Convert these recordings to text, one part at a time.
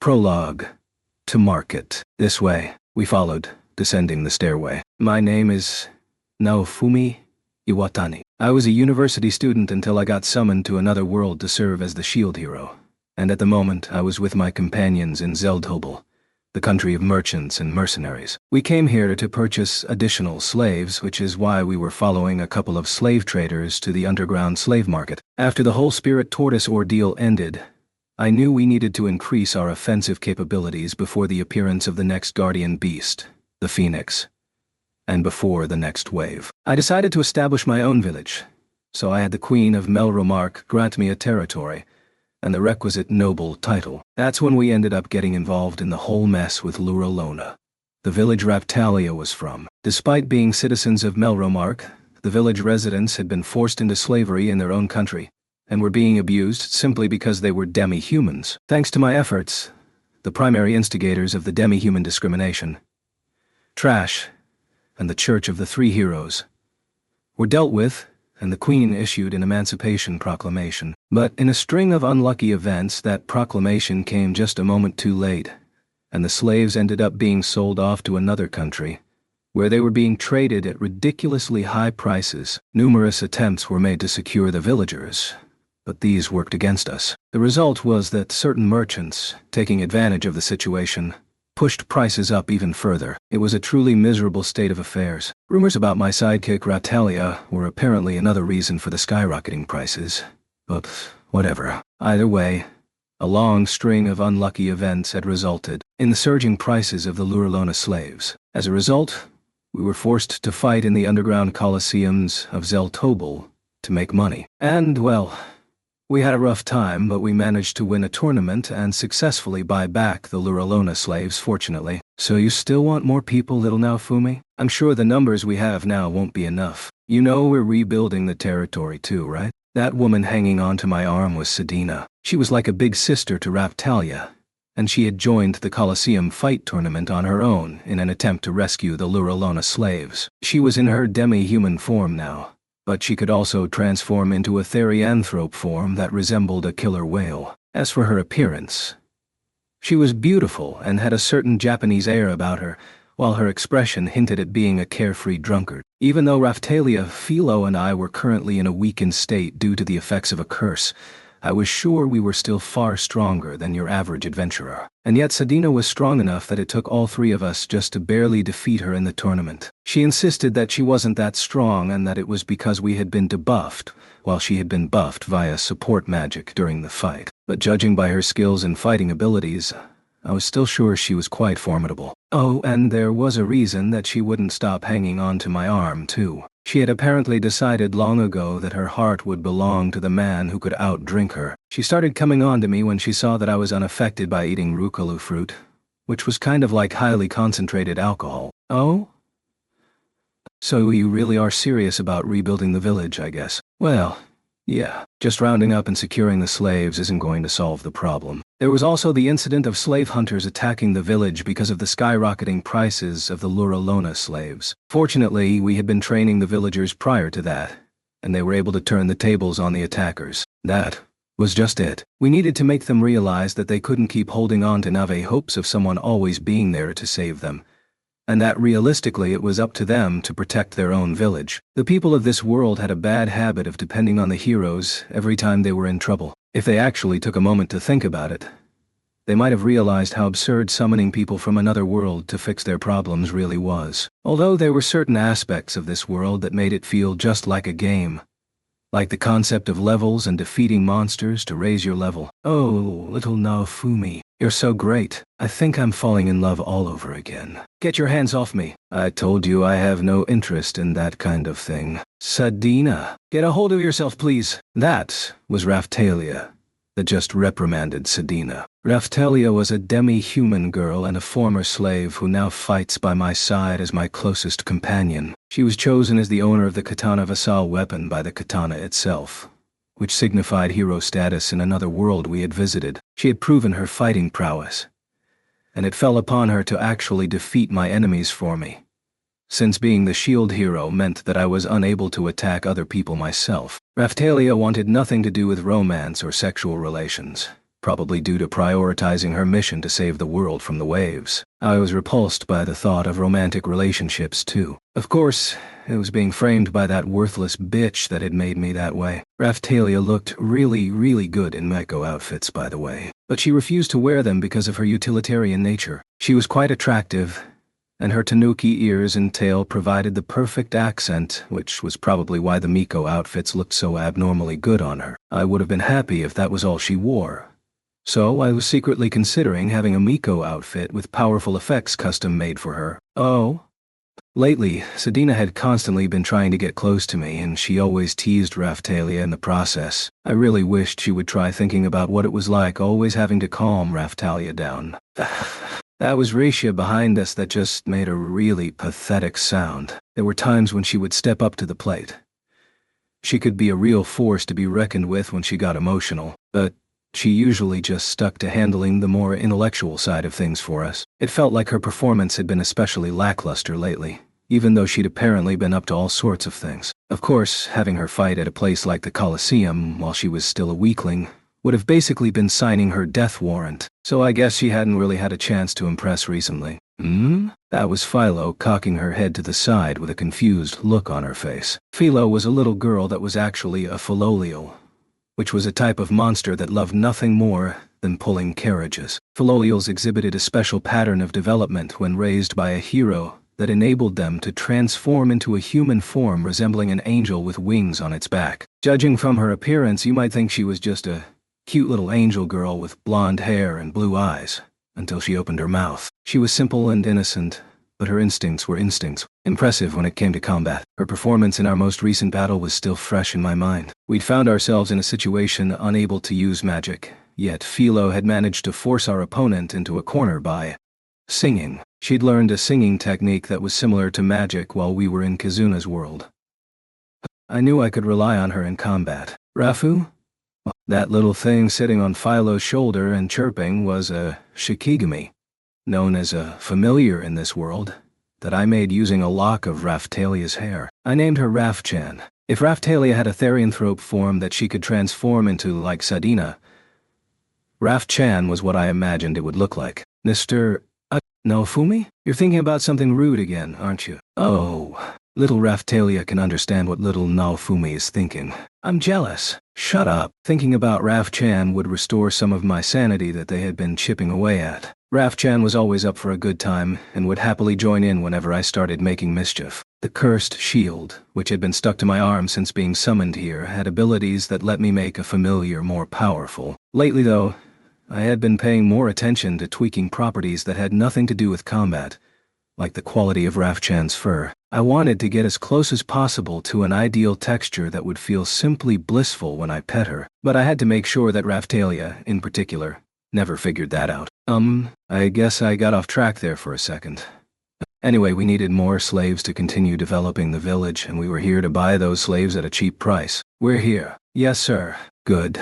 Prologue. To market. This way, we followed, descending the stairway. My name is Naofumi Iwatani. I was a university student until I got summoned to another world to serve as the shield hero. And at the moment, I was with my companions in Zeldhobel, the country of merchants and mercenaries. We came here to purchase additional slaves, which is why we were following a couple of slave traders to the underground slave market. After the whole Spirit Tortoise ordeal ended, I knew we needed to increase our offensive capabilities before the appearance of the next guardian beast, the Phoenix, and before the next wave. I decided to establish my own village, so I had the Queen of Melromark grant me a territory and the requisite noble title. That's when we ended up getting involved in the whole mess with Luralona, the village Raftalia was from. Despite being citizens of Melromark, the village residents had been forced into slavery in their own country, and were being abused simply because they were demi-humans. Thanks to my efforts, the primary instigators of the demi-human discrimination, Trash, and the Church of the Three Heroes, were dealt with, and the Queen issued an emancipation proclamation. But in a string of unlucky events, that proclamation came just a moment too late, and the slaves ended up being sold off to another country, where they were being traded at ridiculously high prices. Numerous attempts were made to secure the villagers, but these worked against us. The result was that certain merchants, taking advantage of the situation, pushed prices up even further. It was a truly miserable state of affairs. Rumors about my sidekick Raftalia were apparently another reason for the skyrocketing prices, but whatever. Either way, a long string of unlucky events had resulted in the surging prices of the Luralona slaves. As a result, we were forced to fight in the underground coliseums of Zeldhobel to make money. And, well, we had a rough time, but we managed to win a tournament and successfully buy back the Luralona slaves, fortunately. So you still want more people, little Naofumi? I'm sure the numbers we have now won't be enough. You know we're rebuilding the territory too, right? That woman hanging onto my arm was Sedina. She was like a big sister to Raftalia, and she had joined the Colosseum fight tournament on her own in an attempt to rescue the Luralona slaves. She was in her demi-human form now, but she could also transform into a therianthrope form that resembled a killer whale. As for her appearance, she was beautiful and had a certain Japanese air about her, while her expression hinted at being a carefree drunkard. Even though Raftalia, Philo, and I were currently in a weakened state due to the effects of a curse, I was sure we were still far stronger than your average adventurer. And yet Sedina was strong enough that it took all three of us just to barely defeat her in the tournament. She insisted that she wasn't that strong and that it was because we had been debuffed, while she had been buffed via support magic during the fight. But judging by her skills and fighting abilities, I was still sure she was quite formidable. Oh, and there was a reason that she wouldn't stop hanging on to my arm, too. She had apparently decided long ago that her heart would belong to the man who could outdrink her. She started coming on to me when she saw that I was unaffected by eating Rukalu fruit, which was kind of like highly concentrated alcohol. Oh? So you really are serious about rebuilding the village, I guess. Well, yeah, just rounding up and securing the slaves isn't going to solve the problem. There was also the incident of slave hunters attacking the village because of the skyrocketing prices of the Luralona slaves. Fortunately, we had been training the villagers prior to that, and they were able to turn the tables on the attackers. That was just it. We needed to make them realize that they couldn't keep holding on to naive hopes of someone always being there to save them, and that realistically it was up to them to protect their own village. The people of this world had a bad habit of depending on the heroes every time they were in trouble. If they actually took a moment to think about it, they might have realized how absurd summoning people from another world to fix their problems really was. Although there were certain aspects of this world that made it feel just like a game, like the concept of levels and defeating monsters to raise your level. Oh, little Naofumi, you're so great. I think I'm falling in love all over again. Get your hands off me. I told you I have no interest in that kind of thing. Sedina, get a hold of yourself, please. That was Raftalia, that just reprimanded Sedina. Raftalia was a demi-human girl and a former slave who now fights by my side as my closest companion. She was chosen as the owner of the Katana Vassal weapon by the Katana itself, which signified hero status in another world we had visited. She had proven her fighting prowess, and it fell upon her to actually defeat my enemies for me, since being the shield hero meant that I was unable to attack other people myself. Raftalia wanted nothing to do with romance or sexual relations. probably due to prioritizing her mission to save the world from the waves. I was repulsed by the thought of romantic relationships too. Of course, it was being framed by that worthless bitch that had made me that way. Raphtalia looked really good in Meko outfits, by the way, but she refused to wear them because of her utilitarian nature. She was quite attractive, and her tanuki ears and tail provided the perfect accent, which was probably why the Miko outfits looked so abnormally good on her. I would have been happy if that was all she wore. So I was secretly considering having a Miko outfit with powerful effects custom made for her. Oh? Lately, Sadina had constantly been trying to get close to me, and she always teased Raphtalia in the process. I really wished she would try thinking about what it was like always having to calm Raphtalia down. That was Risha behind us that just made a really pathetic sound. There were times when she would step up to the plate. She could be a real force to be reckoned with when she got emotional, but she usually just stuck to handling the more intellectual side of things for us. It felt like her performance had been especially lackluster lately, even though she'd apparently been up to all sorts of things. Of course, having her fight at a place like the Colosseum while she was still a weakling would have basically been signing her death warrant, so I guess she hadn't really had a chance to impress recently. That was Philo cocking her head to the side with a confused look on her face. Philo was a little girl that was actually a Philolial, which was a type of monster that loved nothing more than pulling carriages. Philolials exhibited a special pattern of development when raised by a hero that enabled them to transform into a human form resembling an angel with wings on its back. Judging from her appearance, you might think she was just a cute little angel girl with blonde hair and blue eyes, until she opened her mouth. She was simple and innocent, but her instincts were instincts. Impressive when it came to combat. Her performance in our most recent battle was still fresh in my mind. We'd found ourselves in a situation unable to use magic, yet Philo had managed to force our opponent into a corner by singing. She'd learned a singing technique that was similar to magic while we were in Kazuna's world. I knew I could rely on her in combat. Rafu? That little thing sitting on Philo's shoulder and chirping was a Shikigami, known as a familiar in this world, that I made using a lock of Raphtalia's hair. I named her Raphchan. If Raphtalia had a therianthrope form that she could transform into like Sadina, Raphchan was what I imagined it would look like. Mr. Naofumi? You're thinking about something rude again, aren't you? Oh, little Raphtalia can understand what little Naofumi is thinking. I'm jealous. Shut up. Thinking about Raphchan would restore some of my sanity that they had been chipping away at. Raphchan was always up for a good time and would happily join in whenever I started making mischief. The cursed shield, which had been stuck to my arm since being summoned here, had abilities that let me make a familiar more powerful. Lately, though, I had been paying more attention to tweaking properties that had nothing to do with combat, like the quality of Raphchan's fur. I wanted to get as close as possible to an ideal texture that would feel simply blissful when I pet her, but I had to make sure that Raphtalia, in particular, never figured that out. I guess I got off track there for a second. Anyway, we needed more slaves to continue developing the village, and we were here to buy those slaves at a cheap price. We're here. Yes, sir. Good.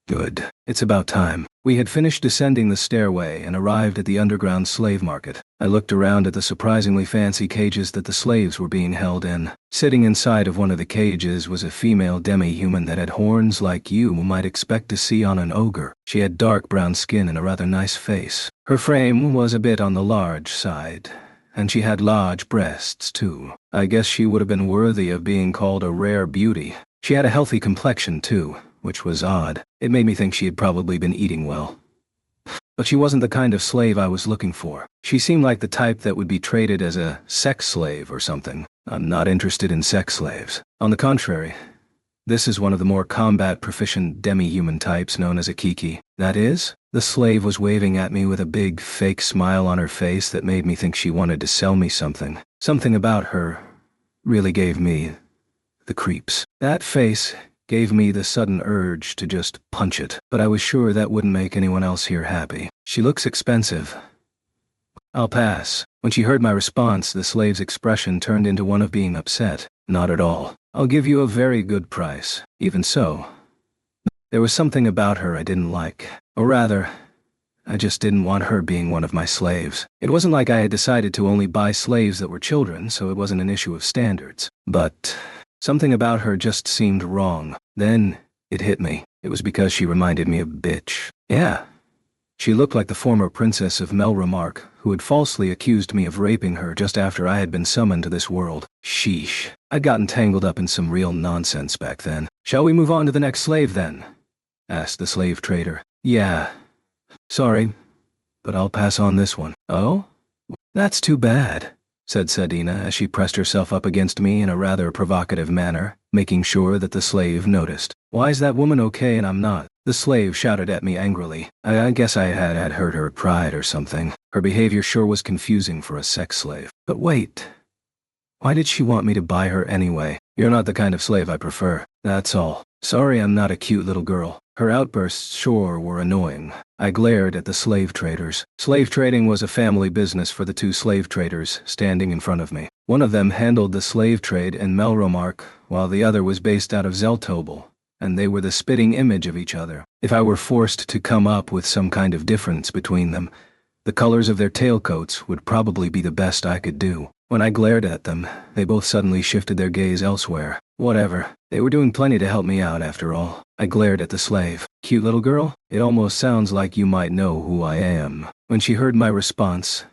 Good. It's about time. We had finished descending the stairway and arrived at the underground slave market. I looked around at the surprisingly fancy cages that the slaves were being held in. Sitting inside of one of the cages was a female demi-human that had horns like you might expect to see on an ogre. She had dark brown skin and a rather nice face. Her frame was a bit on the large side, and she had large breasts too. I guess she would have been worthy of being called a rare beauty. She had a healthy complexion too, which was odd. It made me think she had probably been eating well. But she wasn't the kind of slave I was looking for. She seemed like the type that would be traded as a sex slave or something. I'm not interested in sex slaves. On the contrary, this is one of the more combat-proficient demi-human types known as a Kiki. That is, the slave was waving at me with a big, fake smile on her face that made me think she wanted to sell me something. Something about her really gave me the creeps. That face gave me the sudden urge to just punch it, but I was sure that wouldn't make anyone else here happy. She looks expensive. I'll pass. When she heard my response, the slave's expression turned into one of being upset. Not at all. I'll give you a very good price. Even so, there was something about her I didn't like. Or rather, I just didn't want her being one of my slaves. It wasn't like I had decided to only buy slaves that were children, so it wasn't an issue of standards. But something about her just seemed wrong. Then it hit me. It was because she reminded me of bitch. Yeah. She looked like the former princess of Melromark, who had falsely accused me of raping her just after I had been summoned to this world. Sheesh. I'd gotten tangled up in some real nonsense back then. Shall we move on to the next slave then? Asked the slave trader. Yeah. Sorry, but I'll pass on this one. Oh? That's too bad, said Sedina as she pressed herself up against me in a rather provocative manner, making sure that the slave noticed. Why is that woman okay and I'm not? The slave shouted at me angrily. I guess I had hurt her pride or something. Her behavior sure was confusing for a sex slave. But wait. Why did she want me to buy her anyway? You're not the kind of slave I prefer. That's all. Sorry I'm not a cute little girl. Her outbursts sure were annoying. I glared at the slave traders. Slave trading was a family business for the two slave traders standing in front of me. One of them handled the slave trade in Melromark, while the other was based out of Zeltobel, and they were the spitting image of each other. If I were forced to come up with some kind of difference between them, the colors of their tailcoats would probably be the best I could do. When I glared at them, they both suddenly shifted their gaze elsewhere. Whatever. They were doing plenty to help me out after all. I glared at the slave. Cute little girl? It almost sounds like you might know who I am. When she heard my response,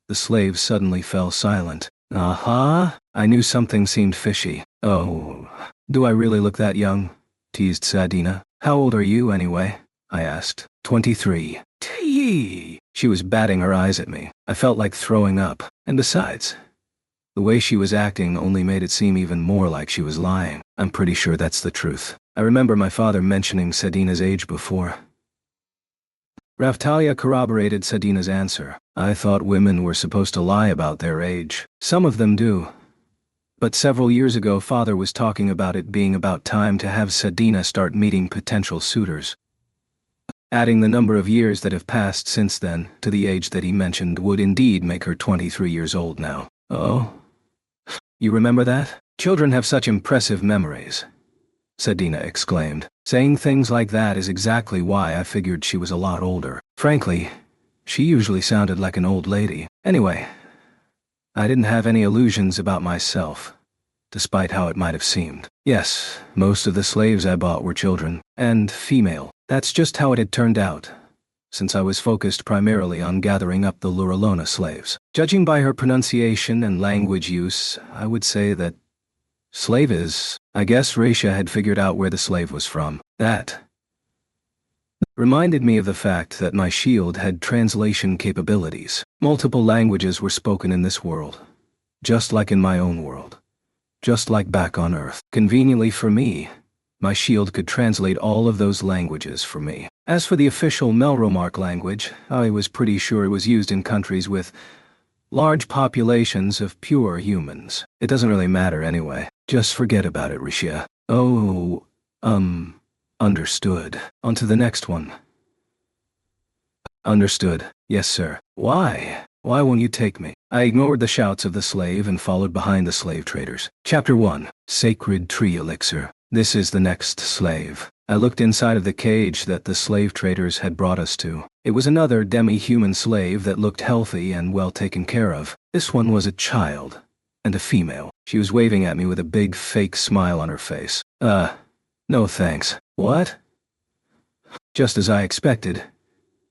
the slave suddenly fell silent. Aha! I knew something seemed fishy. Oh, do I really look that young? Teased Sedina. How old are you anyway? I asked. 23. Tee! She was batting her eyes at me. I felt like throwing up. And besides, the way she was acting only made it seem even more like she was lying. I'm pretty sure that's the truth. I remember my father mentioning Sedina's age before. Raftalia corroborated Sedina's answer. I thought women were supposed to lie about their age. Some of them do. But several years ago, father was talking about it being about time to have Sedina start meeting potential suitors. Adding the number of years that have passed since then to the age that he mentioned would indeed make her 23 years old now. Oh? You remember that? Children have such impressive memories, Sedina exclaimed. Saying things like that is exactly why I figured she was a lot older. Frankly, she usually sounded like an old lady. Anyway, I didn't have any illusions about myself, despite how it might have seemed. Yes, most of the slaves I bought were children, and female. That's just how it had turned out, since I was focused primarily on gathering up the Luralona slaves. Judging by her pronunciation and language use, I would say that slave is. I guess Raisha had figured out where the slave was from. That reminded me of the fact that my shield had translation capabilities. Multiple languages were spoken in this world, just like in my own world, just like back on Earth. Conveniently for me, my shield could translate all of those languages for me. As for the official Melromark language, I was pretty sure it was used in countries with large populations of pure humans. It doesn't really matter anyway. Just forget about it, Rishia. Oh, understood. On to the next one. Understood. Yes, sir. Why? Why won't you take me? I ignored the shouts of the slave and followed behind the slave traders. Chapter 1. Sacred Tree Elixir. This is the next slave. I looked inside of the cage that the slave traders had brought us to. It was another demi-human slave that looked healthy and well taken care of. This one was a child, and a female. She was waving at me with a big fake smile on her face. No thanks. What? Just as I expected,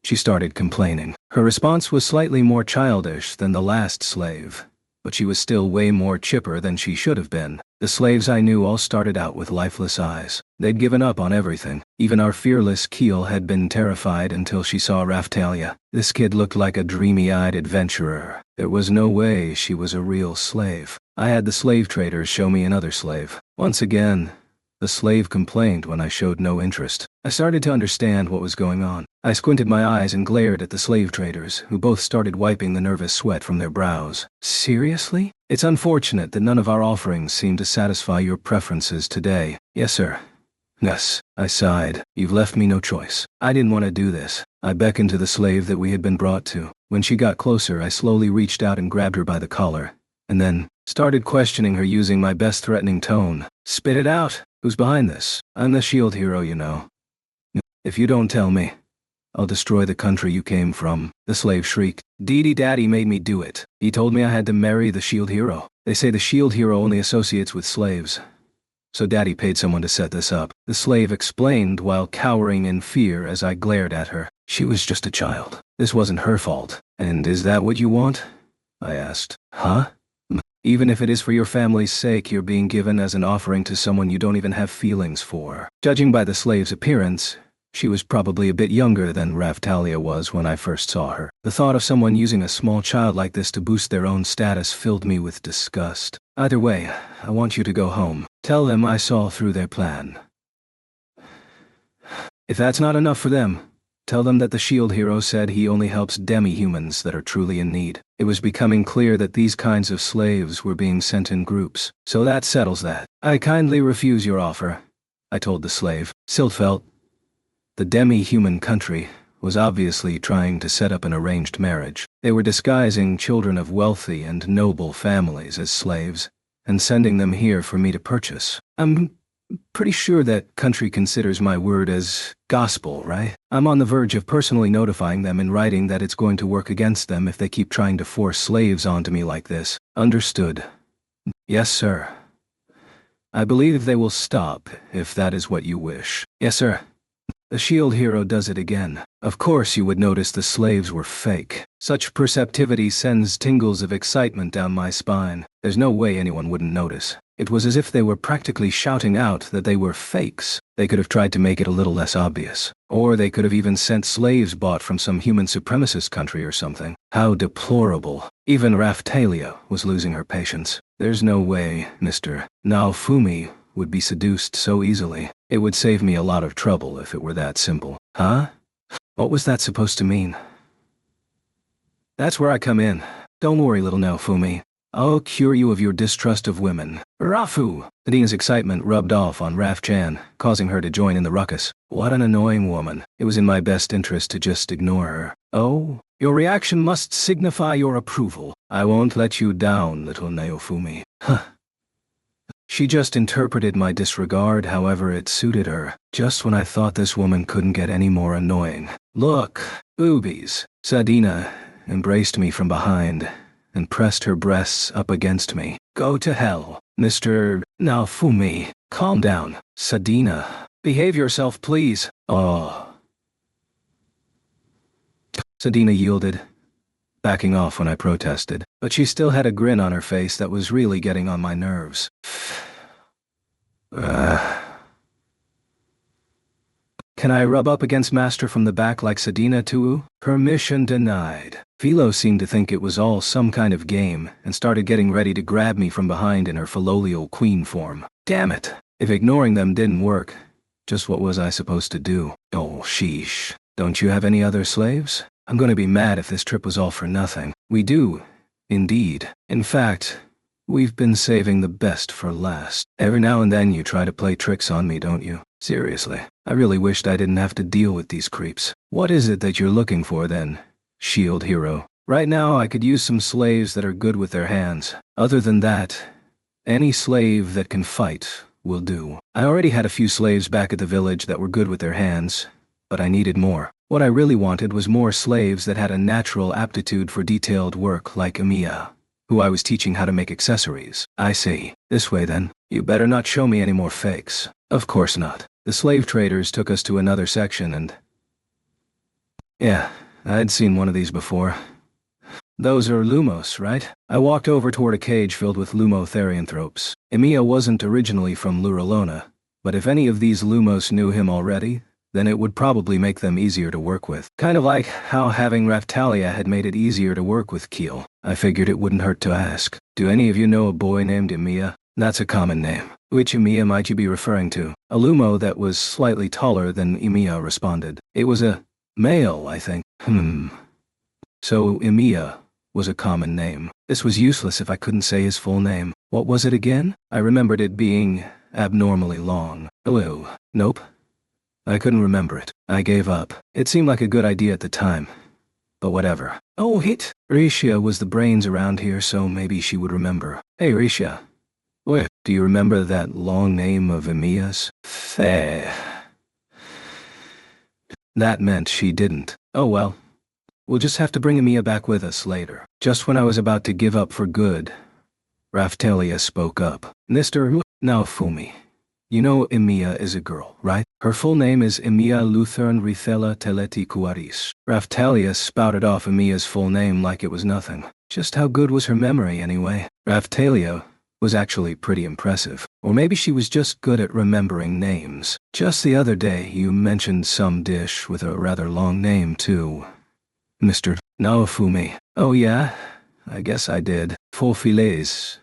she started complaining. Her response was slightly more childish than the last slave, but she was still way more chipper than she should have been. The slaves I knew all started out with lifeless eyes. They'd given up on everything. Even our fearless Keel had been terrified until she saw Raftalia. This kid looked like a dreamy-eyed adventurer. There was no way she was a real slave. I had the slave traders show me another slave. Once again, the slave complained when I showed no interest. I started to understand what was going on. I squinted my eyes and glared at the slave traders, who both started wiping the nervous sweat from their brows. Seriously? It's unfortunate that none of our offerings seem to satisfy your preferences today. Yes, sir. Yes, I sighed. You've left me no choice. I didn't want to do this. I beckoned to the slave that we had been brought to. When she got closer, I slowly reached out and grabbed her by the collar, and then started questioning her using my best threatening tone. Spit it out. Who's behind this? I'm the shield hero, you know. If you don't tell me, I'll destroy the country you came from, the slave shrieked. Dee Daddy made me do it. He told me I had to marry the shield hero. They say the shield hero only associates with slaves, so Daddy paid someone to set this up. the slave explained while cowering in fear as I glared at her. She was just a child. This wasn't her fault. And is that what you want? I asked. Huh? Even if it is for your family's sake, you're being given as an offering to someone you don't even have feelings for. Judging by the slave's appearance, she was probably a bit younger than Raftalia was when I first saw her. The thought of someone using a small child like this to boost their own status filled me with disgust. Either way, I want you to go home. Tell them I saw through their plan. If that's not enough for them, tell them that the shield hero said he only helps demi-humans that are truly in need. It was becoming clear that these kinds of slaves were being sent in groups, so that settles that. I kindly refuse your offer, I told the slave. Siltfelt, the demi-human country, was obviously trying to set up an arranged marriage. They were disguising children of wealthy and noble families as slaves, and sending them here for me to purchase. I'm pretty sure that country considers my word as gospel, right? I'm on the verge of personally notifying them in writing that it's going to work against them if they keep trying to force slaves onto me like this. Understood. Yes, sir. I believe they will stop if that is what you wish. Yes, sir. The shield hero does it again. Of course you would notice the slaves were fake. Such perceptivity sends tingles of excitement down my spine. There's no way anyone wouldn't notice. It was as if they were practically shouting out that they were fakes. They could have tried to make it a little less obvious. Or they could have even sent slaves bought from some human supremacist country or something. How deplorable. Even Raftalia was losing her patience. There's no way Mr. Naofumi would be seduced so easily. It would save me a lot of trouble if it were that simple. Huh? What was that supposed to mean? That's where I come in. Don't worry, little Naofumi. I'll cure you of your distrust of women. Rafu! Nadina's excitement rubbed off on Raf-chan, causing her to join in the ruckus. What an annoying woman. It was in my best interest to just ignore her. Oh, your reaction must signify your approval. I won't let you down, little Naofumi. Huh. She just interpreted my disregard however it suited her, just when I thought this woman couldn't get any more annoying. Look, boobies. Sadina embraced me from behind and pressed her breasts up against me. Go to hell, Mr. Naofumi. Calm down. Sadina, behave yourself, please. Oh. Sadina yielded, backing off when I protested, but she still had a grin on her face that was really getting on my nerves. Can I rub up against Master from the back like Sadina too? Permission denied. Philo seemed to think it was all some kind of game and started getting ready to grab me from behind in her filial queen form. Damn it. If ignoring them didn't work, just what was I supposed to do? Oh, sheesh. Don't you have any other slaves? I'm gonna be mad if this trip was all for nothing. We do, indeed. In fact, we've been saving the best for last. Every now and then you try to play tricks on me, don't you? Seriously, I really wished I didn't have to deal with these creeps. What is it that you're looking for then, shield hero? Right now I could use some slaves that are good with their hands. Other than that, any slave that can fight will do. I already had a few slaves back at the village that were good with their hands, but I needed more. What I really wanted was more slaves that had a natural aptitude for detailed work like Emiya, who I was teaching how to make accessories. I see. This way then. You better not show me any more fakes. Of course not. The slave traders took us to another section and... Yeah, I'd seen one of these before. Those are Lumos, right? I walked over toward a cage filled with Lumo-therianthropes. Emiya wasn't originally from Luralona, but if any of these Lumos knew him already, then it would probably make them easier to work with. Kind of like how having Raftalia had made it easier to work with Keel. I figured it wouldn't hurt to ask. Do any of you know a boy named Emiya? That's a common name. Which Emiya might you be referring to? A Lumo that was slightly taller than Emiya responded. It was a male, I think. So Emiya was a common name. This was useless if I couldn't say his full name. What was it again? I remembered it being abnormally long. Hello. Nope. I couldn't remember it. I gave up. It seemed like a good idea at the time. But whatever. Oh, hit! Risha was the brains around here, so maybe she would remember. Hey, Risha. Wait, do you remember that long name of Emiya's? Fair. That meant she didn't. Oh well. We'll just have to bring Emiya back with us later. Just when I was about to give up for good, Raftalia spoke up. Mr. Naofumi, You know Emiya is a girl, right? Her full name is Emiya Luthern Rithela Teleti Kuaris. Raphtalia spouted off Emiya's full name like it was nothing. Just how good was her memory anyway? Raphtalia was actually pretty impressive. Or maybe she was just good at remembering names. Just the other day you mentioned some dish with a rather long name too. Mr. Naofumi. Oh yeah? I guess I did. Four filets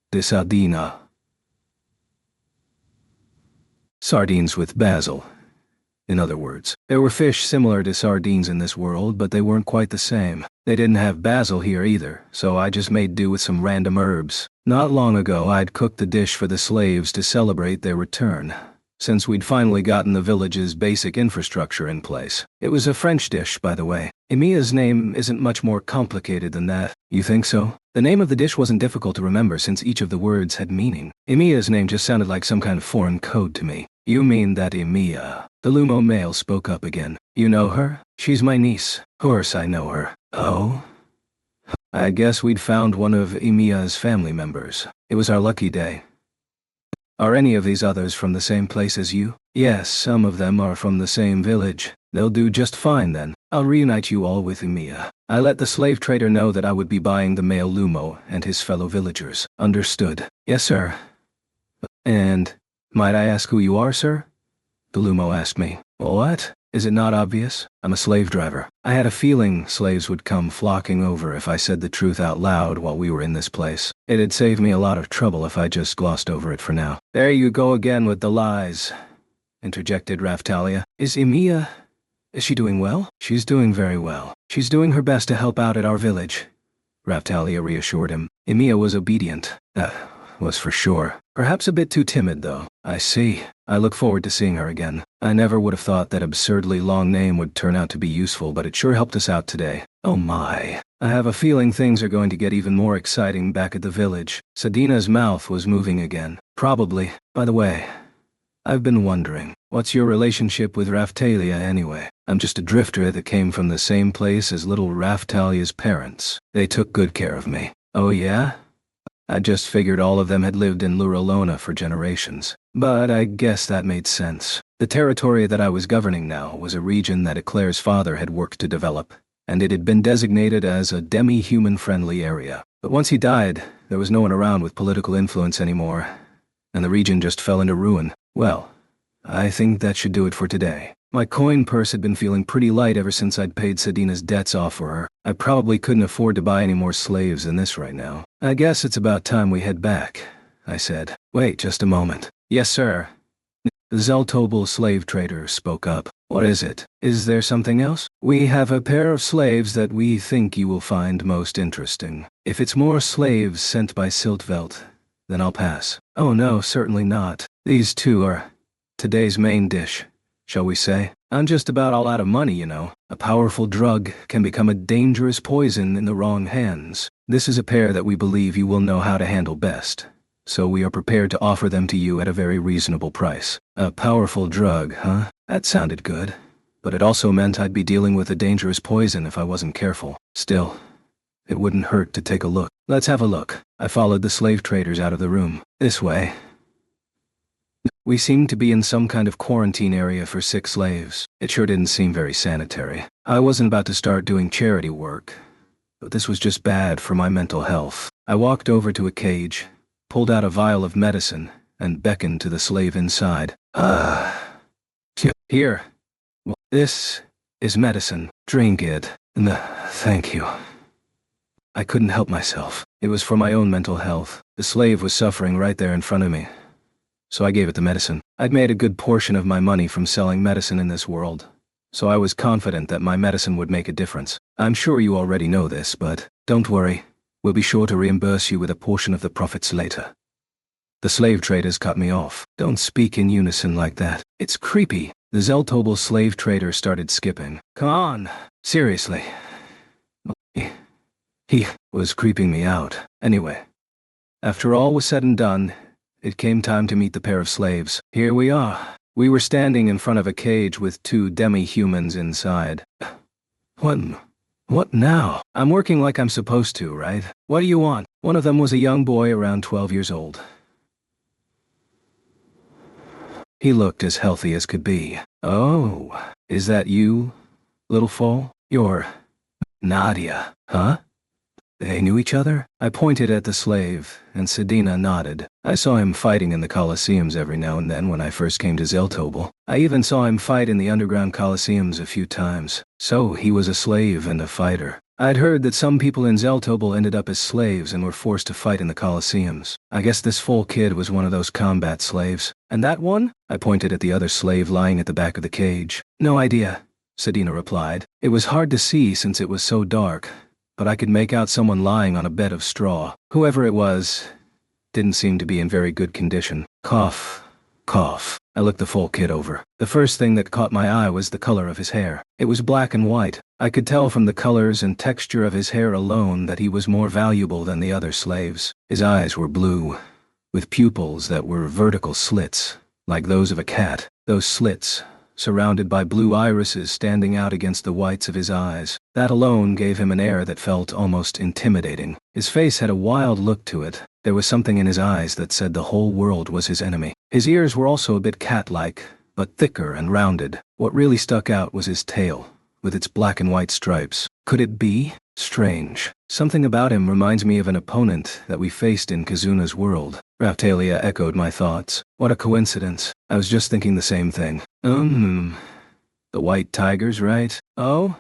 de sardina. Sardines with basil. In other words, there were fish similar to sardines in this world, but they weren't quite the same. They didn't have basil here either, so I just made do with some random herbs. Not long ago, I'd cooked the dish for the slaves to celebrate their return, since we'd finally gotten the village's basic infrastructure in place. It was a French dish, by the way. Emiya's name isn't much more complicated than that. You think so? The name of the dish wasn't difficult to remember since each of the words had meaning. Emiya's name just sounded like some kind of foreign code to me. You mean that Emiya? The Lumo male spoke up again. You know her? She's my niece. Course I know her. Oh? I guess we'd found one of Emiya's family members. It was our lucky day. Are any of these others from the same place as you? Yes, some of them are from the same village. They'll do just fine then. I'll reunite you all with Emiya. I let the slave trader know that I would be buying the male Lumo and his fellow villagers. Understood. Yes, sir. And, might I ask who you are, sir? The Lumo asked me. What? Is it not obvious? I'm a slave driver. I had a feeling slaves would come flocking over if I said the truth out loud while we were in this place. It'd save me a lot of trouble if I just glossed over it for now. There you go again with the lies, interjected Raphtalia. Is she doing well? She's doing very well. She's doing her best to help out at our village, Raphtalia reassured him. Emiya was obedient. That was for sure. Perhaps a bit too timid, though. I see. I look forward to seeing her again. I never would have thought that absurdly long name would turn out to be useful, but it sure helped us out today. Oh my. I have a feeling things are going to get even more exciting back at the village. Sadina's mouth was moving again. Probably. By the way, I've been wondering, what's your relationship with Raphtalia anyway? I'm just a drifter that came from the same place as little Raphtalia's parents. They took good care of me. Oh yeah? I just figured all of them had lived in Luralona for generations. But I guess that made sense. The territory that I was governing now was a region that Eclair's father had worked to develop, and it had been designated as a demi-human-friendly area. But once he died, there was no one around with political influence anymore, and the region just fell into ruin. Well, I think that should do it for today. My coin purse had been feeling pretty light ever since I'd paid Sadina's debts off for her. I probably couldn't afford to buy any more slaves than this right now. I guess it's about time we head back, I said. Wait just a moment. Yes, sir. The Zeltobel slave trader spoke up. What is it? Is there something else? We have a pair of slaves that we think you will find most interesting. If it's more slaves sent by Siltvelt, then I'll pass. Oh no, certainly not. These two are today's main dish, shall we say? I'm just about all out of money, you know. A powerful drug can become a dangerous poison in the wrong hands. This is a pair that we believe you will know how to handle best, so we are prepared to offer them to you at a very reasonable price. A powerful drug, huh? That sounded good. But it also meant I'd be dealing with a dangerous poison if I wasn't careful. Still, it wouldn't hurt to take a look. Let's have a look. I followed the slave traders out of the room. This way. We seemed to be in some kind of quarantine area for sick slaves. It sure didn't seem very sanitary. I wasn't about to start doing charity work, but this was just bad for my mental health. I walked over to a cage, pulled out a vial of medicine, and beckoned to the slave inside. Here. This is medicine. Drink it. Thank you. I couldn't help myself. It was for my own mental health. The slave was suffering right there in front of me, so I gave it the medicine. I'd made a good portion of my money from selling medicine in this world, so I was confident that my medicine would make a difference. I'm sure you already know this, but don't worry. We'll be sure to reimburse you with a portion of the profits later. The slave traders cut me off. Don't speak in unison like that. It's creepy. The Zeltobel slave trader started skipping. Come on. Seriously. He was creeping me out. Anyway, after all was said and done, it came time to meet the pair of slaves. Here we are. We were standing in front of a cage with two demi-humans inside. What now? I'm working like I'm supposed to, right? What do you want? One of them was a young boy around 12 years old. He looked as healthy as could be. "Oh, is that you, little foal? You're Nadia, huh?" They knew each other? I pointed at the slave, and Sedina nodded. I saw him fighting in the Colosseums every now and then when I first came to Zeltobel. I even saw him fight in the underground Colosseums a few times. So he was a slave and a fighter. I'd heard that some people in Zeltobel ended up as slaves and were forced to fight in the Colosseums. I guess this foal kid was one of those combat slaves. And that one? I pointed at the other slave lying at the back of the cage. "No idea," Sedina replied. "It was hard to see since it was so dark, but I could make out someone lying on a bed of straw. Whoever it was didn't seem to be in very good condition." Cough, cough. I looked the foal kid over. The first thing that caught my eye was the color of his hair. It was black and white. I could tell from the colors and texture of his hair alone that he was more valuable than the other slaves. His eyes were blue, with pupils that were vertical slits, like those of a cat. Those slits, surrounded by blue irises standing out against the whites of his eyes. That alone gave him an air that felt almost intimidating. His face had a wild look to it. There was something in his eyes that said the whole world was his enemy. His ears were also a bit cat-like, but thicker and rounded. What really stuck out was his tail, with its black and white stripes. Could it be? Strange. Something about him reminds me of an opponent that we faced in Kazuna's world. Raphtalia echoed my thoughts. What a coincidence. I was just thinking the same thing. The white tigers, right? Oh?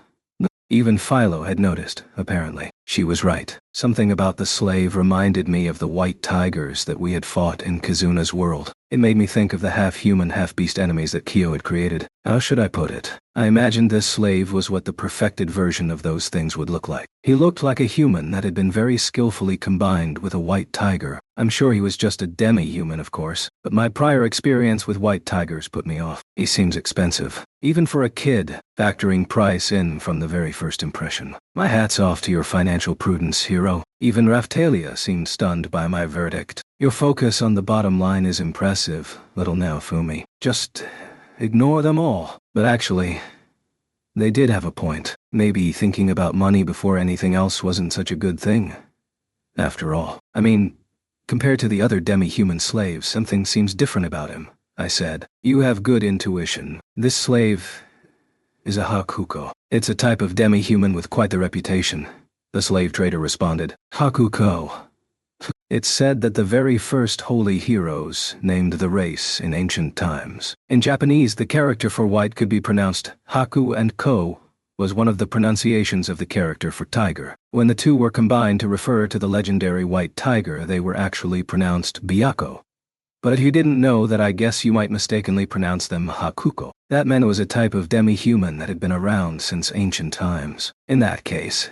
Even Philo had noticed, apparently. She was right. Something about the slave reminded me of the white tigers that we had fought in Kazuna's world. It made me think of the half-human, half-beast enemies that Kyo had created. How should I put it? I imagined this slave was what the perfected version of those things would look like. He looked like a human that had been very skillfully combined with a white tiger. I'm sure he was just a demi-human, of course, but my prior experience with white tigers put me off. He seems expensive, even for a kid, factoring price in from the very first impression. My hat's off to your financial prudence, hero. Even Raphtalia seemed stunned by my verdict. Your focus on the bottom line is impressive, little Naofumi. Just ignore them all. But actually, they did have a point. Maybe thinking about money before anything else wasn't such a good thing. After all, I mean, compared to the other demi-human slaves, something seems different about him, I said. You have good intuition. This slave is a Hakuko. It's a type of demi-human with quite the reputation, the slave trader responded. Hakuko. It's said that the very first holy heroes named the race in ancient times. In Japanese, the character for white could be pronounced Haku, and Ko was one of the pronunciations of the character for tiger. When the two were combined to refer to the legendary white tiger, they were actually pronounced Byakko. But if you didn't know that, I guess you might mistakenly pronounce them Hakuko. That meant it was a type of demi-human that had been around since ancient times. In that case,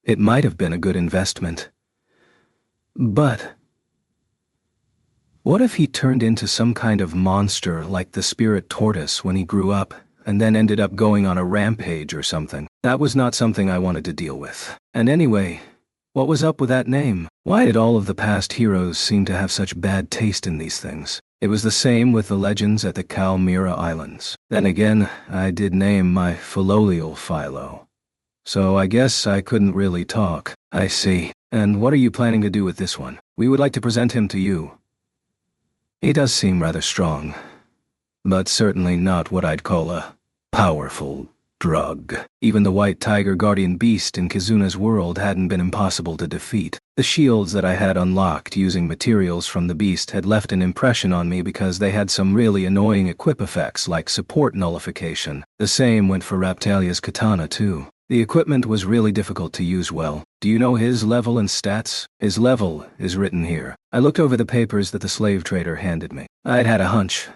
it might have been a good investment. But what if he turned into some kind of monster like the spirit tortoise when he grew up, and then ended up going on a rampage or something? That was not something I wanted to deal with. And anyway, what was up with that name? Why did all of the past heroes seem to have such bad taste in these things? It was the same with the legends at the Kalmyra Islands. Then again, I did name my filial Philo. So I guess I couldn't really talk. I see. And what are you planning to do with this one? We would like to present him to you. He does seem rather strong, but certainly not what I'd call a powerful drug. Even the white tiger guardian beast in Kazuna's world hadn't been impossible to defeat. The shields that I had unlocked using materials from the beast had left an impression on me because they had some really annoying equip effects like support nullification. The same went for Raphtalia's katana too. The equipment was really difficult to use well. Do you know his level and stats? His level is written here. I looked over the papers that the slave trader handed me. I'd had a hunch,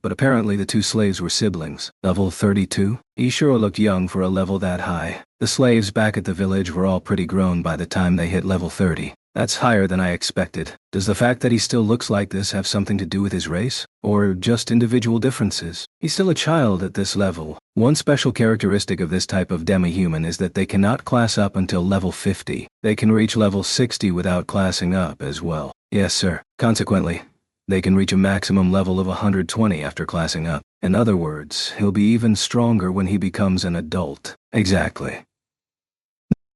but apparently the two slaves were siblings. Level 32? He sure looked young for a level that high. The slaves back at the village were all pretty grown by the time they hit level 30. That's higher than I expected. Does the fact that he still looks like this have something to do with his race? Or just individual differences? He's still a child at this level. One special characteristic of this type of demi-human is that they cannot class up until level 50. They can reach level 60 without classing up as well. Yes, sir. Consequently, they can reach a maximum level of 120 after classing up. In other words, he'll be even stronger when he becomes an adult. Exactly.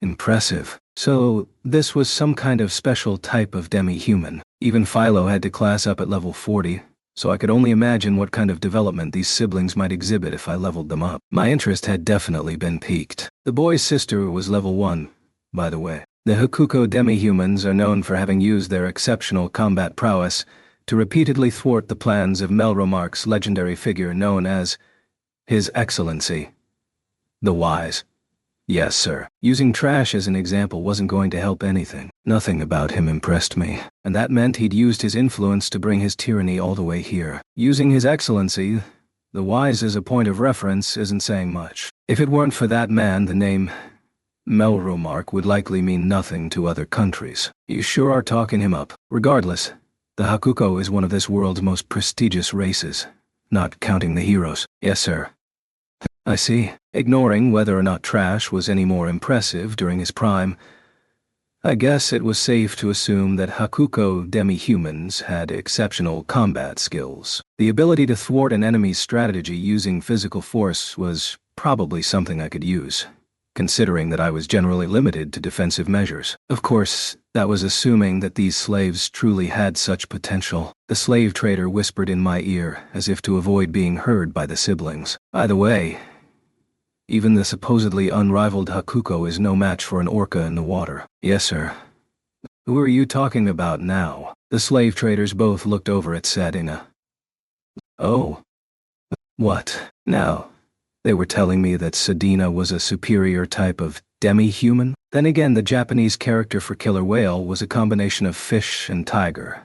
Impressive. So, this was some kind of special type of demi-human. Even Philo had to class up at level 40. so I could only imagine what kind of development these siblings might exhibit if I leveled them up. My interest had definitely been piqued. The boy's sister was level 1, by the way. The Hakuko demi-humans are known for having used their exceptional combat prowess to repeatedly thwart the plans of Melromark's legendary figure known as His Excellency, the Wise. Yes, sir. Using trash as an example wasn't going to help anything. Nothing about him impressed me, and that meant he'd used his influence to bring his tyranny all the way here. Using His Excellency, the Wise as a point of reference isn't saying much. If it weren't for that man, the name Melromark would likely mean nothing to other countries. You sure are talking him up. Regardless, the Hakuko is one of this world's most prestigious races, not counting the heroes. Yes, sir. I see. Ignoring whether or not trash was any more impressive during his prime, I guess it was safe to assume that Hakuko demi-humans had exceptional combat skills. The ability to thwart an enemy's strategy using physical force was probably something I could use, considering that I was generally limited to defensive measures. Of course, that was assuming that these slaves truly had such potential. The slave trader whispered in my ear, as if to avoid being heard by the siblings. By the way, even the supposedly unrivaled Hakuko is no match for an orca in the water. Yes, sir. Who are you talking about now? The slave traders both looked over at Sadina. Oh. What? Now, they were telling me that Sadina was a superior type of demi-human? Then again, the Japanese character for Killer Whale was a combination of fish and tiger.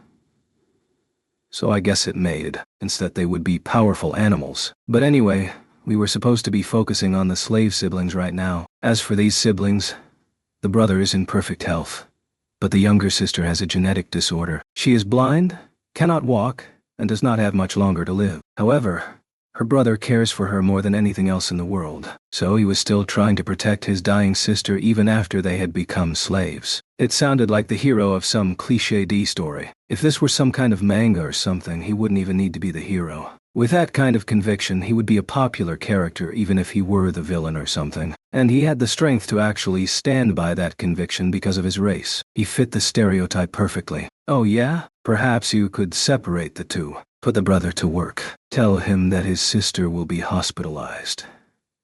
So I guess it made sense that they would be powerful animals. But anyway, we were supposed to be focusing on the slave siblings right now. As for these siblings, the brother is in perfect health, but the younger sister has a genetic disorder. She is blind, cannot walk, and does not have much longer to live. However, her brother cares for her more than anything else in the world, so he was still trying to protect his dying sister even after they had become slaves. It sounded like the hero of some cliché D story. If this were some kind of manga or something, he wouldn't even need to be the hero. With that kind of conviction, he would be a popular character even if he were the villain or something. And he had the strength to actually stand by that conviction because of his race. He fit the stereotype perfectly. Oh yeah? Perhaps you could separate the two. Put the brother to work. Tell him that his sister will be hospitalized,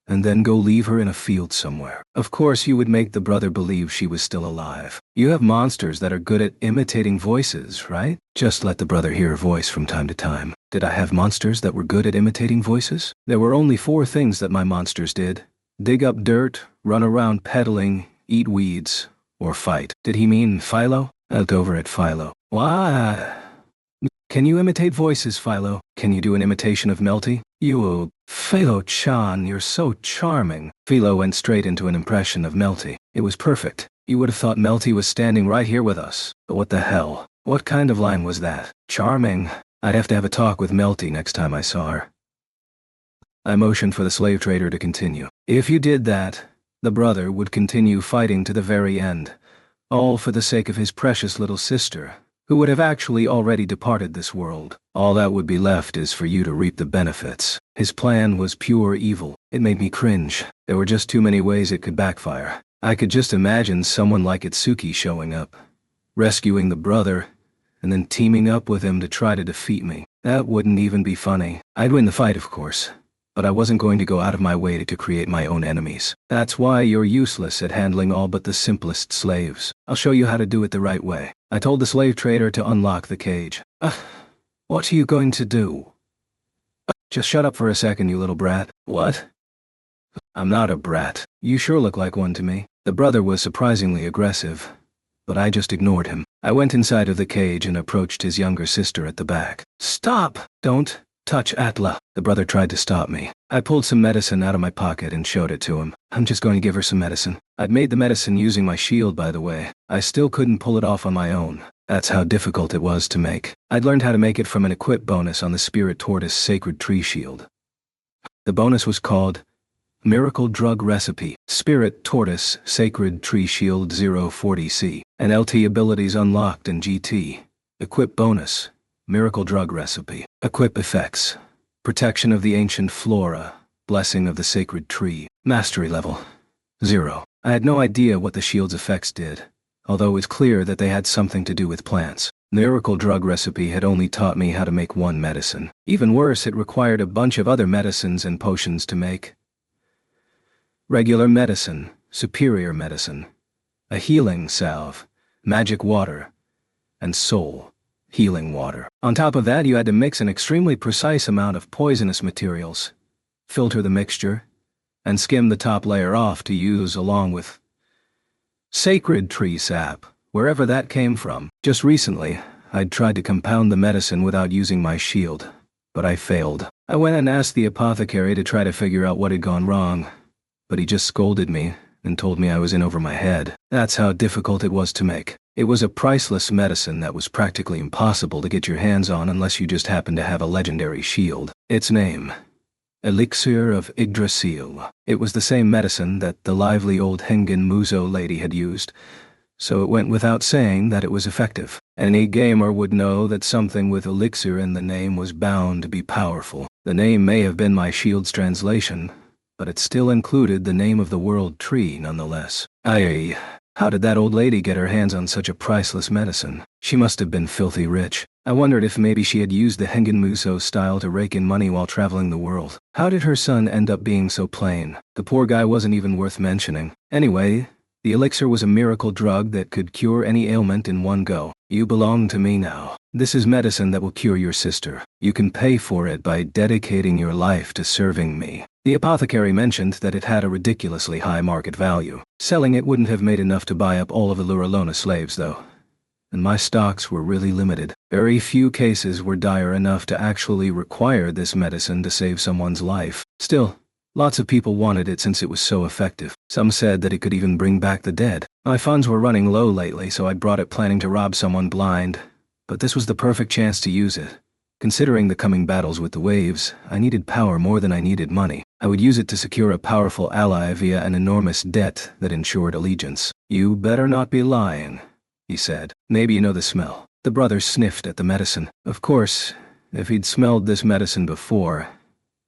and then go leave her in a field somewhere. Of course, you would make the brother believe she was still alive. You have monsters that are good at imitating voices, right? Just let the brother hear her voice from time to time. Did I have monsters that were good at imitating voices? There were only 4 things that my monsters did: dig up dirt, run around peddling, eat weeds, or fight. Did he mean Philo? I looked over at Philo. Why? Can you imitate voices, Philo? Can you do an imitation of Melty? You, Philo-chan, you're so charming. Philo went straight into an impression of Melty. It was perfect. You would have thought Melty was standing right here with us. But what the hell? What kind of line was that? Charming. I'd have to have a talk with Melty next time I saw her. I motioned for the slave trader to continue. If you did that, the brother would continue fighting to the very end, all for the sake of his precious little sister, who would have actually already departed this world. All that would be left is for you to reap the benefits. His plan was pure evil. It made me cringe. There were just too many ways it could backfire. I could just imagine someone like Itsuki showing up, rescuing the brother, and then teaming up with him to try to defeat me. That wouldn't even be funny. I'd win the fight, of course, but I wasn't going to go out of my way to create my own enemies. That's why you're useless at handling all but the simplest slaves. I'll show you how to do it the right way. I told the slave trader to unlock the cage. What are you going to do? Just shut up for a second, you little brat. What? I'm not a brat. You sure look like one to me. The brother was surprisingly aggressive, but I just ignored him. I went inside of the cage and approached his younger sister at the back. Stop! Don't touch Atla. The brother tried to stop me. I pulled some medicine out of my pocket and showed it to him. I'm just going to give her some medicine. I'd made the medicine using my shield, by the way. I still couldn't pull it off on my own. That's how difficult it was to make. I'd learned how to make it from an equip bonus on the Spirit Tortoise Sacred Tree Shield. The bonus was called Miracle Drug Recipe, Spirit Tortoise Sacred Tree Shield 040C, and LT abilities unlocked in GT. Equip bonus, Miracle Drug Recipe. Equip effects, Protection of the Ancient Flora, Blessing of the Sacred Tree. Mastery level 0. I had no idea what the shield's effects did, although it was clear that they had something to do with plants. Miracle drug recipe had only taught me how to make one medicine. Even worse, it required a bunch of other medicines and potions to make. Regular medicine, superior medicine, a healing salve, magic water, and soul healing water. On top of that, you had to mix an extremely precise amount of poisonous materials, filter the mixture, and skim the top layer off to use along with sacred tree sap, wherever that came from. Just recently, I'd tried to compound the medicine without using my shield, but I failed. I went and asked the apothecary to try to figure out what had gone wrong, but he just scolded me and told me I was in over my head. That's how difficult it was to make. It was a priceless medicine that was practically impossible to get your hands on unless you just happened to have a legendary shield. Its name: Elixir of Yggdrasil. It was the same medicine that the lively old Hengen Muzo lady had used, so it went without saying that it was effective. Any gamer would know that something with elixir in the name was bound to be powerful. The name may have been my shield's translation, but it still included the name of the world tree nonetheless. How did that old lady get her hands on such a priceless medicine? She must have been filthy rich. I wondered if maybe she had used the Hengen Muso style to rake in money while traveling the world. How did her son end up being so plain? The poor guy wasn't even worth mentioning. Anyway, the elixir was a miracle drug that could cure any ailment in one go. You belong to me now. This is medicine that will cure your sister. You can pay for it by dedicating your life to serving me. The apothecary mentioned that it had a ridiculously high market value. Selling it wouldn't have made enough to buy up all of the Luralona slaves, though. And my stocks were really limited. Very few cases were dire enough to actually require this medicine to save someone's life. Still, lots of people wanted it since it was so effective. Some said that it could even bring back the dead. My funds were running low lately, so I'd brought it planning to rob someone blind. But this was the perfect chance to use it. Considering the coming battles with the waves, I needed power more than I needed money. I would use it to secure a powerful ally via an enormous debt that ensured allegiance. You better not be lying, he said. Maybe you know the smell. The brother sniffed at the medicine. Of course, if he'd smelled this medicine before,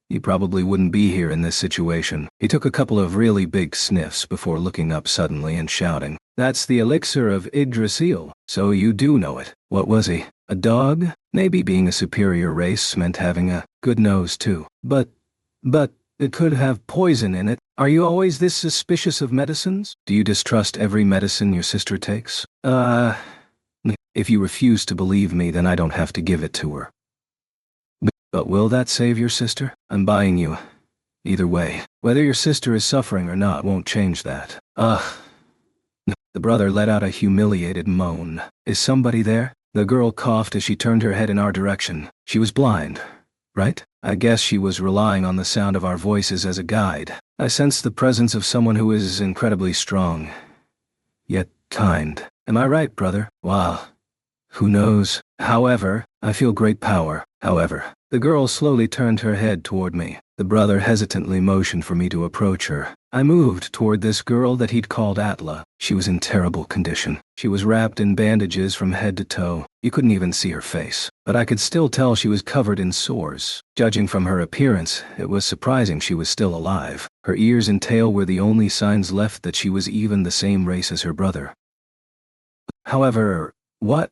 he probably wouldn't be here in this situation. He took a couple of really big sniffs before looking up suddenly and shouting, "That's the elixir of Yggdrasil. So you do know it. What was he? A dog? Maybe being a superior race meant having a good nose too. But it could have poison in it. Are you always this suspicious of medicines? Do you distrust every medicine your sister takes? If you refuse to believe me, then I don't have to give it to her. But will that save your sister? I'm buying you. Either way, whether your sister is suffering or not won't change that. The brother let out a humiliated moan. Is somebody there? The girl coughed as she turned her head in our direction. She was blind, right? I guess she was relying on the sound of our voices as a guide. I sensed the presence of someone who is incredibly strong, yet kind. Am I right, brother? Wow. Who knows? However, I feel great power. However, the girl slowly turned her head toward me. The brother hesitantly motioned for me to approach her. I moved toward this girl that he'd called Atla. She was in terrible condition. She was wrapped in bandages from head to toe. You couldn't even see her face, but I could still tell she was covered in sores. Judging from her appearance, it was surprising she was still alive. Her ears and tail were the only signs left that she was even the same race as her brother. However, what?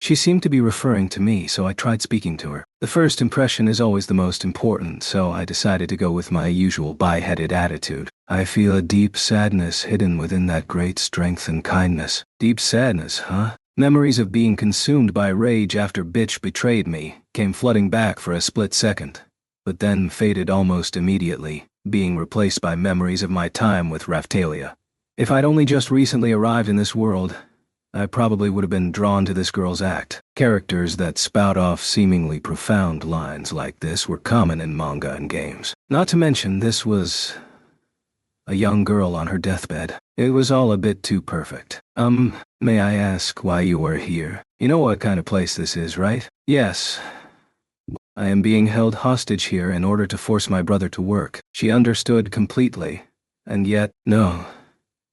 She seemed to be referring to me, so I tried speaking to her. The first impression is always the most important, so I decided to go with my usual big-headed attitude. I feel a deep sadness hidden within that great strength and kindness. Deep sadness, huh? Memories of being consumed by rage after bitch betrayed me came flooding back for a split second, but then faded almost immediately, being replaced by memories of my time with Raphtalia. If I'd only just recently arrived in this world, I probably would have been drawn to this girl's act. Characters that spout off seemingly profound lines like this were common in manga and games. Not to mention, this was a young girl on her deathbed. It was all a bit too perfect. May I ask why you are here? You know what kind of place this is, right? Yes. I am being held hostage here in order to force my brother to work. She understood completely, and yet, no.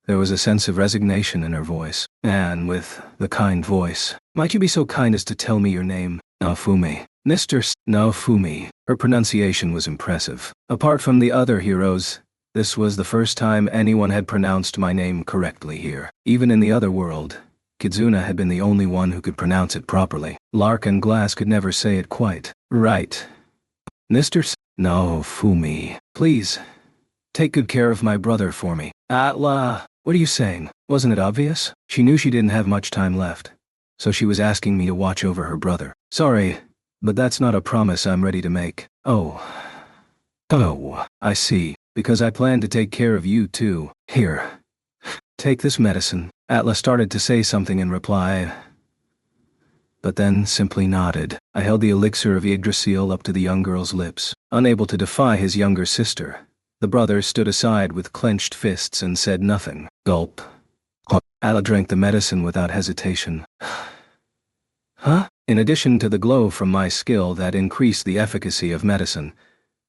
There was a sense of resignation in her voice, and with the kind voice, "Might you be so kind as to tell me your name?" Naofumi. Mr. Naofumi. Her pronunciation was impressive. Apart from the other heroes, this was the first time anyone had pronounced my name correctly here. Even in the other world, Kizuna had been the only one who could pronounce it properly. Lark and Glass could never say it quite right. Mr. No, Fumi. Please, take good care of my brother for me. Atla, what are you saying? Wasn't it obvious? She knew she didn't have much time left, so she was asking me to watch over her brother. Sorry, but that's not a promise I'm ready to make. Oh, I see. Because I plan to take care of you too. Here. Take this medicine. Atla started to say something in reply, but then simply nodded. I held the elixir of Yggdrasil up to the young girl's lips. Unable to defy his younger sister, the brother stood aside with clenched fists and said nothing. Gulp. Atla drank the medicine without hesitation. Huh? In addition to the glow from my skill that increased the efficacy of medicine,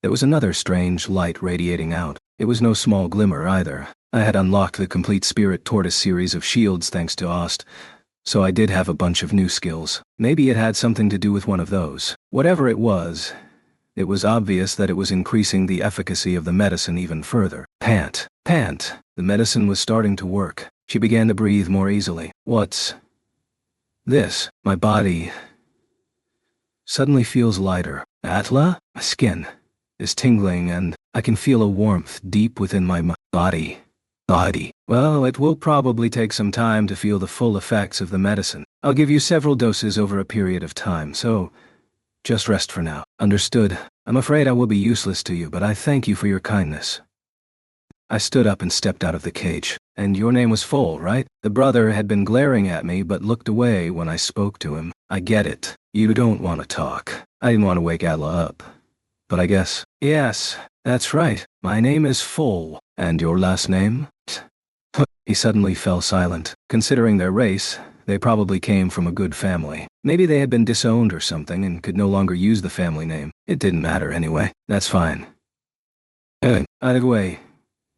there was another strange light radiating out. It was no small glimmer either. I had unlocked the complete Spirit Tortoise series of shields thanks to Ost, so I did have a bunch of new skills. Maybe it had something to do with one of those. Whatever it was obvious that it was increasing the efficacy of the medicine even further. Pant. Pant. The medicine was starting to work. She began to breathe more easily. What's this? My body suddenly feels lighter. Atla? My skin is tingling and I can feel a warmth deep within my body. Well, it will probably take some time to feel the full effects of the medicine. I'll give you several doses over a period of time, so just rest for now. Understood. I'm afraid I will be useless to you, but I thank you for your kindness. I stood up and stepped out of the cage. And your name was Foal, right? The brother had been glaring at me but looked away when I spoke to him. I get it. You don't want to talk. I didn't want to wake Atla up. But I guess. Yes, that's right. My name is Foal. And your last name? He suddenly fell silent. Considering their race, they probably came from a good family. Maybe they had been disowned or something and could no longer use the family name. It didn't matter anyway. That's fine. Either way,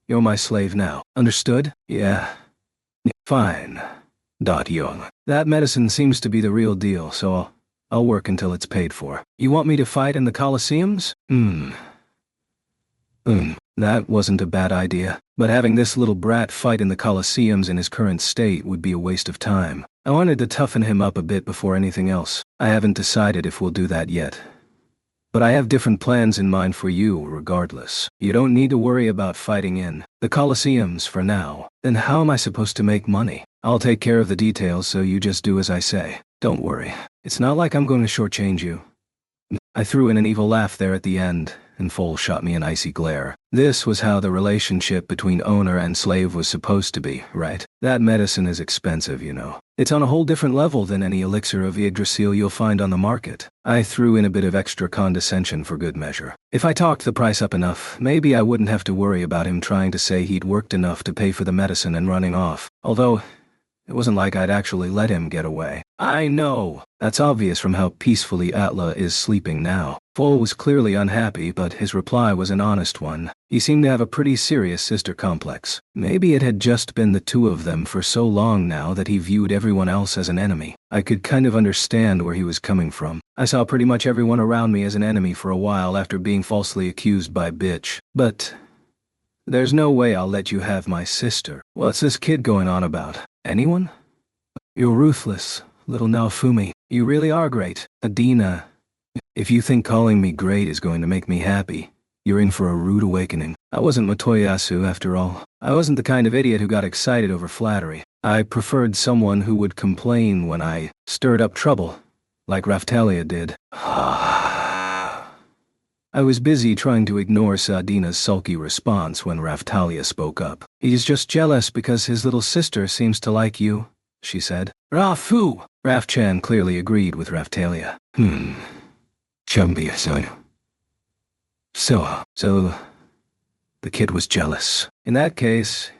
you're my slave now. Understood? Yeah. Fine. Young. That medicine seems to be the real deal, so I'll work until it's paid for. You want me to fight in the Colosseums? That wasn't a bad idea, but having this little brat fight in the Colosseums in his current state would be a waste of time. I wanted to toughen him up a bit before anything else. I haven't decided if we'll do that yet. But I have different plans in mind for you regardless. You don't need to worry about fighting in the Colosseums for now. Then how am I supposed to make money? I'll take care of the details, so you just do as I say. Don't worry. It's not like I'm going to shortchange you. I threw in an evil laugh there at the end, and Foal shot me an icy glare. This was how the relationship between owner and slave was supposed to be, right? That medicine is expensive, you know. It's on a whole different level than any elixir of Yggdrasil you'll find on the market. I threw in a bit of extra condescension for good measure. If I talked the price up enough, maybe I wouldn't have to worry about him trying to say he'd worked enough to pay for the medicine and running off. Although, it wasn't like I'd actually let him get away. I know. That's obvious from how peacefully Atla is sleeping now. Foal was clearly unhappy, but his reply was an honest one. He seemed to have a pretty serious sister complex. Maybe it had just been the two of them for so long now that he viewed everyone else as an enemy. I could kind of understand where he was coming from. I saw pretty much everyone around me as an enemy for a while after being falsely accused by Bitch. But there's no way I'll let you have my sister. What's this kid going on about? Anyone? You're ruthless, little Naofumi. You really are great. Adina. If you think calling me great is going to make me happy, you're in for a rude awakening. I wasn't Motoyasu after all. I wasn't the kind of idiot who got excited over flattery. I preferred someone who would complain when I stirred up trouble, like Raphtalia did. I was busy trying to ignore Sadina's sulky response when Raphtalia spoke up. He's just jealous because his little sister seems to like you, she said. Rafu! Raf-chan clearly agreed with Raphtalia. So, the kid was jealous. In that case,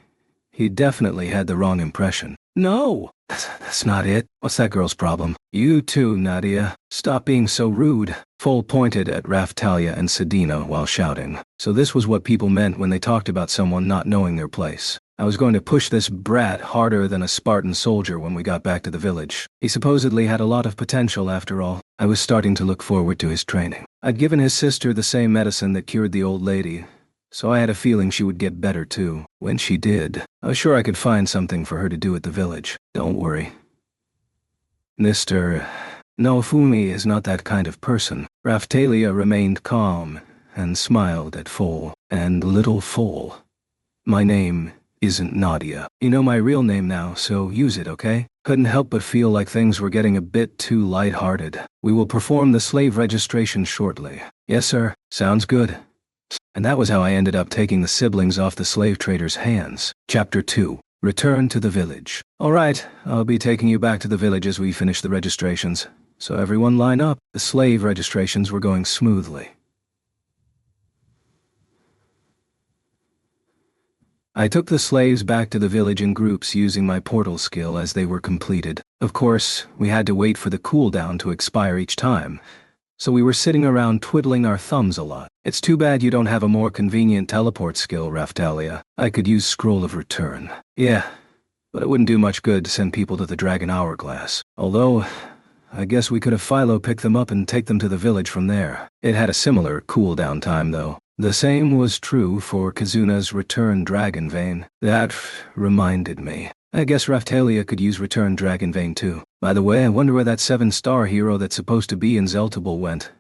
he definitely had the wrong impression. No! That's not it. What's that girl's problem? You too, Nadia. Stop being so rude. Foal pointed at Raphtalia and Sadina while shouting. So this was what people meant when they talked about someone not knowing their place. I was going to push this brat harder than a Spartan soldier when we got back to the village. He supposedly had a lot of potential after all. I was starting to look forward to his training. I'd given his sister the same medicine that cured the old lady, so I had a feeling she would get better too. When she did, I was sure I could find something for her to do at the village. Don't worry. Mr. Naofumi is not that kind of person. Raphtalia remained calm and smiled at Foal and little Foal. My name isn't Nadia. You know my real name now, so use it, okay? Couldn't help but feel like things were getting a bit too lighthearted. We will perform the slave registration shortly. Yes, sir. Sounds good. And that was how I ended up taking the siblings off the slave trader's hands. Chapter 2. Return to the village. Alright, I'll be taking you back to the village as we finish the registrations. So everyone line up. The slave registrations were going smoothly. I took the slaves back to the village in groups using my portal skill as they were completed. Of course, we had to wait for the cooldown to expire each time, so we were sitting around twiddling our thumbs a lot. It's too bad you don't have a more convenient teleport skill, Raphtalia. I could use Scroll of Return. Yeah, but it wouldn't do much good to send people to the Dragon Hourglass. Although, I guess we could have Philo pick them up and take them to the village from there. It had a similar cooldown time, though. The same was true for Kazuna's Return Dragon Vein. That reminded me. I guess Raphtalia could use Return Dragon Vein too. By the way, I wonder where that 7-star hero that's supposed to be in Zeltobel went.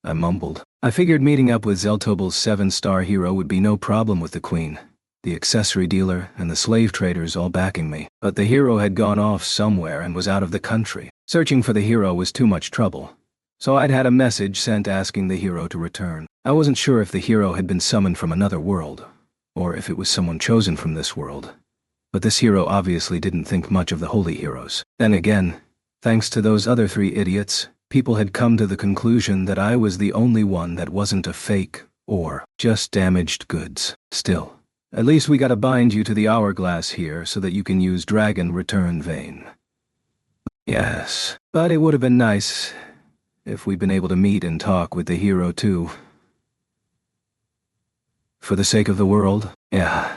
I mumbled. I figured meeting up with Zeltobel's 7-star hero would be no problem with the Queen, the accessory dealer, and the slave traders all backing me. But the hero had gone off somewhere and was out of the country. Searching for the hero was too much trouble, so I'd had a message sent asking the hero to return. I wasn't sure if the hero had been summoned from another world, or if it was someone chosen from this world. But this hero obviously didn't think much of the holy heroes. Then again, thanks to those other 3 idiots, people had come to the conclusion that I was the only one that wasn't a fake or just damaged goods. Still, at least we gotta bind you to the hourglass here so that you can use Dragon Return Vein. Yes, but it would have been nice if we'd been able to meet and talk with the hero too. For the sake of the world? Yeah.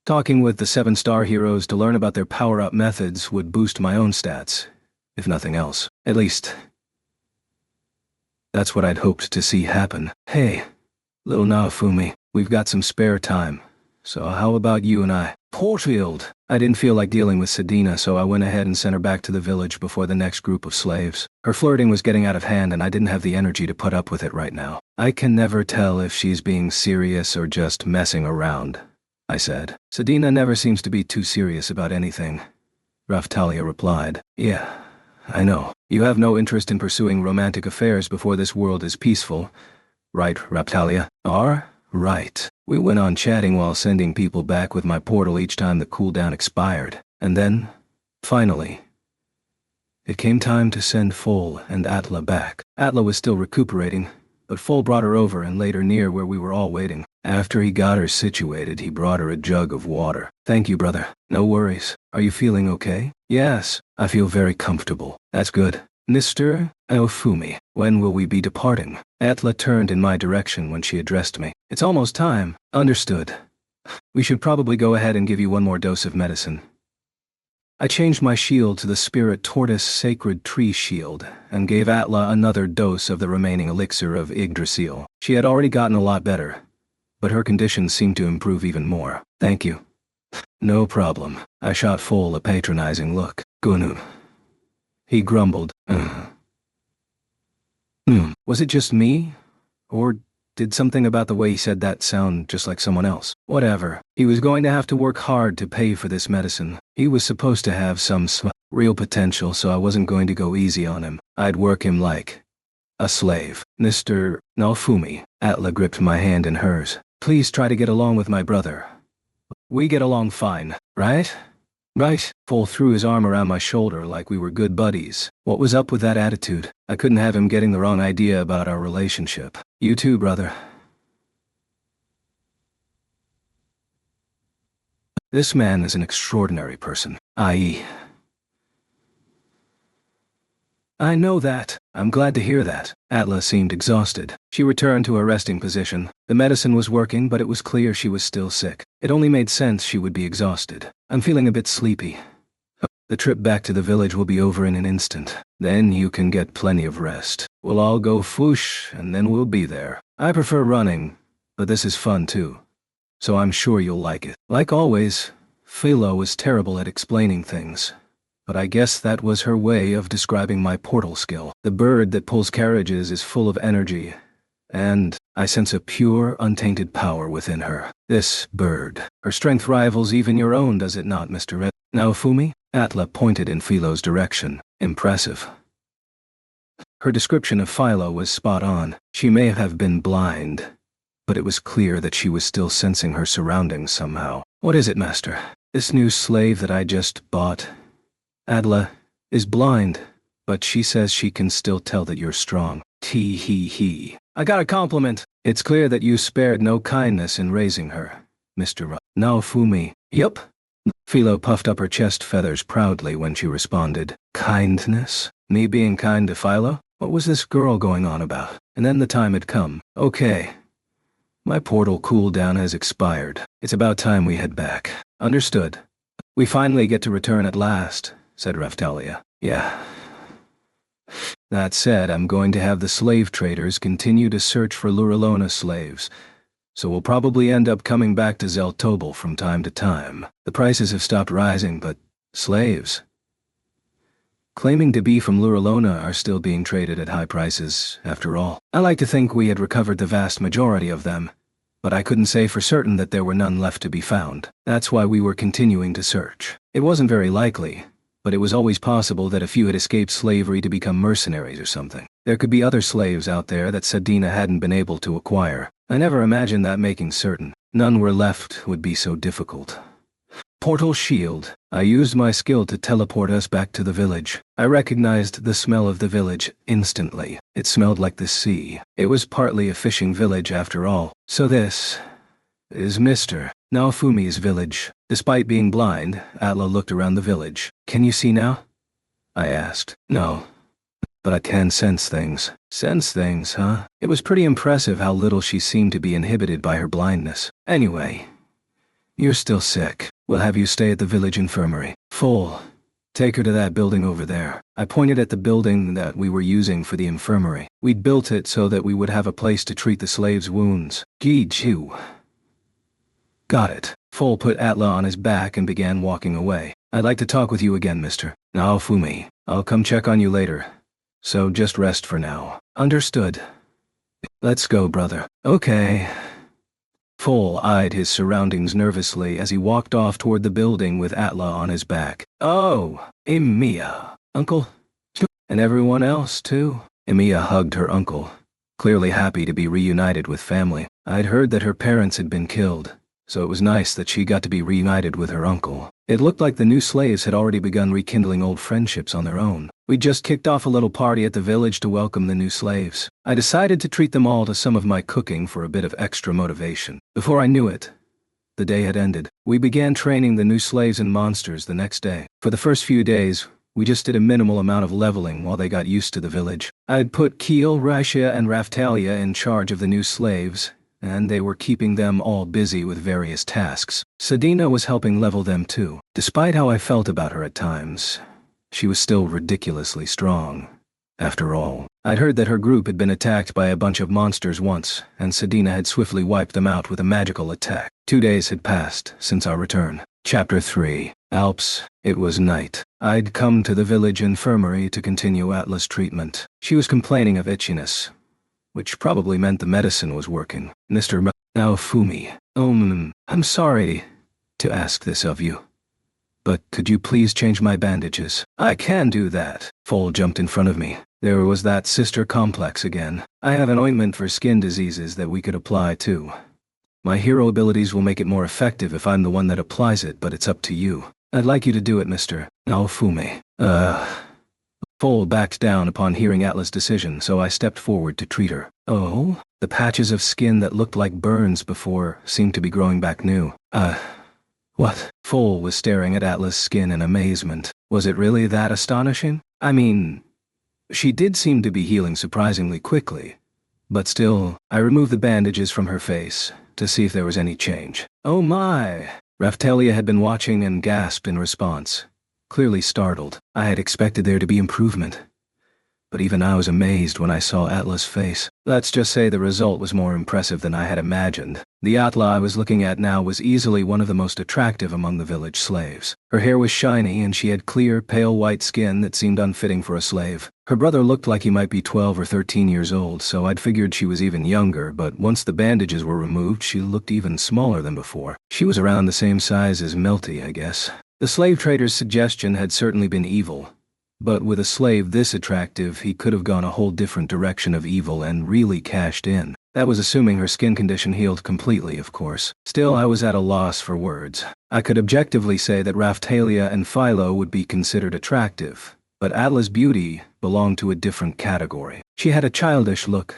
Talking with the 7-star heroes to learn about their power-up methods would boost my own stats, if nothing else. At least, that's what I'd hoped to see happen. Hey, little Naofumi, we've got some spare time, so how about you and I? Portfield! I didn't feel like dealing with Sedina, so I went ahead and sent her back to the village before the next group of slaves. Her flirting was getting out of hand and I didn't have the energy to put up with it right now. I can never tell if she's being serious or just messing around, I said. Sedina never seems to be too serious about anything. Raphtalia replied. Yeah, I know. You have no interest in pursuing romantic affairs before this world is peaceful, right, Raphtalia? Right. We went on chatting while sending people back with my portal each time the cooldown expired. And then, finally, it came time to send Foal and Atla back. Atla was still recuperating, but Foal brought her over and laid her near where we were all waiting. After he got her situated, he brought her a jug of water. Thank you, brother. No worries. Are you feeling okay? Yes, I feel very comfortable. That's good. Mr. Naofumi, when will we be departing? Atla turned in my direction when she addressed me. It's almost time. Understood. We should probably go ahead and give you one more dose of medicine. I changed my shield to the Spirit Tortoise Sacred Tree Shield and gave Atla another dose of the remaining elixir of Yggdrasil. She had already gotten a lot better, but her condition seemed to improve even more. Thank you. No problem. I shot Foal a patronizing look. Gunu. He grumbled. Was it just me? Or did something about the way he said that sound just like someone else? Whatever. He was going to have to work hard to pay for this medicine. He was supposed to have some real potential, so I wasn't going to go easy on him. I'd work him like a slave. Mr. Naofumi. Atla gripped my hand in hers. Please try to get along with my brother. We get along fine, right? Right. Foal threw his arm around my shoulder like we were good buddies. What was up with that attitude? I couldn't have him getting the wrong idea about our relationship. You too, brother. This man is an extraordinary person, i.e. I know that. I'm glad to hear that. Atla seemed exhausted. She returned to her resting position. The medicine was working, but it was clear she was still sick. It only made sense she would be exhausted. I'm feeling a bit sleepy. The trip back to the village will be over in an instant. Then you can get plenty of rest. We'll all go foosh, and then we'll be there. I prefer running, but this is fun too. So I'm sure you'll like it. Like always, Philo was terrible at explaining things. but I guess that was her way of describing my portal skill. The bird that pulls carriages is full of energy, and I sense a pure, untainted power within her. This bird. Her strength rivals even your own, does it not, Mr. Red? Naofumi? Atla pointed in Philo's direction. Impressive. Her description of Philo was spot on. She may have been blind, but it was clear that she was still sensing her surroundings somehow. What is it, Master? This new slave that I just bought, Adla, is blind, but she says she can still tell that you're strong. Tee hee hee. I got a compliment. It's clear that you spared no kindness in raising her, Mr. Naofumi. Yup. Philo puffed up her chest feathers proudly when she responded. Kindness? Me being kind to Philo? What was this girl going on about? And then the time had come. Okay. My portal cooldown has expired. It's about time we head back. Understood. We finally get to return at last, said Raphtalia. Yeah. That said, I'm going to have the slave traders continue to search for Luralona slaves, so we'll probably end up coming back to Zeltobel from time to time. The prices have stopped rising, but slaves claiming to be from Luralona are still being traded at high prices, after all. I like to think we had recovered the vast majority of them, but I couldn't say for certain that there were none left to be found. That's why we were continuing to search. It wasn't very likely, but it was always possible that a few had escaped slavery to become mercenaries or something. There could be other slaves out there that Sedina hadn't been able to acquire. I never imagined that making certain. None were left would be so difficult. Portal shield. I used my skill to teleport us back to the village. I recognized the smell of the village instantly. It smelled like the sea. It was partly a fishing village after all. So this is Mr. Naofumi's village. Despite being blind, Atla looked around the village. Can you see now? I asked. No. But I can sense things. Sense things, huh? It was pretty impressive how little she seemed to be inhibited by her blindness. Anyway, you're still sick. We'll have you stay at the village infirmary. Full. Take her to that building over there. I pointed at the building that we were using for the infirmary. We'd built it so that we would have a place to treat the slaves' wounds. Gi-ju. Got it. Full put Atla on his back and began walking away. I'd like to talk with you again, Mr. Naofumi. I'll come check on you later. So just rest for now. Understood. Let's go, brother. Okay. Full eyed his surroundings nervously as he walked off toward the building with Atla on his back. Oh, Emiya. Uncle? And everyone else, too? Emiya hugged her uncle, clearly happy to be reunited with family. I'd heard that her parents had been killed, so it was nice that she got to be reunited with her uncle. It looked like the new slaves had already begun rekindling old friendships on their own. We just kicked off a little party at the village to welcome the new slaves. I decided to treat them all to some of my cooking for a bit of extra motivation. Before I knew it, the day had ended. We began training the new slaves and monsters the next day. For the first few days, we just did a minimal amount of leveling while they got used to the village. I'd put Keel, Raishia, and Raphtalia in charge of the new slaves, and they were keeping them all busy with various tasks. Sedina was helping level them too. Despite how I felt about her at times, she was still ridiculously strong. After all, I'd heard that her group had been attacked by a bunch of monsters once, and Sedina had swiftly wiped them out with a magical attack. 2 days had passed since our return. Chapter 3. Alps. It was night. I'd come to the village infirmary to continue Atla's treatment. She was complaining of itchiness, which probably meant the medicine was working. Mr. Naofumi. I'm sorry to ask this of you, but could you please change my bandages? I can do that. Full jumped in front of me. There was that sister complex again. I have an ointment for skin diseases that we could apply too. My hero abilities will make it more effective if I'm the one that applies it, but it's up to you. I'd like you to do it, Mr. Naofumi. Full backed down upon hearing Atla's decision, so I stepped forward to treat her. Oh? The patches of skin that looked like burns before seemed to be growing back new. What? Full was staring at Atla's skin in amazement. Was it really that astonishing? I mean, she did seem to be healing surprisingly quickly. But still, I removed the bandages from her face to see if there was any change. Oh my! Raphtalia had been watching and gasped in response, clearly startled. I had expected there to be improvement, but even I was amazed when I saw Atla's face. Let's just say the result was more impressive than I had imagined. The Atla I was looking at now was easily one of the most attractive among the village slaves. Her hair was shiny and she had clear, pale white skin that seemed unfitting for a slave. Her brother looked like he might be 12 or 13 years old, so I'd figured she was even younger, but once the bandages were removed, she looked even smaller than before. She was around the same size as Milty, I guess. The slave trader's suggestion had certainly been evil. But with a slave this attractive, he could have gone a whole different direction of evil and really cashed in. That was assuming her skin condition healed completely, of course. Still, I was at a loss for words. I could objectively say that Raphtalia and Philo would be considered attractive, but Atla's beauty belonged to a different category. She had a childish look,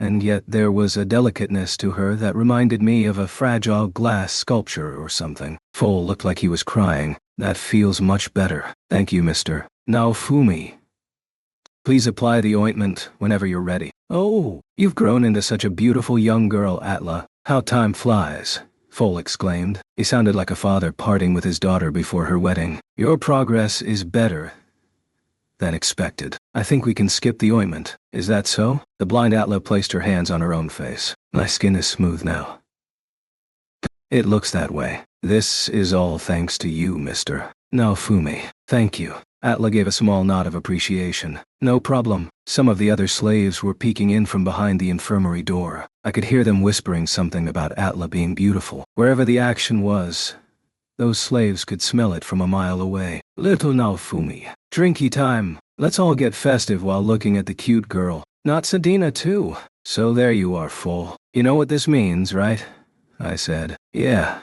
and yet there was a delicateness to her that reminded me of a fragile glass sculpture or something. Foal looked like he was crying. That feels much better. Thank you, Mr. Naofumi. Please apply the ointment whenever you're ready. Oh, you've grown into such a beautiful young girl, Atla. How time flies, Foal exclaimed. He sounded like a father parting with his daughter before her wedding. Your progress is better than expected. I think we can skip the ointment. Is that so? The blind Atla placed her hands on her own face. My skin is smooth now. It looks that way. This is all thanks to you, Mr. Naofumi. Thank you. Atla gave a small nod of appreciation. No problem. Some of the other slaves were peeking in from behind the infirmary door. I could hear them whispering something about Atla being beautiful. Wherever the action was, those slaves could smell it from a mile away. Little Naofumi, drinky time. Let's all get festive while looking at the cute girl. Not Sadina too. So there you are, Foal. You know what this means, right? I said. Yeah.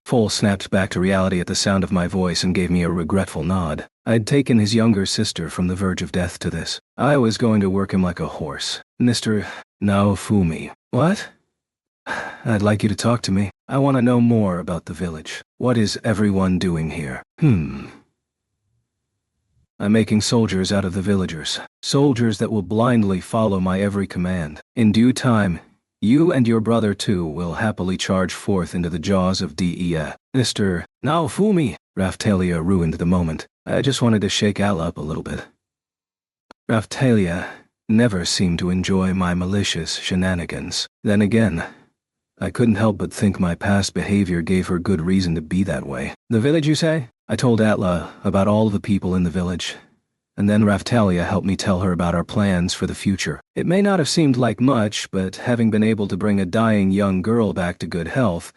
Foal snapped back to reality at the sound of my voice and gave me a regretful nod. I'd taken his younger sister from the verge of death to this. I was going to work him like a horse. Mr. Naofumi. What? I'd like you to talk to me. I want to know more about the village. What is everyone doing here? I'm making soldiers out of the villagers. Soldiers that will blindly follow my every command. In due time, you and your brother too will happily charge forth into the jaws of Dea. Mr. Naofumi. Raphtalia ruined the moment. I just wanted to shake Al up a little bit. Raphtalia never seemed to enjoy my malicious shenanigans. Then again, I couldn't help but think my past behavior gave her good reason to be that way. The village, you say? I told Atla about all the people in the village, and then Raphtalia helped me tell her about our plans for the future. It may not have seemed like much, but having been able to bring a dying young girl back to good health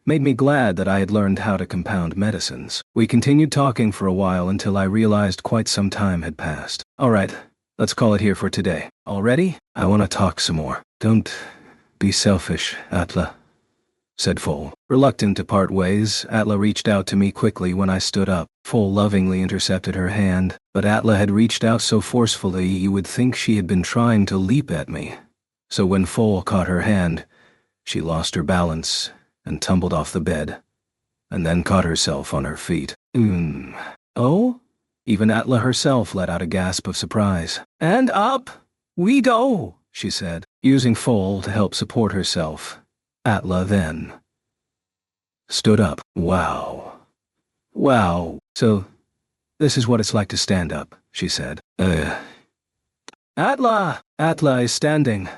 made me glad that I had learned how to compound medicines. We continued talking for a while until I realized quite some time had passed. All right, let's call it here for today. Already? I want to talk some more. Don't be selfish, Atla, said Foal. Reluctant to part ways, Atla reached out to me quickly when I stood up. Foal lovingly intercepted her hand, but Atla had reached out so forcefully you would think she had been trying to leap at me. So when Foal caught her hand, she lost her balance and tumbled off the bed, and then caught herself on her feet. Oh? Even Atla herself let out a gasp of surprise. And up, we go, she said, using Foal to help support herself. Atla then stood up. Wow. So, this is what it's like to stand up, she said. Atla! Atla is standing,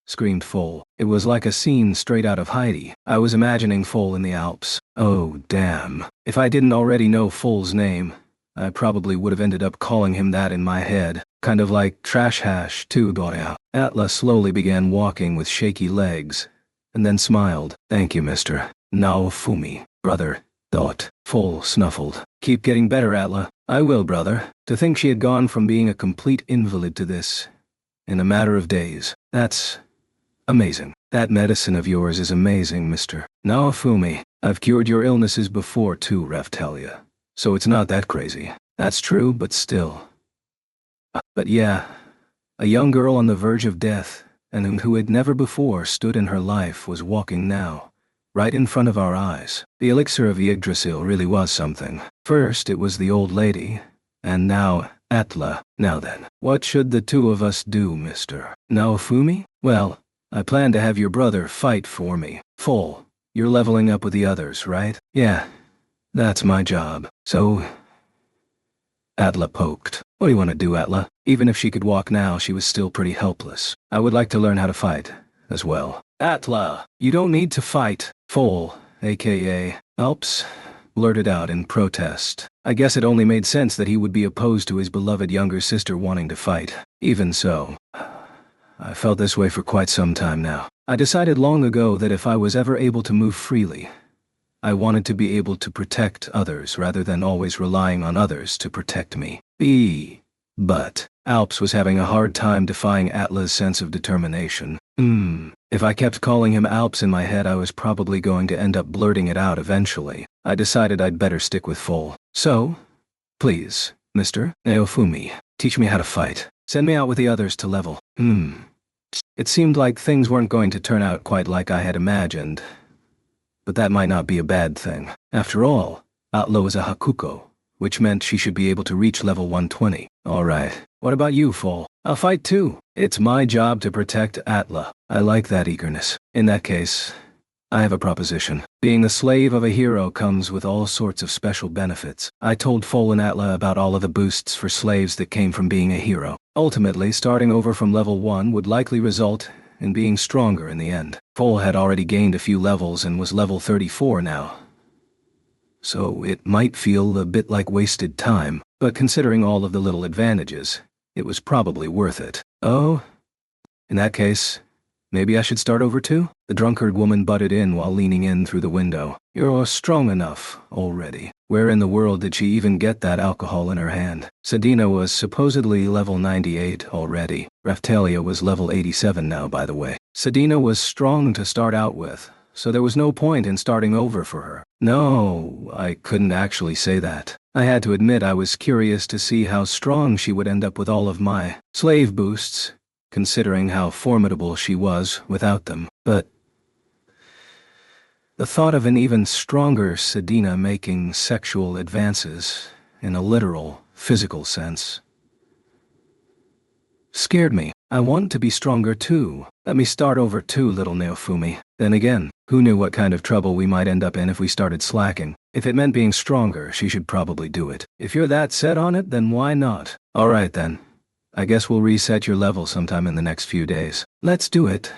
screamed Foal. It was like a scene straight out of Heidi. I was imagining Foal in the Alps. Oh, damn. If I didn't already know Foal's name, I probably would have ended up calling him that in my head. Kind of like Trash Hash, too, Doria. Atla slowly began walking with shaky legs, and then smiled. Thank you, Mr. Naofumi, brother. Thought. Foal snuffled. Keep getting better, Atla. I will, brother. To think she had gone from being a complete invalid to this in a matter of days. That's amazing. That medicine of yours is amazing, Mr. Naofumi. I've cured your illnesses before too, Raphtalia. So it's not that crazy. That's true, but still. But yeah, a young girl on the verge of death, and who had never before stood in her life, was walking now, right in front of our eyes. The elixir of Yggdrasil really was something. First it was the old lady, and now Atla. Now then, what should the two of us do, Mr. Naofumi? Well, I plan to have your brother fight for me. Foal, you're leveling up with the others, right? Yeah, that's my job. So, Atla poked. What do you want to do, Atla? Even if she could walk now, she was still pretty helpless. I would like to learn how to fight, as well. Atla, you don't need to fight. Foal, aka Alps, blurted out in protest. I guess it only made sense that he would be opposed to his beloved younger sister wanting to fight. Even so, I felt this way for quite some time now. I decided long ago that if I was ever able to move freely, I wanted to be able to protect others rather than always relying on others to protect me. But Alps was having a hard time defying Atla's sense of determination. If I kept calling him Alps in my head, I was probably going to end up blurting it out eventually. I decided I'd better stick with Foal. So, please, Mr. Naofumi, teach me how to fight. Send me out with the others to level. It seemed like things weren't going to turn out quite like I had imagined. But that might not be a bad thing. After all, Atla was a Hakuko, which meant she should be able to reach level 120. Alright, what about you, Foal? I'll fight too. It's my job to protect Atla. I like that eagerness. In that case, I have a proposition. Being the slave of a hero comes with all sorts of special benefits. I told Foal and Atla about all of the boosts for slaves that came from being a hero. Ultimately, starting over from level 1 would likely result in being stronger in the end. Foal had already gained a few levels and was level 34 now. So it might feel a bit like wasted time, but considering all of the little advantages, it was probably worth it. Oh? In that case, maybe I should start over too? The drunkard woman butted in while leaning in through the window. You're strong enough already. Where in the world did she even get that alcohol in her hand? Sedina was supposedly level 98 already. Raphtalia was level 87 now, by the way. Sedina was strong to start out with, so there was no point in starting over for her. No, I couldn't actually say that. I had to admit I was curious to see how strong she would end up with all of my slave boosts, considering how formidable she was without them. But the thought of an even stronger Sedina making sexual advances, in a literal, physical sense, scared me. I want to be stronger too. Let me start over too, little Naofumi. Then again, who knew what kind of trouble we might end up in if we started slacking? If it meant being stronger, she should probably do it. If you're that set on it, then why not? Alright then. I guess we'll reset your level sometime in the next few days. Let's do it,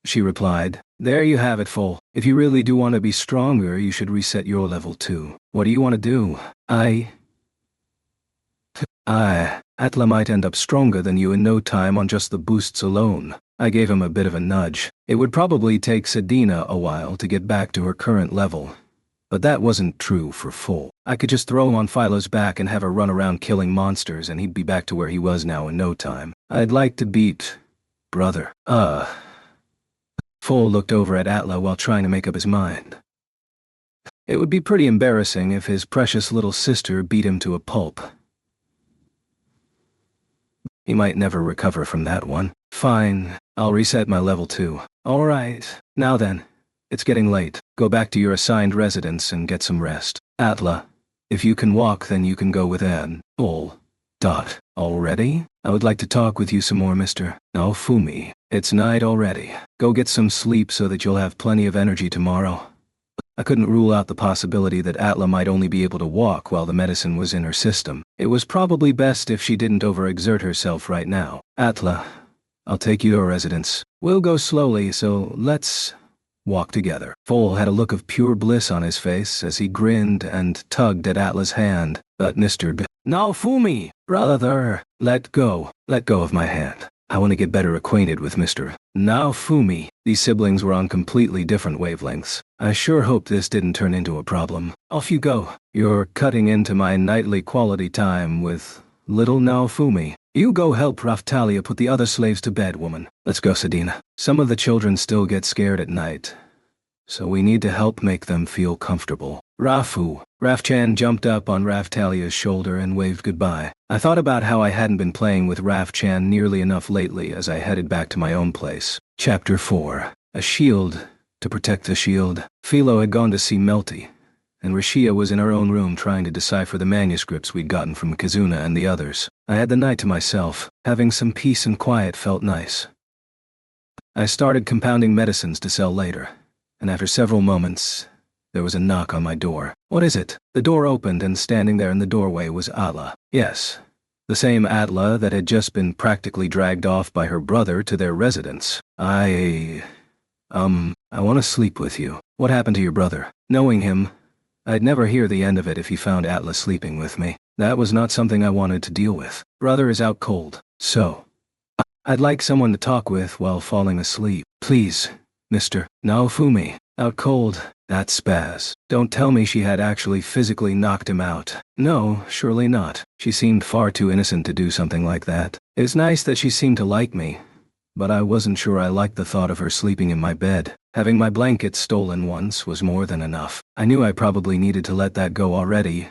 she replied. There you have it, Foal. If you really do want to be stronger, you should reset your level too. What do you want to do? Atla might end up stronger than you in no time on just the boosts alone. I gave him a bit of a nudge. It would probably take Sedina a while to get back to her current level. But that wasn't true for Foal. I could just throw him on Philo's back and have her run around killing monsters and he'd be back to where he was now in no time. I'd like to beat... brother. Foal looked over at Atla while trying to make up his mind. It would be pretty embarrassing if his precious little sister beat him to a pulp. He might never recover from that one. Fine, I'll reset my level too. Alright, now then. It's getting late. Go back to your assigned residence and get some rest. Atla, if you can walk, then you can go with Anne. Already? I would like to talk with you some more, Mr. Naofumi. It's night already. Go get some sleep so that you'll have plenty of energy tomorrow. I couldn't rule out the possibility that Atla might only be able to walk while the medicine was in her system. It was probably best if she didn't overexert herself right now. Atla, I'll take you to a residence. We'll go slowly, so let's walk together. Foal had a look of pure bliss on his face as he grinned and tugged at Atla's hand. But Mr. Naofumi, brother, let go of my hand. I want to get better acquainted with Mr. Naofumi. These siblings were on completely different wavelengths. I sure hope this didn't turn into a problem. Off you go. You're cutting into my nightly quality time with little Naofumi. You go help Raphtalia put the other slaves to bed, woman. Let's go, Sedina. Some of the children still get scared at night, so we need to help make them feel comfortable. Rafchan jumped up on Raphtalia's shoulder and waved goodbye. I thought about how I hadn't been playing with Rafchan nearly enough lately as I headed back to my own place. Chapter 4. A shield to protect the shield. Philo had gone to see Melty, and Rashia was in her own room trying to decipher the manuscripts we'd gotten from Kizuna and the others. I had the night to myself. Having some peace and quiet felt nice. I started compounding medicines to sell later, and after several moments, there was a knock on my door. What is it? The door opened and standing there in the doorway was Atla. Yes, The same Atla that had just been practically dragged off by her brother to their residence. I want to sleep with you. What happened to your brother? Knowing him, I'd never hear the end of it if he found Atla sleeping with me. That was not something I wanted to deal with. Brother is out cold. So, I'd like someone to talk with while falling asleep. Please, Mr. Naofumi. Out cold. That's spaz. Don't tell me she had actually physically knocked him out. No, surely not. She seemed far too innocent to do something like that. It's nice that she seemed to like me, but I wasn't sure I liked the thought of her sleeping in my bed. Having my blanket stolen once was more than enough. I knew I probably needed to let that go already,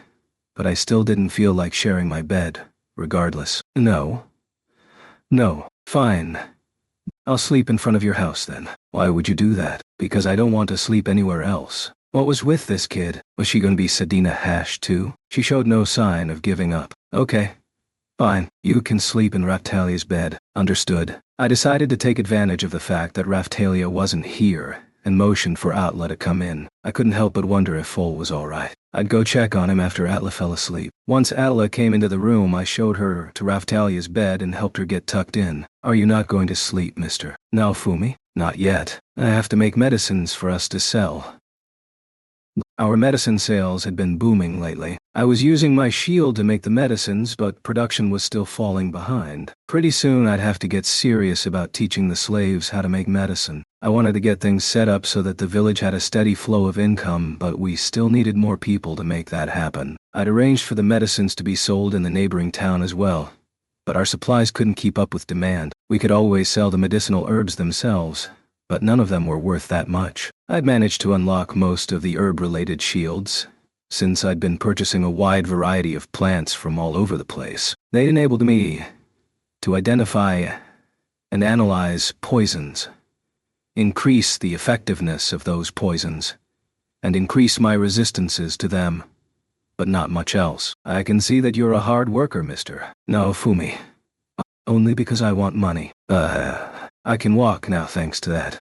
but I still didn't feel like sharing my bed, regardless. No. Fine. I'll sleep in front of your house then. Why would you do that? Because I don't want to sleep anywhere else. What was with this kid? Was she gonna be Sedina Hash too? She showed no sign of giving up. Okay. Fine. You can sleep in Raftalia's bed. Understood. I decided to take advantage of the fact that Raftalia wasn't here and motioned for Atla to come in. I couldn't help but wonder if Fol was alright. I'd go check on him after Atla fell asleep. Once Atla came into the room, I showed her to Raftalia's bed and helped her get tucked in. Are you not going to sleep, Mr. Naofumi? Not yet. I have to make medicines for us to sell. Our medicine sales had been booming lately. I was using my shield to make the medicines, but production was still falling behind. Pretty soon I'd have to get serious about teaching the slaves how to make medicine. I wanted to get things set up so that the village had a steady flow of income, but we still needed more people to make that happen. I'd arranged for the medicines to be sold in the neighboring town as well, but our supplies couldn't keep up with demand. We could always sell the medicinal herbs themselves, but none of them were worth that much. I'd managed to unlock most of the herb-related shields, since I'd been purchasing a wide variety of plants from all over the place. They enabled me to identify and analyze poisons, increase the effectiveness of those poisons, and increase my resistances to them, but not much else. I can see that you're a hard worker, Mr. Naofumi. Only because I want money. I can walk now thanks to that.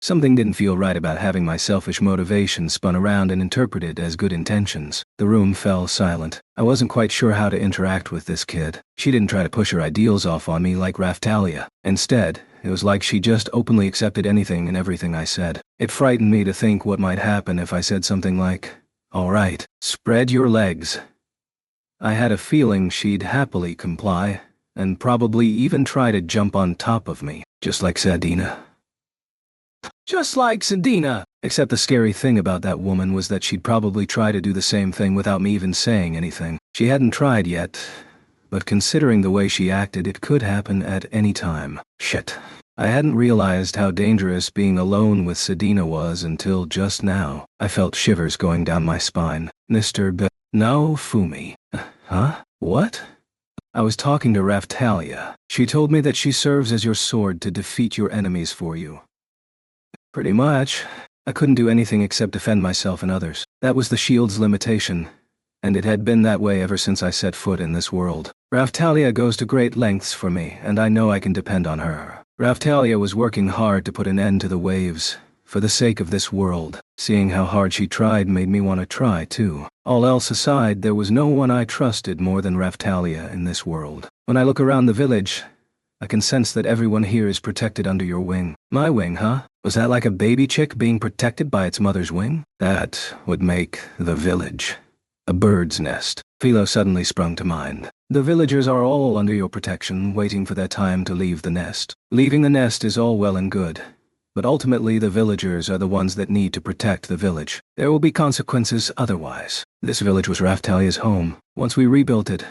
Something didn't feel right about having my selfish motivation spun around and interpreted as good intentions. The room fell silent. I wasn't quite sure how to interact with this kid. She didn't try to push her ideals off on me like Raftalia. Instead, it was like she just openly accepted anything and everything I said. It frightened me to think what might happen if I said something like, "All right, spread your legs." I had a feeling she'd happily comply, and probably even try to jump on top of me, just like Sedina. Just like Sedina! Except the scary thing about that woman was that she'd probably try to do the same thing without me even saying anything. She hadn't tried yet, but considering the way she acted, it could happen at any time. Shit. I hadn't realized how dangerous being alone with Sedina was until just now. I felt shivers going down my spine. Mr. Naofumi. Huh? What? I was talking to Raftalia. She told me that she serves as your sword to defeat your enemies for you. Pretty much. I couldn't do anything except defend myself and others. That was the shield's limitation, and it had been that way ever since I set foot in this world. Raftalia goes to great lengths for me, and I know I can depend on her. Raftalia was working hard to put an end to the waves, for the sake of this world. Seeing how hard she tried made me want to try, too. All else aside, there was no one I trusted more than Raftalia in this world. When I look around the village, I can sense that everyone here is protected under your wing. My wing, huh? Was that like a baby chick being protected by its mother's wing? That would make the village a bird's nest. Philo suddenly sprung to mind. The villagers are all under your protection, waiting for their time to leave the nest. Leaving the nest is all well and good, but ultimately the villagers are the ones that need to protect the village. There will be consequences otherwise. This village was Raftalia's home. Once we rebuilt it,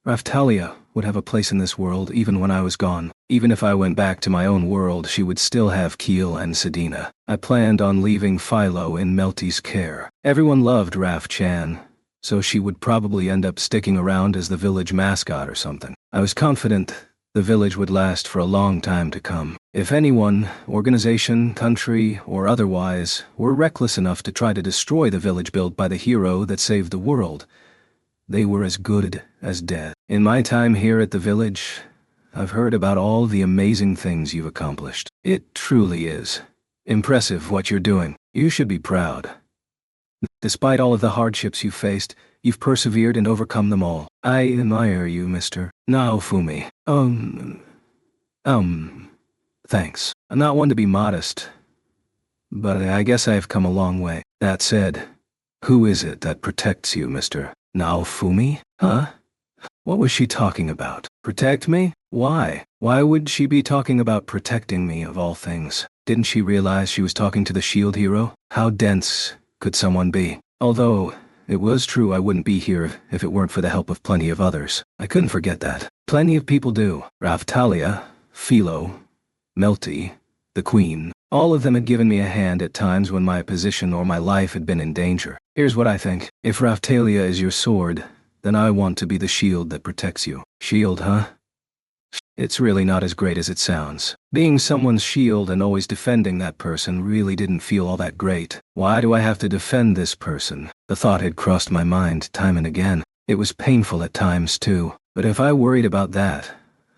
Raftalia would have a place in this world even when I was gone. Even if I went back to my own world, she would still have Keel and Sedina. I planned on leaving Philo in Melty's care. Everyone loved Raf-chan, so she would probably end up sticking around as the village mascot or something. I was confident the village would last for a long time to come. If anyone, organization, country, or otherwise, were reckless enough to try to destroy the village built by the hero that saved the world, they were as good as dead. In my time here at the village, I've heard about all the amazing things you've accomplished. It truly is impressive what you're doing. You should be proud. Despite all of the hardships you've faced, you've persevered and overcome them all. I admire you, Mr. Naofumi. Thanks. I'm not one to be modest, but I guess I've come a long way. That said, who is it that protects you, Mr. Naofumi? Huh? What was she talking about? Protect me? Why? Why would she be talking about protecting me, of all things? Didn't she realize she was talking to the shield hero? How dense could someone be? Although, it was true I wouldn't be here if it weren't for the help of plenty of others. I couldn't forget that. Plenty of people do. Raphtalia, Philo, Melty, the Queen. All of them had given me a hand at times when my position or my life had been in danger. Here's what I think. If Raphtalia is your sword, then I want to be the shield that protects you. Shield, huh? It's really not as great as it sounds. Being someone's shield and always defending that person really didn't feel all that great. Why do I have to defend this person? The thought had crossed my mind time and again. It was painful at times too, but if I worried about that,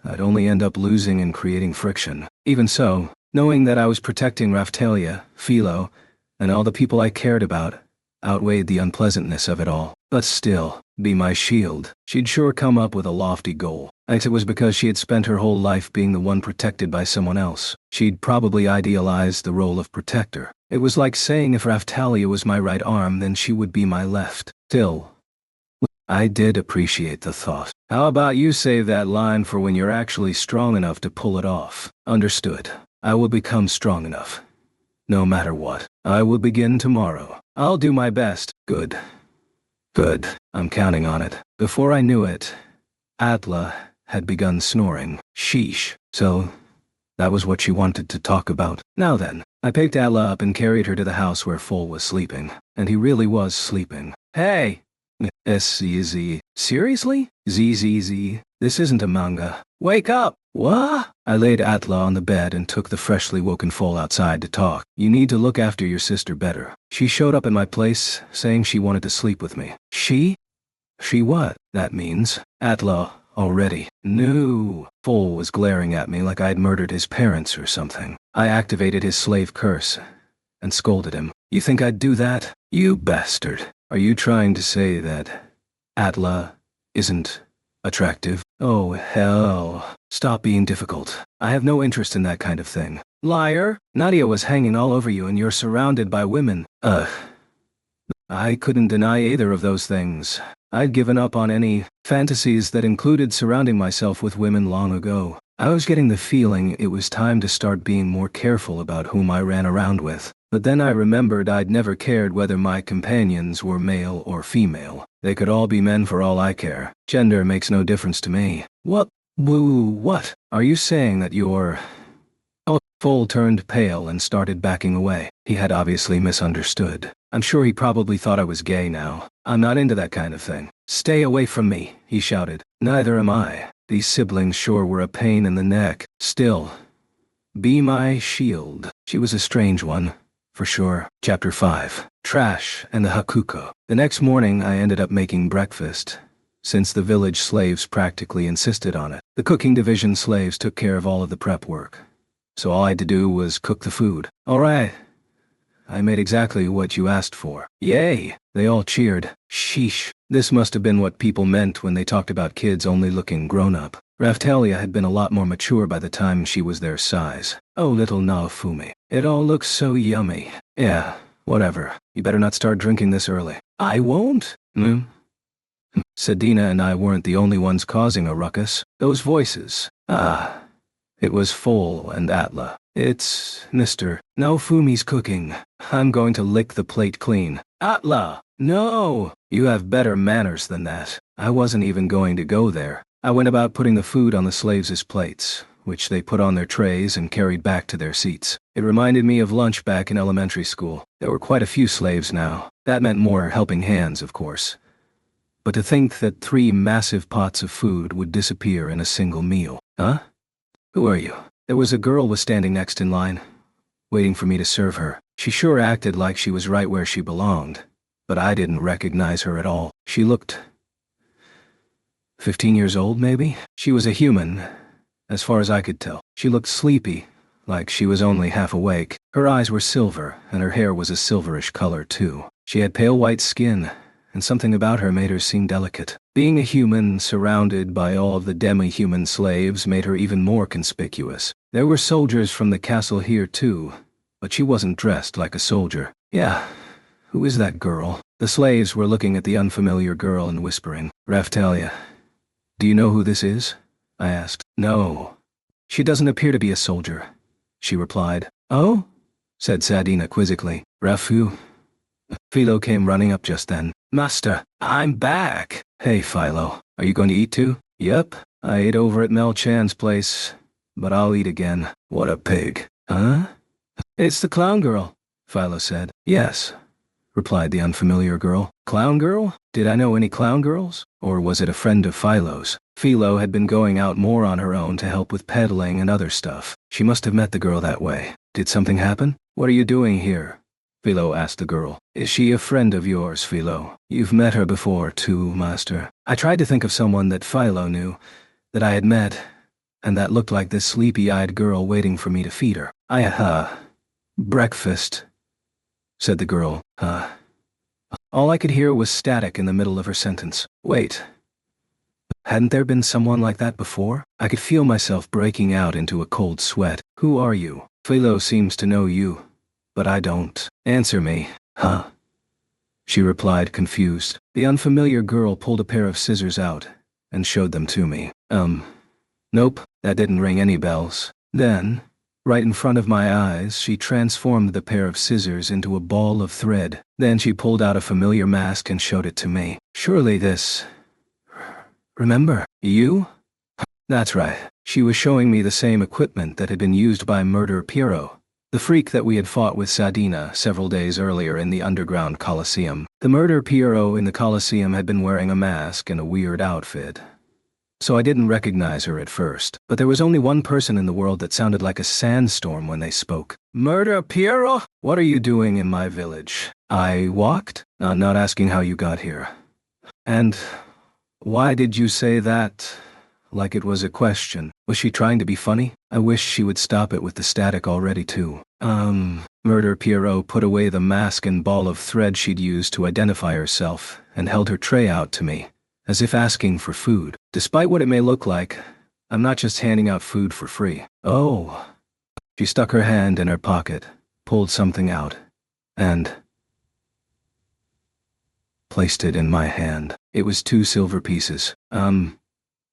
I'd only end up losing and creating friction. Even so, knowing that I was protecting Raphtalia, Philo, and all the people I cared about, outweighed the unpleasantness of it all. But still, be my shield. She'd sure come up with a lofty goal. I guess it was because she had spent her whole life being the one protected by someone else. She'd probably idealized the role of protector. It was like saying if Raphtalia was my right arm, then she would be my left. Still, I did appreciate the thought. How about you save that line for when you're actually strong enough to pull it off? Understood. I will become strong enough. No matter what. I will begin tomorrow. I'll do my best. Good. Good. I'm counting on it. Before I knew it, Atla had begun snoring. Sheesh. So, that was what she wanted to talk about. Now then, I picked Atla up and carried her to the house where Fol was sleeping. And he really was sleeping. Hey! SZZ. Seriously? ZZZ. This isn't a manga. Wake up! What? I laid Atla on the bed and took the freshly woken Fol outside to talk. You need to look after your sister better. She showed up at my place, saying she wanted to sleep with me. She? She what? That means Atla already knew. Fol was glaring at me like I'd murdered his parents or something. I activated his slave curse and scolded him. You think I'd do that? You bastard. Are you trying to say that Atla isn't attractive? Oh, hell. Stop being difficult. I have no interest in that kind of thing. Liar! Nadia was hanging all over you and you're surrounded by women. I couldn't deny either of those things. I'd given up on any fantasies that included surrounding myself with women long ago. I was getting the feeling it was time to start being more careful about whom I ran around with. But then I remembered I'd never cared whether my companions were male or female. They could all be men for all I care. Gender makes no difference to me. What? Woo, what? Are you saying that you're... Oh, Fol turned pale and started backing away. He had obviously misunderstood. I'm sure he probably thought I was gay now. I'm not into that kind of thing. Stay away from me, he shouted. Neither am I. These siblings sure were a pain in the neck. Still, be my shield. She was a strange one. For sure. Chapter 5. Trash and the Hakuko. The next morning I ended up making breakfast, since the village slaves practically insisted on it. The cooking division slaves took care of all of the prep work, so all I had to do was cook the food. All right. I made exactly what you asked for. Yay! They all cheered. Sheesh. This must have been what people meant when they talked about kids only looking grown-up. Raphtalia had been a lot more mature by the time she was their size. Oh, little Naofumi. It all looks so yummy. Yeah, whatever. You better not start drinking this early. I won't? Sedina and I weren't the only ones causing a ruckus. Those voices. It was Fol and Atla. It's Mr. Naofumi's cooking. I'm going to lick the plate clean. Atla! No! You have better manners than that. I wasn't even going to go there. I went about putting the food on the slaves' plates, which they put on their trays and carried back to their seats. It reminded me of lunch back in elementary school. There were quite a few slaves now. That meant more helping hands, of course. But to think that 3 massive pots of food would disappear in a single meal. Huh? Who are you? There was a girl was standing next in line, waiting for me to serve her. She sure acted like she was right where she belonged, but I didn't recognize her at all. She looked 15 years old, maybe? She was a human, as far as I could tell. She looked sleepy, like she was only half awake. Her eyes were silver, and her hair was a silverish color too. She had pale white skin, and something about her made her seem delicate. Being a human surrounded by all of the demi-human slaves made her even more conspicuous. There were soldiers from the castle here too, but she wasn't dressed like a soldier. Yeah, who is that girl? The slaves were looking at the unfamiliar girl and whispering. Raphtalia, do you know who this is? I asked. No. She doesn't appear to be a soldier, she replied. Oh? Said Sadina quizzically. Rafu. Philo came running up just then. Master, I'm back. Hey, Philo, are you going to eat too? Yep, I ate over at Mel Chan's place, but I'll eat again. What a pig. Huh? It's the clown girl, Philo said. Yes, replied the unfamiliar girl. Clown girl? Did I know any clown girls? Or was it a friend of Philo's? Philo had been going out more on her own to help with peddling and other stuff. She must have met the girl that way. Did something happen? What are you doing here? Philo asked the girl. Is she a friend of yours, Philo? You've met her before, too, Master. I tried to think of someone that Philo knew, that I had met, and that looked like this sleepy-eyed girl waiting for me to feed her. Breakfast, said the girl. All I could hear was static in the middle of her sentence. Wait. Hadn't there been someone like that before? I could feel myself breaking out into a cold sweat. Who are you? Philo seems to know you, but I don't. Answer me. Huh? She replied, confused. The unfamiliar girl pulled a pair of scissors out and showed them to me. Nope, that didn't ring any bells. Then, right in front of my eyes, she transformed the pair of scissors into a ball of thread. Then she pulled out a familiar mask and showed it to me. Surely this... Remember, you? That's right. She was showing me the same equipment that had been used by Murder Piero, the freak that we had fought with Sadina several days earlier in the underground Colosseum. The Murder Piero in the Colosseum had been wearing a mask and a weird outfit, so I didn't recognize her at first. But there was only one person in the world that sounded like a sandstorm when they spoke. Murder Piero? What are you doing in my village? I walked? Not asking how you got here. And why did you say that like it was a question? Was she trying to be funny? I wish she would stop it with the static already too. Murder Piero put away the mask and ball of thread she'd used to identify herself and held her tray out to me, as if asking for food. Despite what it may look like, I'm not just handing out food for free. Oh. She stuck her hand in her pocket, pulled something out, and placed it in my hand. It was 2 silver pieces.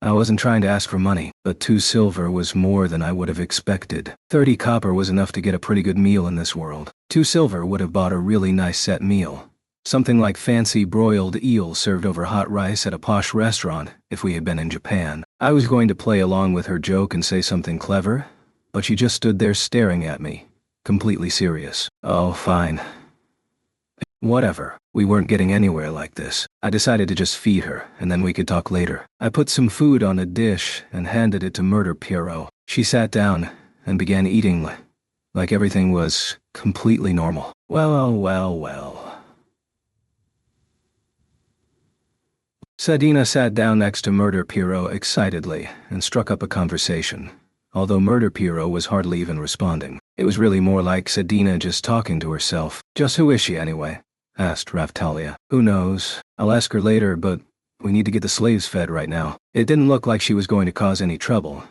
I wasn't trying to ask for money, but 2 silver was more than I would have expected. 30 copper was enough to get a pretty good meal in this world. 2 silver would have bought a really nice set meal. Something like fancy broiled eel served over hot rice at a posh restaurant if we had been in Japan. I was going to play along with her joke and say something clever, but she just stood there staring at me, completely serious. Oh, fine. Whatever. We weren't getting anywhere like this. I decided to just feed her, and then we could talk later. I put some food on a dish and handed it to Murder Piero. She sat down and began eating like everything was completely normal. Well. Sadina sat down next to Murder Piero excitedly and struck up a conversation, although Murder Piero was hardly even responding. It was really more like Sadina just talking to herself. Just who is she anyway? Asked Raphtalia. Who knows? I'll ask her later, but we need to get the slaves fed right now. It didn't look like she was going to cause any trouble,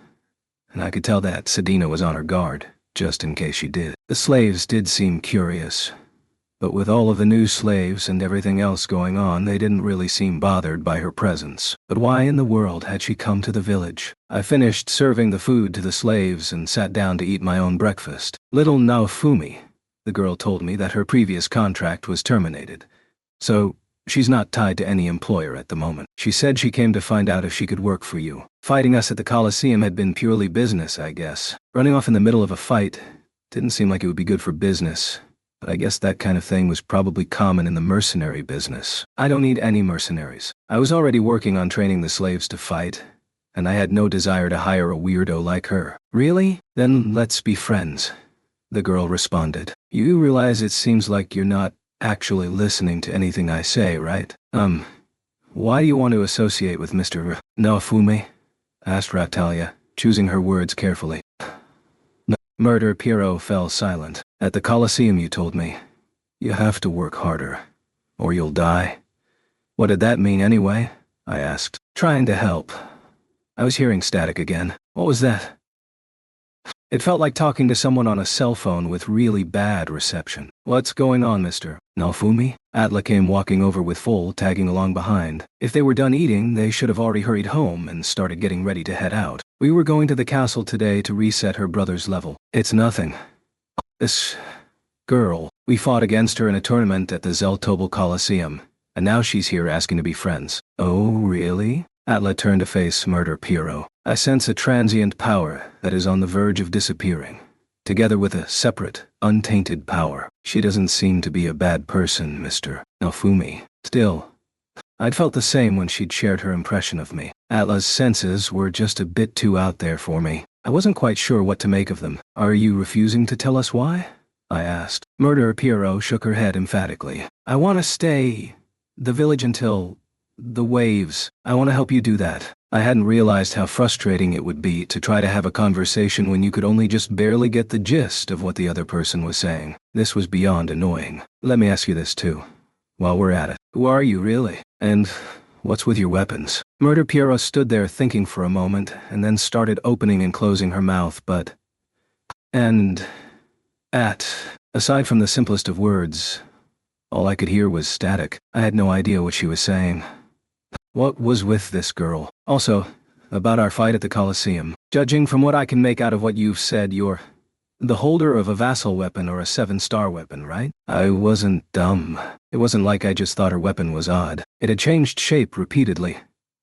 and I could tell that Sadina was on her guard, just in case she did. The slaves did seem curious, but with all of the new slaves and everything else going on, they didn't really seem bothered by her presence. But why in the world had she come to the village? I finished serving the food to the slaves and sat down to eat my own breakfast. Little Naofumi, the girl told me that her previous contract was terminated, so she's not tied to any employer at the moment. She said she came to find out if she could work for you. Fighting us at the Colosseum had been purely business, I guess. Running off in the middle of a fight didn't seem like it would be good for business, but I guess that kind of thing was probably common in the mercenary business. I don't need any mercenaries. I was already working on training the slaves to fight, and I had no desire to hire a weirdo like her. Really? Then let's be friends, the girl responded. You realize it seems like you're not actually listening to anything I say, right? Why do you want to associate with Mr. Naofumi? Asked Raphtalia, choosing her words carefully. Murder Piero fell silent. At the Colosseum, you told me. You have to work harder, or you'll die. What did that mean anyway? I asked, trying to help. I was hearing static again. What was that? It felt like talking to someone on a cell phone with really bad reception. What's going on, Mr. Naofumi? Atla came walking over with Full tagging along behind. If they were done eating, they should have already hurried home and started getting ready to head out. We were going to the castle today to reset her brother's level. It's nothing. This girl, we fought against her in a tournament at the Zeltobel Colosseum, and now she's here asking to be friends. Oh, really? Atla turned to face Murder Piero. I sense a transient power that is on the verge of disappearing, together with a separate, untainted power. She doesn't seem to be a bad person, Mr. Naofumi. Still, I'd felt the same when she'd shared her impression of me. Atla's senses were just a bit too out there for me. I wasn't quite sure what to make of them. Are you refusing to tell us why? I asked. Murder Piero shook her head emphatically. I want to stay the village until the waves. I want to help you do that. I hadn't realized how frustrating it would be to try to have a conversation when you could only just barely get the gist of what the other person was saying. This was beyond annoying. Let me ask you this too, while we're at it. Who are you really? And what's with your weapons? Murder Piero stood there thinking for a moment, and then started opening and closing her mouth, but... Aside from the simplest of words, all I could hear was static. I had no idea what she was saying. What was with this girl? Also, about our fight at the Colosseum. Judging from what I can make out of what you've said, you're the holder of a vassal weapon or a 7-star weapon, right? I wasn't dumb. It wasn't like I just thought her weapon was odd. It had changed shape repeatedly,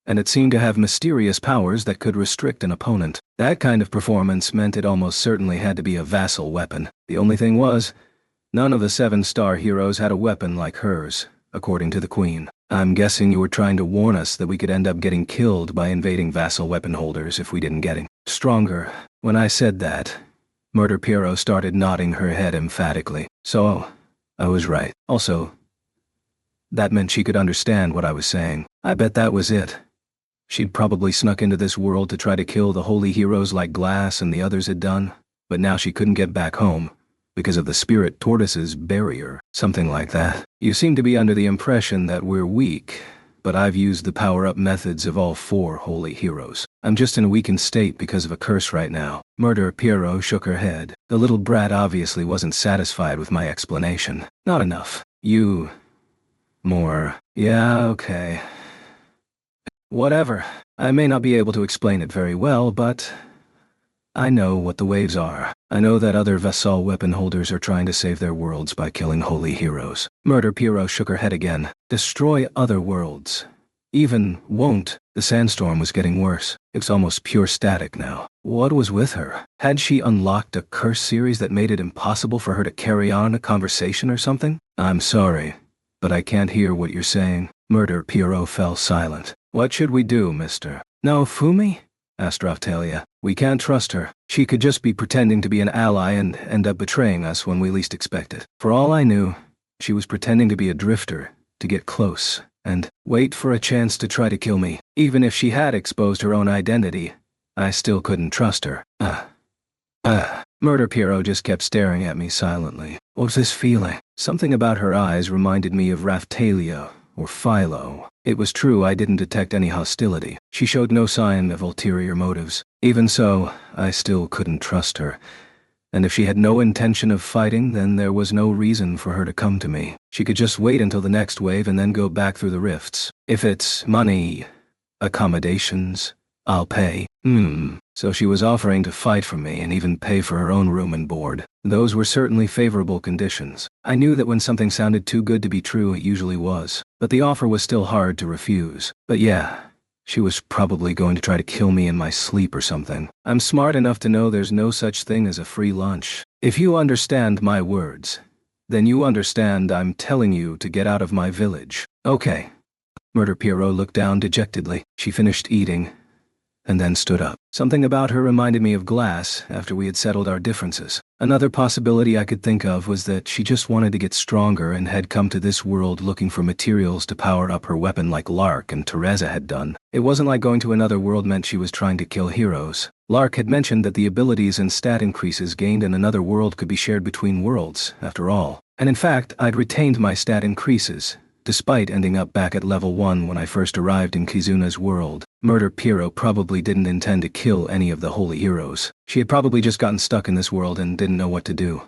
and it seemed to have mysterious powers that could restrict an opponent. That kind of performance meant it almost certainly had to be a vassal weapon. The only thing was, none of the 7-star heroes had a weapon like hers, according to the Queen. I'm guessing you were trying to warn us that we could end up getting killed by invading vassal weapon holders if we didn't get stronger. When I said that, Murder Piero started nodding her head emphatically. So, I was right. Also, that meant she could understand what I was saying. I bet that was it. She'd probably snuck into this world to try to kill the holy heroes like Glass and the others had done, but now she couldn't get back home because of the spirit tortoise's barrier, something like that. You seem to be under the impression that we're weak, but I've used the power-up methods of all 4 holy heroes. I'm just in a weakened state because of a curse right now. Murder Piero shook her head. The little brat obviously wasn't satisfied with my explanation. Not enough. You... more. Yeah, okay. Whatever. I may not be able to explain it very well, but I know what the waves are. I know that other vassal weapon holders are trying to save their worlds by killing holy heroes. Murder Piero shook her head again. Destroy other worlds. Even won't. The sandstorm was getting worse. It's almost pure static now. What was with her? Had she unlocked a curse series that made it impossible for her to carry on a conversation or something? I'm sorry, but I can't hear what you're saying. Murder Piero fell silent. What should we do, Mr. Naofumi? Asked Raftalia. We can't trust her. She could just be pretending to be an ally and end up betraying us when we least expect it. For all I knew, she was pretending to be a drifter, to get close, and wait for a chance to try to kill me. Even if she had exposed her own identity, I still couldn't trust her. Murder Piero just kept staring at me silently. What was this feeling? Something about her eyes reminded me of Raftalia or Philo. It was true I didn't detect any hostility. She showed no sign of ulterior motives. Even so, I still couldn't trust her. And if she had no intention of fighting, then there was no reason for her to come to me. She could just wait until the next wave and then go back through the rifts. If it's money, accommodations, I'll pay. So she was offering to fight for me and even pay for her own room and board. Those were certainly favorable conditions. I knew that when something sounded too good to be true, it usually was. But the offer was still hard to refuse. But yeah, she was probably going to try to kill me in my sleep or something. I'm smart enough to know there's no such thing as a free lunch. If you understand my words, then you understand I'm telling you to get out of my village. Okay. Murder Piero looked down dejectedly. She finished eating, and then stood up. Something about her reminded me of Glass after we had settled our differences. Another possibility I could think of was that she just wanted to get stronger and had come to this world looking for materials to power up her weapon like Lark and Teresa had done. It wasn't like going to another world meant she was trying to kill heroes. Lark had mentioned that the abilities and stat increases gained in another world could be shared between worlds, after all. And in fact, I'd retained my stat increases, despite ending up back at level 1 when I first arrived in Kizuna's world. Murder Piero probably didn't intend to kill any of the holy heroes. She had probably just gotten stuck in this world and didn't know what to do.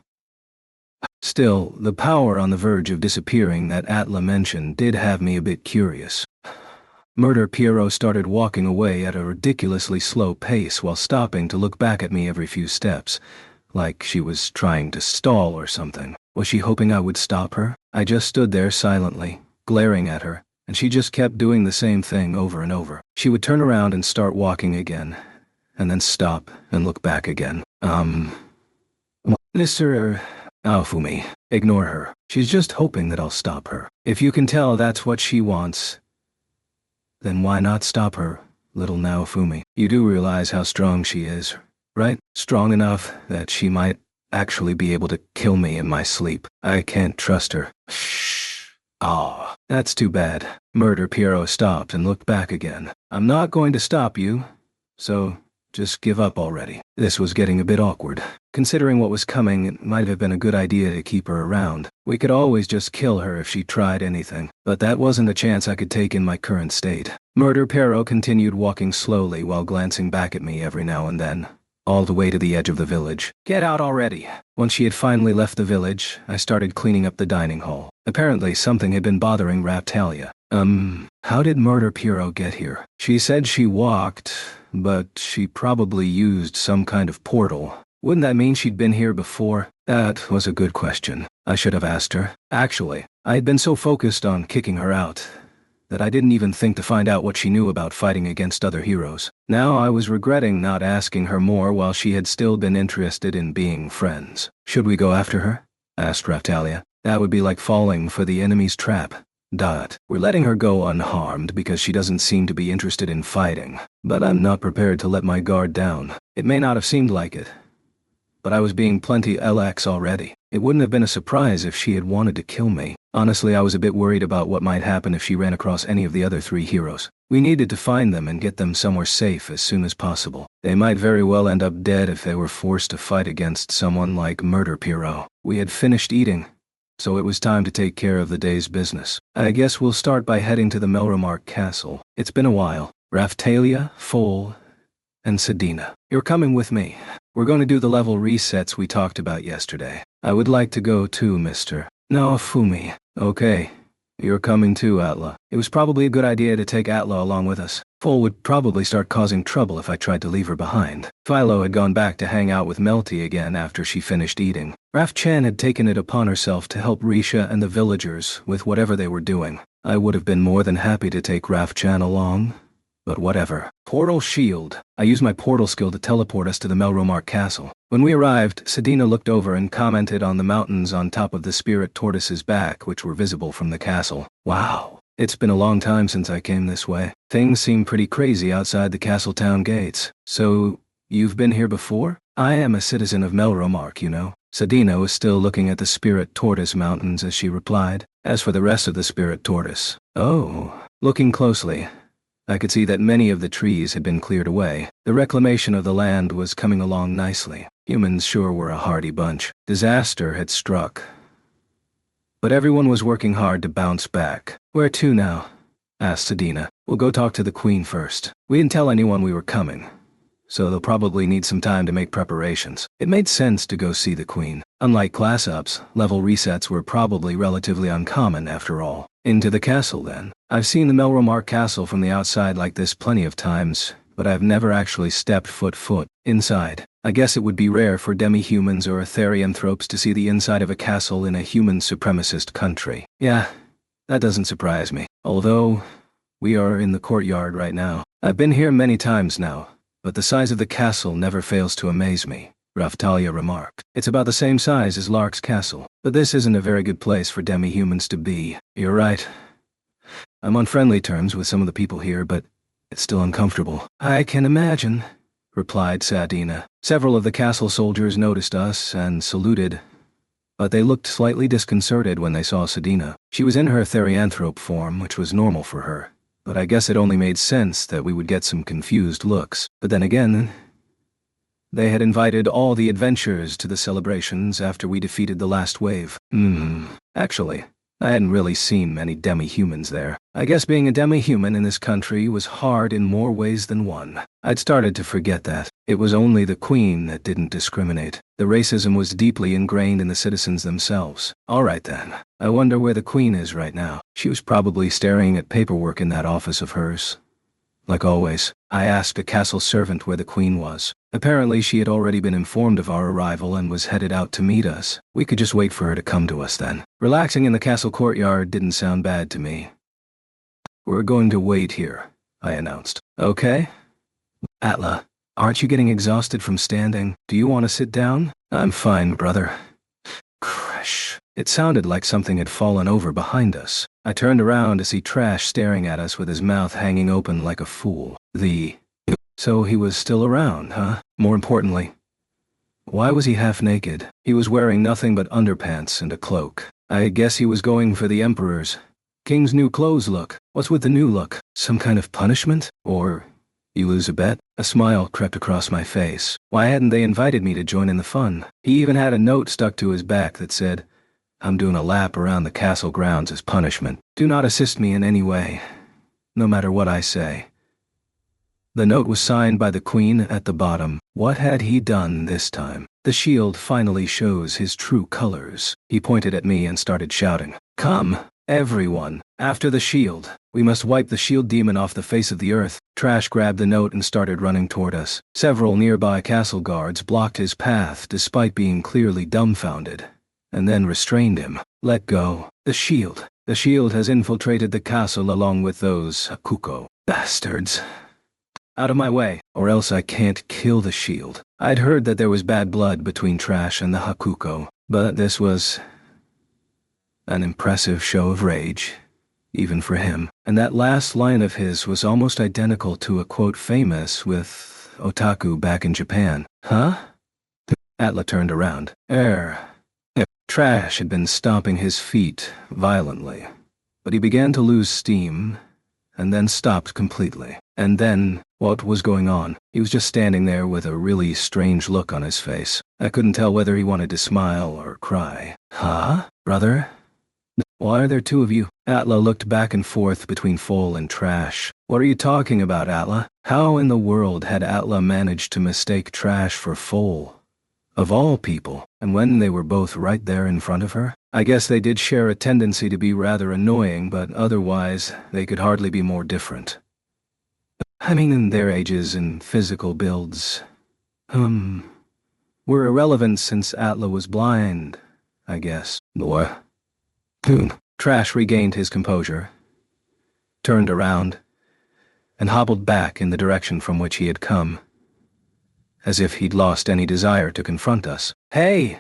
Still, the power on the verge of disappearing that Atla mentioned did have me a bit curious. Murder Piero started walking away at a ridiculously slow pace while stopping to look back at me every few steps, like she was trying to stall or something. Was she hoping I would stop her? I just stood there silently, glaring at her, and she just kept doing the same thing over and over. She would turn around and start walking again, and then stop and look back again. Mr. Naofumi, ignore her. She's just hoping that I'll stop her. If you can tell that's what she wants, then why not stop her, little Naofumi? You do realize how strong she is, right? Strong enough that she might actually be able to kill me in my sleep. I can't trust her. Shh. Ah, that's too bad. Murder Piero stopped and looked back again. I'm not going to stop you, so just give up already. This was getting a bit awkward. Considering what was coming, it might have been a good idea to keep her around. We could always just kill her if she tried anything, but that wasn't a chance I could take in my current state. Murder Piero continued walking slowly while glancing back at me every now and then, all the way to the edge of the village. Get out already. Once she had finally left the village, I started cleaning up the dining hall. Apparently something had been bothering Raphtalia. How did Murder Piero get here? She said she walked, but she probably used some kind of portal. Wouldn't that mean she'd been here before? That was a good question. I should have asked her. Actually, I had been so focused on kicking her out that I didn't even think to find out what she knew about fighting against other heroes. Now I was regretting not asking her more while she had still been interested in being friends. Should we go after her? Asked Raphtalia. That would be like falling for the enemy's trap. We're letting her go unharmed because she doesn't seem to be interested in fighting, but I'm not prepared to let my guard down. It may not have seemed like it, but I was being plenty LX already. It wouldn't have been a surprise if she had wanted to kill me. Honestly, I was a bit worried about what might happen if she ran across any of the other 3 heroes. We needed to find them and get them somewhere safe as soon as possible. They might very well end up dead if they were forced to fight against someone like Murder Piero. We had finished eating, so it was time to take care of the day's business. I guess we'll start by heading to the Melromark Castle. It's been a while. Raphtalia, Foal, and Sedina. You're coming with me. We're going to do the level resets we talked about yesterday. I would like to go too, Mr. Naofumi. Okay. You're coming too, Atla. It was probably a good idea to take Atla along with us. Foal would probably start causing trouble if I tried to leave her behind. Philo had gone back to hang out with Melty again after she finished eating. Raph-chan had taken it upon herself to help Risha and the villagers with whatever they were doing. I would have been more than happy to take Raph-chan along, but whatever. Portal shield. I used my portal skill to teleport us to the Melromark Castle. When we arrived, Sedina looked over and commented on the mountains on top of the spirit tortoise's back, which were visible from the castle. Wow. It's been a long time since I came this way. Things seem pretty crazy outside the castle town gates. So, you've been here before? I am a citizen of Melromark, you know. Sedina was still looking at the spirit tortoise mountains as she replied. As for the rest of the spirit tortoise, looking closely, I could see that many of the trees had been cleared away. The reclamation of the land was coming along nicely. Humans sure were a hardy bunch. Disaster had struck, but everyone was working hard to bounce back. Where to now? Asked Sedina. We'll go talk to the Queen first. We didn't tell anyone we were coming, so they'll probably need some time to make preparations. It made sense to go see the Queen. Unlike class ups, level resets were probably relatively uncommon after all. Into the castle then. I've seen the Melromark Castle from the outside like this plenty of times, but I've never actually stepped foot inside. I guess it would be rare for demi-humans or therianthropes to see the inside of a castle in a human supremacist country. Yeah, that doesn't surprise me. Although, we are in the courtyard right now. I've been here many times now, but the size of the castle never fails to amaze me, Raphtalia remarked. It's about the same size as Lark's castle, but this isn't a very good place for demi-humans to be. You're right. I'm on friendly terms with some of the people here, but it's still uncomfortable. I can imagine, replied Sedina. Several of the castle soldiers noticed us and saluted, but they looked slightly disconcerted when they saw Sedina. She was in her therianthrope form, which was normal for her, but I guess it only made sense that we would get some confused looks. But then again, They had invited all the adventurers to the celebrations after we defeated the last wave. Actually, I hadn't really seen many demi-humans there. I guess being a demi-human in this country was hard in more ways than one. I'd started to forget that. It was only the Queen that didn't discriminate. The racism was deeply ingrained in the citizens themselves. Alright then. I wonder where the Queen is right now. She was probably staring at paperwork in that office of hers. Like always, I asked a castle servant where the Queen was. Apparently she had already been informed of our arrival and was headed out to meet us. We could just wait for her to come to us then. Relaxing in the castle courtyard didn't sound bad to me. We're going to wait here, I announced. Okay? Atla, aren't you getting exhausted from standing? Do you want to sit down? I'm fine, brother. Crash. It sounded like something had fallen over behind us. I turned around to see Trash staring at us with his mouth hanging open like a fool. So he was still around, huh? More importantly, why was he half naked? He was wearing nothing but underpants and a cloak. I guess he was going for the Emperor's King's new clothes look. What's with the new look? Some kind of punishment? Or you lose a bet? A smile crept across my face. Why hadn't they invited me to join in the fun? He even had a note stuck to his back that said, "I'm doing a lap around the castle grounds as punishment. Do not assist me in any way, no matter what I say." The note was signed by the Queen at the bottom. What had he done this time? The shield finally shows his true colors. He pointed at me and started shouting, "Come, everyone, after the shield. We must wipe the shield demon off the face of the earth." Trash grabbed the note and started running toward us. Several nearby castle guards blocked his path despite being clearly dumbfounded, and then restrained him. "Let go. The shield. The shield has infiltrated the castle along with those Hakuko bastards. Out of my way, or else I can't kill the shield." I'd heard that there was bad blood between Trash and the Hakuko, but this was an impressive show of rage, even for him. And that last line of his was almost identical to a quote famous with otaku back in Japan. Huh? Atla turned around. Trash had been stomping his feet violently, but he began to lose steam, and then stopped completely. And then, what was going on? He was just standing there with a really strange look on his face. I couldn't tell whether he wanted to smile or cry. Huh? Brother? Why are there two of you? Atla looked back and forth between Foal and Trash. What are you talking about, Atla? How in the world had Atla managed to mistake Trash for Foal? Of all people, and when they were both right there in front of her? I guess they did share a tendency to be rather annoying, but otherwise, they could hardly be more different. I mean, in their ages and physical builds, were irrelevant since Atla was blind, I guess. What? Trash regained his composure, turned around, and hobbled back in the direction from which he had come, as if he'd lost any desire to confront us. "Hey!"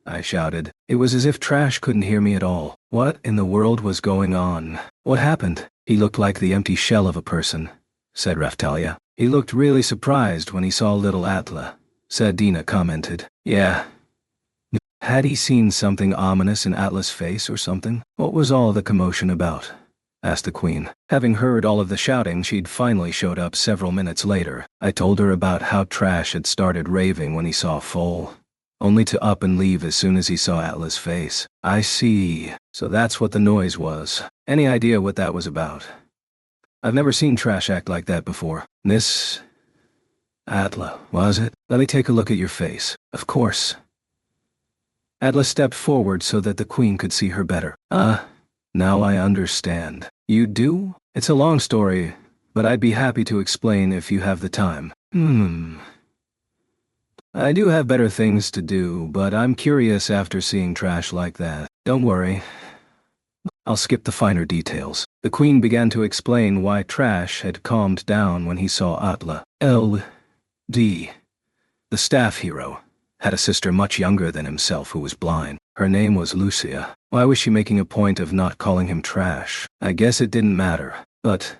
I shouted. It was as if Trash couldn't hear me at all. What in the world was going on? What happened? "He looked like the empty shell of a person," said Raphtalia. "He looked really surprised when he saw little Atla," Dina commented. "Yeah. Had he seen something ominous in Atla's face or something? What was all the commotion about?" asked the Queen. Having heard all of the shouting, she'd finally showed up several minutes later. I told her about how Trash had started raving when he saw Foal, only to up and leave as soon as he saw Atla's face. "I see. So that's what the noise was. Any idea what that was about?" "I've never seen Trash act like that before." "This Atla, was it? Let me take a look at your face." "Of course." Atla stepped forward so that the Queen could see her better. Now I understand." "You do? It's a long story, but I'd be happy to explain if you have the time." "I do have better things to do, but I'm curious after seeing Trash like that." "Don't worry. I'll skip the finer details." The Queen began to explain why Trash had calmed down when he saw Atla. L.D., the staff hero, had a sister much younger than himself who was blind. Her name was Lucia. Why was she making a point of not calling him Trash? I guess it didn't matter. But,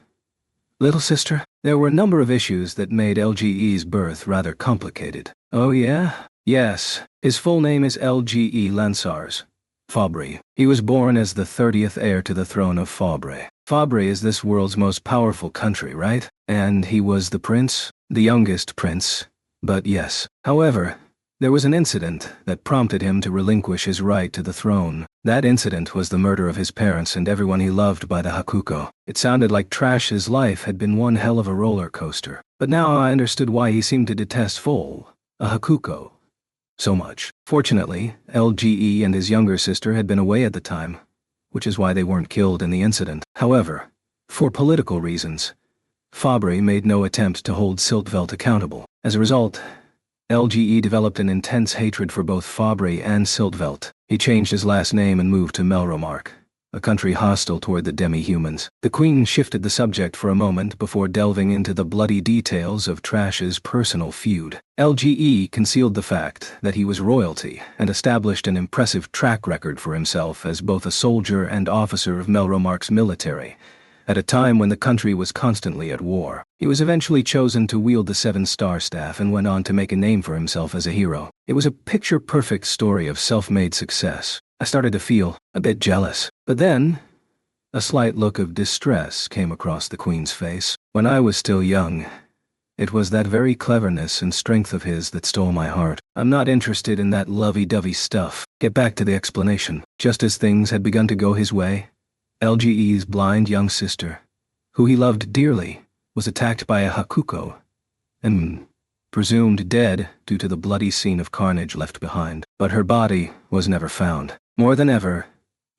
little sister, there were a number of issues that made LGE's birth rather complicated. "Oh yeah?" "Yes. His full name is LGE Lansars Fabri. He was born as the 30th heir to the throne of Fabre. Fabre is this world's most powerful country, right? And he was the prince? The youngest prince, But yes. However, there was an incident that prompted him to relinquish his right to the throne. That incident was the murder of his parents and everyone he loved by the Hakuko. It sounded like Trash's life had been one hell of a roller coaster. But now I understood why he seemed to detest Foal, a Hakuko, so much. Fortunately, LGE and his younger sister had been away at the time, which is why they weren't killed in the incident. However, for political reasons, Fabry made no attempt to hold Siltvelt accountable. As a result, LGE developed an intense hatred for both Fabry and Siltvelt. He changed his last name and moved to Melromark, a country hostile toward the demi-humans. The Queen shifted the subject for a moment before delving into the bloody details of Trash's personal feud. LGE concealed the fact that he was royalty and established an impressive track record for himself as both a soldier and officer of Melromark's military, at a time when the country was constantly at war. He was eventually chosen to wield the 7-star staff and went on to make a name for himself as a hero. It was a picture-perfect story of self-made success. I started to feel a bit jealous. But then, a slight look of distress came across the Queen's face. When I was still young, it was that very cleverness and strength of his that stole my heart. I'm not interested in that lovey-dovey stuff. Get back to the explanation. Just as things had begun to go his way, LGE's blind young sister, who he loved dearly, was attacked by a Hakuko, and presumed dead due to the bloody scene of carnage left behind. But her body was never found. More than ever,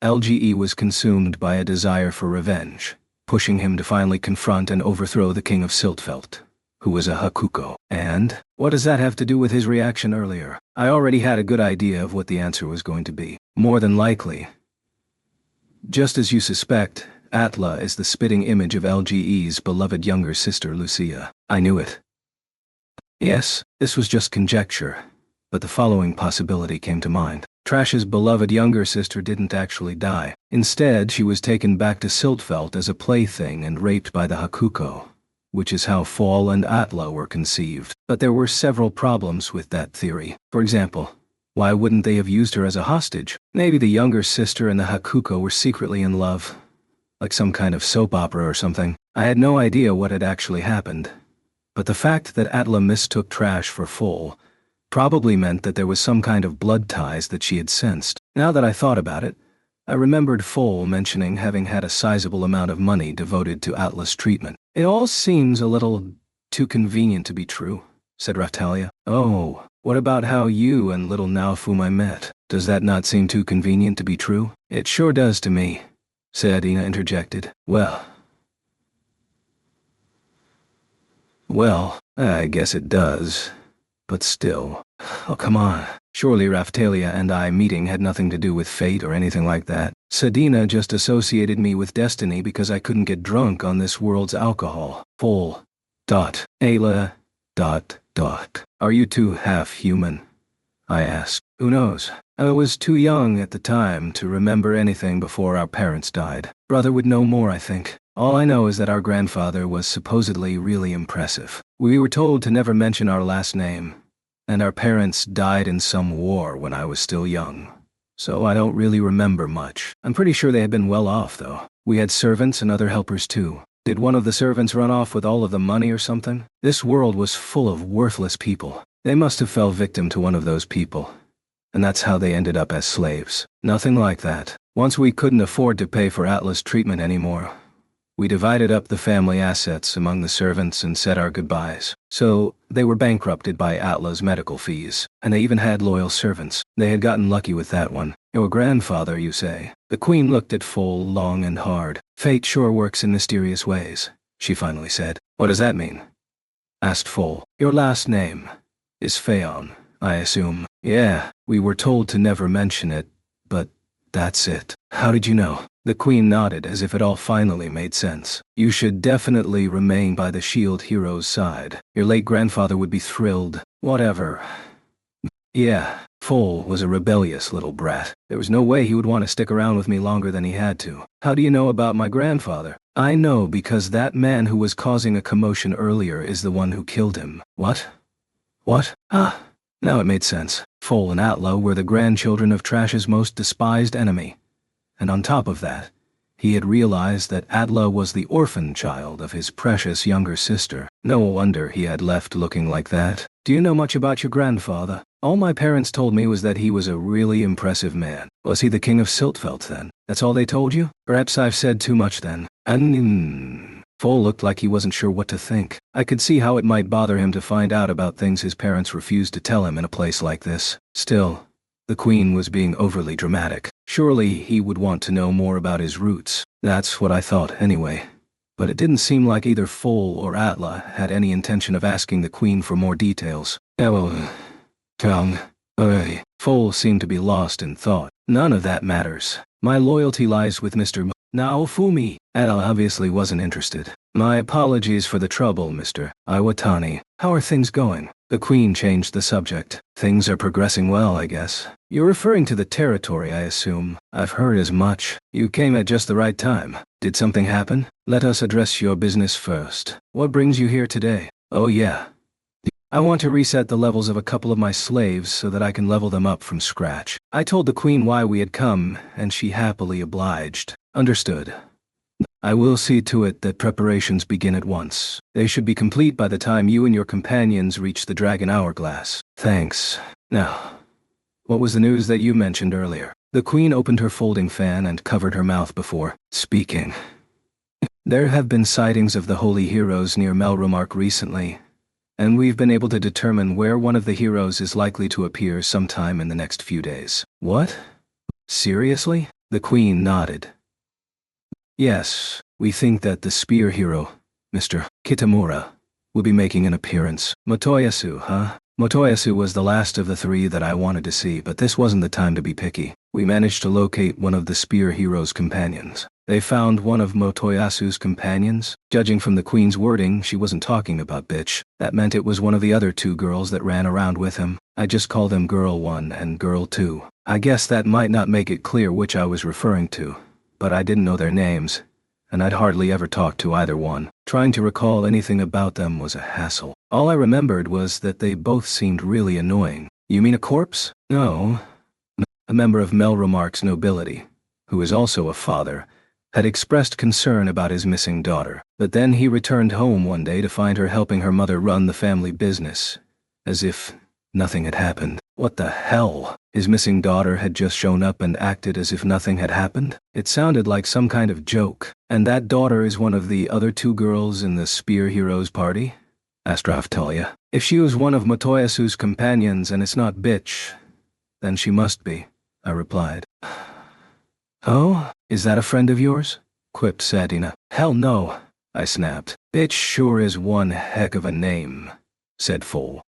LGE was consumed by a desire for revenge, pushing him to finally confront and overthrow the King of Siltvelt, who was a Hakuko. And what does that have to do with his reaction earlier? I already had a good idea of what the answer was going to be. More than likely, just as you suspect, Atla is the spitting image of LGE's beloved younger sister Lucia. I knew it. Yes, this was just conjecture, but the following possibility came to mind. Trash's beloved younger sister didn't actually die. Instead, she was taken back to Siltvelt as a plaything and raped by the Hakuko, which is how Fall and Atla were conceived. But there were several problems with that theory. For example, why wouldn't they have used her as a hostage? Maybe the younger sister and the Hakuko were secretly in love, like some kind of soap opera or something. I had no idea what had actually happened, but the fact that Atla mistook Trash for Foal probably meant that there was some kind of blood ties that she had sensed. Now that I thought about it, I remembered Foal mentioning having had a sizable amount of money devoted to Atla's treatment. It all seems a little too convenient to be true, said Raphtalia. Oh, what about how you and little Naofumi met? Does that not seem too convenient to be true? It sure does to me, Sadina interjected. Well, I guess it does. But still. Oh, come on. Surely Raphtalia and I meeting had nothing to do with fate or anything like that. Sadina just associated me with destiny because I couldn't get drunk on this world's alcohol. Full. Ayla. Are you two half human? I asked. Who knows? I was too young at the time to remember anything before our parents died. Brother would know more, I think. All I know is that our grandfather was supposedly really impressive. We were told to never mention our last name, and our parents died in some war when I was still young. So I don't really remember much. I'm pretty sure they had been well off, though. We had servants and other helpers, too. Did one of the servants run off with all of the money or something? This world was full of worthless people. They must have fell victim to one of those people, and that's how they ended up as slaves. Nothing like that. Once we couldn't afford to pay for Atla's treatment anymore, we divided up the family assets among the servants and said our goodbyes. So, they were bankrupted by Atla's medical fees, and they even had loyal servants. They had gotten lucky with that one. Your grandfather, you say? The Queen looked at Foal long and hard. Fate sure works in mysterious ways, she finally said. What does that mean? Asked Foal. Your last name is Phaon, I assume. Yeah, we were told to never mention it, but that's it. How did you know? The Queen nodded as if it all finally made sense. You should definitely remain by the Shield hero's side. Your late grandfather would be thrilled. Whatever. Yeah, Foal was a rebellious little brat. There was no way he would want to stick around with me longer than he had to. How do you know about my grandfather? I know because that man who was causing a commotion earlier is the one who killed him. What? Ah, now it made sense. Foal and Atla were the grandchildren of Trash's most despised enemy. And on top of that, he had realized that Atla was the orphan child of his precious younger sister. No wonder he had left looking like that. Do you know much about your grandfather? All my parents told me was that he was a really impressive man. Was he the king of Siltfeld then? That's all they told you? Perhaps I've said too much then. Foal looked like he wasn't sure what to think. I could see how it might bother him to find out about things his parents refused to tell him in a place like this. Still, the queen was being overly dramatic. Surely he would want to know more about his roots. That's what I thought anyway. But it didn't seem like either Foal or Atla had any intention of asking the queen for more details. Foal seemed to be lost in thought. None of that matters. My loyalty lies with Mr. Naofumi. Atla obviously wasn't interested. My apologies for the trouble, Mr. Iwatani. How are things going? The queen changed the subject. Things are progressing well, I guess. You're referring to the territory, I assume. I've heard as much. You came at just the right time. Did something happen? Let us address your business first. What brings you here today? Oh yeah. I want to reset the levels of a couple of my slaves so that I can level them up from scratch. I told the queen why we had come, and she happily obliged. Understood. I will see to it that preparations begin at once. They should be complete by the time you and your companions reach the Dragon Hourglass. Thanks. Now, what was the news that you mentioned earlier? The queen opened her folding fan and covered her mouth before speaking. There have been sightings of the holy heroes near Melromark recently, and we've been able to determine where one of the heroes is likely to appear sometime in the next few days. What? Seriously? The queen nodded. Yes, we think that the spear hero, Mr. Kitamura, will be making an appearance. Motoyasu, huh? Motoyasu was the last of the three that I wanted to see, but this wasn't the time to be picky. We managed to locate one of the spear hero's companions. They found one of Motoyasu's companions. Judging from the queen's wording, she wasn't talking about bitch. That meant it was one of the other two girls that ran around with him. I just call them Girl 1 and Girl 2. I guess that might not make it clear which I was referring to, but I didn't know their names, and I'd hardly ever talked to either one. Trying to recall anything about them was a hassle. All I remembered was that they both seemed really annoying. You mean a corpse? No. A member of Melromark's nobility, who is also a father, had expressed concern about his missing daughter. But then he returned home one day to find her helping her mother run the family business, as if nothing had happened. What the hell? His missing daughter had just shown up and acted as if nothing had happened? It sounded like some kind of joke. And that daughter is one of the other two girls in the Spear Heroes party? Asked Raftalia. If she was one of Motoyasu's companions and it's not bitch, then she must be, I replied. Oh? Is that a friend of yours? Quipped Sadina. Hell no, I snapped. Bitch sure is one heck of a name, said Foal.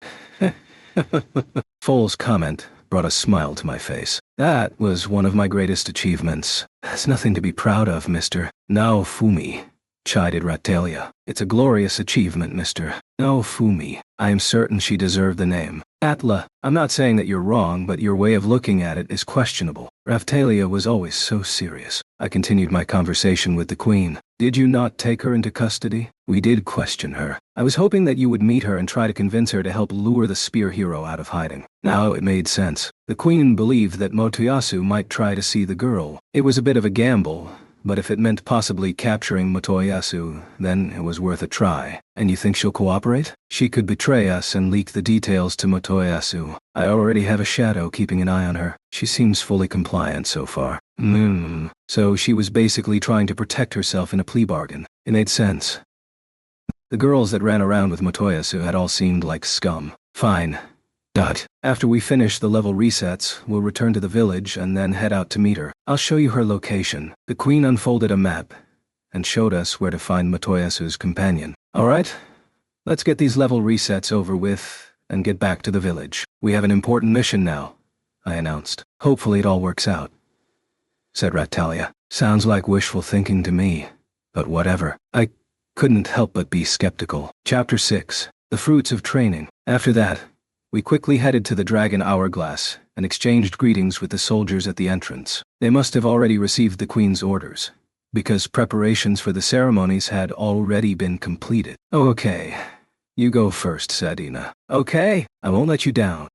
Foal's comment brought a smile to my face. That was one of my greatest achievements. That's nothing to be proud of, Mr. Naofumi, chided Ratalia. It's a glorious achievement, Mr. Naofumi. I am certain she deserved the name. Atla, I'm not saying that you're wrong, but your way of looking at it is questionable. Raftalia was always so serious. I continued my conversation with the queen. Did you not take her into custody? We did question her. I was hoping that you would meet her and try to convince her to help lure the spear hero out of hiding. Now it made sense. The queen believed that Motoyasu might try to see the girl. It was a bit of a gamble, but if it meant possibly capturing Motoyasu, then it was worth a try. And you think she'll cooperate? She could betray us and leak the details to Motoyasu. I already have a shadow keeping an eye on her. She seems fully compliant so far. So she was basically trying to protect herself in a plea bargain. It made sense. The girls that ran around with Motoyasu had all seemed like scum. Fine. After we finish the level resets, we'll return to the village and then head out to meet her. I'll show you her location. The queen unfolded a map and showed us where to find Motoyasu's companion. Alright, let's get these level resets over with and get back to the village. We have an important mission now, I announced. Hopefully it all works out, said Ratalia. Sounds like wishful thinking to me, but whatever. I couldn't help but be skeptical. Chapter 6. The Fruits of Training. After that, we quickly headed to the Dragon Hourglass and exchanged greetings with the soldiers at the entrance. They must have already received the queen's orders, because preparations for the ceremonies had already been completed. Okay, you go first, Sadina. Okay, I won't let you down.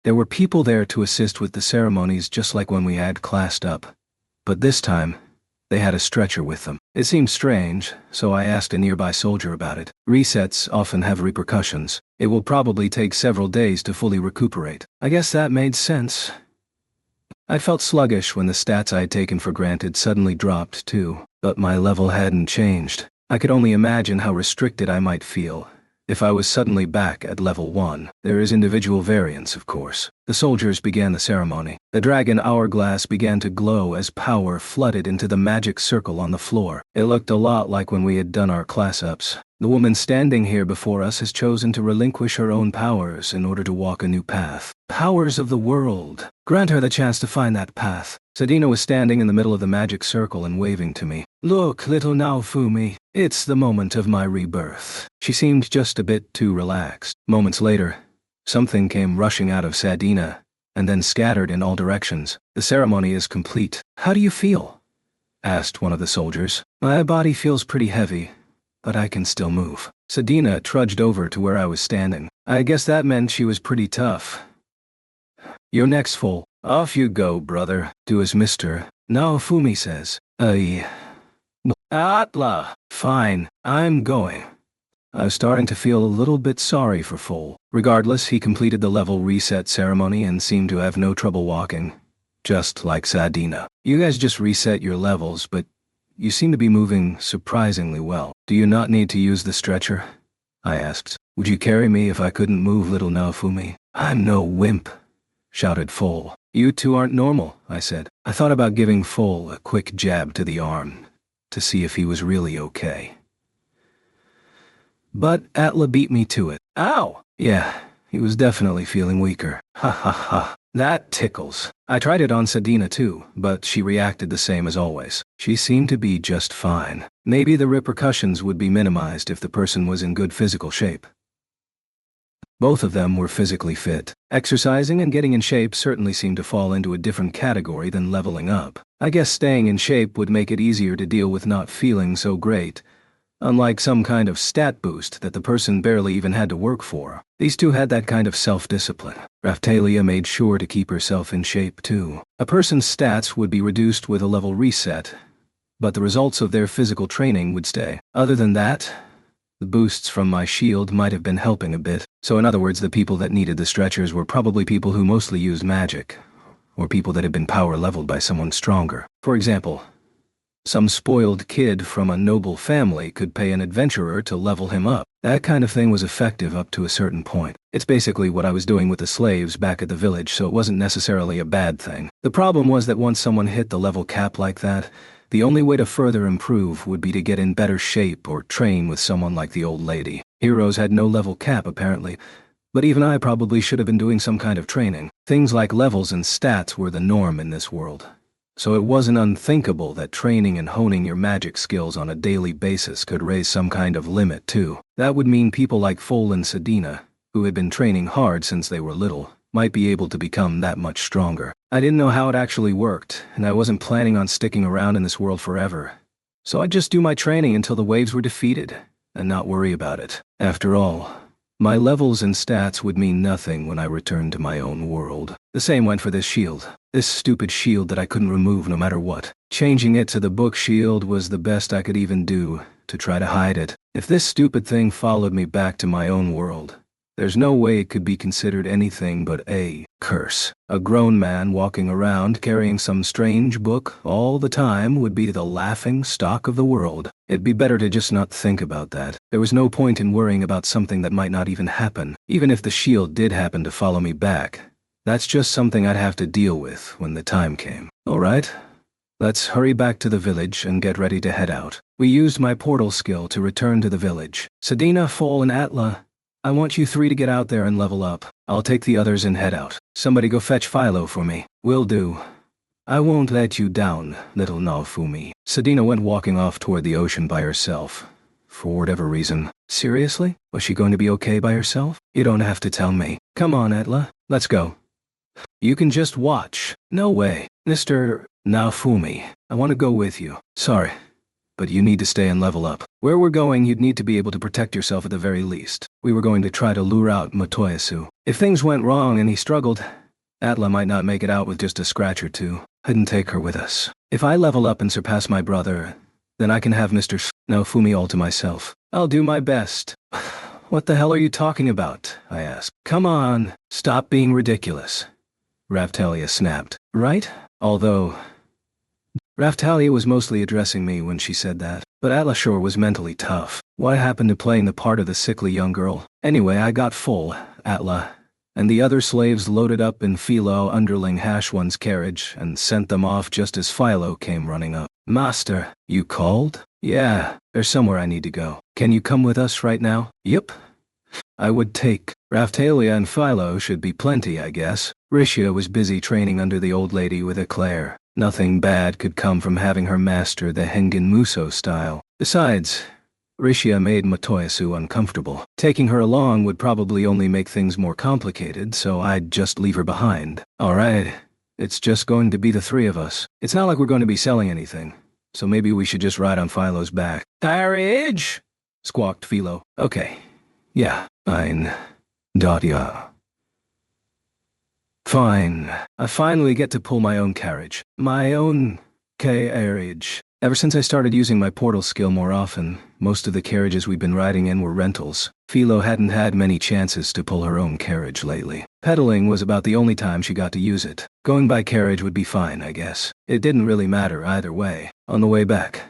There were people there to assist with the ceremonies just like when we had classed up, but this time, They had a stretcher with them. It seemed strange, so I asked a nearby soldier about it. Resets often have repercussions. It will probably take several days to fully recuperate. I guess that made sense. I felt sluggish when the stats I had taken for granted suddenly dropped too, but my level hadn't changed. I could only imagine how restricted I might feel if I was suddenly back at level 1. There is individual variance, of course. The soldiers began the ceremony. The dragon hourglass began to glow as power flooded into the magic circle on the floor. It looked a lot like when we had done our class-ups. The woman standing here before us has chosen to relinquish her own powers in order to walk a new path. Powers of the world. Grant her the chance to find that path. Sadina was standing in the middle of the magic circle and waving to me. Look, little Naofumi, it's the moment of my rebirth. She seemed just a bit too relaxed. Moments later, something came rushing out of Sadina, and then scattered in all directions. The ceremony is complete. How do you feel? Asked one of the soldiers. My body feels pretty heavy, but I can still move. Sadina trudged over to where I was standing. I guess that meant she was pretty tough. Your neck's full. Off you go, brother. Do as Mr. Naofumi says. Atla. Fine, I'm going. I was starting to feel a little bit sorry for Full. Regardless, he completed the level reset ceremony and seemed to have no trouble walking. Just like Sadina. You guys just reset your levels, but you seem to be moving surprisingly well. Do you not need to use the stretcher? I asked. Would you carry me if I couldn't move, little Naofumi? I'm no wimp, shouted Full. You two aren't normal, I said. I thought about giving Full a quick jab to the arm to see if he was really okay. But Atla beat me to it. Ow! Yeah, he was definitely feeling weaker. Ha ha ha. That tickles. I tried it on Sadina too, but she reacted the same as always. She seemed to be just fine. Maybe the repercussions would be minimized if the person was in good physical shape. Both of them were physically fit. Exercising and getting in shape certainly seemed to fall into a different category than leveling up. I guess staying in shape would make it easier to deal with not feeling so great, unlike some kind of stat boost that the person barely even had to work for. These two had that kind of self-discipline. Raphtalia made sure to keep herself in shape too. A person's stats would be reduced with a level reset, but the results of their physical training would stay. Other than that, the boosts from my shield might have been helping a bit. So in other words, the people that needed the stretchers were probably people who mostly used magic, or people that had been power leveled by someone stronger. For example, some spoiled kid from a noble family could pay an adventurer to level him up. That kind of thing was effective up to a certain point. It's basically what I was doing with the slaves back at the village, so it wasn't necessarily a bad thing. The problem was that once someone hit the level cap like that, the only way to further improve would be to get in better shape or train with someone like the old lady. Heroes had no level cap apparently, but even I probably should have been doing some kind of training. Things like levels and stats were the norm in this world. So it wasn't unthinkable that training and honing your magic skills on a daily basis could raise some kind of limit too. That would mean people like Full and Sadina, who had been training hard since they were little, might be able to become that much stronger. I didn't know how it actually worked, and I wasn't planning on sticking around in this world forever. So I'd just do my training until the waves were defeated, and not worry about it. After all, my levels and stats would mean nothing when I returned to my own world. The same went for this shield. This stupid shield that I couldn't remove no matter what. Changing it to the book shield was the best I could even do to try to hide it. If this stupid thing followed me back to my own world, there's no way it could be considered anything but a curse. A grown man walking around carrying some strange book all the time would be the laughing stock of the world. It'd be better to just not think about that. There was no point in worrying about something that might not even happen. Even if the shield did happen to follow me back, that's just something I'd have to deal with when the time came. Alright, let's hurry back to the village and get ready to head out. We used my portal skill to return to the village. Sadina, Full, and Atla, I want you three to get out there and level up. I'll take the others and head out. Somebody go fetch Philo for me. Will do. I won't let you down, little Naofumi. Sadina went walking off toward the ocean by herself. For whatever reason. Seriously? Was she going to be okay by herself? You don't have to tell me. Come on, Atla. Let's go. You can just watch. No way. Mr. Naofumi, I want to go with you. Sorry, but you need to stay and level up. Where we're going, you'd need to be able to protect yourself at the very least. We were going to try to lure out Motoyasu. If things went wrong and he struggled, Atla might not make it out with just a scratch or two. Couldn't take her with us. If I level up and surpass my brother, then I can have Mr. Naofumi all to myself. I'll do my best. What the hell are you talking about? I asked. Come on, stop being ridiculous. Raftalia snapped. Right? Although Raftalia was mostly addressing me when she said that, but Atlashore was mentally tough. What happened to playing the part of the sickly young girl? Anyway, I got full, Atla, and the other slaves loaded up in Philo underling Hashwan's carriage and sent them off just as Philo came running up. Master, you called? Yeah, there's somewhere I need to go. Can you come with us right now? Yep. I would take. Raftalia and Philo should be plenty, I guess. Rishia was busy training under the old lady with Eclair. Nothing bad could come from having her master the Hengen Muso style. Besides, Rishia made Motoyasu uncomfortable. Taking her along would probably only make things more complicated, so I'd just leave her behind. Alright, it's just going to be the three of us. It's not like we're going to be selling anything, so maybe we should just ride on Philo's back. Carriage! Squawked Philo. Okay. Yeah, fine. Datia. Fine. I finally get to pull my own carriage. My own carriage. Ever since I started using my portal skill more often, most of the carriages we've been riding in were rentals. Philo hadn't had many chances to pull her own carriage lately. Pedaling was about the only time she got to use it. Going by carriage would be fine, I guess. It didn't really matter either way. On the way back,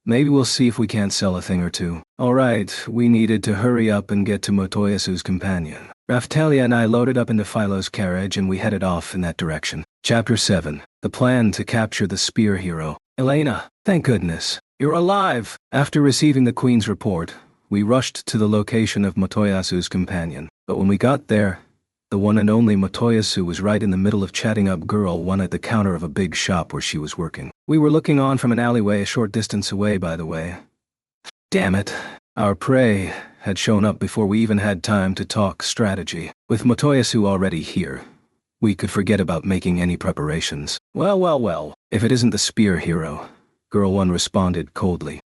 maybe we'll see if we can't sell a thing or two. Alright, we needed to hurry up and get to Motoyasu's companion. Raftalia and I loaded up into Philo's carriage and we headed off in that direction. Chapter 7. The plan to capture the spear hero. Elena, thank goodness. You're alive! After receiving the Queen's report, we rushed to the location of Motoyasu's companion. But when we got there, the one and only Motoyasu was right in the middle of chatting up girl one at the counter of a big shop where she was working. We were looking on from an alleyway a short distance away, by the way. Damn it. Our prey had shown up before we even had time to talk strategy. With Motoyasu already here, we could forget about making any preparations. Well, if it isn't the spear hero, Girl 1 responded coldly.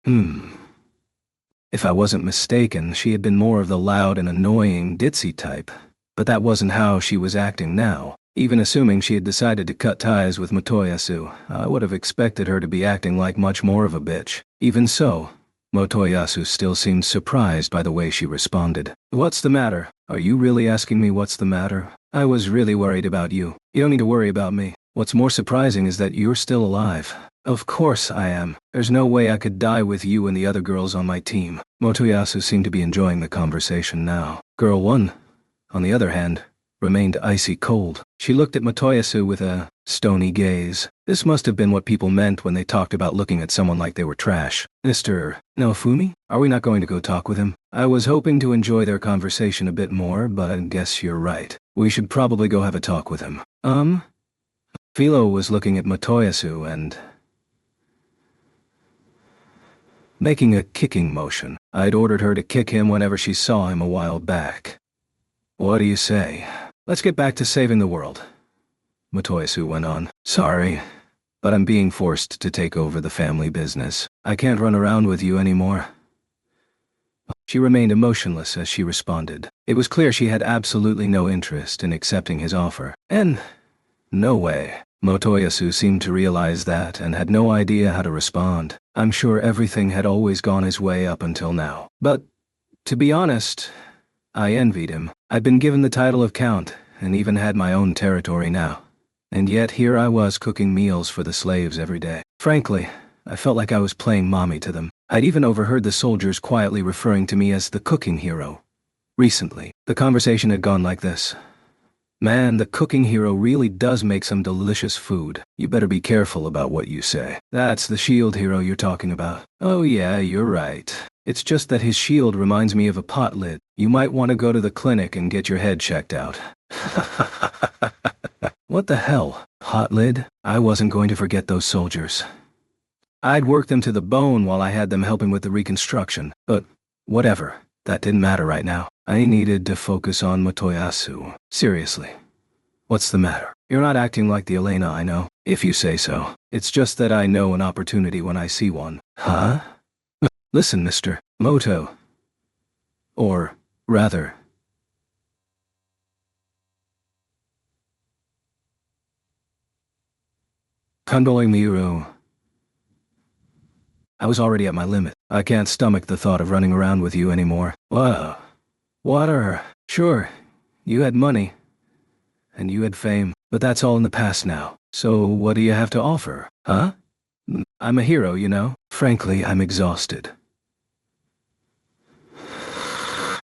If I wasn't mistaken, she had been more of the loud and annoying ditzy type, but that wasn't how she was acting now. Even assuming she had decided to cut ties with Motoyasu, I would have expected her to be acting like much more of a bitch. Even so, Motoyasu still seemed surprised by the way she responded. What's the matter? Are you really asking me what's the matter? I was really worried about you. You don't need to worry about me. What's more surprising is that you're still alive. Of course I am. There's no way I could die with you and the other girls on my team. Motoyasu seemed to be enjoying the conversation now. Girl 1, on the other hand, remained icy cold. She looked at Motoyasu with a stony gaze. This must have been what people meant when they talked about looking at someone like they were trash. Mr. Naofumi? Are we not going to go talk with him? I was hoping to enjoy their conversation a bit more, but I guess you're right. We should probably go have a talk with him. Philo was looking at Motoyasu and making a kicking motion. I'd ordered her to kick him whenever she saw him a while back. What do you say? Let's get back to saving the world, Motoyasu went on. Sorry, but I'm being forced to take over the family business. I can't run around with you anymore. She remained emotionless as she responded. It was clear she had absolutely no interest in accepting his offer. And no way. Motoyasu seemed to realize that and had no idea how to respond. I'm sure everything had always gone his way up until now. But, to be honest, I envied him. I'd been given the title of Count, and even had my own territory now. And yet here I was cooking meals for the slaves every day. Frankly, I felt like I was playing mommy to them. I'd even overheard the soldiers quietly referring to me as the cooking hero. Recently, the conversation had gone like this. Man, the cooking hero really does make some delicious food. You better be careful about what you say. That's the shield hero you're talking about. Oh yeah, you're right. It's just that his shield reminds me of a pot lid. You might want to go to the clinic and get your head checked out. What the hell? Pot lid? I wasn't going to forget those soldiers. I'd worked them to the bone while I had them helping with the reconstruction, but whatever. That didn't matter right now. I needed to focus on Motoyasu. Seriously. What's the matter? You're not acting like the Elena I know, if you say so. It's just that I know an opportunity when I see one. Huh? Listen, Mr. Moto. Or, rather, Kondole Miru, I was already at my limit. I can't stomach the thought of running around with you anymore. Whoa. Water. Sure, you had money. And you had fame. But that's all in the past now. So what do you have to offer, huh? I'm a hero, you know? Frankly, I'm exhausted.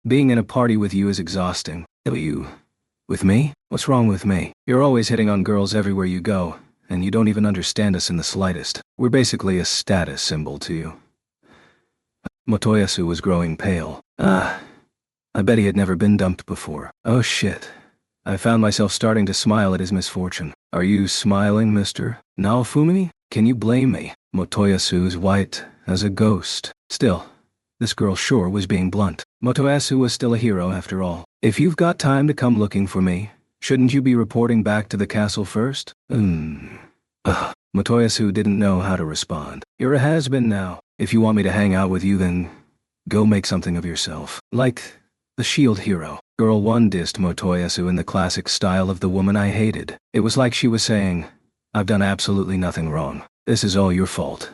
Being in a party with you is exhausting. You... With me? What's wrong with me? You're always hitting on girls everywhere you go, and you don't even understand us in the slightest. We're basically a status symbol to you. Motoyasu was growing pale. I bet he had never been dumped before. Oh shit. I found myself starting to smile at his misfortune. Are you smiling, Mr. Naofumi? Can you blame me? Motoyasu's white as a ghost. Still, this girl sure was being blunt. Motoyasu was still a hero after all. If you've got time to come looking for me, shouldn't you be reporting back to the castle first? Motoyasu didn't know how to respond. You're a has-been now. If you want me to hang out with you, then go make something of yourself. Like the shield hero. Girl 1 dissed Motoyasu in the classic style of the woman I hated. It was like she was saying, I've done absolutely nothing wrong. This is all your fault.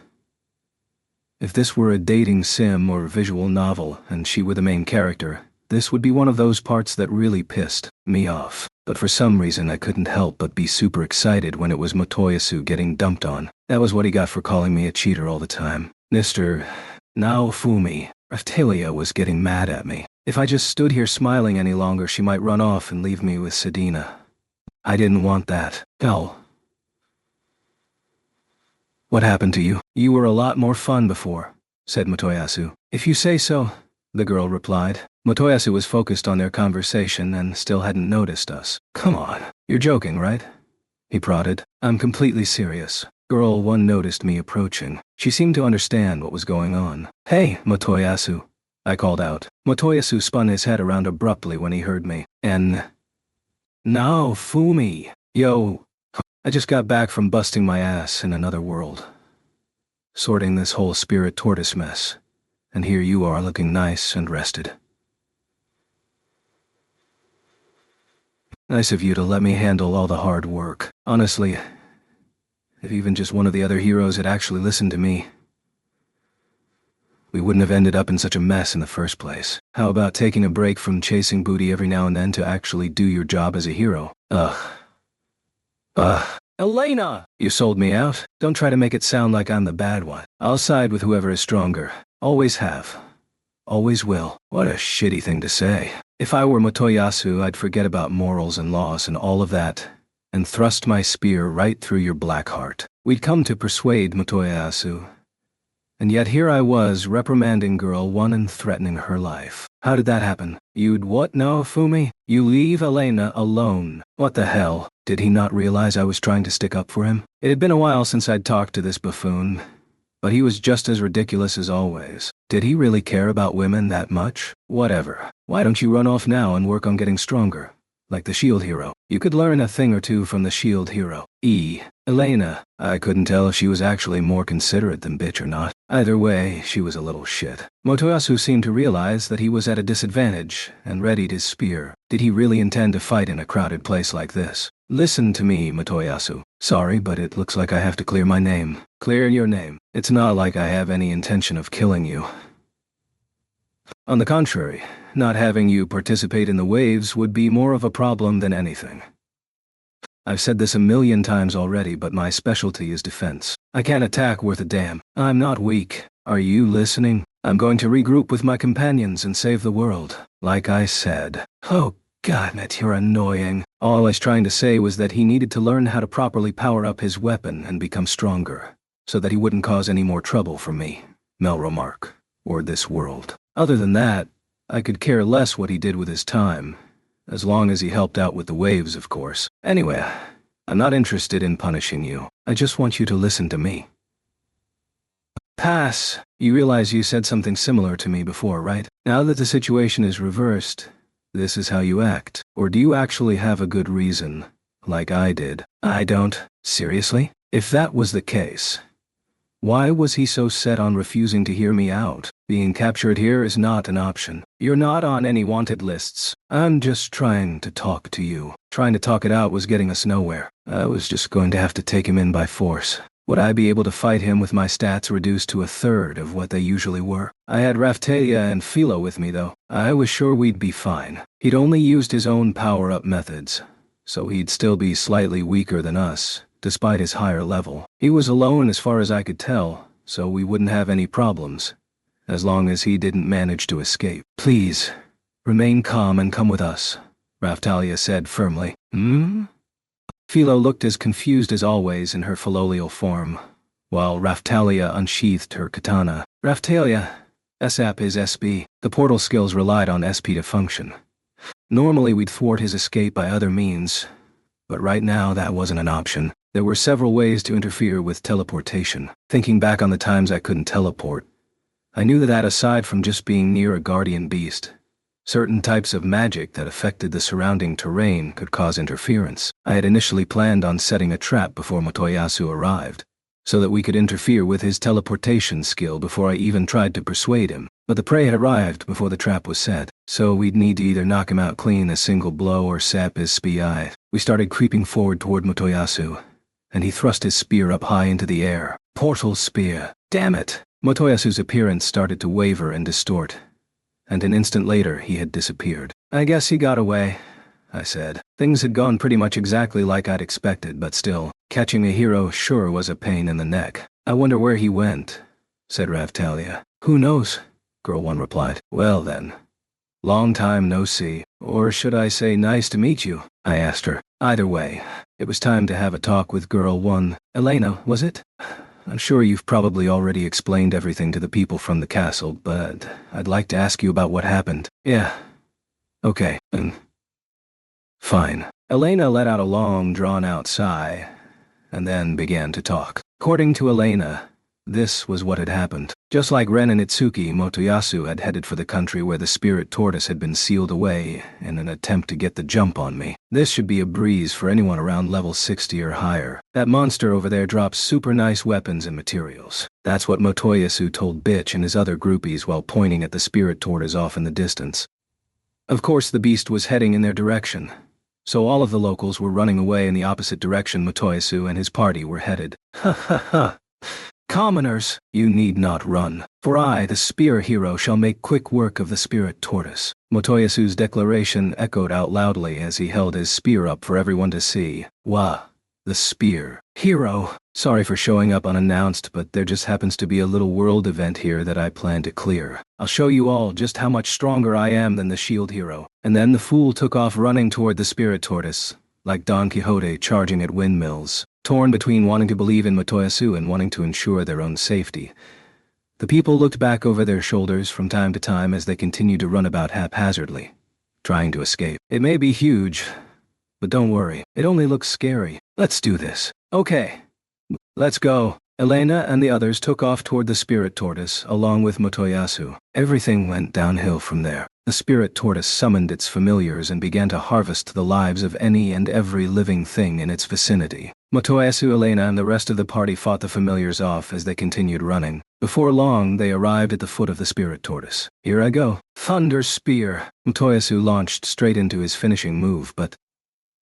If this were a dating sim or visual novel and she were the main character, this would be one of those parts that really pissed me off. But for some reason I couldn't help but be super excited when it was Motoyasu getting dumped on. That was what he got for calling me a cheater all the time. Mr. Naofumi. Raftalia was getting mad at me. If I just stood here smiling any longer, she might run off and leave me with Sedina. I didn't want that. Hell. What happened to you? You were a lot more fun before, said Motoyasu. If you say so, the girl replied. Motoyasu was focused on their conversation and still hadn't noticed us. Come on, you're joking, right? He prodded. I'm completely serious. Girl 1 noticed me approaching. She seemed to understand what was going on. Hey, Motoyasu, I called out. Motoyasu spun his head around abruptly when he heard me. Naofumi. Yo, I just got back from busting my ass in another world. Sorting this whole spirit tortoise mess. And here you are looking nice and rested. Nice of you to let me handle all the hard work. Honestly, if even just one of the other heroes had actually listened to me, we wouldn't have ended up in such a mess in the first place. How about taking a break from chasing booty every now and then to actually do your job as a hero? Elena! You sold me out. Don't try to make it sound like I'm the bad one. I'll side with whoever is stronger. Always have. Always will. What a shitty thing to say. If I were Motoyasu, I'd forget about morals and laws and all of that, and thrust my spear right through your black heart. We'd come to persuade Motoyasu. And yet here I was, reprimanding girl 1 and threatening her life. How did that happen? You'd what, Naofumi? You leave Elena alone. What the hell? Did he not realize I was trying to stick up for him? It had been a while since I'd talked to this buffoon, but he was just as ridiculous as always. Did he really care about women that much? Whatever. Why don't you run off now and work on getting stronger? Like the shield hero. You could learn a thing or two from the shield hero. Elena. I couldn't tell if she was actually more considerate than bitch or not. Either way, she was a little shit. Motoyasu seemed to realize that he was at a disadvantage and readied his spear. Did he really intend to fight in a crowded place like this? Listen to me, Motoyasu. Sorry, but it looks like I have to clear my name. Clear your name. It's not like I have any intention of killing you. On the contrary, not having you participate in the waves would be more of a problem than anything. I've said this a million times already, but my specialty is defense. I can't attack worth a damn. I'm not weak. Are you listening? I'm going to regroup with my companions and save the world. Like I said. Oh, goddammit, you're annoying. All I was trying to say was that he needed to learn how to properly power up his weapon and become stronger, so that he wouldn't cause any more trouble for me, Melromark, or this world. Other than that, I could care less what he did with his time. As long as he helped out with the waves, of course. Anyway, I'm not interested in punishing you. I just want you to listen to me. Pass. You realize you said something similar to me before, right? Now that the situation is reversed, this is how you act. Or do you actually have a good reason, like I did? I don't. Seriously? If that was the case, why was he so set on refusing to hear me out? Being captured here is not an option. You're not on any wanted lists. I'm just trying to talk to you. Trying to talk it out was getting us nowhere. I was just going to have to take him in by force. Would I be able to fight him with my stats reduced to a third of what they usually were? I had Raftalia and Philo with me, though. I was sure we'd be fine. He'd only used his own power-up methods, so he'd still be slightly weaker than us, despite his higher level. He was alone as far as I could tell, so we wouldn't have any problems, as long as he didn't manage to escape. Please, remain calm and come with us, Raftalia said firmly. Philo looked as confused as always in her filial form, while Raftalia unsheathed her katana. Raftalia, SAP is SP. The portal skills relied on SP to function. Normally we'd thwart his escape by other means, but right now that wasn't an option. There were several ways to interfere with teleportation. Thinking back on the times I couldn't teleport, I knew that aside from just being near a guardian beast, certain types of magic that affected the surrounding terrain could cause interference. I had initially planned on setting a trap before Motoyasu arrived, so that we could interfere with his teleportation skill before I even tried to persuade him. But the prey had arrived before the trap was set, so we'd need to either knock him out clean a single blow or sap his SPI. We started creeping forward toward Motoyasu, and he thrust his spear up high into the air. Portal spear. Damn it! Motoyasu's appearance started to waver and distort, and an instant later he had disappeared. I guess he got away, I said. Things had gone pretty much exactly like I'd expected, but still, catching a hero sure was a pain in the neck. I wonder where he went, said Raftalia. Who knows? Girl 1 replied. Well then. Long time no see. Or should I say nice to meet you? I asked her. Either way, it was time to have a talk with Girl 1. Elena, was it? I'm sure you've probably already explained everything to the people from the castle, but I'd like to ask you about what happened. Yeah. Okay, fine. Elena let out a long, drawn-out sigh, and then began to talk. According to Elena, this was what had happened. Just like Ren and Itsuki, Motoyasu had headed for the country where the spirit tortoise had been sealed away in an attempt to get the jump on me. This should be a breeze for anyone around level 60 or higher. That monster over there drops super nice weapons and materials. That's what Motoyasu told Bitch and his other groupies while pointing at the spirit tortoise off in the distance. Of course the beast was heading in their direction, so all of the locals were running away in the opposite direction Motoyasu and his party were headed. Ha ha ha! Commoners, you need not run, for I, the spear hero, shall make quick work of the spirit tortoise. Motoyasu's declaration echoed out loudly as he held his spear up for everyone to see. Wah, the spear hero. Sorry for showing up unannounced, but there just happens to be a little world event here that I plan to clear. I'll show you all just how much stronger I am than the shield hero. And then the fool took off running toward the spirit tortoise, like Don Quixote charging at windmills. Torn between wanting to believe in Motoyasu and wanting to ensure their own safety, the people looked back over their shoulders from time to time as they continued to run about haphazardly, trying to escape. It may be huge, but don't worry, it only looks scary. Let's do this. Okay, let's go. Elena and the others took off toward the spirit tortoise along with Motoyasu. Everything went downhill from there. The spirit tortoise summoned its familiars and began to harvest the lives of any and every living thing in its vicinity. Motoyasu, Elena, and the rest of the party fought the familiars off as they continued running. Before long, they arrived at the foot of the spirit tortoise. Here I go. Thunder Spear! Motoyasu launched straight into his finishing move, but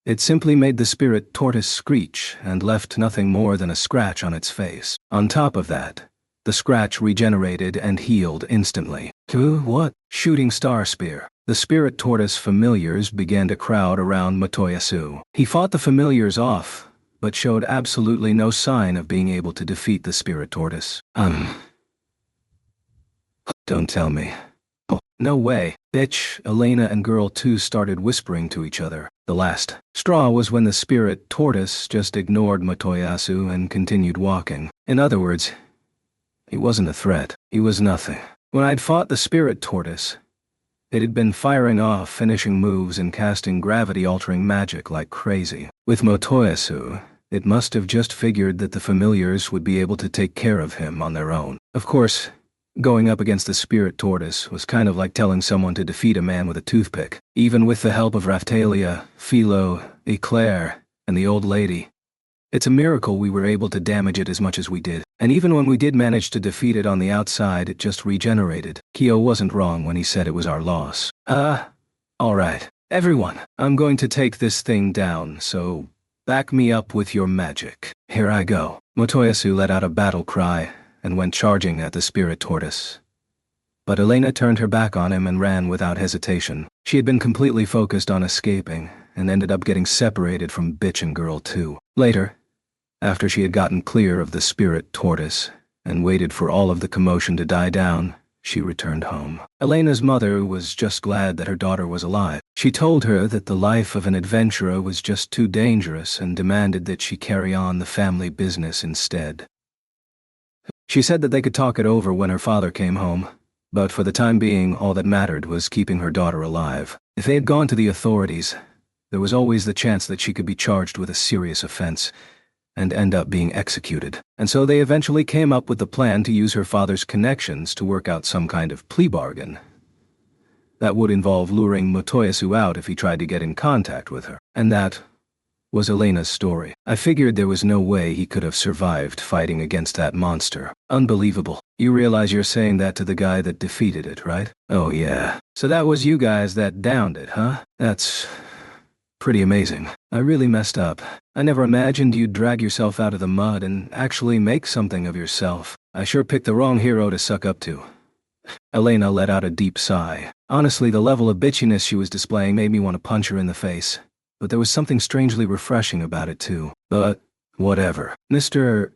it simply made the spirit tortoise screech and left nothing more than a scratch on its face. On top of that, the scratch regenerated and healed instantly. What? Shooting Star Spear. The spirit tortoise familiars began to crowd around Motoyasu. He fought the familiars off, but showed absolutely no sign of being able to defeat the spirit tortoise. Don't tell me. Oh, no way. Bitch, Elena and Girl 2 started whispering to each other. The last straw was when the spirit tortoise just ignored Motoyasu and continued walking. In other words, he wasn't a threat. He was nothing. When I'd fought the spirit tortoise, it had been firing off finishing moves and casting gravity-altering magic like crazy. With Motoyasu, it must have just figured that the familiars would be able to take care of him on their own. Of course, going up against the spirit tortoise was kind of like telling someone to defeat a man with a toothpick. Even with the help of Raftalia, Philo, Eclair, and the old lady, it's a miracle we were able to damage it as much as we did. And even when we did manage to defeat it on the outside, it just regenerated. Kyo wasn't wrong when he said it was our loss. Alright. Everyone, I'm going to take this thing down, so Back me up with your magic. Here I go. Motoyasu let out a battle cry and went charging at the spirit tortoise. But Elena turned her back on him and ran without hesitation. She had been completely focused on escaping and ended up getting separated from Bitch and Girl too. Later, after she had gotten clear of the spirit tortoise and waited for all of the commotion to die down, she returned home. Elena's mother was just glad that her daughter was alive. She told her that the life of an adventurer was just too dangerous and demanded that she carry on the family business instead. She said that they could talk it over when her father came home, but for the time being, all that mattered was keeping her daughter alive. If they had gone to the authorities, there was always the chance that she could be charged with a serious offense and end up being executed. And so they eventually came up with the plan to use her father's connections to work out some kind of plea bargain. That would involve luring Motoyasu out if he tried to get in contact with her. And that was Elena's story. I figured there was no way he could have survived fighting against that monster. Unbelievable. You realize you're saying that to the guy that defeated it, right? Oh yeah. So that was you guys that downed it, huh? That's pretty amazing. I really messed up. I never imagined you'd drag yourself out of the mud and actually make something of yourself. I sure picked the wrong hero to suck up to. Elena let out a deep sigh. Honestly, the level of bitchiness she was displaying made me want to punch her in the face. But there was something strangely refreshing about it too. But whatever. Mr.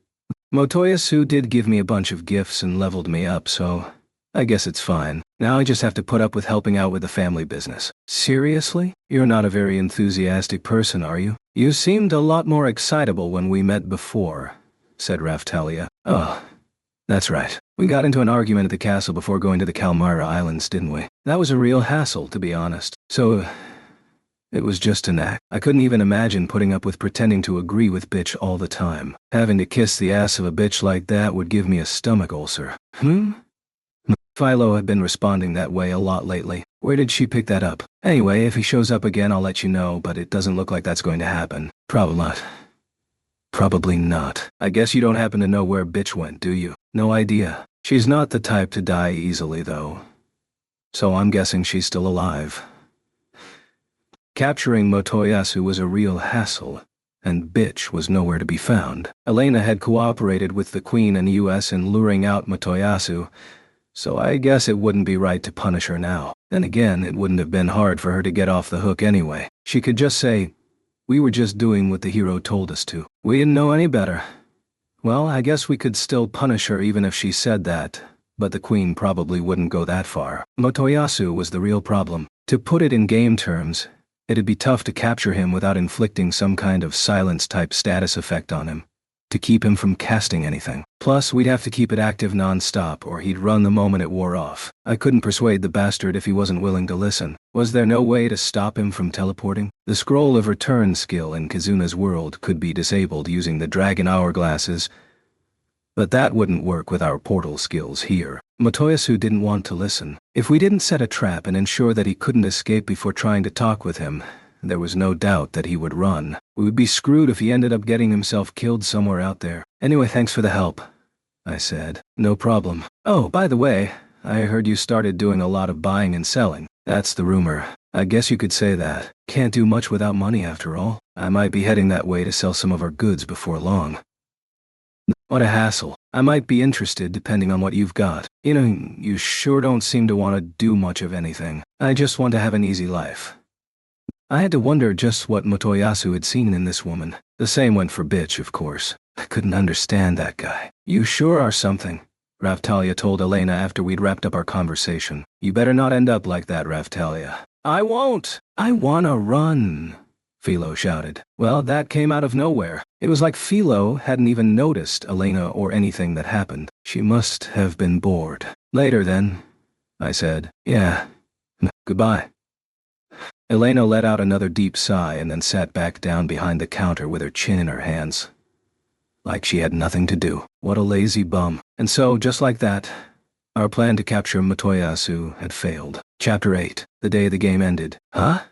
Motoyasu did give me a bunch of gifts and leveled me up, so I guess it's fine. Now I just have to put up with helping out with the family business. Seriously? You're not a very enthusiastic person, are you? You seemed a lot more excitable when we met before, said Raphtalia. Oh, that's right. We got into an argument at the castle before going to the Kalmyra Islands, didn't we? That was a real hassle, to be honest. So it was just an act. I couldn't even imagine putting up with pretending to agree with Bitch all the time. Having to kiss the ass of a bitch like that would give me a stomach ulcer. Philo had been responding that way a lot lately. Where did she pick that up? Anyway, if he shows up again, I'll let you know, but it doesn't look like that's going to happen. Probably not. Probably not. I guess you don't happen to know where Bitch went, do you? No idea. She's not the type to die easily, though. So I'm guessing she's still alive. Capturing Motoyasu was a real hassle, and Bitch was nowhere to be found. Elena had cooperated with the Queen and US in luring out Motoyasu, so I guess it wouldn't be right to punish her now. Then again, it wouldn't have been hard for her to get off the hook anyway. She could just say, "We were just doing what the hero told us to. We didn't know any better." Well, I guess we could still punish her even if she said that, but the Queen probably wouldn't go that far. Motoyasu was the real problem. To put it in game terms, it'd be tough to capture him without inflicting some kind of silence-type status effect on him, to keep him from casting anything. Plus, we'd have to keep it active non-stop, or he'd run the moment it wore off. I couldn't persuade the bastard if he wasn't willing to listen. Was there no way to stop him from teleporting? The Scroll of Return skill in Kizuna's world could be disabled using the Dragon Hourglasses, but that wouldn't work with our portal skills here. Motoyasu didn't want to listen. If we didn't set a trap and ensure that he couldn't escape before trying to talk with him, there was no doubt that he would run. We would be screwed if he ended up getting himself killed somewhere out there. Anyway, thanks for the help, I said. No problem. Oh, by the way, I heard you started doing a lot of buying and selling. That's the rumor. I guess you could say that. Can't do much without money after all. I might be heading that way to sell some of our goods before long. What a hassle. I might be interested depending on what you've got. You know, you sure don't seem to want to do much of anything. I just want to have an easy life. I had to wonder just what Motoyasu had seen in this woman. The same went for Bitch, of course. I couldn't understand that guy. You sure are something, Raphtalia told Elena after we'd wrapped up our conversation. You better not end up like that, Raphtalia. I won't. I wanna run, Philo shouted. Well, that came out of nowhere. It was like Philo hadn't even noticed Elena or anything that happened. She must have been bored. Later then, I said. Yeah. Goodbye. Elena let out another deep sigh and then sat back down behind the counter with her chin in her hands, like she had nothing to do. What a lazy bum. And so, just like that, our plan to capture Motoyasu had failed. Chapter 8. The day the game ended. Huh?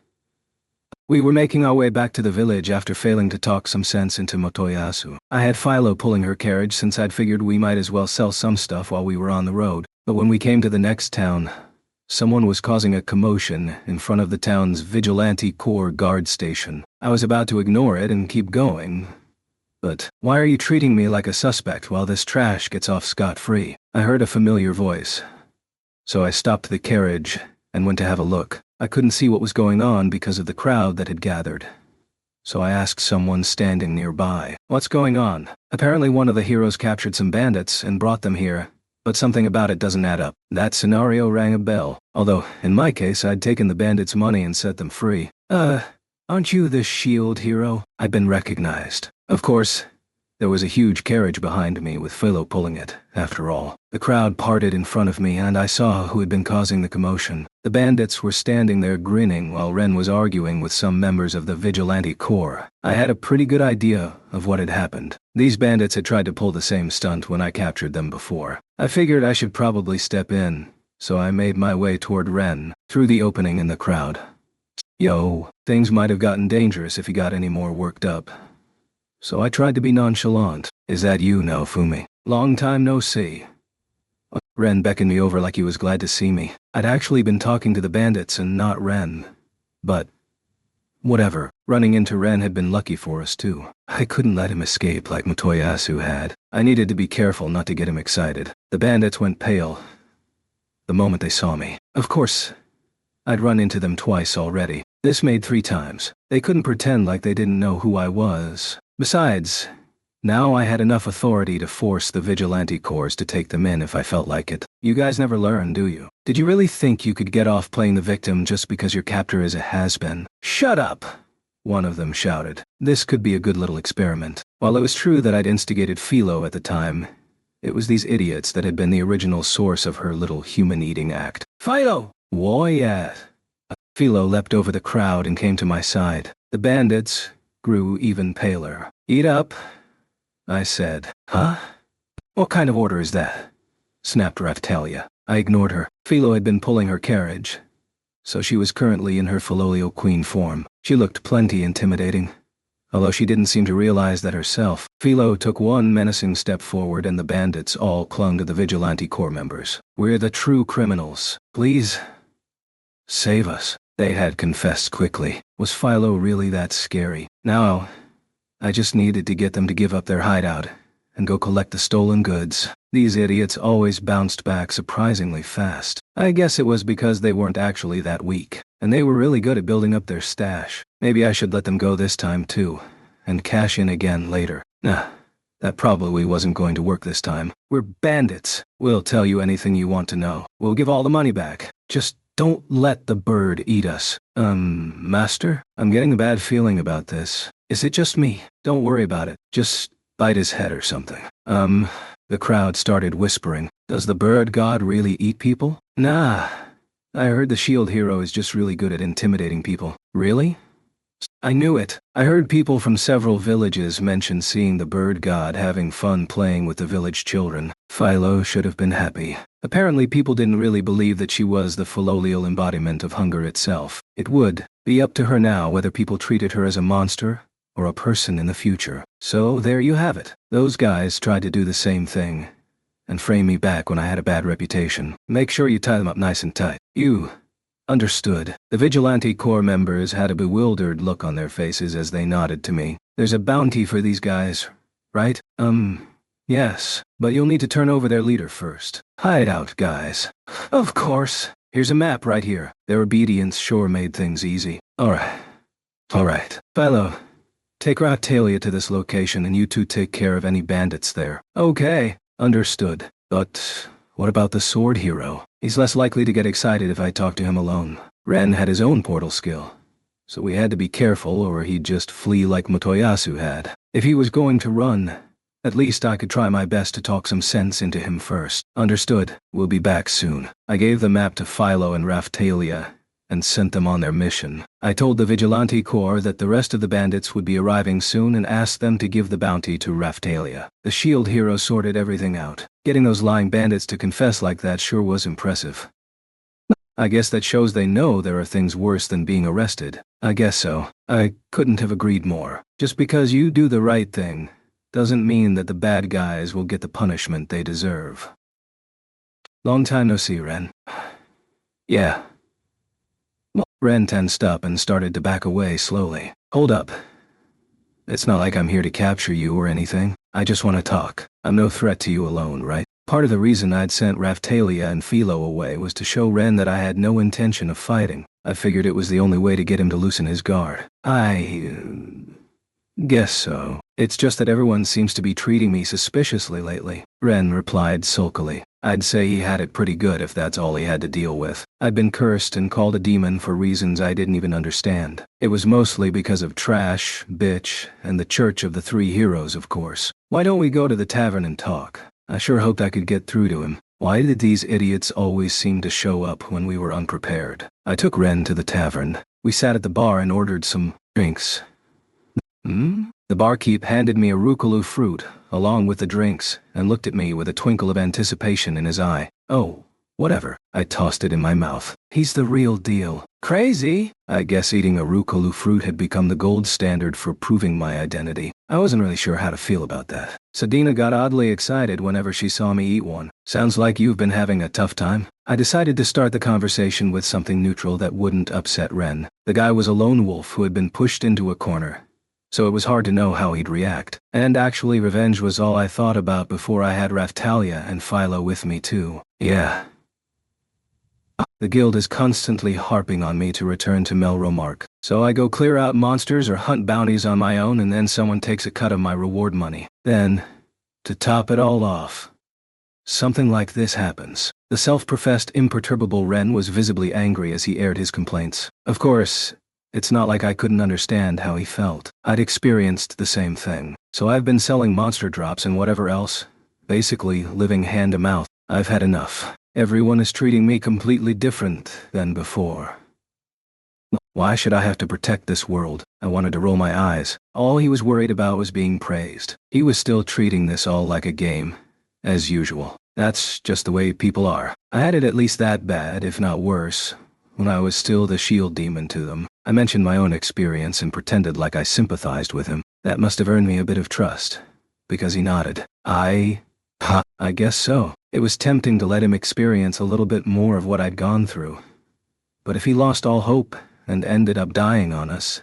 We were making our way back to the village after failing to talk some sense into Motoyasu. I had Philo pulling her carriage since I'd figured we might as well sell some stuff while we were on the road. But when we came to the next town, Someone was causing a commotion in front of the town's Vigilante Corps guard station. I was about to ignore it and keep going. But why are you treating me like a suspect while this trash gets off scot-free? I heard a familiar voice. So I stopped the carriage and went to have a look. I couldn't see what was going on because of the crowd that had gathered. So I asked someone standing nearby, "What's going on?" Apparently one of the heroes captured some bandits and brought them here, but something about it doesn't add up. That scenario rang a bell, although, in my case, I'd taken the bandits' money and set them free. Aren't you the SHIELD hero? I'd been recognized. Of course, there was a huge carriage behind me with Philo pulling it, after all. The crowd parted in front of me and I saw who had been causing the commotion. The bandits were standing there grinning while Ren was arguing with some members of the Vigilante Corps. I had a pretty good idea of what had happened. These bandits had tried to pull the same stunt when I captured them before. I figured I should probably step in, so I made my way toward Ren, through the opening in the crowd. Yo, things might have gotten dangerous if he got any more worked up. So I tried to be nonchalant. "Is that you, Naofumi? Long time no see." Ren beckoned me over like he was glad to see me. I'd actually been talking to the bandits and not Ren. But whatever. Running into Ren had been lucky for us too. I couldn't let him escape like Motoyasu had. I needed to be careful not to get him excited. The bandits went pale the moment they saw me. Of course, I'd run into them twice already. This made 3 times. They couldn't pretend like they didn't know who I was. Besides, now I had enough authority to force the Vigilante Corps to take them in if I felt like it. You guys never learn, do you? Did you really think you could get off playing the victim just because your captor is a has-been? Shut up! One of them shouted. This could be a good little experiment. While it was true that I'd instigated Philo at the time, it was these idiots that had been the original source of her little human-eating act. Philo! Why at? Philo leapt over the crowd and came to my side. The bandits grew even paler. "Eat up," I said. "Huh? What kind of order is that?" snapped Raphtalia. I ignored her. Philo had been pulling her carriage, so she was currently in her Philolio Queen form. She looked plenty intimidating, although she didn't seem to realize that herself. Philo took one menacing step forward and the bandits all clung to the Vigilante Corps members. "We're the true criminals. Please save us." They had confessed quickly. Was Philo really that scary? Now, I just needed to get them to give up their hideout and go collect the stolen goods. These idiots always bounced back surprisingly fast. I guess it was because they weren't actually that weak, and they were really good at building up their stash. Maybe I should let them go this time too, and cash in again later. Nah, that probably wasn't going to work this time. We're bandits. We'll tell you anything you want to know. We'll give all the money back. Just don't let the bird eat us. Master? I'm getting a bad feeling about this. Is it just me? Don't worry about it. Just bite his head or something. The crowd started whispering. Does the bird god really eat people? Nah. I heard the SHIELD hero is just really good at intimidating people. Really? I knew it. I heard people from several villages mention seeing the bird god having fun playing with the village children. Philo should have been happy. Apparently people didn't really believe that she was the Philolial embodiment of hunger itself. It would be up to her now whether people treated her as a monster or a person in the future. So there you have it. Those guys tried to do the same thing and frame me back when I had a bad reputation. Make sure you tie them up nice and tight. You understood. The Vigilante Corps members had a bewildered look on their faces as they nodded to me. There's a bounty for these guys, right? Yes, but you'll need to turn over their leader first. Hideout, guys. Of course. Here's a map right here. Their obedience sure made things easy. Alright. Philo, take Raphtalia to this location and you two take care of any bandits there. Okay, understood. But what about the sword hero? He's less likely to get excited if I talk to him alone. Ren had his own portal skill, so we had to be careful or he'd just flee like Motoyasu had. If he was going to run, at least I could try my best to talk some sense into him first. Understood. We'll be back soon. I gave the map to Philo and Raphtalia and sent them on their mission. I told the Vigilante Corps that the rest of the bandits would be arriving soon and asked them to give the bounty to Raphtalia. The SHIELD hero sorted everything out. Getting those lying bandits to confess like that sure was impressive. I guess that shows they know there are things worse than being arrested. I guess so. I couldn't have agreed more. Just because you do the right thing doesn't mean that the bad guys will get the punishment they deserve. Long time no see, Ren. Yeah. Well, Ren tensed up and started to back away slowly. Hold up. It's not like I'm here to capture you or anything. I just want to talk. I'm no threat to you alone, right? Part of the reason I'd sent Raphtalia and Philo away was to show Ren that I had no intention of fighting. I figured it was the only way to get him to loosen his guard. I guess so. It's just that everyone seems to be treating me suspiciously lately, Ren replied sulkily. I'd say he had it pretty good if that's all he had to deal with. I'd been cursed and called a demon for reasons I didn't even understand. It was mostly because of Trash, Bitch, and the Church of the Three Heroes, of course. Why don't we go to the tavern and talk? I sure hoped I could get through to him. Why did these idiots always seem to show up when we were unprepared? I took Ren to the tavern. We sat at the bar and ordered some drinks. The barkeep handed me a Rukalu fruit, along with the drinks, and looked at me with a twinkle of anticipation in his eye. Oh, whatever. I tossed it in my mouth. He's the real deal. Crazy? I guess eating a Rukalu fruit had become the gold standard for proving my identity. I wasn't really sure how to feel about that. Sadina got oddly excited whenever she saw me eat one. Sounds like you've been having a tough time. I decided to start the conversation with something neutral that wouldn't upset Ren. The guy was a lone wolf who had been pushed into a corner, so it was hard to know how he'd react. And actually, revenge was all I thought about before I had Raphtalia and Philo with me too. Yeah. The guild is constantly harping on me to return to Melromark, so I go clear out monsters or hunt bounties on my own, and then someone takes a cut of my reward money. Then, to top it all off, something like this happens. The self-professed imperturbable Ren was visibly angry as he aired his complaints. Of course, it's not like I couldn't understand how he felt. I'd experienced the same thing. So I've been selling monster drops and whatever else, basically living hand to mouth. I've had enough. Everyone is treating me completely different than before. Why should I have to protect this world? I wanted to roll my eyes. All he was worried about was being praised. He was still treating this all like a game, as usual. That's just the way people are. I had it at least that bad, if not worse, when I was still the shield demon to them. I mentioned my own experience and pretended like I sympathized with him. That must have earned me a bit of trust, because he nodded. I guess so. It was tempting to let him experience a little bit more of what I'd gone through. But if he lost all hope and ended up dying on us,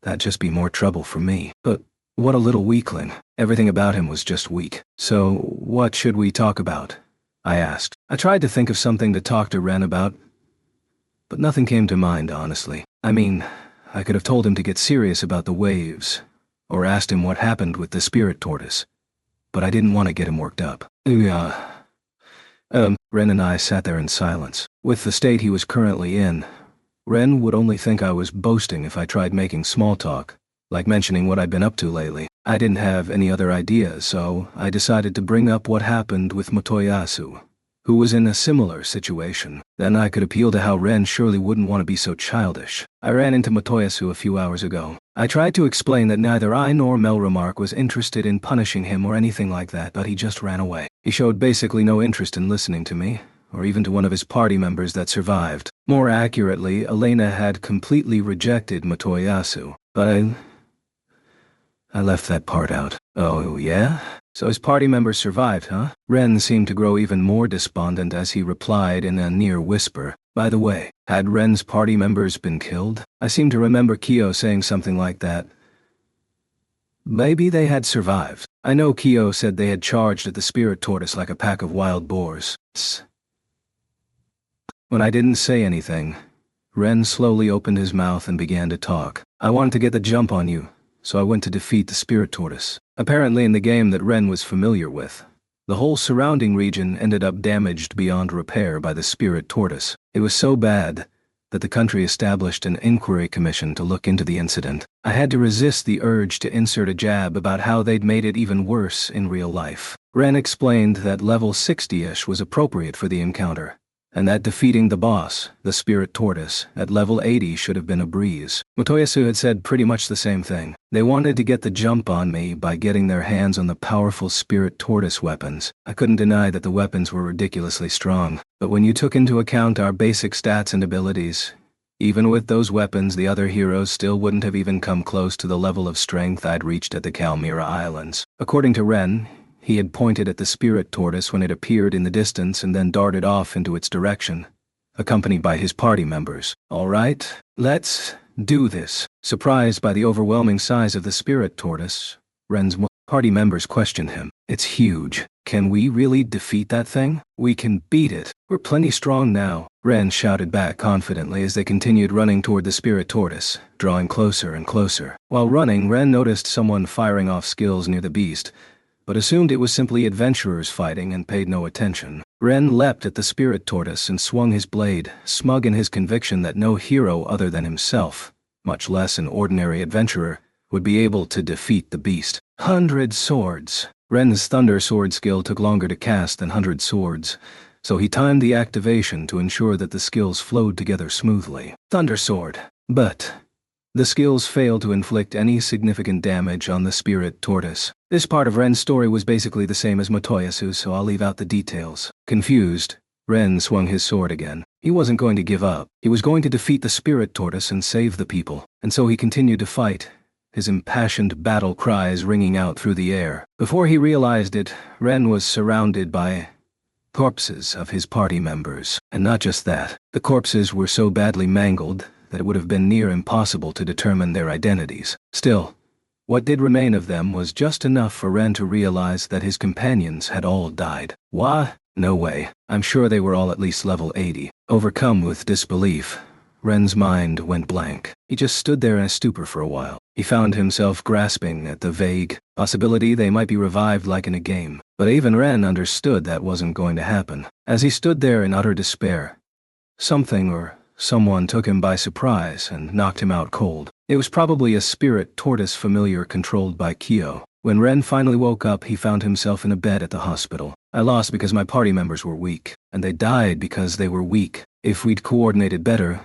that'd just be more trouble for me. But what a little weakling. Everything about him was just weak. So, what should we talk about? I asked. I tried to think of something to talk to Ren about, but nothing came to mind, honestly. I mean, I could have told him to get serious about the waves, or asked him what happened with the spirit tortoise, but I didn't want to get him worked up. Ren and I sat there in silence. With the state he was currently in, Ren would only think I was boasting if I tried making small talk, like mentioning what I'd been up to lately. I didn't have any other ideas, so I decided to bring up what happened with Motoyasu, who was in a similar situation. Then I could appeal to how Ren surely wouldn't want to be so childish. I ran into Motoyasu a few hours ago. I tried to explain that neither I nor Melromark was interested in punishing him or anything like that, but he just ran away. He showed basically no interest in listening to me, or even to one of his party members that survived. More accurately, Elena had completely rejected Motoyasu, but I left that part out. Oh, yeah? So his party members survived, huh? Ren seemed to grow even more despondent as he replied in a near whisper. By the way, had Ren's party members been killed? I seem to remember Kyo saying something like that. Maybe they had survived. I know Kyo said they had charged at the spirit tortoise like a pack of wild boars. When I didn't say anything, Ren slowly opened his mouth and began to talk. I wanted to get the jump on you, so I went to defeat the spirit tortoise. Apparently in the game that Ren was familiar with, the whole surrounding region ended up damaged beyond repair by the spirit tortoise. It was so bad that the country established an inquiry commission to look into the incident. I had to resist the urge to insert a jab about how they'd made it even worse in real life. Ren explained that level 60-ish was appropriate for the encounter, and that defeating the boss, the spirit tortoise, at level 80 should have been a breeze. Motoyasu had said pretty much the same thing. They wanted to get the jump on me by getting their hands on the powerful spirit tortoise weapons. I couldn't deny that the weapons were ridiculously strong, but when you took into account our basic stats and abilities, even with those weapons, the other heroes still wouldn't have even come close to the level of strength I'd reached at the Kalmyra Islands. According to Ren, he had pointed at the spirit tortoise when it appeared in the distance and then darted off into its direction, accompanied by his party members. "All right, let's do this." Surprised by the overwhelming size of the spirit tortoise, Ren's party members questioned him. "It's huge. Can we really defeat that thing?" "We can beat it. We're plenty strong now," Ren shouted back confidently as they continued running toward the spirit tortoise, drawing closer and closer. While running, Ren noticed someone firing off skills near the beast, but assumed it was simply adventurers fighting and paid no attention. Ren leapt at the spirit tortoise and swung his blade, smug in his conviction that no hero other than himself, much less an ordinary adventurer, would be able to defeat the beast. 100 swords. Ren's Thunder Sword skill took longer to cast than 100 swords, so he timed the activation to ensure that the skills flowed together smoothly. Thunder Sword. But the skills failed to inflict any significant damage on the spirit tortoise. This part of Ren's story was basically the same as Motoyasu's, so I'll leave out the details. Confused, Ren swung his sword again. He wasn't going to give up. He was going to defeat the spirit tortoise and save the people, and so he continued to fight, his impassioned battle cries ringing out through the air. Before he realized it, Ren was surrounded by corpses of his party members. And not just that, the corpses were so badly mangled that it would have been near impossible to determine their identities. Still, what did remain of them was just enough for Ren to realize that his companions had all died. What? No way. I'm sure they were all at least level 80. Overcome with disbelief, Ren's mind went blank. He just stood there in a stupor for a while. He found himself grasping at the vague possibility they might be revived like in a game. But even Ren understood that wasn't going to happen. As he stood there in utter despair, something or someone took him by surprise and knocked him out cold. It was probably a spirit tortoise familiar controlled by Kyo. When Ren finally woke up, he found himself in a bed at the hospital. "I lost because my party members were weak, and they died because they were weak. If we'd coordinated better,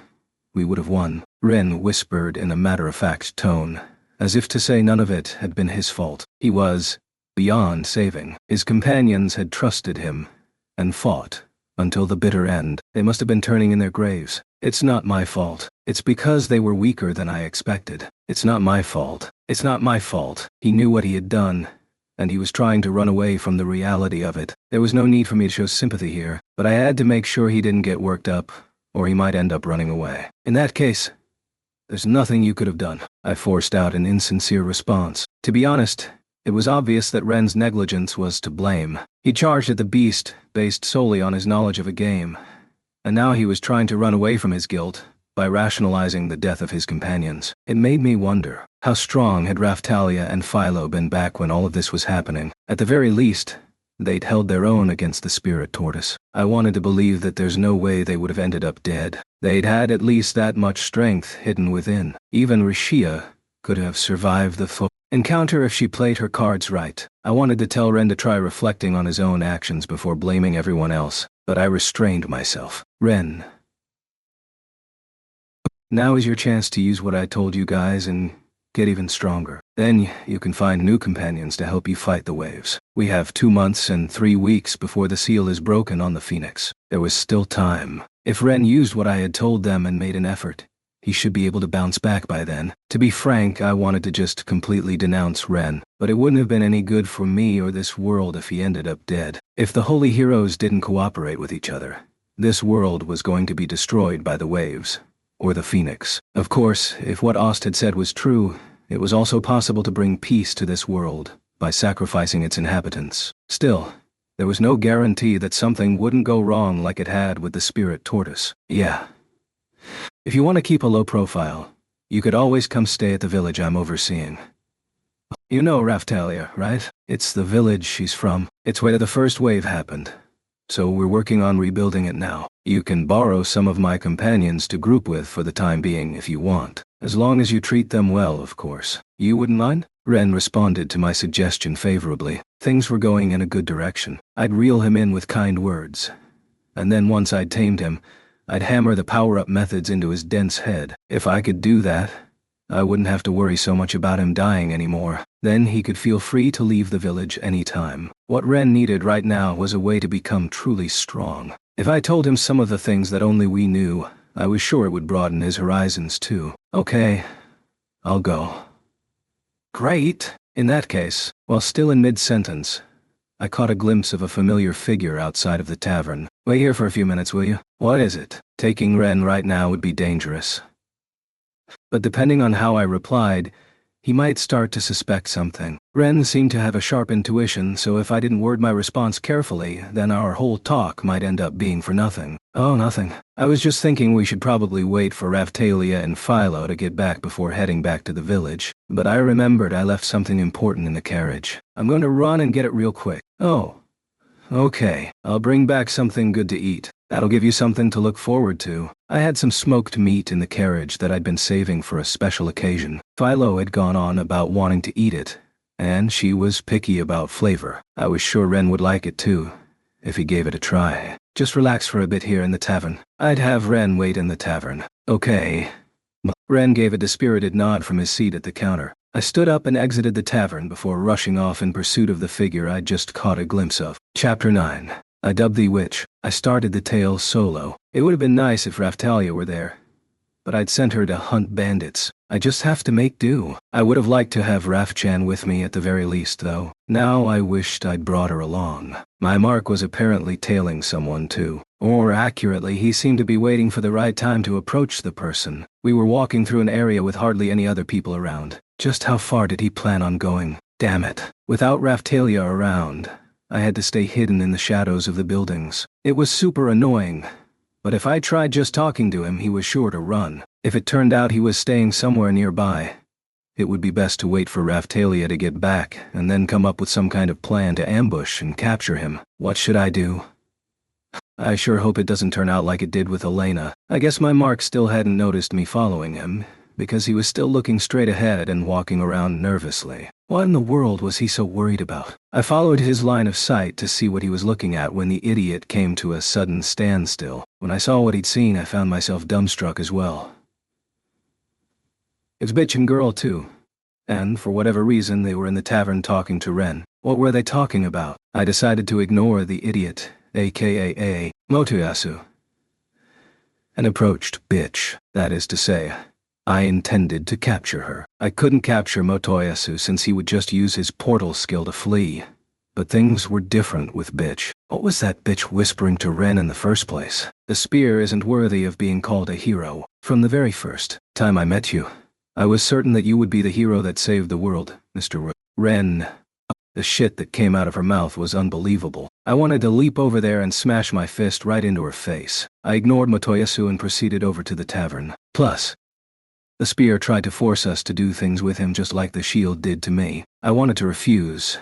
we would have won," Ren whispered in a matter-of-fact tone, as if to say none of it had been his fault. He was beyond saving. His companions had trusted him and fought until the bitter end. They must have been turning in their graves. "It's not my fault. It's because they were weaker than I expected. It's not my fault. It's not my fault." He knew what he had done, and he was trying to run away from the reality of it. There was no need for me to show sympathy here, but I had to make sure he didn't get worked up, or he might end up running away. "In that case, there's nothing you could have done," I forced out an insincere response. To be honest, it was obvious that Ren's negligence was to blame. He charged at the beast based solely on his knowledge of a game, and now he was trying to run away from his guilt by rationalizing the death of his companions. It made me wonder, how strong had Raphtalia and Philo been back when all of this was happening? At the very least, they'd held their own against the spirit tortoise. I wanted to believe that there's no way they would have ended up dead. They'd had at least that much strength hidden within. Even Rishia could have survived the encounter if she played her cards right. I wanted to tell Ren to try reflecting on his own actions before blaming everyone else, but I restrained myself. "Ren, now is your chance to use what I told you guys and get even stronger. Then you can find new companions to help you fight the waves. We have 2 months and 3 weeks before the seal is broken on the Phoenix." There was still time. If Ren used what I had told them and made an effort, he should be able to bounce back by then. To be frank, I wanted to just completely denounce Ren, but it wouldn't have been any good for me or this world if he ended up dead. If the holy heroes didn't cooperate with each other, this world was going to be destroyed by the waves, or the Phoenix. Of course, if what Ost had said was true, it was also possible to bring peace to this world by sacrificing its inhabitants. Still, there was no guarantee that something wouldn't go wrong like it had with the spirit tortoise. Yeah. If you want to keep a low profile, you could always come stay at the village I'm overseeing. You know Raphtalia, right? It's the village she's from. It's where the first wave happened, so we're working on rebuilding it now. You can borrow some of my companions to group with for the time being if you want. As long as you treat them well, of course. You wouldn't mind? Ren responded to my suggestion favorably. Things were going in a good direction. I'd reel him in with kind words, and then once I'd tamed him, I'd hammer the power-up methods into his dense head. If I could do that, I wouldn't have to worry so much about him dying anymore. Then he could feel free to leave the village anytime. What Ren needed right now was a way to become truly strong. If I told him some of the things that only we knew, I was sure it would broaden his horizons too. Okay, I'll go. Great. In that case, while still in mid-sentence, I caught a glimpse of a familiar figure outside of the tavern. Wait here for a few minutes, will you? What is it? Taking Ren right now would be dangerous. But depending on how I replied, he might start to suspect something. Ren seemed to have a sharp intuition, so if I didn't word my response carefully, then our whole talk might end up being for nothing. Oh, nothing. I was just thinking we should probably wait for Raphtalia and Philo to get back before heading back to the village. But I remembered I left something important in the carriage. I'm going to run and get it real quick. Oh. Okay, I'll bring back something good to eat. That'll give you something to look forward to. I had some smoked meat in the carriage that I'd been saving for a special occasion. Philo had gone on about wanting to eat it, and she was picky about flavor. I was sure Ren would like it too, if he gave it a try. Just relax for a bit here in the tavern. I'd have Ren wait in the tavern. Okay. Ren gave a dispirited nod from his seat at the counter. I stood up and exited the tavern before rushing off in pursuit of the figure I'd just caught a glimpse of. Chapter 9. I dubbed thee witch. I started the tale solo. It would have been nice if Raphtalia were there, but I'd sent her to hunt bandits. I just have to make do. I would have liked to have Raphchan with me at the very least, though. Now I wished I'd brought her along. My mark was apparently tailing someone too. Or accurately, he seemed to be waiting for the right time to approach the person. We were walking through an area with hardly any other people around. Just how far did he plan on going? Damn it. Without Raphtalia around, I had to stay hidden in the shadows of the buildings. It was super annoying, but if I tried just talking to him, he was sure to run. If it turned out he was staying somewhere nearby, it would be best to wait for Raphtalia to get back and then come up with some kind of plan to ambush and capture him. What should I do? I sure hope it doesn't turn out like it did with Elena. I guess my mark still hadn't noticed me following him, because he was still looking straight ahead and walking around nervously. What in the world was he so worried about? I followed his line of sight to see what he was looking at when the idiot came to a sudden standstill. When I saw what he'd seen, I found myself dumbstruck as well. It's bitch and girl too. And for whatever reason, they were in the tavern talking to Ren. What were they talking about? I decided to ignore the idiot, aka Motoyasu, and approached bitch. That is to say, I intended to capture her. I couldn't capture Motoyasu since he would just use his portal skill to flee. But things were different with bitch. What was that bitch whispering to Ren in the first place? The spear isn't worthy of being called a hero. From the very first time I met you, I was certain that you would be the hero that saved the world, Mr. Ren. The shit that came out of her mouth was unbelievable. I wanted to leap over there and smash my fist right into her face. I ignored Motoyasu and proceeded over to the tavern. Plus, the spear tried to force us to do things with him just like the shield did to me. I wanted to refuse,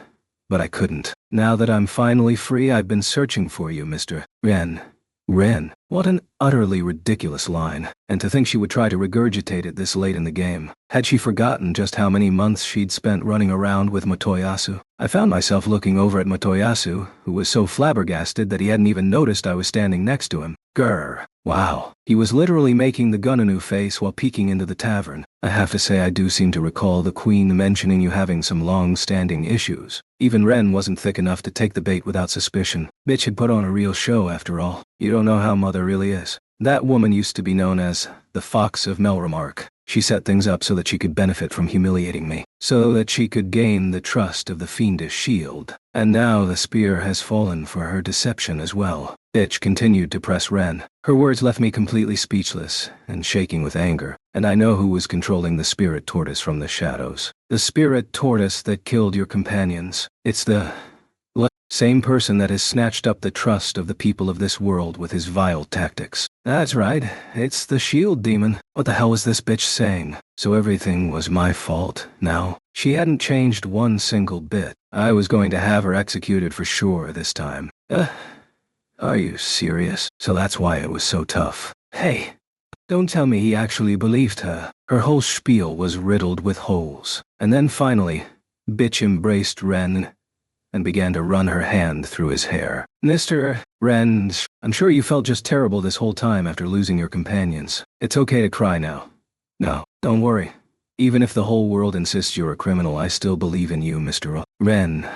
but I couldn't. Now that I'm finally free, I've been searching for you, Mr. Ren. Ren. What an utterly ridiculous line. And to think she would try to regurgitate it this late in the game. Had she forgotten just how many months she'd spent running around with Motoyasu? I found myself looking over at Motoyasu, who was so flabbergasted that he hadn't even noticed I was standing next to him. Grr. Wow. He was literally making the Gunanu face while peeking into the tavern. I have to say I do seem to recall the Queen mentioning you having some long-standing issues. Even Ren wasn't thick enough to take the bait without suspicion. Bitch had put on a real show after all. You don't know how Mother really is. That woman used to be known as the Fox of Melremark. She set things up so that she could benefit from humiliating me, so that she could gain the trust of the fiendish shield. And now the spear has fallen for her deception as well. Bitch continued to press Ren. Her words left me completely speechless and shaking with anger, and I know who was controlling the spirit tortoise from the shadows. The spirit tortoise that killed your companions. It's the same person that has snatched up the trust of the people of this world with his vile tactics. That's right, it's the shield demon. What the hell was this bitch saying? So everything was my fault now? She hadn't changed one single bit. I was going to have her executed for sure this time. Are you serious? So that's why it was so tough. Hey, don't tell me he actually believed her. Her whole spiel was riddled with holes. And then finally, bitch embraced Ren and began to run her hand through his hair. Mr. Ren, I'm sure you felt just terrible this whole time after losing your companions. It's okay to cry now. No, don't worry. Even if the whole world insists you're a criminal, I still believe in you, Mr. Ren.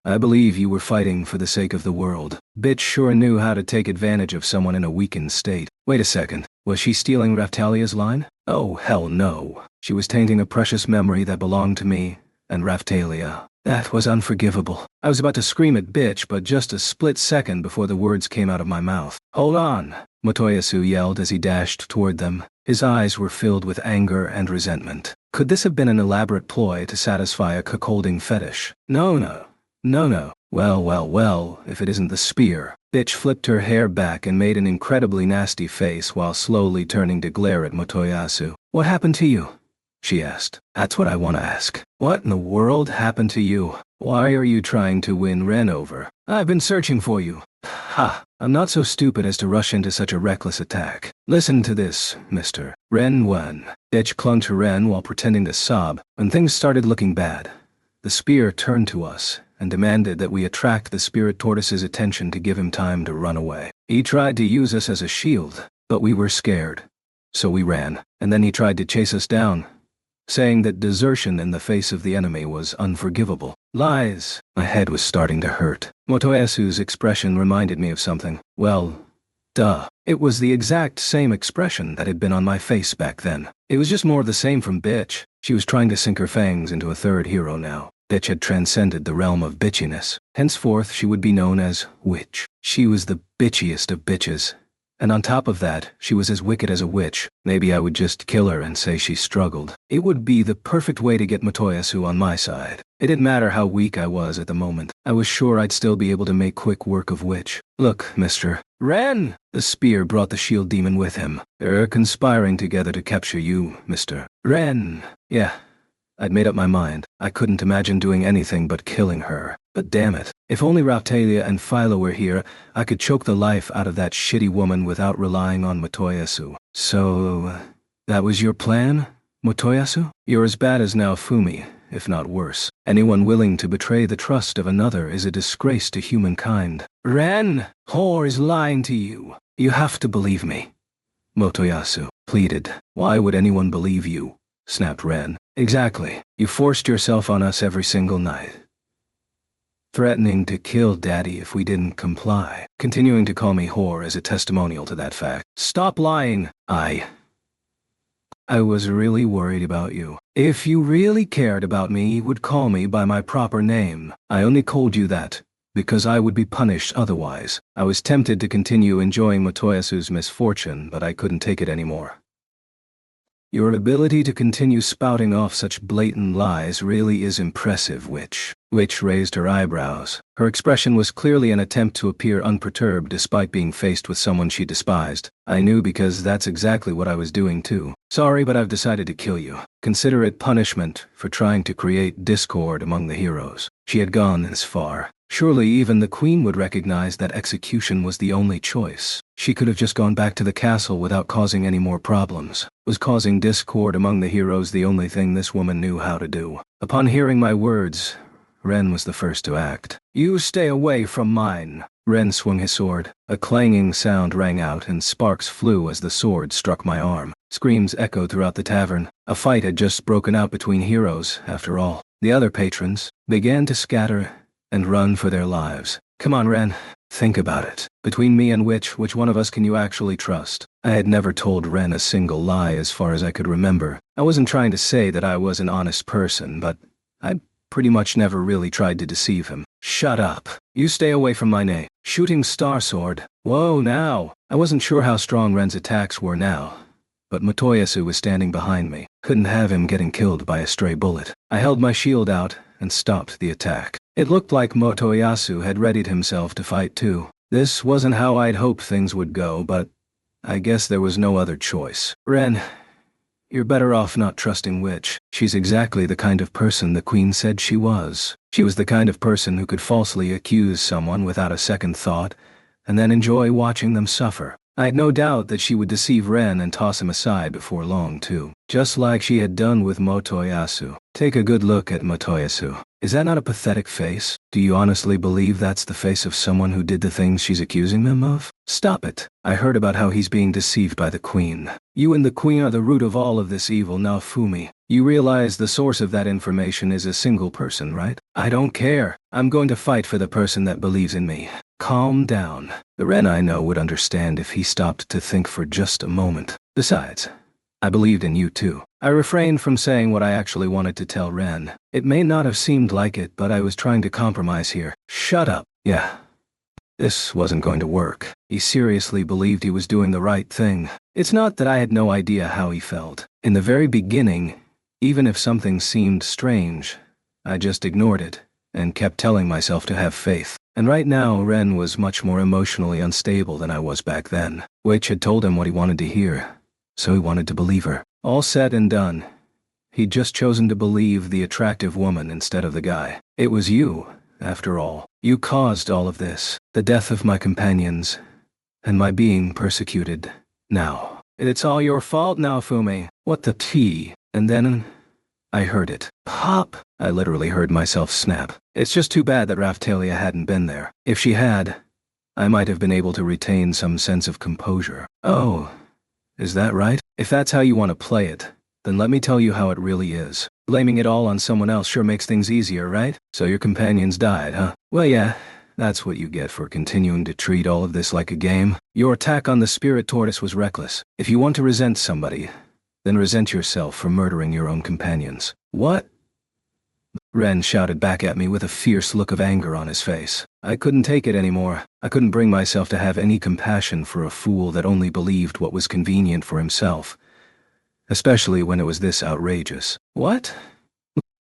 I believe you were fighting for the sake of the world. Bitch sure knew how to take advantage of someone in a weakened state. Wait a second, was she stealing Raphtalia's line? Oh, hell no. She was tainting a precious memory that belonged to me and Raphtalia. That was unforgivable. I was about to scream at bitch, but just a split second before the words came out of my mouth. Hold on, Motoyasu yelled as he dashed toward them. His eyes were filled with anger and resentment. Could this have been an elaborate ploy to satisfy a cuckolding fetish? No. Well, if it isn't the spear. Bitch flipped her hair back and made an incredibly nasty face while slowly turning to glare at Motoyasu. What happened to you? She asked. That's what I want to ask. What in the world happened to you? Why are you trying to win Ren over? I've been searching for you. Ha! I'm not so stupid as to rush into such a reckless attack. Listen to this, mister. Ren won. Bitch clung to Ren while pretending to sob. When things started looking bad, the spear turned to us and demanded that we attract the spirit tortoise's attention to give him time to run away. He tried to use us as a shield, but we were scared. So we ran, and then he tried to chase us down, saying that desertion in the face of the enemy was unforgivable. Lies. My head was starting to hurt. Motoyasu's expression reminded me of something. Well, duh. It was the exact same expression that had been on my face back then. It was just more of the same from bitch. She was trying to sink her fangs into a third hero now. Bitch had transcended the realm of bitchiness. Henceforth, she would be known as Witch. She was the bitchiest of bitches. And on top of that, she was as wicked as a witch. Maybe I would just kill her and say she struggled. It would be the perfect way to get Motoyasu on my side. It didn't matter how weak I was at the moment. I was sure I'd still be able to make quick work of Witch. Look, mister. Ren! The spear brought the shield demon with him. They're conspiring together to capture you, mister. Ren! Yeah. I'd made up my mind. I couldn't imagine doing anything but killing her. But damn it, if only Raphtalia and Philo were here, I could choke the life out of that shitty woman without relying on Motoyasu. So, that was your plan, Motoyasu? You're as bad as Naofumi, if not worse. Anyone willing to betray the trust of another is a disgrace to humankind. Ren, whore is lying to you. You have to believe me. Motoyasu pleaded. Why would anyone believe you? Snapped Ren. Exactly. You forced yourself on us every single night, threatening to kill Daddy if we didn't comply, continuing to call me whore as a testimonial to that fact. Stop lying. I was really worried about you. If you really cared about me, you would call me by my proper name. I only called you that because I would be punished otherwise. I was tempted to continue enjoying Motoyasu's misfortune, but I couldn't take it anymore. Your ability to continue spouting off such blatant lies really is impressive, Witch. Witch raised her eyebrows. Her expression was clearly an attempt to appear unperturbed despite being faced with someone she despised. I knew because that's exactly what I was doing too. Sorry, but I've decided to kill you. Consider it punishment for trying to create discord among the heroes. She had gone this far. Surely even the queen would recognize that execution was the only choice. She could have just gone back to the castle without causing any more problems. Was causing discord among the heroes the only thing this woman knew how to do? Upon hearing my words, Ren was the first to act. You stay away from mine. Ren swung his sword. A clanging sound rang out and sparks flew as the sword struck my arm. Screams echoed throughout the tavern. A fight had just broken out between heroes, after all. The other patrons began to scatter and run for their lives. Come on, Ren. Think about it. Between me and which one of us can you actually trust? I had never told Ren a single lie as far as I could remember. I wasn't trying to say that I was an honest person, but I pretty much never really tried to deceive him. Shut up. You stay away from my nay. Shooting star sword. Whoa, now. I wasn't sure how strong Ren's attacks were now, but Motoyasu was standing behind me. Couldn't have him getting killed by a stray bullet. I held my shield out and stopped the attack. It looked like Motoyasu had readied himself to fight too. This wasn't how I'd hoped things would go, but I guess there was no other choice. Ren, you're better off not trusting Witch. She's exactly the kind of person the queen said she was. She was the kind of person who could falsely accuse someone without a second thought, and then enjoy watching them suffer. I had no doubt that she would deceive Ren and toss him aside before long too, just like she had done with Motoyasu. Take a good look at Motoyasu. Is that not a pathetic face? Do you honestly believe that's the face of someone who did the things she's accusing them of? Stop it. I heard about how he's being deceived by the queen. You and the queen are the root of all of this evil, Naofumi. You realize the source of that information is a single person, right? I don't care. I'm going to fight for the person that believes in me. Calm down. The Ren I know would understand if he stopped to think for just a moment. Besides, I believed in you too. I refrained from saying what I actually wanted to tell Ren. It may not have seemed like it, but I was trying to compromise here. Shut up. Yeah. This wasn't going to work. He seriously believed he was doing the right thing. It's not that I had no idea how he felt. In the very beginning, even if something seemed strange, I just ignored it and kept telling myself to have faith. And right now, Ren was much more emotionally unstable than I was back then. Witch had told him what he wanted to hear, so he wanted to believe her. All said and done, he'd just chosen to believe the attractive woman instead of the guy. It was you, after all. You caused all of this, the death of my companions, and my being persecuted. Now, it's all your fault now, Fumi. What the tea? And then I heard it. Pop! I literally heard myself snap. It's just too bad that Raphtalia hadn't been there. If she had, I might have been able to retain some sense of composure. Oh, is that right? If that's how you want to play it, then let me tell you how it really is. Blaming it all on someone else sure makes things easier, right? So your companions died, huh? Well, yeah, that's what you get for continuing to treat all of this like a game. Your attack on the spirit tortoise was reckless. If you want to resent somebody, then resent yourself for murdering your own companions. What? Ren shouted back at me with a fierce look of anger on his face. I couldn't take it anymore. I couldn't bring myself to have any compassion for a fool that only believed what was convenient for himself, especially when it was this outrageous. What?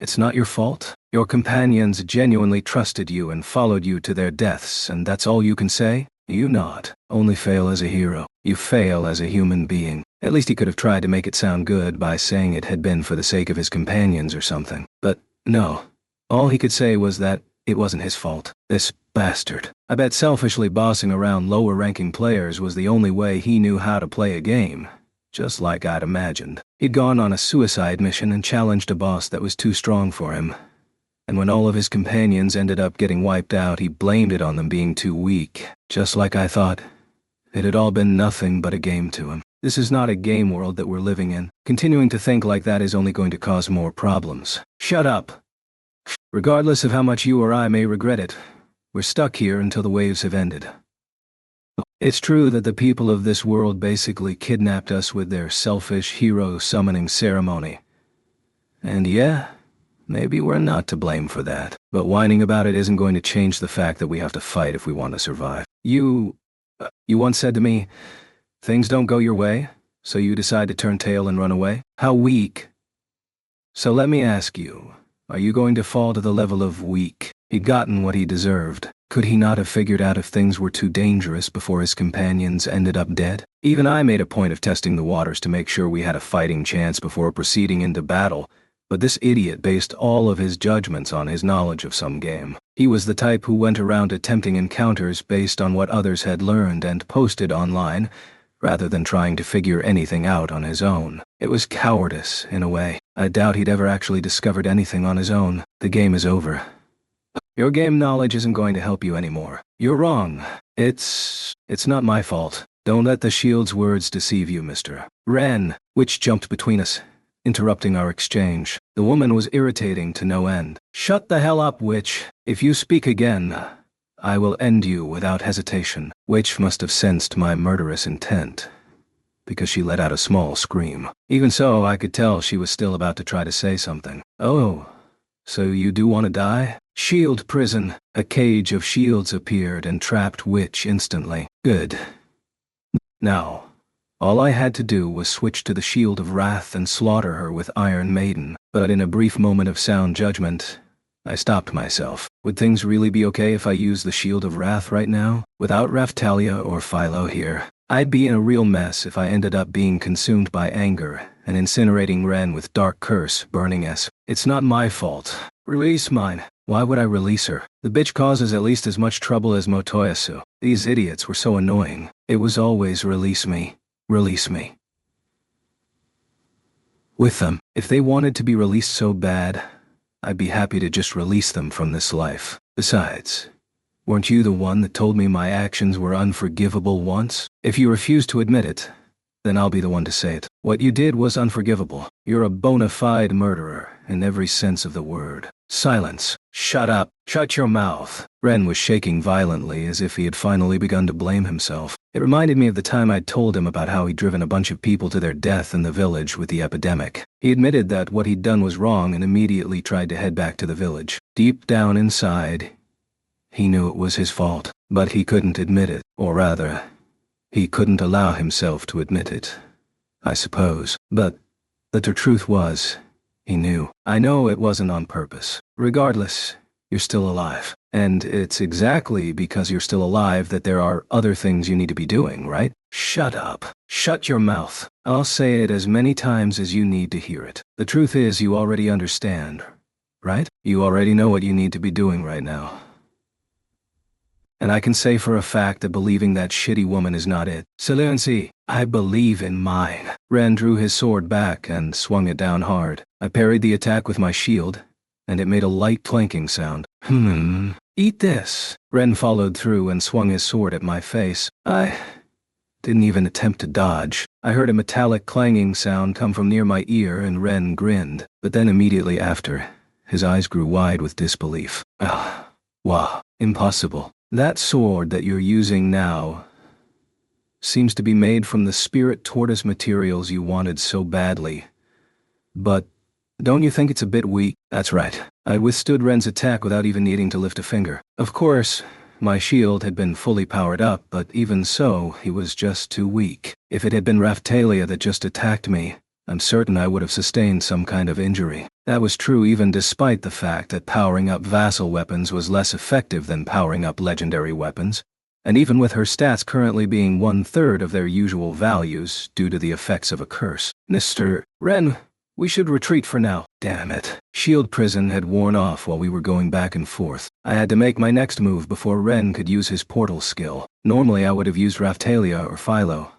It's not your fault. Your companions genuinely trusted you and followed you to their deaths, and that's all you can say? You not only fail as a hero, you fail as a human being. At least he could have tried to make it sound good by saying it had been for the sake of his companions or something. But no. All he could say was that it wasn't his fault. This bastard. I bet selfishly bossing around lower-ranking players was the only way he knew how to play a game. Just like I'd imagined. He'd gone on a suicide mission and challenged a boss that was too strong for him. And when all of his companions ended up getting wiped out, he blamed it on them being too weak. Just like I thought. It had all been nothing but a game to him. This is not a game world that we're living in. Continuing to think like that is only going to cause more problems. Shut up. Regardless of how much you or I may regret it, we're stuck here until the waves have ended. It's true that the people of this world basically kidnapped us with their selfish hero summoning ceremony. And yeah, maybe we're not to blame for that. But whining about it isn't going to change the fact that we have to fight if we want to survive. You once said to me, things don't go your way, so you decide to turn tail and run away? How weak. So let me ask you, are you going to fall to the level of weak? He'd gotten what he deserved. Could he not have figured out if things were too dangerous before his companions ended up dead? Even I made a point of testing the waters to make sure we had a fighting chance before proceeding into battle, but this idiot based all of his judgments on his knowledge of some game. He was the type who went around attempting encounters based on what others had learned and posted online, rather than trying to figure anything out on his own. It was cowardice, in a way. I doubt he'd ever actually discovered anything on his own. The game is over. Your game knowledge isn't going to help you anymore. You're wrong. It's not my fault. Don't let the shield's words deceive you, Mr. Ren, which jumped between us, interrupting our exchange. The woman was irritating to no end. Shut the hell up, Witch. If you speak again, I will end you without hesitation. Witch must have sensed my murderous intent, because she let out a small scream. Even so, I could tell she was still about to try to say something. Oh, so you do want to die? Shield prison. A cage of shields appeared and trapped Witch instantly. Good. Now, all I had to do was switch to the Shield of Wrath and slaughter her with Iron Maiden. But in a brief moment of sound judgment, I stopped myself. Would things really be okay if I used the Shield of Wrath right now? Without Raphtalia or Philo here, I'd be in a real mess if I ended up being consumed by anger and incinerating Ren with Dark Curse burning us. It's not my fault. Release mine. Why would I release her? The bitch causes at least as much trouble as Motoyasu. These idiots were so annoying. It was always release me. Release me. With them, if they wanted to be released so bad, I'd be happy to just release them from this life. Besides, weren't you the one that told me my actions were unforgivable once? If you refuse to admit it, then I'll be the one to say it. What you did was unforgivable. You're a bona fide murderer in every sense of the word. Silence. Shut up. Shut your mouth. Ren was shaking violently as if he had finally begun to blame himself. It reminded me of the time I'd told him about how he'd driven a bunch of people to their death in the village with the epidemic. He admitted that what he'd done was wrong and immediately tried to head back to the village. Deep down inside, he knew it was his fault, but he couldn't admit it, or rather, he couldn't allow himself to admit it, I suppose. But the truth was, he knew. I know it wasn't on purpose. Regardless, you're still alive. And it's exactly because you're still alive that there are other things you need to be doing, right? Shut up. Shut your mouth. I'll say it as many times as you need to hear it. The truth is, you already understand, right? You already know what you need to be doing right now. And I can say for a fact that believing that shitty woman is not it. Silenci, I believe in mine. Ren drew his sword back and swung it down hard. I parried the attack with my shield, and it made a light clanking sound. Eat this. Ren followed through and swung his sword at my face. I didn't even attempt to dodge. I heard a metallic clanging sound come from near my ear and Ren grinned, but then immediately after, his eyes grew wide with disbelief. Wow, impossible. That sword that you're using now seems to be made from the spirit tortoise materials you wanted so badly. But don't you think it's a bit weak? That's right. I withstood Ren's attack without even needing to lift a finger. Of course, my shield had been fully powered up, but even so, he was just too weak. If it had been Raphtalia that just attacked me, I'm certain I would have sustained some kind of injury. That was true even despite the fact that powering up vassal weapons was less effective than powering up legendary weapons, and even with her stats currently being 1/3 of their usual values due to the effects of a curse. Mr. Ren, we should retreat for now. Damn it. Shield prison had worn off while we were going back and forth. I had to make my next move before Ren could use his portal skill. Normally I would have used Raphtalia or Philo,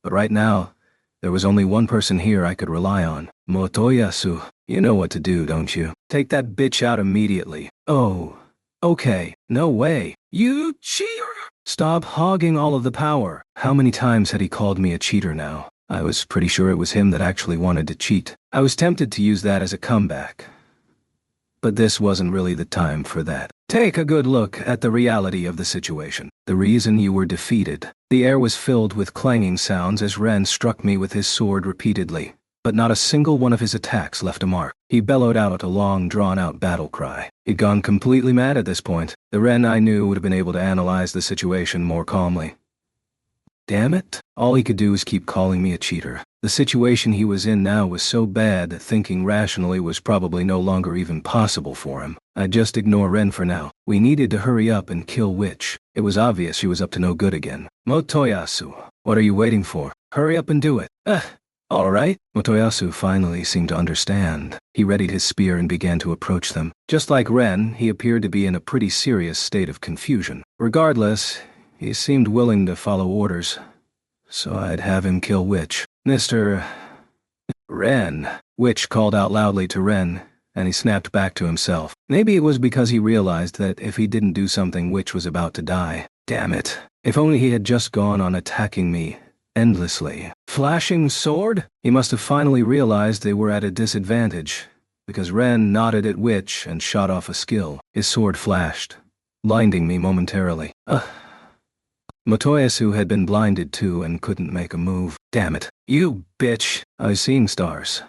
but right now, there was only one person here I could rely on. Motoyasu. You know what to do, don't you? Take that bitch out immediately. Oh. Okay. No way. You cheater! Stop hogging all of the power. How many times had he called me a cheater now? I was pretty sure it was him that actually wanted to cheat. I was tempted to use that as a comeback. But this wasn't really the time for that. Take a good look at the reality of the situation. The reason you were defeated. The air was filled with clanging sounds as Ren struck me with his sword repeatedly, but not a single one of his attacks left a mark. He bellowed out a long, drawn-out battle cry. He'd gone completely mad at this point. The Ren I knew would have been able to analyze the situation more calmly. Damn it. All he could do was keep calling me a cheater. The situation he was in now was so bad that thinking rationally was probably no longer even possible for him. I'd just ignore Ren for now. We needed to hurry up and kill Witch. It was obvious she was up to no good again. Motoyasu, what are you waiting for? Hurry up and do it. All right. Motoyasu finally seemed to understand. He readied his spear and began to approach them. Just like Ren, he appeared to be in a pretty serious state of confusion. Regardless, he seemed willing to follow orders, so I'd have him kill Witch. Mr. Ren. Witch called out loudly to Ren, and he snapped back to himself. Maybe it was because he realized that if he didn't do something, Witch was about to die. Damn it. If only he had just gone on attacking me endlessly. Flashing sword? He must have finally realized they were at a disadvantage, because Ren nodded at Witch and shot off a skill. His sword flashed, blinding me momentarily. Motoyasu had been blinded too and couldn't make a move. Damn it. You bitch. I was seeing stars.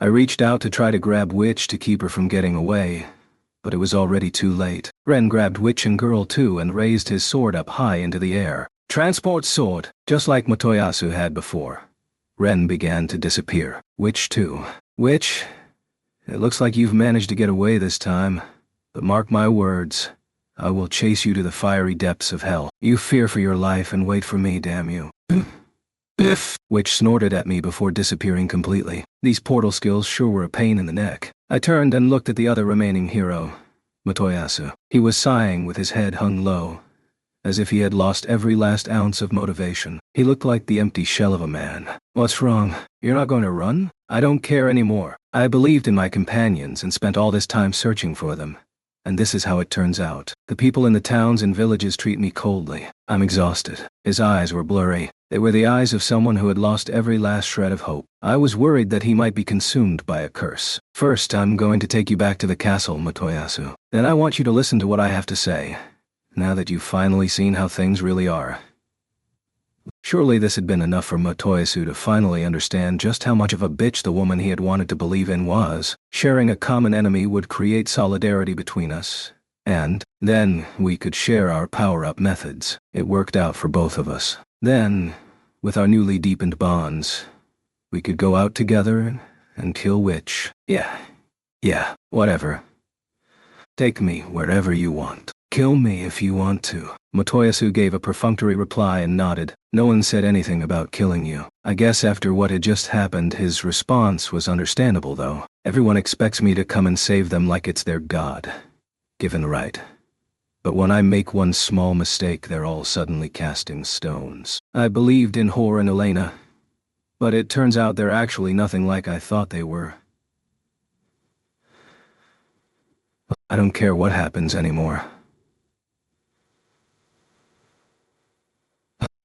I reached out to try to grab Witch to keep her from getting away, but it was already too late. Ren grabbed Witch and Girl too and raised his sword up high into the air. Transport sword, just like Motoyasu had before. Ren began to disappear. Witch too. Witch, it looks like you've managed to get away this time, but mark my words, I will chase you to the fiery depths of hell. You fear for your life and wait for me, damn you. Biff! Witch snorted at me before disappearing completely. These portal skills sure were a pain in the neck. I turned and looked at the other remaining hero, Motoyasu. He was sighing with his head hung low, as if he had lost every last ounce of motivation. He looked like the empty shell of a man. What's wrong? You're not going to run? I don't care anymore. I believed in my companions and spent all this time searching for them, And this is how it turns out. The people in the towns and villages treat me coldly. I'm exhausted. His eyes were blurry. They were the eyes of someone who had lost every last shred of hope. I was worried that he might be consumed by a curse. First, I'm going to take you back to the castle, Motoyasu. Then I want you to listen to what I have to say, now that you've finally seen how things really are. Surely this had been enough for Motoyasu to finally understand just how much of a bitch the woman he had wanted to believe in was. Sharing a common enemy would create solidarity between us, and then we could share our power-up methods. It worked out for both of us. Then, with our newly deepened bonds, we could go out together and kill Witch. Yeah, whatever. Take me wherever you want. Kill me if you want to. Motoyasu gave a perfunctory reply and nodded. No one said anything about killing you. I guess after what had just happened, his response was understandable though. Everyone expects me to come and save them like it's their god. Given right. But when I make one small mistake, they're all suddenly casting stones. I believed in Hor and Elena, but it turns out they're actually nothing like I thought they were. I don't care what happens anymore.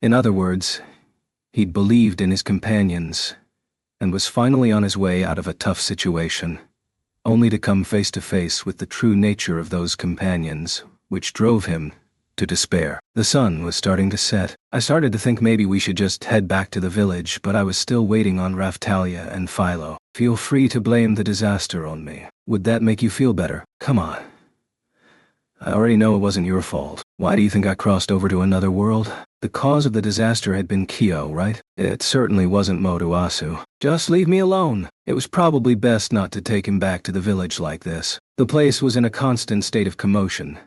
In other words, he'd believed in his companions, and was finally on his way out of a tough situation, only to come face to face with the true nature of those companions, which drove him to despair. The sun was starting to set. I started to think maybe we should just head back to the village, but I was still waiting on Raphtalia and Philo. Feel free to blame the disaster on me. Would that make you feel better? Come on. I already know it wasn't your fault. Why do you think I crossed over to another world? The cause of the disaster had been Kyo, right? It certainly wasn't Motoyasu. Just leave me alone. It was probably best not to take him back to the village like this. The place was in a constant state of commotion,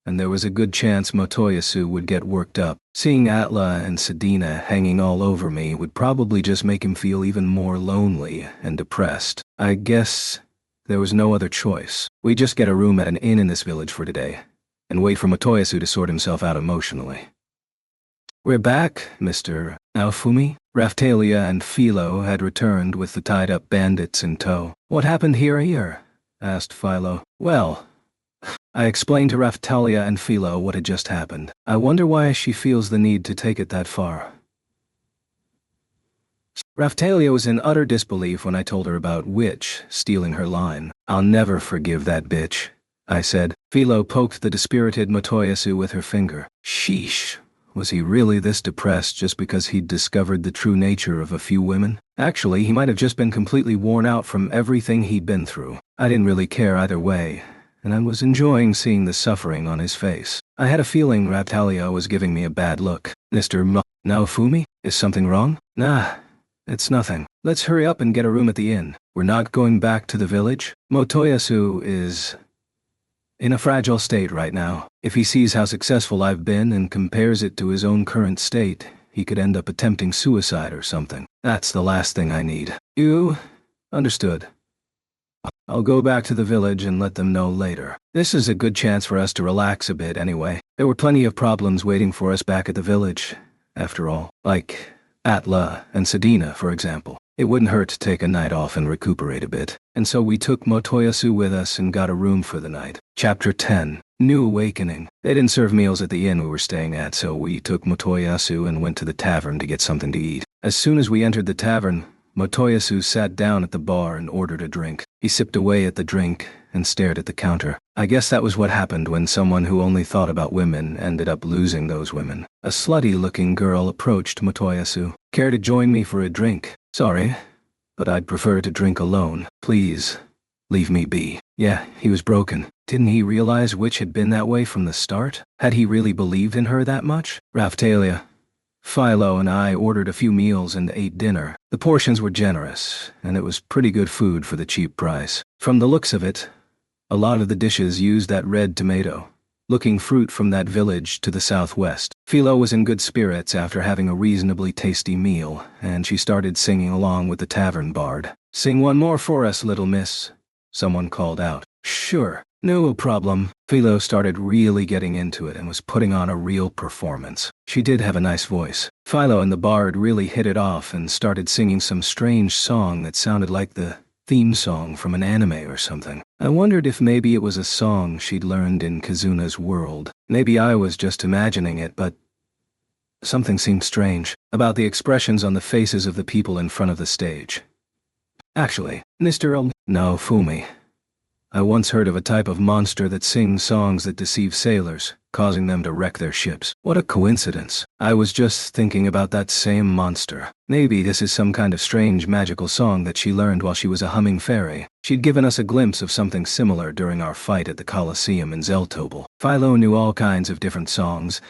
and there was a good chance Motoyasu would get worked up. Seeing Atla and Sedina hanging all over me would probably just make him feel even more lonely and depressed. I guess there was no other choice. We just get a room at an inn in this village for today, and wait for Motoyasu to sort himself out emotionally. We're back, Mr. Naofumi. Raphtalia and Philo had returned with the tied-up bandits in tow. What happened here? Asked Philo. Well, I explained to Raphtalia and Philo what had just happened. I wonder why she feels the need to take it that far. Raphtalia was in utter disbelief when I told her about Witch stealing her line. I'll never forgive that bitch, I said. Philo poked the dispirited Motoyasu with her finger. Sheesh. Was he really this depressed just because he'd discovered the true nature of a few women? Actually, he might have just been completely worn out from everything he'd been through. I didn't really care either way, and I was enjoying seeing the suffering on his face. I had a feeling Raphtalia was giving me a bad look. Mr. Naofumi, is something wrong? Nah, it's nothing. Let's hurry up and get a room at the inn. We're not going back to the village? Motoyasu is in a fragile state right now. If he sees how successful I've been and compares it to his own current state, he could end up attempting suicide or something. That's the last thing I need. You understood. I'll go back to the village and let them know later. This is a good chance for us to relax a bit anyway. There were plenty of problems waiting for us back at the village, after all. Like Atla and Sedina, for example. It wouldn't hurt to take a night off and recuperate a bit. And so we took Motoyasu with us and got a room for the night. Chapter 10. New Awakening. They didn't serve meals at the inn we were staying at, so we took Motoyasu and went to the tavern to get something to eat. As soon as we entered the tavern, Motoyasu sat down at the bar and ordered a drink. He sipped away at the drink and stared at the counter. I guess that was what happened when someone who only thought about women ended up losing those women. A slutty-looking girl approached Motoyasu. Care to join me for a drink? Sorry, but I'd prefer to drink alone. Please, leave me be. Yeah, he was broken. Didn't he realize Witch had been that way from the start? Had he really believed in her that much? Raphtalia, Philo and I ordered a few meals and ate dinner. The portions were generous, and it was pretty good food for the cheap price. From the looks of it, a lot of the dishes used that red tomato, looking fruit from that village to the southwest. Philo was in good spirits after having a reasonably tasty meal, and she started singing along with the tavern bard. Sing one more for us, little miss, someone called out. Sure, no problem. Philo started really getting into it and was putting on a real performance. She did have a nice voice. Philo and the bard really hit it off and started singing some strange song that sounded like the theme song from an anime or something. I wondered if maybe it was a song she'd learned in Kizuna's world. Maybe I was just imagining it, but something seemed strange about the expressions on the faces of the people in front of the stage. Actually, Mr. Naofumi, I once heard of a type of monster that sings songs that deceive sailors, causing them to wreck their ships. What a coincidence. I was just thinking about that same monster. Maybe this is some kind of strange magical song that she learned while she was a humming fairy. She'd given us a glimpse of something similar during our fight at the Colosseum in Zeltobel. Philo knew all kinds of different songs,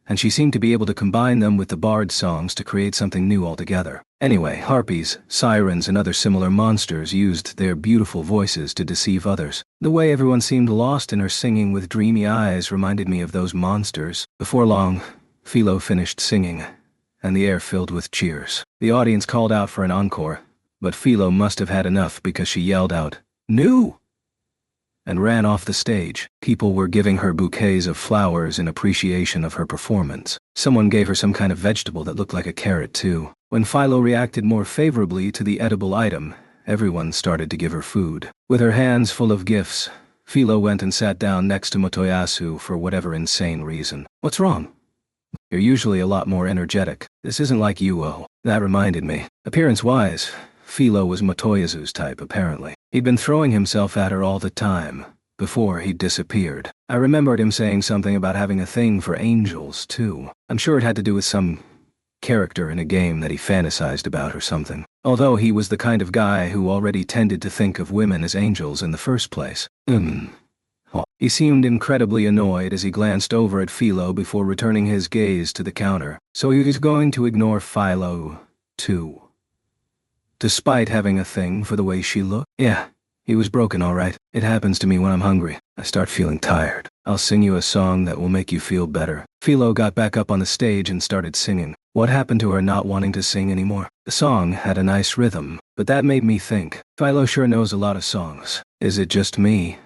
and she seemed to be able to combine them with the bard songs to create something new altogether. Anyway, harpies, sirens, and other similar monsters used their beautiful voices to deceive others. The way everyone seemed lost in her singing with dreamy eyes reminded me of those monsters. Before long, Philo finished singing, and the air filled with cheers. The audience called out for an encore, but Philo must have had enough because she yelled out, "New!" and ran off the stage. People were giving her bouquets of flowers in appreciation of her performance. Someone gave her some kind of vegetable that looked like a carrot too. When Philo reacted more favorably to the edible item, everyone started to give her food. With her hands full of gifts, Philo went and sat down next to Motoyasu for whatever insane reason. "What's wrong? You're usually a lot more energetic. This isn't like you." That reminded me. Appearance-wise, Philo was Motoyasu's type, apparently. He'd been throwing himself at her all the time, before he disappeared. I remembered him saying something about having a thing for angels, too. I'm sure it had to do with some character in a game that he fantasized about or something. Although he was the kind of guy who already tended to think of women as angels in the first place. He seemed incredibly annoyed as he glanced over at Philo before returning his gaze to the counter. So he was going to ignore Philo, too, despite having a thing for the way she looked? Yeah, he was broken, all right. It happens to me when I'm hungry. I start feeling tired. I'll sing you a song that will make you feel better. Philo got back up on the stage and started singing. What happened to her not wanting to sing anymore? The song had a nice rhythm, but that made me think. Philo sure knows a lot of songs. Is it just me?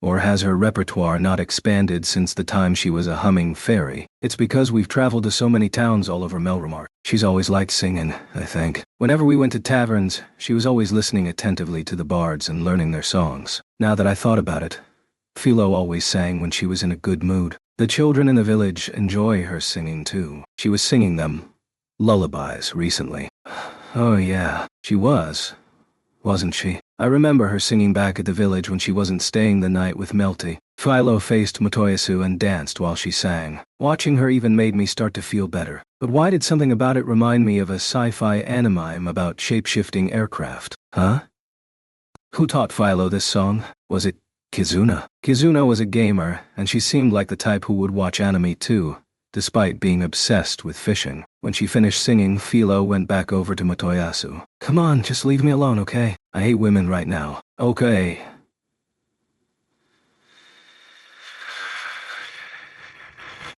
Or has her repertoire not expanded since the time she was a humming fairy? It's because we've traveled to so many towns all over Melromar. She's always liked singing, I think. Whenever we went to taverns, she was always listening attentively to the bards and learning their songs. Now that I thought about it, Philo always sang when she was in a good mood. The children in the village enjoy her singing too. She was singing them lullabies recently. Oh yeah, she was, wasn't she? I remember her singing back at the village when she wasn't staying the night with Melty. Philo faced Motoyasu and danced while she sang. Watching her even made me start to feel better. But why did something about it remind me of a sci-fi anime about shape-shifting aircraft? Huh? Who taught Philo this song? Was it Kizuna? Kizuna was a gamer, and she seemed like the type who would watch anime too, despite being obsessed with fishing. When she finished singing, Philo went back over to Motoyasu. "Come on, just leave me alone, okay? I hate women right now." "Okay."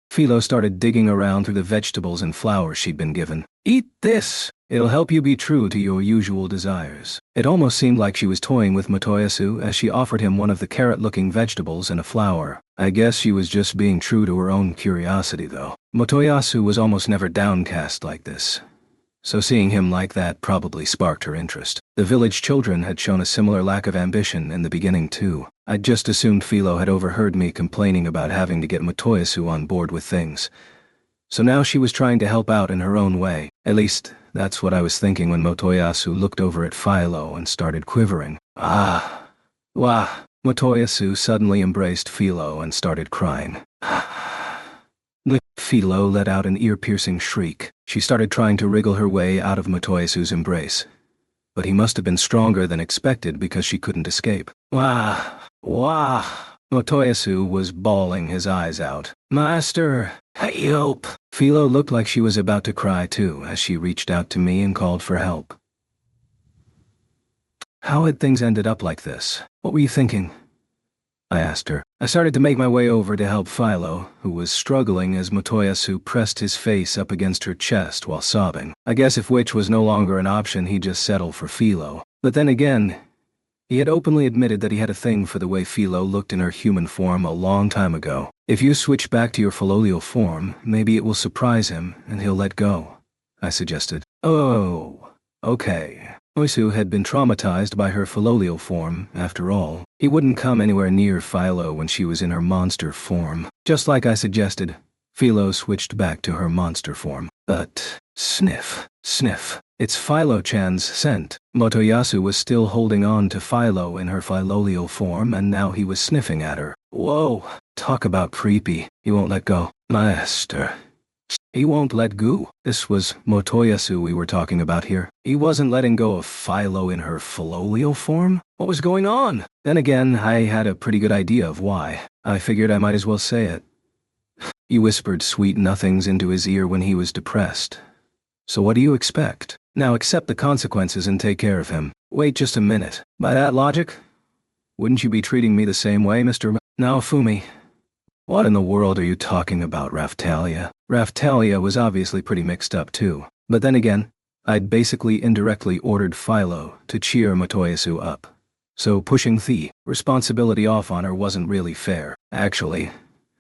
Philo started digging around through the vegetables and flowers she'd been given. "Eat this! It'll help you be true to your usual desires." It almost seemed like she was toying with Motoyasu as she offered him one of the carrot-looking vegetables and a flower. I guess she was just being true to her own curiosity, though. Motoyasu was almost never downcast like this, so seeing him like that probably sparked her interest. The village children had shown a similar lack of ambition in the beginning too. I'd just assumed Philo had overheard me complaining about having to get Motoyasu on board with things. So now she was trying to help out in her own way. At least, that's what I was thinking when Motoyasu looked over at Philo and started quivering. "Ah. Wah." Motoyasu suddenly embraced Philo and started crying. Philo let out an ear-piercing shriek. She started trying to wriggle her way out of Motoyasu's embrace, but he must have been stronger than expected because she couldn't escape. "Wah! Wah!" Motoyasu was bawling his eyes out. "Master, help!" Philo looked like she was about to cry too as she reached out to me and called for help. How had things ended up like this? What were you thinking? I asked her. I started to make my way over to help Philo, who was struggling as Motoyasu pressed his face up against her chest while sobbing. I guess if which was no longer an option, he'd just settle for Philo. But then again, he had openly admitted that he had a thing for the way Philo looked in her human form a long time ago. If you switch back to your filial form, maybe it will surprise him and he'll let go, I suggested. Oh, okay. Motoyasu had been traumatized by her filial form, after all. He wouldn't come anywhere near Philo when she was in her monster form. Just like I suggested, Philo switched back to her monster form. But, sniff, sniff. It's Philo-chan's scent. Motoyasu was still holding on to Philo in her filial form, and now he was sniffing at her. Whoa, talk about creepy. He won't let go. Master. He won't let go. This was Motoyasu we were talking about here. He wasn't letting go of Philo in her filial form? What was going on? Then again, I had a pretty good idea of why. I figured I might as well say it. He whispered sweet nothings into his ear when he was depressed. So what do you expect? Now accept the consequences and take care of him. Wait just a minute. By that logic, wouldn't you be treating me the same way, Mr. Naofumi? What in the world are you talking about, Raphtalia? Raphtalia was obviously pretty mixed up too. But then again, I'd basically indirectly ordered Philo to cheer Motoyasu up. So pushing the responsibility off on her wasn't really fair. Actually,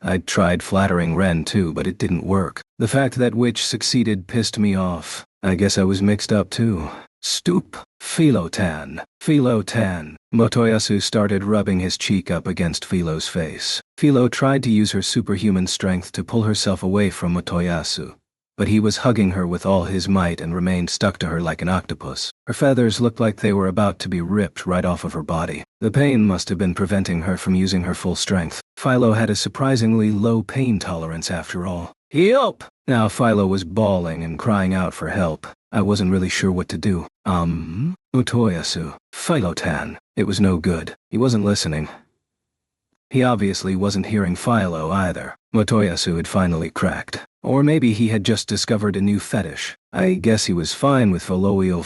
I'd tried flattering Ren too, but it didn't work. The fact that Witch succeeded pissed me off. I guess I was mixed up too. Stoop. Philo-tan. Philo-tan. Motoyasu started rubbing his cheek up against Philo's face. Philo tried to use her superhuman strength to pull herself away from Motoyasu, but he was hugging her with all his might and remained stuck to her like an octopus. Her feathers looked like they were about to be ripped right off of her body. The pain must have been preventing her from using her full strength. Philo had a surprisingly low pain tolerance after all. Help! Now Philo was bawling and crying out for help. I wasn't really sure what to do. Motoyasu. Philo-tan. It was no good. He wasn't listening. He obviously wasn't hearing Philo either. Motoyasu had finally cracked. Or maybe he had just discovered a new fetish. I guess he was fine with filial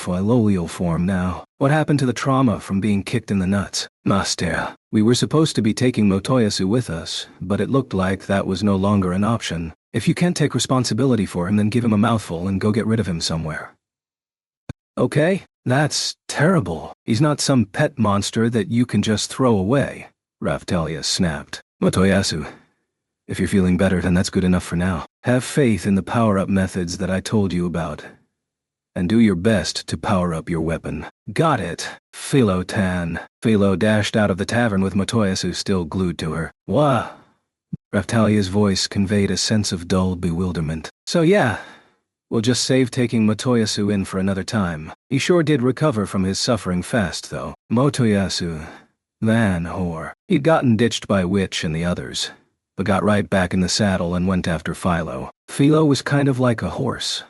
form now. What happened to the trauma from being kicked in the nuts? Master, we were supposed to be taking Motoyasu with us, but it looked like that was no longer an option. If you can't take responsibility for him, then give him a mouthful and go get rid of him somewhere. Okay? That's terrible. He's not some pet monster that you can just throw away. Raphtalia snapped. Motoyasu, if you're feeling better, then that's good enough for now. Have faith in the power-up methods that I told you about. And do your best to power up your weapon. Got it. Philo-tan. Philo dashed out of the tavern with Motoyasu still glued to her. Wah! Raphtalia's voice conveyed a sense of dull bewilderment. So yeah, we'll just save taking Motoyasu in for another time. He sure did recover from his suffering fast, though. Motoyasu. Van whore. He'd gotten ditched by Witch and the others, but got right back in the saddle and went after Philo. Philo was kind of like a horse.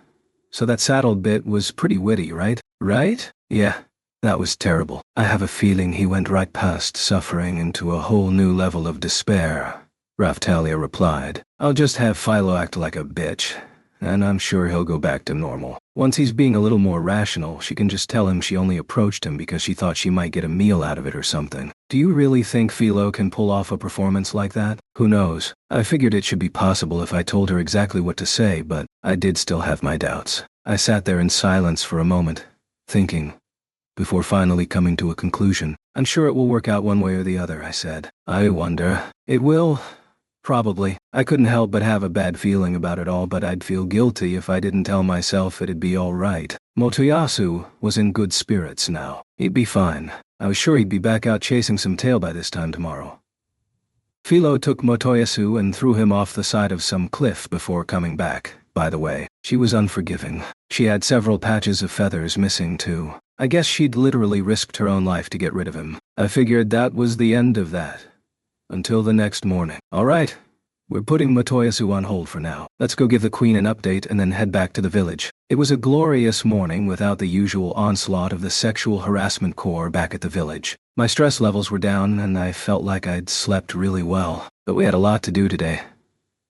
So that saddle bit was pretty witty, right? Right? Yeah. That was terrible. I have a feeling he went right past suffering into a whole new level of despair. Raphtalia replied. I'll just have Philo act like a bitch, and I'm sure he'll go back to normal. Once he's being a little more rational, she can just tell him she only approached him because she thought she might get a meal out of it or something. Do you really think Philo can pull off a performance like that? Who knows? I figured it should be possible if I told her exactly what to say, but I did still have my doubts. I sat there in silence for a moment, thinking, before finally coming to a conclusion. I'm sure it will work out one way or the other, I said. I wonder. It will? Probably. I couldn't help but have a bad feeling about it all, but I'd feel guilty if I didn't tell myself it'd be all right. Motoyasu was in good spirits now. He'd be fine. I was sure he'd be back out chasing some tail by this time tomorrow. Philo took Motoyasu and threw him off the side of some cliff before coming back. By the way, she was unforgiving. She had several patches of feathers missing too. I guess she'd literally risked her own life to get rid of him. I figured that was the end of that. Until the next morning. All right, we're putting Motoyasu on hold for now. Let's go give the queen an update and then head back to the village. It was a glorious morning without the usual onslaught of the sexual harassment corps back at the village. My stress levels were down and I felt like I'd slept really well. But we had a lot to do today,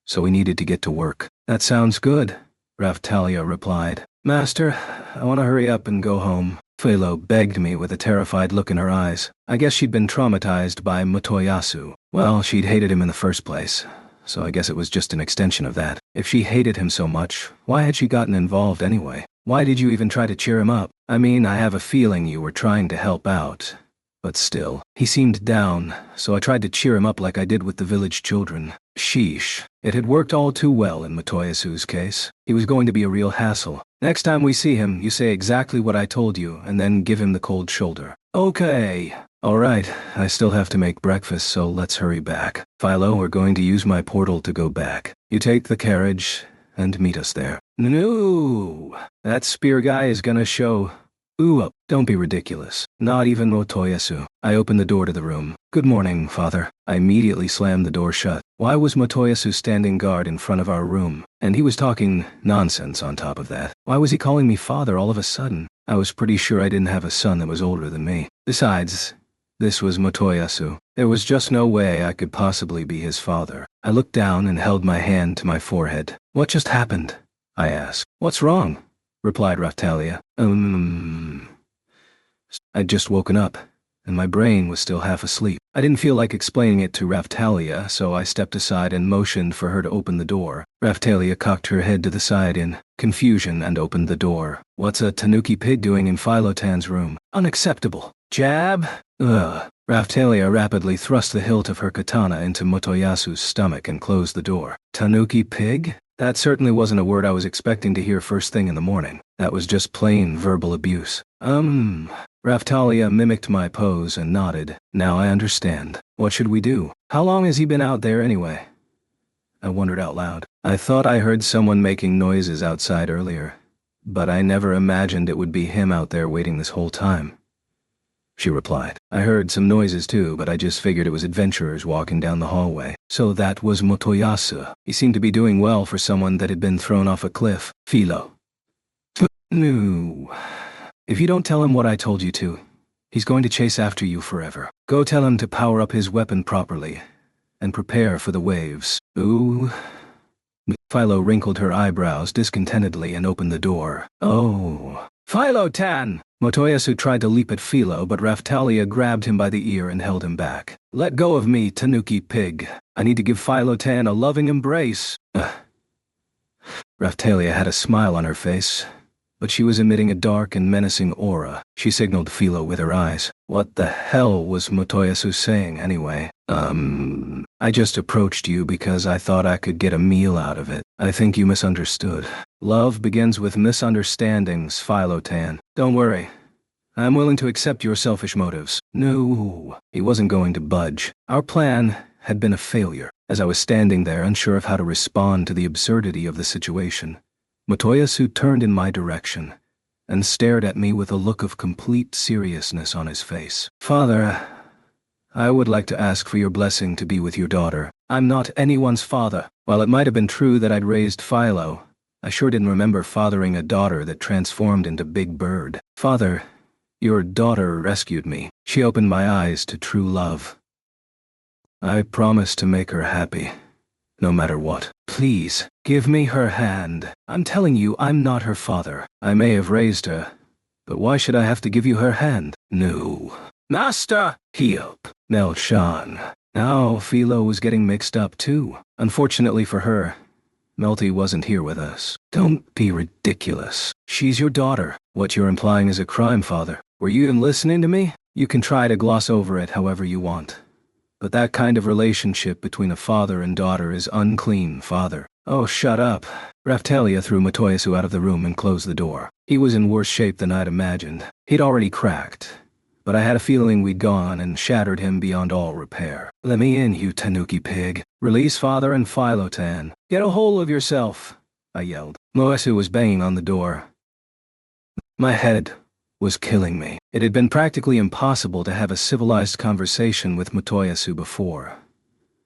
so we needed to get to work. That sounds good, Raphtalia replied. Master, I want to hurry up and go home. Philo begged me with a terrified look in her eyes. I guess she'd been traumatized by Motoyasu. Well, she'd hated him in the first place, so I guess it was just an extension of that. If she hated him so much, why had she gotten involved anyway? Why did you even try to cheer him up? I mean, I have a feeling you were trying to help out. But still, He seemed down, so I tried to cheer him up like I did with the village children. Sheesh. It had worked all too well in Motoyasu's case. He was going to be a real hassle. Next time we see him, you say exactly what I told you, and then give him the cold shoulder. Okay. Alright, I still have to make breakfast, so let's hurry back. Philo, we're going to use my portal to go back. You take the carriage and meet us there. No, that spear guy is gonna show. Ooh, don't be ridiculous. Not even Motoyasu. I opened the door to the room. Good morning, father. I immediately slammed the door shut. Why was Motoyasu standing guard in front of our room? And he was talking nonsense on top of that. Why was he calling me father all of a sudden? I was pretty sure I didn't have a son that was older than me. Besides, this was Motoyasu. There was just no way I could possibly be his father. I looked down and held my hand to my forehead. What just happened? I asked. What's wrong? Replied Raphtalia. I'd just woken up, and my brain was still half asleep. I didn't feel like explaining it to Raphtalia, so I stepped aside and motioned for her to open the door. Raphtalia cocked her head to the side in confusion and opened the door. What's a tanuki pig doing in Philotan's room? Unacceptable. Jab? Ugh. Raphtalia rapidly thrust the hilt of her katana into Motoyasu's stomach and closed the door. Tanuki pig? That certainly wasn't a word I was expecting to hear first thing in the morning. That was just plain verbal abuse. Raphtalia mimicked my pose and nodded. Now I understand. What should we do? How long has he been out there anyway? I wondered out loud. I thought I heard someone making noises outside earlier, but I never imagined it would be him out there waiting this whole time. She replied. I heard some noises too, but I just figured it was adventurers walking down the hallway. So that was Motoyasu. He seemed to be doing well for someone that had been thrown off a cliff. Philo. No. If you don't tell him what I told you to, he's going to chase after you forever. Go tell him to power up his weapon properly, and prepare for the waves. Ooh. Philo wrinkled her eyebrows discontentedly and opened the door. Oh. Philo-tan! Motoyasu tried to leap at Philo, but Raphtalia grabbed him by the ear and held him back. Let go of me, tanuki pig. I need to give Philo-tan a loving embrace. Raphtalia had a smile on her face, but she was emitting a dark and menacing aura. She signaled Philo with her eyes. What the hell was Motoyasu saying anyway? I just approached you because I thought I could get a meal out of it. I think you misunderstood. Love begins with misunderstandings, Philo-tan. Don't worry. I'm willing to accept your selfish motives. No, he wasn't going to budge. Our plan had been a failure. As I was standing there, unsure of how to respond to the absurdity of the situation, Motoyasu turned in my direction and stared at me with a look of complete seriousness on his face. Father, I would like to ask for your blessing to be with your daughter. I'm not anyone's father. While it might have been true that I'd raised Philo, I sure didn't remember fathering a daughter that transformed into Big Bird. Father, your daughter rescued me. She opened my eyes to true love. I promise to make her happy, no matter what. Please, give me her hand. I'm telling you, I'm not her father. I may have raised her, but why should I have to give you her hand? No. Master! Heop. Mel-chan. Now Philo was getting mixed up too. Unfortunately for her, Melty wasn't here with us. Don't be ridiculous. She's your daughter. What you're implying is a crime, Father. Were you even listening to me? You can try to gloss over it however you want. But that kind of relationship between a father and daughter is unclean, Father. Oh, shut up. Raphtalia threw Motoyasu out of the room and closed the door. He was in worse shape than I'd imagined. He'd already cracked, but I had a feeling we'd gone and shattered him beyond all repair. Let me in, you tanuki pig. Release Father and Philo-tan. Get a hold of yourself, I yelled. Motoyasu was banging on the door. My head was killing me. It had been practically impossible to have a civilized conversation with Motoyasu before.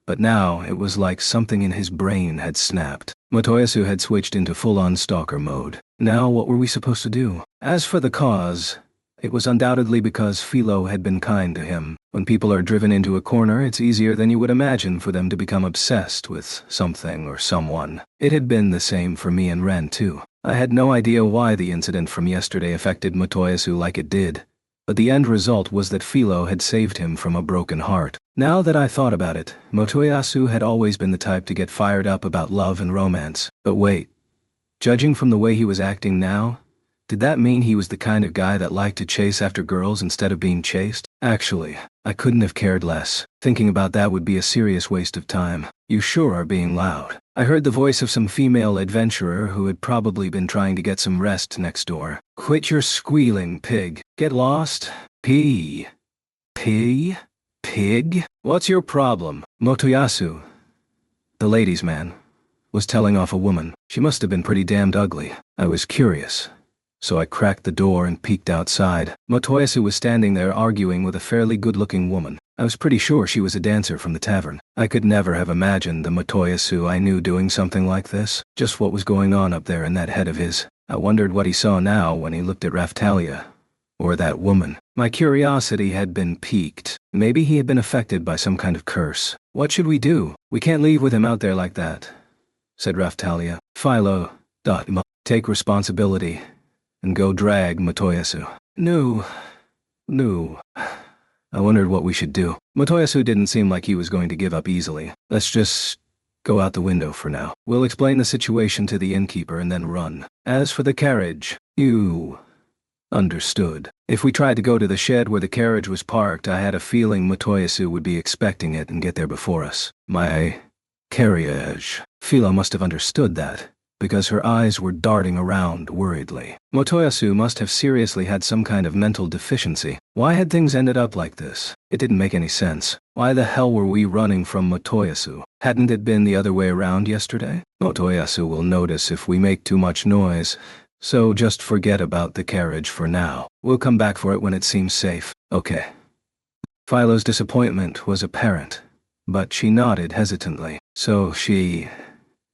But now it was like something in his brain had snapped. Motoyasu had switched into full-on stalker mode. Now what were we supposed to do? As for the cause, it was undoubtedly because Philo had been kind to him. When people are driven into a corner, it's easier than you would imagine for them to become obsessed with something or someone. It had been the same for me and Ren too. I had no idea why the incident from yesterday affected Motoyasu like it did, but the end result was that Philo had saved him from a broken heart. Now that I thought about it, Motoyasu had always been the type to get fired up about love and romance. But wait, judging from the way he was acting now, Did that mean he was the kind of guy that liked to chase after girls instead of being chased? Actually, I couldn't have cared less. Thinking about that would be a serious waste of time. You sure are being loud. I heard the voice of some female adventurer who had probably been trying to get some rest next door. Quit your squealing, pig. Get lost? Pig? What's your problem? Motoyasu, the ladies' man, was telling off a woman. She must have been pretty damned ugly. I was curious, so I cracked the door and peeked outside. Motoyasu was standing there arguing with a fairly good-looking woman. I was pretty sure she was a dancer from the tavern. I could never have imagined the Motoyasu I knew doing something like this. Just what was going on up there in that head of his. I wondered what he saw now when he looked at Raftalia. Or that woman. My curiosity had been piqued. Maybe he had been affected by some kind of curse. What should we do? We can't leave with him out there like that, said Raftalia. Philo, take responsibility and go drag Motoyasu. No. I wondered what we should do. Motoyasu didn't seem like he was going to give up easily. Let's just go out the window for now. We'll explain the situation to the innkeeper and then run. As for the carriage, you understood. If we tried to go to the shed where the carriage was parked, I had a feeling Motoyasu would be expecting it and get there before us. My carriage. Philo must have understood that, because her eyes were darting around worriedly. Motoyasu must have seriously had some kind of mental deficiency. Why had things ended up like this? It didn't make any sense. Why the hell were we running from Motoyasu? Hadn't it been the other way around yesterday? Motoyasu will notice if we make too much noise, so just forget about the carriage for now. We'll come back for it when it seems safe. Okay. Philo's disappointment was apparent, but she nodded hesitantly. So she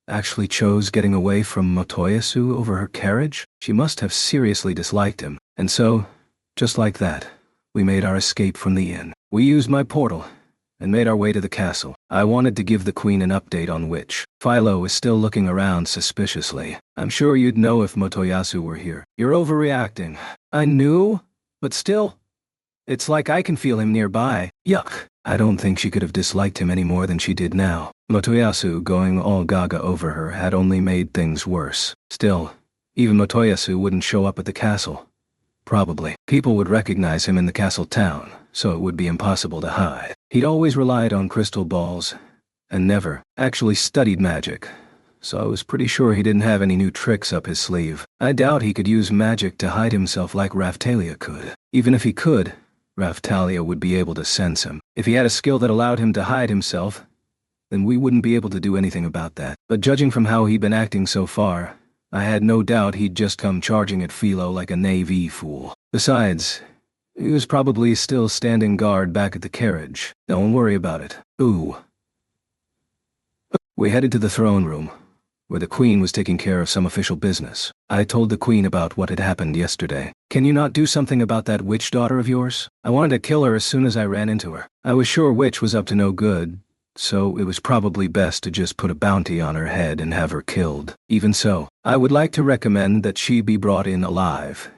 actually chose getting away from Motoyasu over her carriage? She must have seriously disliked him. And so, just like that, we made our escape from the inn. We used my portal and made our way to the castle. I wanted to give the queen an update on which. Philo was still looking around suspiciously. I'm sure you'd know if Motoyasu were here. You're overreacting. I knew, but still, it's like I can feel him nearby. Yuck. I don't think she could have disliked him any more than she did now. Motoyasu going all gaga over her had only made things worse. Still, even Motoyasu wouldn't show up at the castle. Probably. People would recognize him in the castle town, so it would be impossible to hide. He'd always relied on crystal balls, and never actually studied magic, so I was pretty sure he didn't have any new tricks up his sleeve. I doubt he could use magic to hide himself like Raftalia could. Even if he could, Raftalia would be able to sense him. If he had a skill that allowed him to hide himself, then we wouldn't be able to do anything about that. But judging from how he'd been acting so far, I had no doubt he'd just come charging at Philo like a Navy fool. Besides, he was probably still standing guard back at the carriage. Don't worry about it. Ooh. We headed to the throne room, where the queen was taking care of some official business. I told the queen about what had happened yesterday. Can you not do something about that witch daughter of yours? I wanted to kill her as soon as I ran into her. I was sure Witch was up to no good, so it was probably best to just put a bounty on her head and have her killed. Even so, I would like to recommend that she be brought in alive,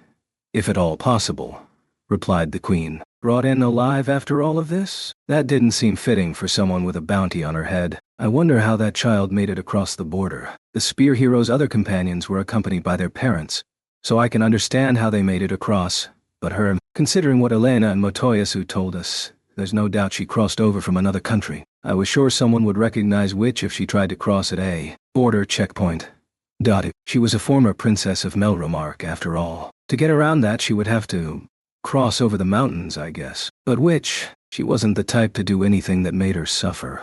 if at all possible, replied the queen. Brought in alive after all of this? That didn't seem fitting for someone with a bounty on her head. I wonder how that child made it across the border. The spear hero's other companions were accompanied by their parents, so I can understand how they made it across. But her, considering what Elena and Motoyasu told us, there's no doubt she crossed over from another country. I was sure someone would recognize Witch if she tried to cross at a border checkpoint. She was a former princess of Melromark, after all. To get around that, she would have to cross over the mountains, I guess. But Witch, she wasn't the type to do anything that made her suffer.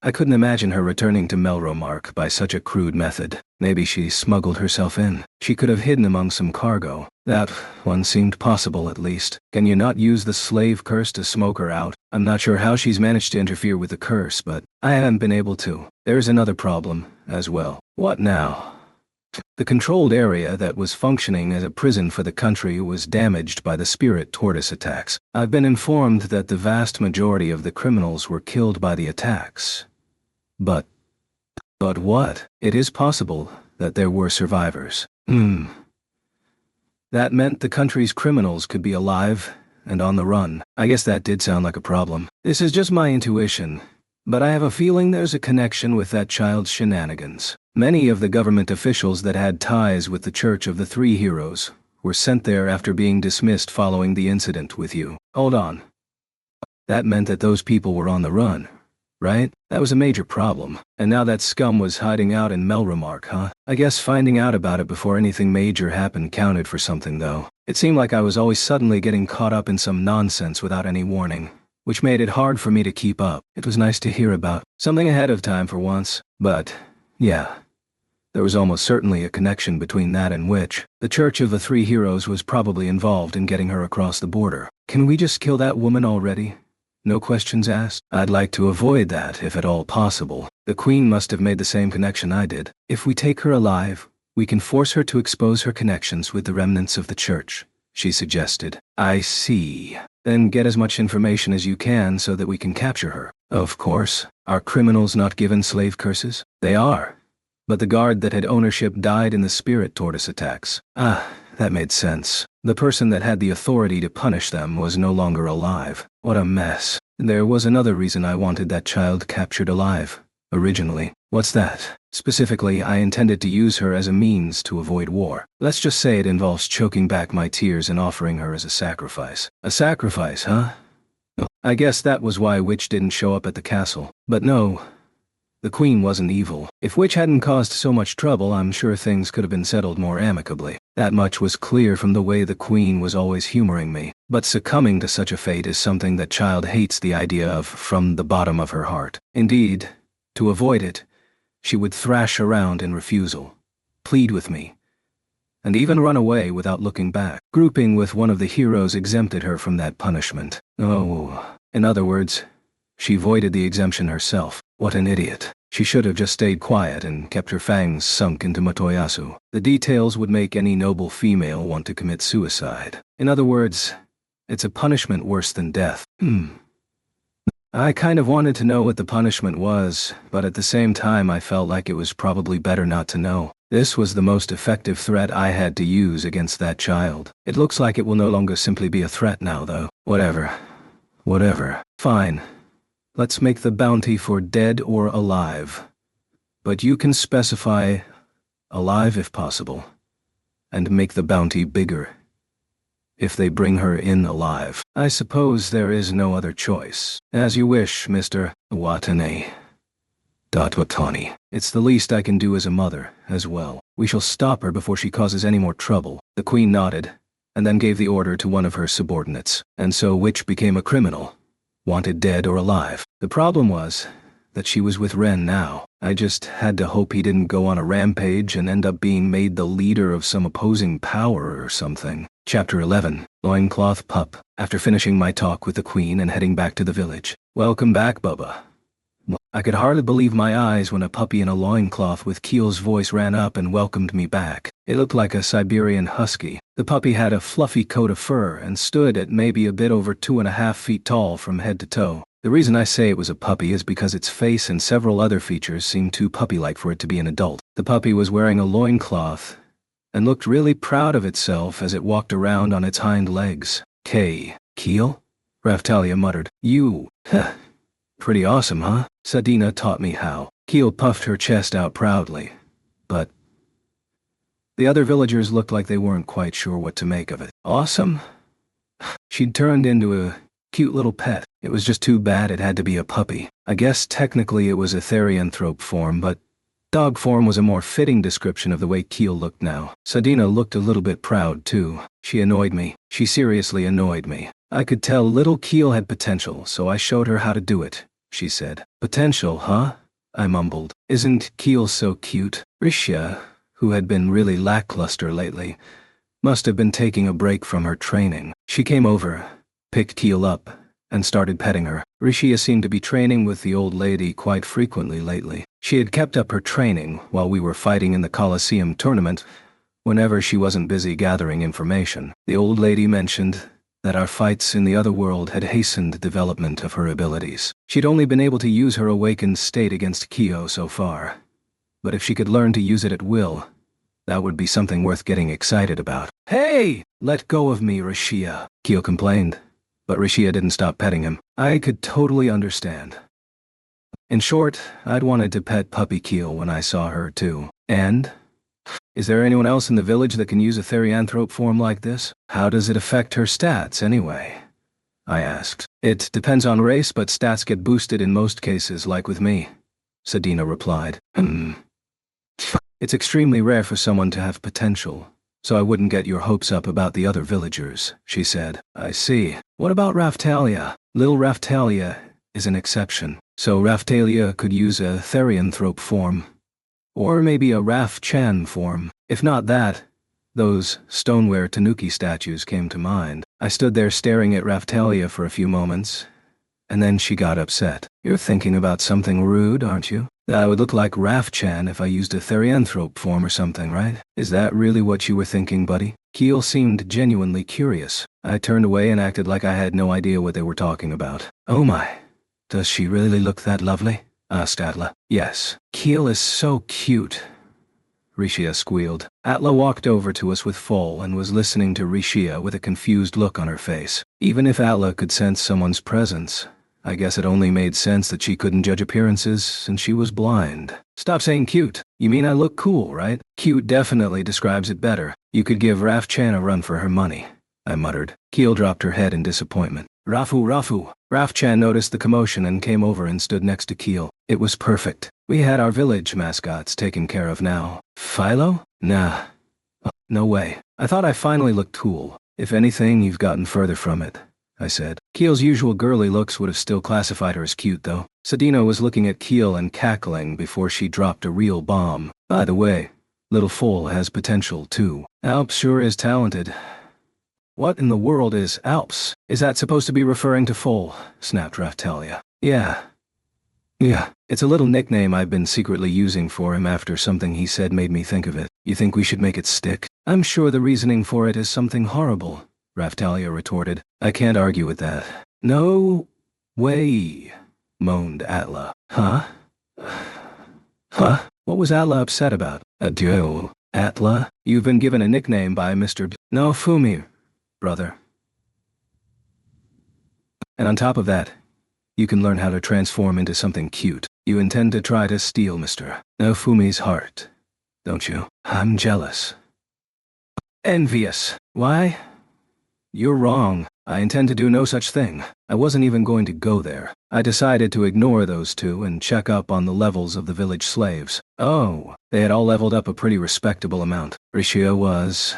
I couldn't imagine her returning to Melromark by such a crude method. Maybe she smuggled herself in. She could have hidden among some cargo. That one seemed possible, at least. Can you not use the slave curse to smoke her out? I'm not sure how she's managed to interfere with the curse, but I haven't been able to. There's another problem, as well. What now? The controlled area that was functioning as a prison for the country was damaged by the spirit tortoise attacks. I've been informed that the vast majority of the criminals were killed by the attacks. But what? It is possible that there were survivors. That meant the country's criminals could be alive and on the run. I guess that did sound like a problem. This is just my intuition. But I have a feeling there's a connection with that child's shenanigans. Many of the government officials that had ties with the Church of the Three Heroes were sent there after being dismissed following the incident with you. Hold on. That meant that those people were on the run, right? That was a major problem. And now that scum was hiding out in Melremark, huh? I guess finding out about it before anything major happened counted for something, though. It seemed like I was always suddenly getting caught up in some nonsense without any warning, which made it hard for me to keep up. It was nice to hear about something ahead of time for once. But, yeah, there was almost certainly a connection between that and Witch. The Church of the Three Heroes was probably involved in getting her across the border. Can we just kill that woman already? No questions asked? I'd like to avoid that, if at all possible. The Queen must have made the same connection I did. If we take her alive, we can force her to expose her connections with the remnants of the Church, she suggested. I see. Then get as much information as you can so that we can capture her. Of course. Are criminals not given slave curses? They are. But the guard that had ownership died in the spirit tortoise attacks. That made sense. The person that had the authority to punish them was no longer alive. What a mess. There was another reason I wanted that child captured alive. Originally. What's that? Specifically, I intended to use her as a means to avoid war. Let's just say it involves choking back my tears and offering her as a sacrifice. A sacrifice, huh? I guess that was why Witch didn't show up at the castle. But no. The Queen wasn't evil. If Witch hadn't caused so much trouble, I'm sure things could have been settled more amicably. That much was clear from the way the Queen was always humoring me. But succumbing to such a fate is something that child hates the idea of from the bottom of her heart. Indeed, to avoid it, she would thrash around in refusal, plead with me, and even run away without looking back. Grouping with one of the heroes exempted her from that punishment. Oh, in other words, she voided the exemption herself. What an idiot. She should have just stayed quiet and kept her fangs sunk into Motoyasu. The details would make any noble female want to commit suicide. In other words, it's a punishment worse than death. I kind of wanted to know what the punishment was, but at the same time I felt like it was probably better not to know. This was the most effective threat I had to use against that child. It looks like it will no longer simply be a threat now, though. Whatever. Fine. Let's make the bounty for dead or alive. But you can specify alive if possible, and make the bounty bigger if they bring her in alive. I suppose there is no other choice. As you wish, Mr. Watanabe. Watani. It's the least I can do as a mother, as well. We shall stop her before she causes any more trouble. The Queen nodded, and then gave the order to one of her subordinates. And so Witch became a criminal. Wanted dead or alive. The problem was that she was with Ren now. I just had to hope he didn't go on a rampage and end up being made the leader of some opposing power or something. Chapter 11. Loincloth Pup. After finishing my talk with the Queen and heading back to the village. Welcome back, Bubba. I could hardly believe my eyes when a puppy in a loincloth with Keel's voice ran up and welcomed me back. It looked like a Siberian husky. The puppy had a fluffy coat of fur and stood at maybe a bit over 2.5 feet tall from head to toe. The reason I say it was a puppy is because its face and several other features seemed too puppy-like for it to be an adult. The puppy was wearing a loincloth and looked really proud of itself as it walked around on its hind legs. Keel? Raftalia muttered. You, pretty awesome, huh? Sadina taught me how. Keel puffed her chest out proudly. But the other villagers looked like they weren't quite sure what to make of it. Awesome? She'd turned into a cute little pet. It was just too bad it had to be a puppy. I guess technically it was a therianthrope form, but dog form was a more fitting description of the way Keel looked now. Sadina looked a little bit proud, too. She annoyed me. She seriously annoyed me. I could tell little Keel had potential, so I showed her how to do it, she said. Potential, huh? I mumbled. Isn't Keel so cute? Rishia, who had been really lackluster lately, must have been taking a break from her training. She came over, picked Keel up, and started petting her. Rishia seemed to be training with the old lady quite frequently lately. She had kept up her training while we were fighting in the Colosseum tournament, whenever she wasn't busy gathering information. The old lady mentioned that our fights in the other world had hastened development of her abilities. She'd only been able to use her awakened state against Kyo so far, but if she could learn to use it at will, that would be something worth getting excited about. Hey! Let go of me, Rishia, Kyo complained, but Rishia didn't stop petting him. I could totally understand. In short, I'd wanted to pet Puppy Keel when I saw her too. And? Is there anyone else in the village that can use a therianthrope form like this? How does it affect her stats, anyway? I asked. It depends on race, but stats get boosted in most cases, like with me, Sedina replied. It's extremely rare for someone to have potential, so I wouldn't get your hopes up about the other villagers, she said. I see. What about Raftalia? Lil Raftalia is an exception, so Raftalia could use a therianthrope form. Or maybe a Raf-Chan form. If not that, those stoneware Tanuki statues came to mind. I stood there staring at Raftalia for a few moments, and then she got upset. You're thinking about something rude, aren't you? That I would look like Raf-Chan if I used a therianthrope form or something, right? Is that really what you were thinking, buddy? Keel seemed genuinely curious. I turned away and acted like I had no idea what they were talking about. Oh my. Does she really look that lovely? Asked Atla. Yes. Keel is so cute, Rishia squealed. Atla walked over to us with Foal and was listening to Rishia with a confused look on her face. Even if Atla could sense someone's presence, I guess it only made sense that she couldn't judge appearances since she was blind. Stop saying cute. You mean I look cool, right? Cute definitely describes it better. You could give Raf-Chan a run for her money, I muttered. Keel dropped her head in disappointment. Rafu. Raf-Chan noticed the commotion and came over and stood next to Keel. It was perfect. We had our village mascots taken care of now. Philo? Nah. No way. I thought I finally looked cool. If anything, you've gotten further from it, I said. Keel's usual girly looks would have still classified her as cute, though. Sedina was looking at Keel and cackling before she dropped a real bomb. By the way, little Foal has potential, too. Alps sure is talented. What in the world is Alps? Is that supposed to be referring to Foal? Snapped Raftalia. Yeah, it's a little nickname I've been secretly using for him after something he said made me think of it. You think we should make it stick? I'm sure the reasoning for it is something horrible, Raftalia retorted. I can't argue with that. No way, moaned Atla. Huh? What was Atla upset about? Adieu. Atla, you've been given a nickname by Mr. Naofumi, brother. And on top of that, you can learn how to transform into something cute. You intend to try to steal Mr. Naofumi's heart, don't you? I'm jealous. Envious. Why? You're wrong. I intend to do no such thing. I wasn't even going to go there. I decided to ignore those two and check up on the levels of the village slaves. Oh, they had all leveled up a pretty respectable amount. Rishia was...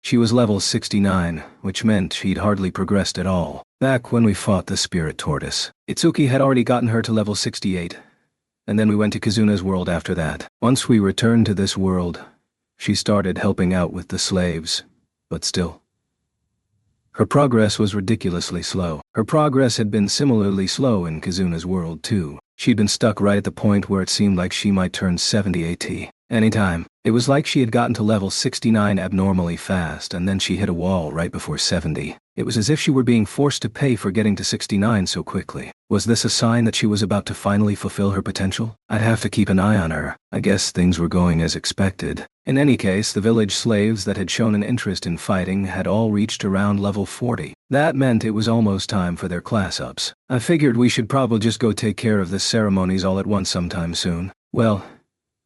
She was level 69, which meant she'd hardly progressed at all. Back when we fought the spirit tortoise, Itsuki had already gotten her to level 68, and then we went to Kazuna's world after that. Once we returned to this world, she started helping out with the slaves, but still. Her progress was ridiculously slow. Her progress had been similarly slow in Kazuna's world too. She'd been stuck right at the point where it seemed like she might turn 70 AT. Anytime. It was like she had gotten to level 69 abnormally fast, and then she hit a wall right before 70. It was as if she were being forced to pay for getting to 69 so quickly. Was this a sign that she was about to finally fulfill her potential? I'd have to keep an eye on her. I guess things were going as expected. In any case, the village slaves that had shown an interest in fighting had all reached around level 40. That meant it was almost time for their class ups. I figured we should probably just go take care of the ceremonies all at once sometime soon. Well,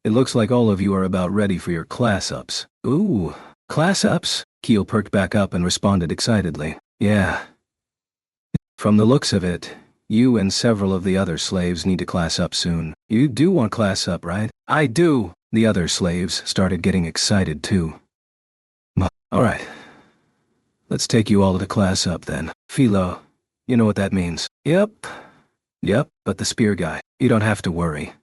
it looks like all of you are about ready for your class ups. Ooh, class ups? Keel perked back up and responded excitedly. Yeah. From the looks of it, you and several of the other slaves need to class up soon. You do want class up, right? I do. The other slaves started getting excited too. Alright. Let's take you all to class up then. Philo, you know what that means. Yep, but the spear guy, you don't have to worry.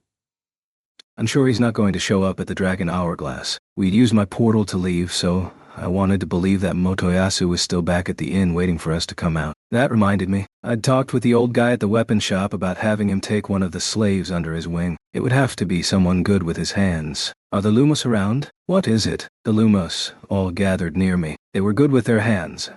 I'm sure he's not going to show up at the Dragon Hourglass. We'd used my portal to leave, so I wanted to believe that Motoyasu was still back at the inn waiting for us to come out. That reminded me. I'd talked with the old guy at the weapon shop about having him take one of the slaves under his wing. It would have to be someone good with his hands. Are the Lumos around? What is it? The Lumos all gathered near me. They were good with their hands,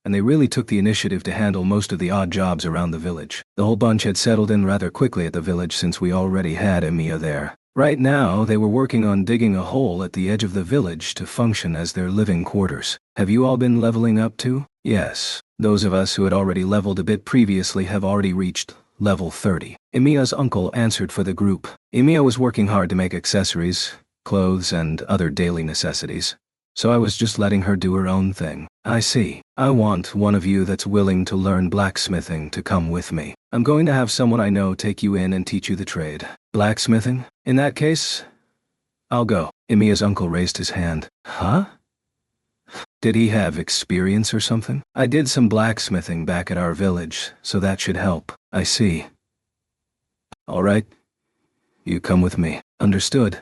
and they really took the initiative to handle most of the odd jobs around the village. The whole bunch had settled in rather quickly at the village since we already had Emiya there. Right now, they were working on digging a hole at the edge of the village to function as their living quarters. Have you all been leveling up too? Yes. Those of us who had already leveled a bit previously have already reached level 30. Emiya's uncle answered for the group. Emiya was working hard to make accessories, clothes, and other daily necessities. So I was just letting her do her own thing. I see. I want one of you that's willing to learn blacksmithing to come with me. I'm going to have someone I know take you in and teach you the trade. Blacksmithing? In that case, I'll go. Emiya's uncle raised his hand. Huh? Did he have experience or something? I did some blacksmithing back at our village, so that should help. I see. All right. You come with me. Understood.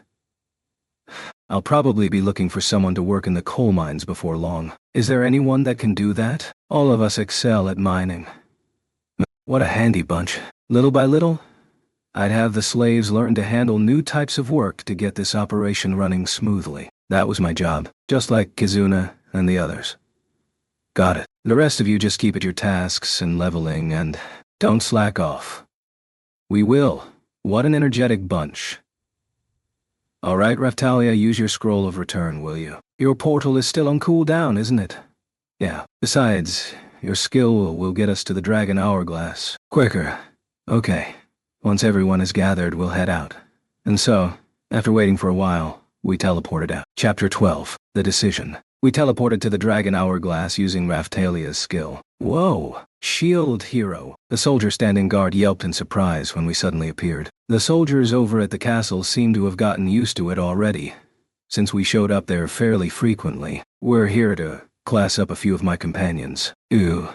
I'll probably be looking for someone to work in the coal mines before long. Is there anyone that can do that? All of us excel at mining. What a handy bunch. Little by little, I'd have the slaves learn to handle new types of work to get this operation running smoothly. That was my job, just like Kizuna and the others. Got it. The rest of you just keep at your tasks and leveling and don't slack off. We will. What an energetic bunch. All right, Raphtalia, use your scroll of return, will you? Your portal is still on cooldown, isn't it? Yeah. Besides, your skill will get us to the Dragon Hourglass quicker. Okay. Once everyone is gathered, we'll head out. And so, after waiting for a while, we teleported out. Chapter 12. The Decision. We teleported to the Dragon Hourglass using Raphtalia's skill. Whoa! Shield hero. The soldier standing guard yelped in surprise when we suddenly appeared. The soldiers over at the castle seemed to have gotten used to it already, since we showed up there fairly frequently. We're here to class up a few of my companions. Ew.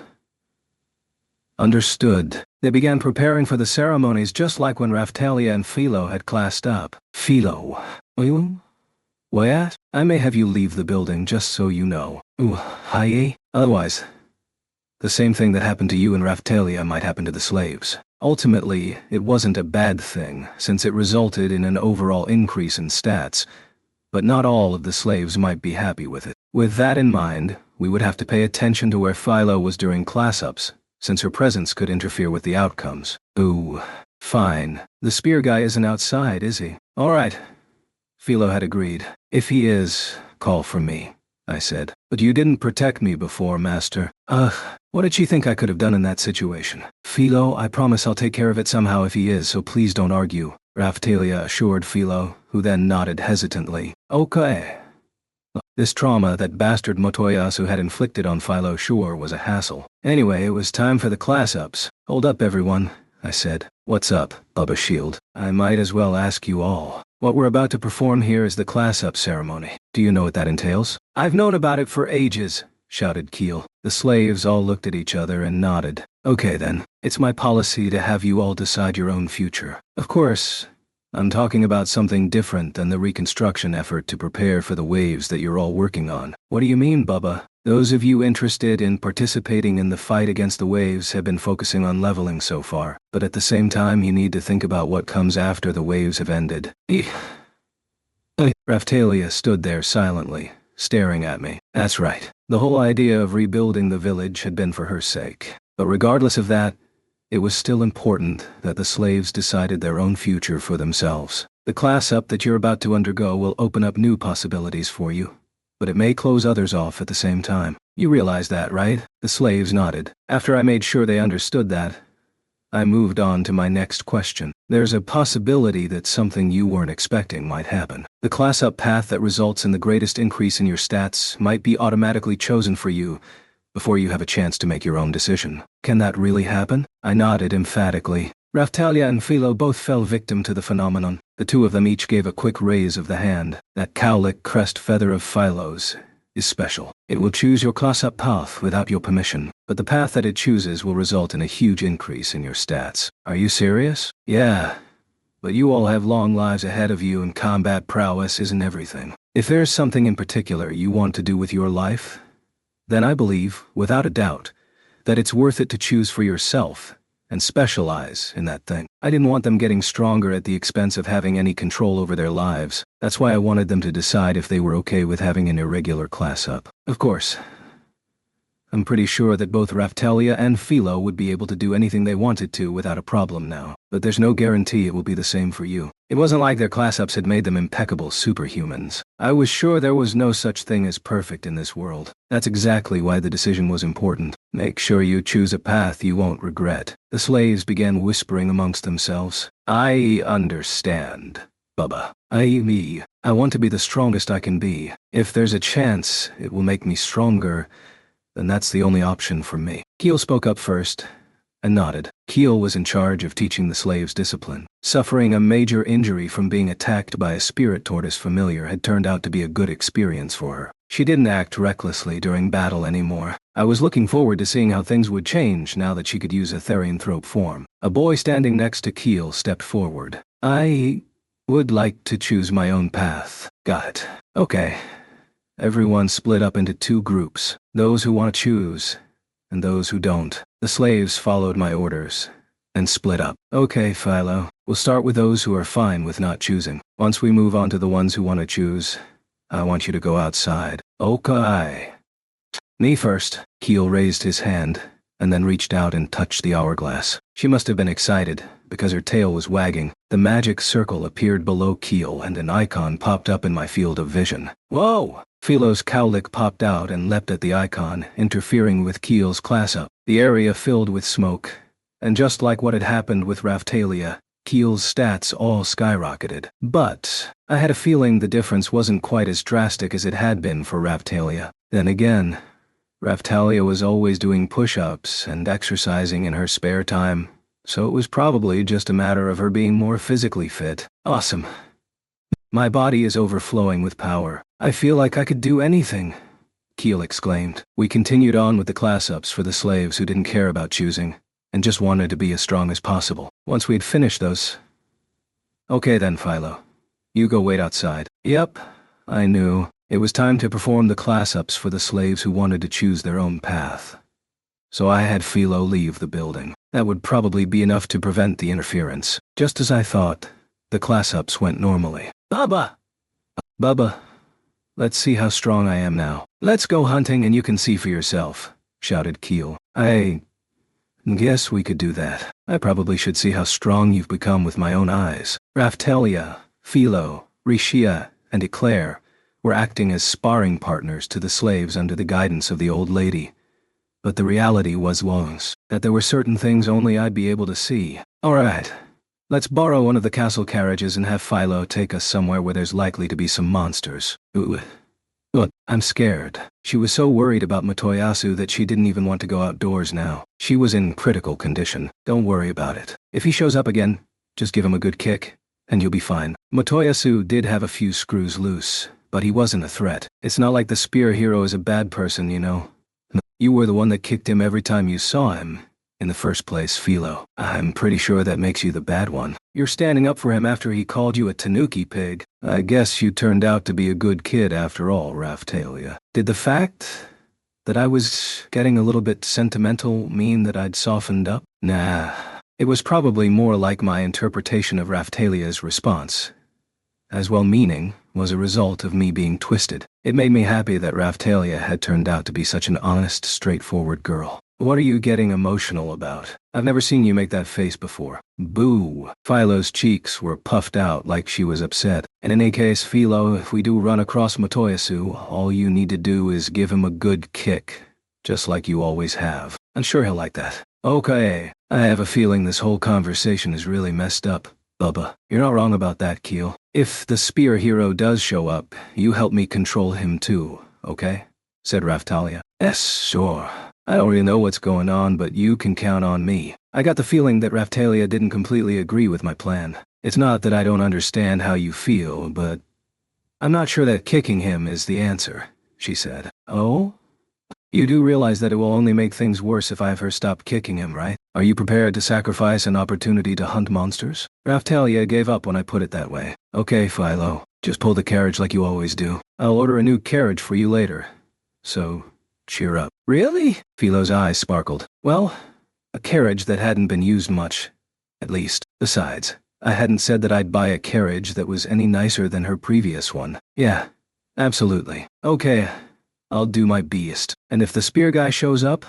Understood. They began preparing for the ceremonies just like when Raphtalia and Philo had classed up. Philo. What? I may have you leave the building just so you know. Ooh, hi. Otherwise, the same thing that happened to you and Raphtalia might happen to the slaves. Ultimately, it wasn't a bad thing, since it resulted in an overall increase in stats, but not all of the slaves might be happy with it. With that in mind, we would have to pay attention to where Philo was during class-ups, since her presence could interfere with the outcomes. Ooh, fine. The spear guy isn't outside, is he? All right. Philo had agreed. If he is, call for me, I said. But you didn't protect me before, Master. Ugh, what did she think I could have done in that situation? Philo, I promise I'll take care of it somehow if he is, so please don't argue, Raphtalia assured Philo, who then nodded hesitantly. Okay. This trauma that bastard Motoyasu had inflicted on Philo sure was a hassle. Anyway, it was time for the class-ups. Hold up, everyone, I said. What's up, Bubba Shield? I might as well ask you all. What we're about to perform here is the class-up ceremony. Do you know what that entails? I've known about it for ages, shouted Keel. The slaves all looked at each other and nodded. Okay then, it's my policy to have you all decide your own future. Of course, I'm talking about something different than the reconstruction effort to prepare for the waves that you're all working on. What do you mean, Bubba? Those of you interested in participating in the fight against the waves have been focusing on leveling so far, but at the same time you need to think about what comes after the waves have ended. Raphtalia stood there silently, staring at me. That's right. The whole idea of rebuilding the village had been for her sake. But regardless of that, it was still important that the slaves decided their own future for themselves. The class-up that you're about to undergo will open up new possibilities for you, but it may close others off at the same time. You realize that, right? The slaves nodded. After I made sure they understood that, I moved on to my next question. There's a possibility that something you weren't expecting might happen. The class-up path that results in the greatest increase in your stats might be automatically chosen for you before you have a chance to make your own decision. Can that really happen? I nodded emphatically. Raphtalia and Philo both fell victim to the phenomenon. The two of them each gave a quick raise of the hand. That cowlick crest feather of Philo's is special. It will choose your class-up path without your permission, but the path that it chooses will result in a huge increase in your stats. Are you serious? Yeah, but you all have long lives ahead of you and combat prowess isn't everything. If there's something in particular you want to do with your life, then I believe, without a doubt, that it's worth it to choose for yourself and specialize in that thing. I didn't want them getting stronger at the expense of having any control over their lives. That's why I wanted them to decide if they were okay with having an irregular class-up. Of course, I'm pretty sure that both Raphtalia and Philo would be able to do anything they wanted to without a problem now, but there's no guarantee it will be the same for you. It wasn't like their class-ups had made them impeccable superhumans. I was sure there was no such thing as perfect in this world. That's exactly why the decision was important. Make sure you choose a path you won't regret. The slaves began whispering amongst themselves. I understand, Bubba. I want to be the strongest I can be. If there's a chance it will make me stronger, then that's the only option for me. Keel spoke up first and nodded. Keel was in charge of teaching the slaves discipline. Suffering a major injury from being attacked by a spirit tortoise familiar had turned out to be a good experience for her. She didn't act recklessly during battle anymore. I was looking forward to seeing how things would change now that she could use a therianthrope form. A boy standing next to Keel stepped forward. I would like to choose my own path. Got it. Okay. Everyone split up into two groups, those who want to choose and those who don't. The slaves followed my orders and split up. Okay, Philo, we'll start with those who are fine with not choosing. Once we move on to the ones who want to choose, I want you to go outside. Okay. Me first. Keel raised his hand and then reached out and touched the hourglass. She must have been excited because her tail was wagging. The magic circle appeared below Keel and an icon popped up in my field of vision. Whoa! Philo's cowlick popped out and leapt at the icon, interfering with Keel's class-up. The area filled with smoke, and just like what had happened with Raphtalia, Keel's stats all skyrocketed. But I had a feeling the difference wasn't quite as drastic as it had been for Raphtalia. Then again, Raphtalia was always doing push-ups and exercising in her spare time, so it was probably just a matter of her being more physically fit. Awesome. My body is overflowing with power. I feel like I could do anything, Keel exclaimed. We continued on with the class-ups for the slaves who didn't care about choosing, and just wanted to be as strong as possible. Once we'd finished those... Okay then, Philo. You go wait outside. Yep, I knew. It was time to perform the class-ups for the slaves who wanted to choose their own path. So I had Philo leave the building. That would probably be enough to prevent the interference. Just as I thought, the class-ups went normally. Bubba, let's see how strong I am now. Let's go hunting and you can see for yourself, shouted Keel. I guess we could do that. I probably should see how strong you've become with my own eyes. Raphtalia, Philo, Rishia, and Eclair were acting as sparring partners to the slaves under the guidance of the old lady. But the reality was that there were certain things only I'd be able to see. All right. Let's borrow one of the castle carriages and have Philo take us somewhere where there's likely to be some monsters. Ooh. I'm scared. She was so worried about Motoyasu that she didn't even want to go outdoors now. She was in critical condition. Don't worry about it. If he shows up again, just give him a good kick, and you'll be fine. Motoyasu did have a few screws loose, but he wasn't a threat. It's not like the spear hero is a bad person, you know. You were the one that kicked him every time you saw him. In the first place, Philo. I'm pretty sure that makes you the bad one. You're standing up for him after he called you a tanuki pig. I guess you turned out to be a good kid after all, Raphtalia. Did the fact that I was getting a little bit sentimental mean that I'd softened up? Nah. It was probably more like my interpretation of Raphtalia's response. As well-meaning was a result of me being twisted. It made me happy that Raphtalia had turned out to be such an honest, straightforward girl. What are you getting emotional about? I've never seen you make that face before. Boo. Philo's cheeks were puffed out like she was upset. In any case, Philo, if we do run across Motoyasu, all you need to do is give him a good kick, just like you always have. I'm sure he'll like that. Okay. I have a feeling this whole conversation is really messed up. Bubba, you're not wrong about that, Keel. If the spear hero does show up, you help me control him too, okay? Said Raphtalia. Yes, sure. I don't really know what's going on, but you can count on me. I got the feeling that Raphtalia didn't completely agree with my plan. It's not that I don't understand how you feel, but I'm not sure that kicking him is the answer, she said. Oh? You do realize that it will only make things worse if I have her stop kicking him, right? Are you prepared to sacrifice an opportunity to hunt monsters? Raphtalia gave up when I put it that way. Okay, Philo. Just pull the carriage like you always do. I'll order a new carriage for you later. So, cheer up. Really? Philo's eyes sparkled. Well, a carriage that hadn't been used much. At least. Besides, I hadn't said that I'd buy a carriage that was any nicer than her previous one. Yeah, absolutely. Okay. I'll do my best. And if the spear guy shows up,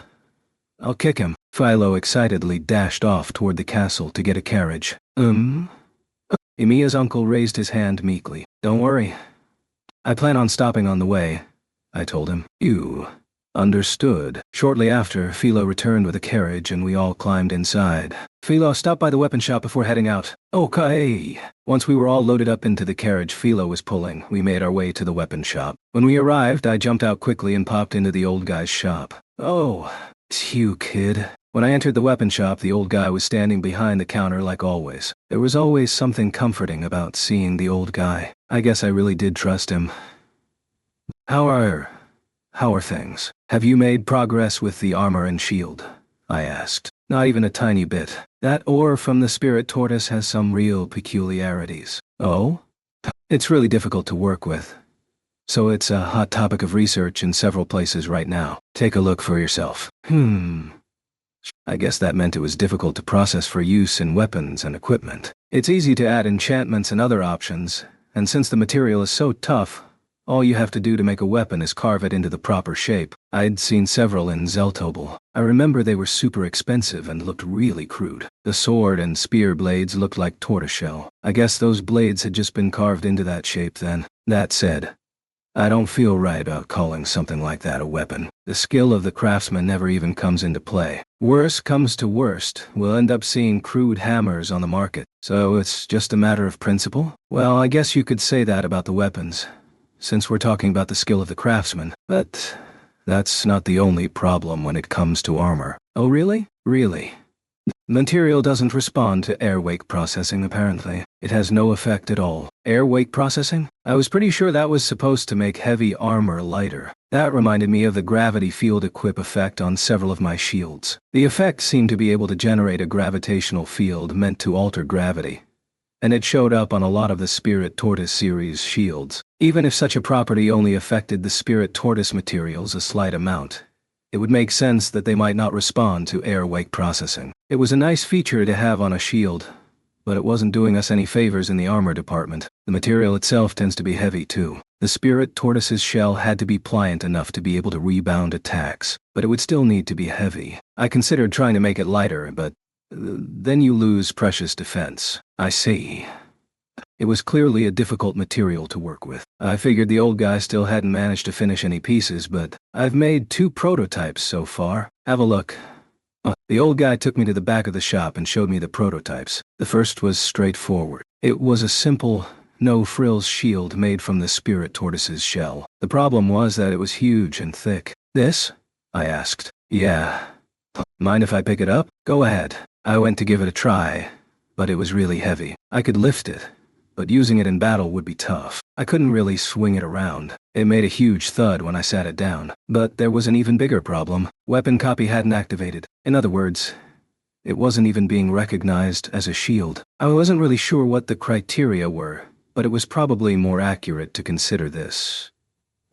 I'll kick him. Philo excitedly dashed off toward the castle to get a carriage. Emiya's uncle raised his hand meekly. Don't worry. I plan on stopping on the way, I told him. You understood. Shortly after, Philo returned with a carriage and we all climbed inside. Philo stopped by the weapon shop before heading out. Okay. Once we were all loaded up into the carriage Philo was pulling, we made our way to the weapon shop. When we arrived, I jumped out quickly and popped into the old guy's shop. Oh, it's you, kid. When I entered the weapon shop, the old guy was standing behind the counter like always. There was always something comforting about seeing the old guy. I guess I really did trust him. How are things? Have you made progress with the armor and shield? I asked. Not even a tiny bit. That ore from the spirit tortoise has some real peculiarities. Oh? It's really difficult to work with. So it's a hot topic of research in several places right now. Take a look for yourself. I guess that meant it was difficult to process for use in weapons and equipment. It's easy to add enchantments and other options, and since the material is so tough, all you have to do to make a weapon is carve it into the proper shape. I'd seen several in Zeltobel. I remember they were super expensive and looked really crude. The sword and spear blades looked like tortoiseshell. I guess those blades had just been carved into that shape then. That said, I don't feel right about calling something like that a weapon. The skill of the craftsman never even comes into play. Worst comes to worst, we'll end up seeing crude hammers on the market. So it's just a matter of principle? Well, I guess you could say that about the weapons, since we're talking about the skill of the craftsman. But that's not the only problem when it comes to armor. Oh really? Really? Material doesn't respond to air wake processing apparently. It has no effect at all. Air wake processing? I was pretty sure that was supposed to make heavy armor lighter. That reminded me of the gravity field equip effect on several of my shields. The effect seemed to be able to generate a gravitational field meant to alter gravity, and it showed up on a lot of the Spirit Tortoise series shields. Even if such a property only affected the Spirit Tortoise materials a slight amount, it would make sense that they might not respond to air wake processing. It was a nice feature to have on a shield, but it wasn't doing us any favors in the armor department. The material itself tends to be heavy too. The Spirit Tortoise's shell had to be pliant enough to be able to rebound attacks, but it would still need to be heavy. I considered trying to make it lighter, but then you lose precious defense. I see. It was clearly a difficult material to work with. I figured the old guy still hadn't managed to finish any pieces, but I've made 2 prototypes so far. Have a look. The old guy took me to the back of the shop and showed me the prototypes. The first was straightforward. It was a simple, no-frills shield made from the Spirit Tortoise's shell. The problem was that it was huge and thick. This? I asked. Yeah. Mind if I pick it up? Go ahead. I went to give it a try, but it was really heavy. I could lift it, but using it in battle would be tough. I couldn't really swing it around. It made a huge thud when I sat it down. But there was an even bigger problem. Weapon copy hadn't activated. In other words, it wasn't even being recognized as a shield. I wasn't really sure what the criteria were, but it was probably more accurate to consider this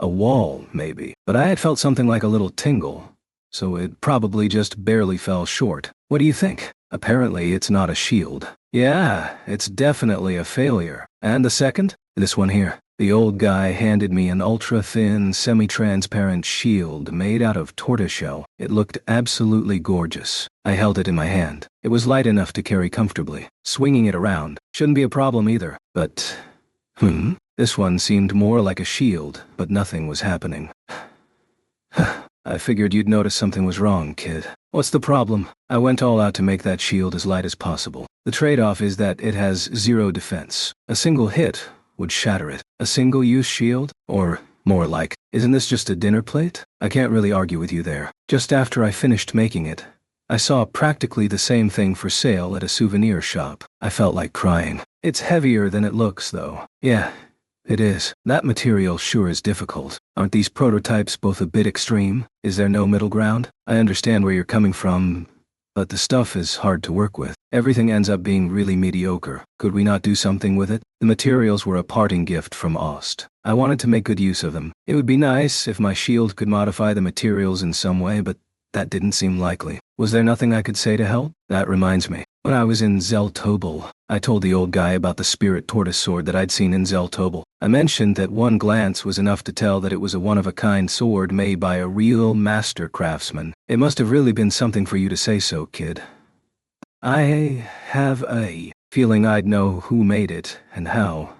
a wall, maybe. But I had felt something like a little tingle, so it probably just barely fell short. What do you think? Apparently it's not a shield. Yeah, it's definitely a failure. And the second? This one here. The old guy handed me an ultra-thin, semi-transparent shield made out of tortoiseshell. It looked absolutely gorgeous. I held it in my hand. It was light enough to carry comfortably. Swinging it around shouldn't be a problem either. But, this one seemed more like a shield, but nothing was happening. I figured you'd notice something was wrong, kid. What's the problem? I went all out to make that shield as light as possible. The trade-off is that it has 0 defense. A single hit would shatter it. A single-use shield? Or, more like, isn't this just a dinner plate? I can't really argue with you there. Just after I finished making it, I saw practically the same thing for sale at a souvenir shop. I felt like crying. It's heavier than it looks, though. Yeah, it is. That material sure is difficult. Aren't these prototypes both a bit extreme? Is there no middle ground? I understand where you're coming from, but the stuff is hard to work with. Everything ends up being really mediocre. Could we not do something with it? The materials were a parting gift from Ost. I wanted to make good use of them. It would be nice if my shield could modify the materials in some way, but that didn't seem likely. Was there nothing I could say to help? That reminds me. When I was in Zeltobel, I told the old guy about the Spirit Tortoise sword that I'd seen in Zeltobel. I mentioned that one glance was enough to tell that it was a one-of-a-kind sword made by a real master craftsman. It must have really been something for you to say so, kid. I have a feeling I'd know who made it and how,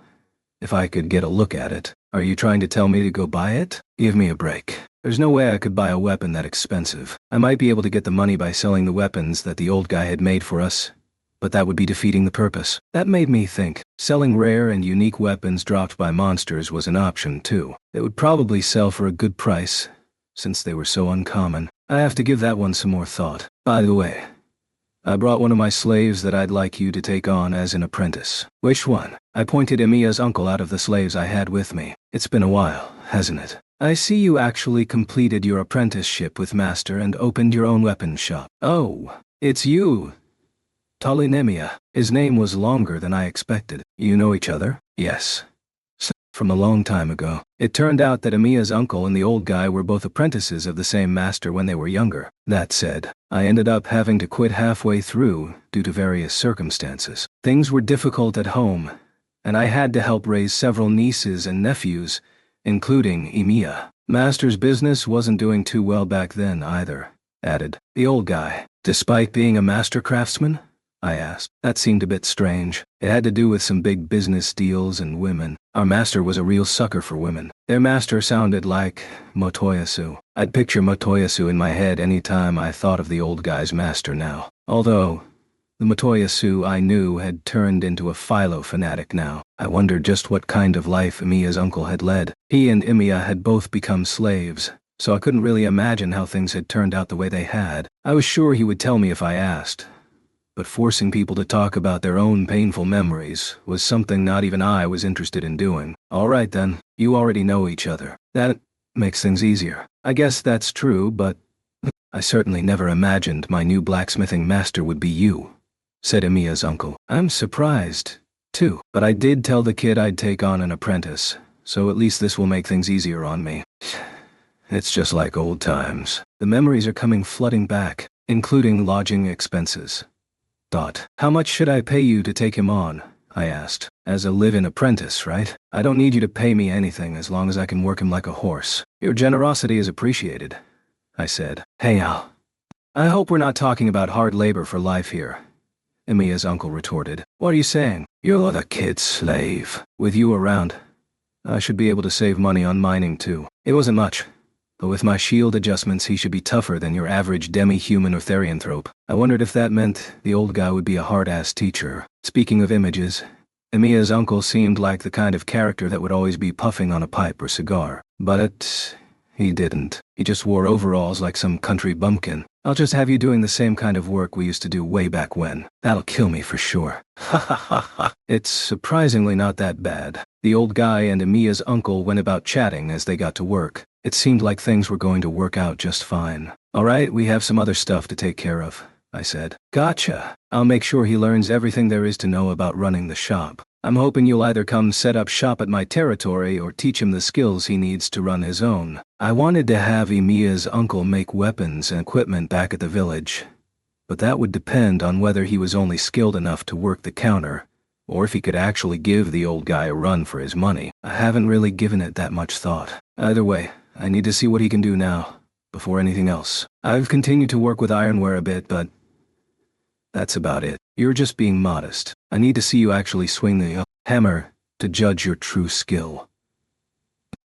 if I could get a look at it. Are you trying to tell me to go buy it? Give me a break. There's no way I could buy a weapon that expensive. I might be able to get the money by selling the weapons that the old guy had made for us, but that would be defeating the purpose. That made me think. Selling rare and unique weapons dropped by monsters was an option too. It would probably sell for a good price, since they were so uncommon. I have to give that one some more thought. By the way, I brought one of my slaves that I'd like you to take on as an apprentice. Which one? I pointed Emiya's uncle out of the slaves I had with me. It's been a while, hasn't it? I see you actually completed your apprenticeship with Master and opened your own weapons shop. Oh, it's you, Talinemia. His name was longer than I expected. You know each other? Yes. From a long time ago. It turned out that Emiya's uncle and the old guy were both apprentices of the same master when they were younger. That said, I ended up having to quit halfway through due to various circumstances. Things were difficult at home, and I had to help raise several nieces and nephews, including Emiya. Master's business wasn't doing too well back then either, added the old guy. Despite being a master craftsman? I asked. That seemed a bit strange. It had to do with some big business deals and women. Our master was a real sucker for women. Their master sounded like Motoyasu. I'd picture Motoyasu in my head any time I thought of the old guy's master now. Although, the Motoyasu I knew had turned into a Philo fanatic now. I wondered just what kind of life Emiya's uncle had led. He and Emiya had both become slaves, so I couldn't really imagine how things had turned out the way they had. I was sure he would tell me if I asked, but forcing people to talk about their own painful memories was something not even I was interested in doing. All right then, you already know each other. That makes things easier. I guess that's true, but I certainly never imagined my new blacksmithing master would be you, said Emiya's uncle. I'm surprised, too, but I did tell the kid I'd take on an apprentice, so at least this will make things easier on me. It's just like old times. The memories are coming flooding back, including lodging expenses. How much should I pay you to take him on? I asked. As a live-in apprentice, right? I don't need you to pay me anything as long as I can work him like a horse. Your generosity is appreciated, I said. Hey Al. I hope we're not talking about hard labor for life here, Emiya's uncle retorted. What are you saying? You're the kid's slave. With you around, I should be able to save money on mining too. It wasn't much, but with my shield adjustments he should be tougher than your average demi-human or therianthrope. I wondered if that meant the old guy would be a hard-ass teacher. Speaking of images, Emiya's uncle seemed like the kind of character that would always be puffing on a pipe or cigar. But he didn't. He just wore overalls like some country bumpkin. I'll just have you doing the same kind of work we used to do way back when. That'll kill me for sure. Ha ha ha ha. It's surprisingly not that bad. The old guy and Emiya's uncle went about chatting as they got to work. It seemed like things were going to work out just fine. All right, we have some other stuff to take care of, I said. Gotcha. I'll make sure he learns everything there is to know about running the shop. I'm hoping you'll either come set up shop at my territory or teach him the skills he needs to run his own. I wanted to have Emiya's uncle make weapons and equipment back at the village, but that would depend on whether he was only skilled enough to work the counter, or if he could actually give the old guy a run for his money. I haven't really given it that much thought. Either way, I need to see what he can do now, before anything else. I've continued to work with ironware a bit, but that's about it. You're just being modest. I need to see you actually swing the hammer to judge your true skill.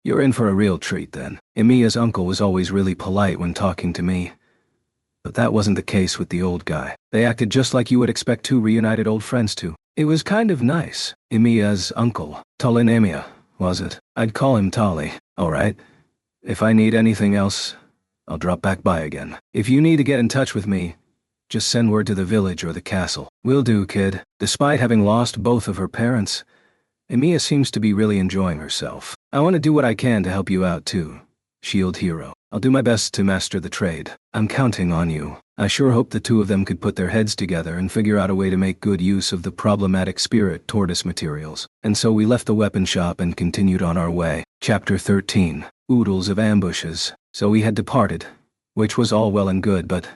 You're in for a real treat then. Emiya's uncle was always really polite when talking to me, but that wasn't the case with the old guy. They acted just like you would expect two reunited old friends to. It was kind of nice. Emiya's uncle, Talinemia, was it? I'd call him Tali. All right. If I need anything else, I'll drop back by again. If you need to get in touch with me, just send word to the village or the castle. Will do, kid. Despite having lost both of her parents, Emiya seems to be really enjoying herself. I want to do what I can to help you out too, Shield Hero. I'll do my best to master the trade. I'm counting on you. I sure hope the two of them could put their heads together and figure out a way to make good use of the problematic spirit tortoise materials. And so we left the weapon shop and continued on our way. Chapter 13. Oodles of ambushes. So we had departed, which was all well and good, but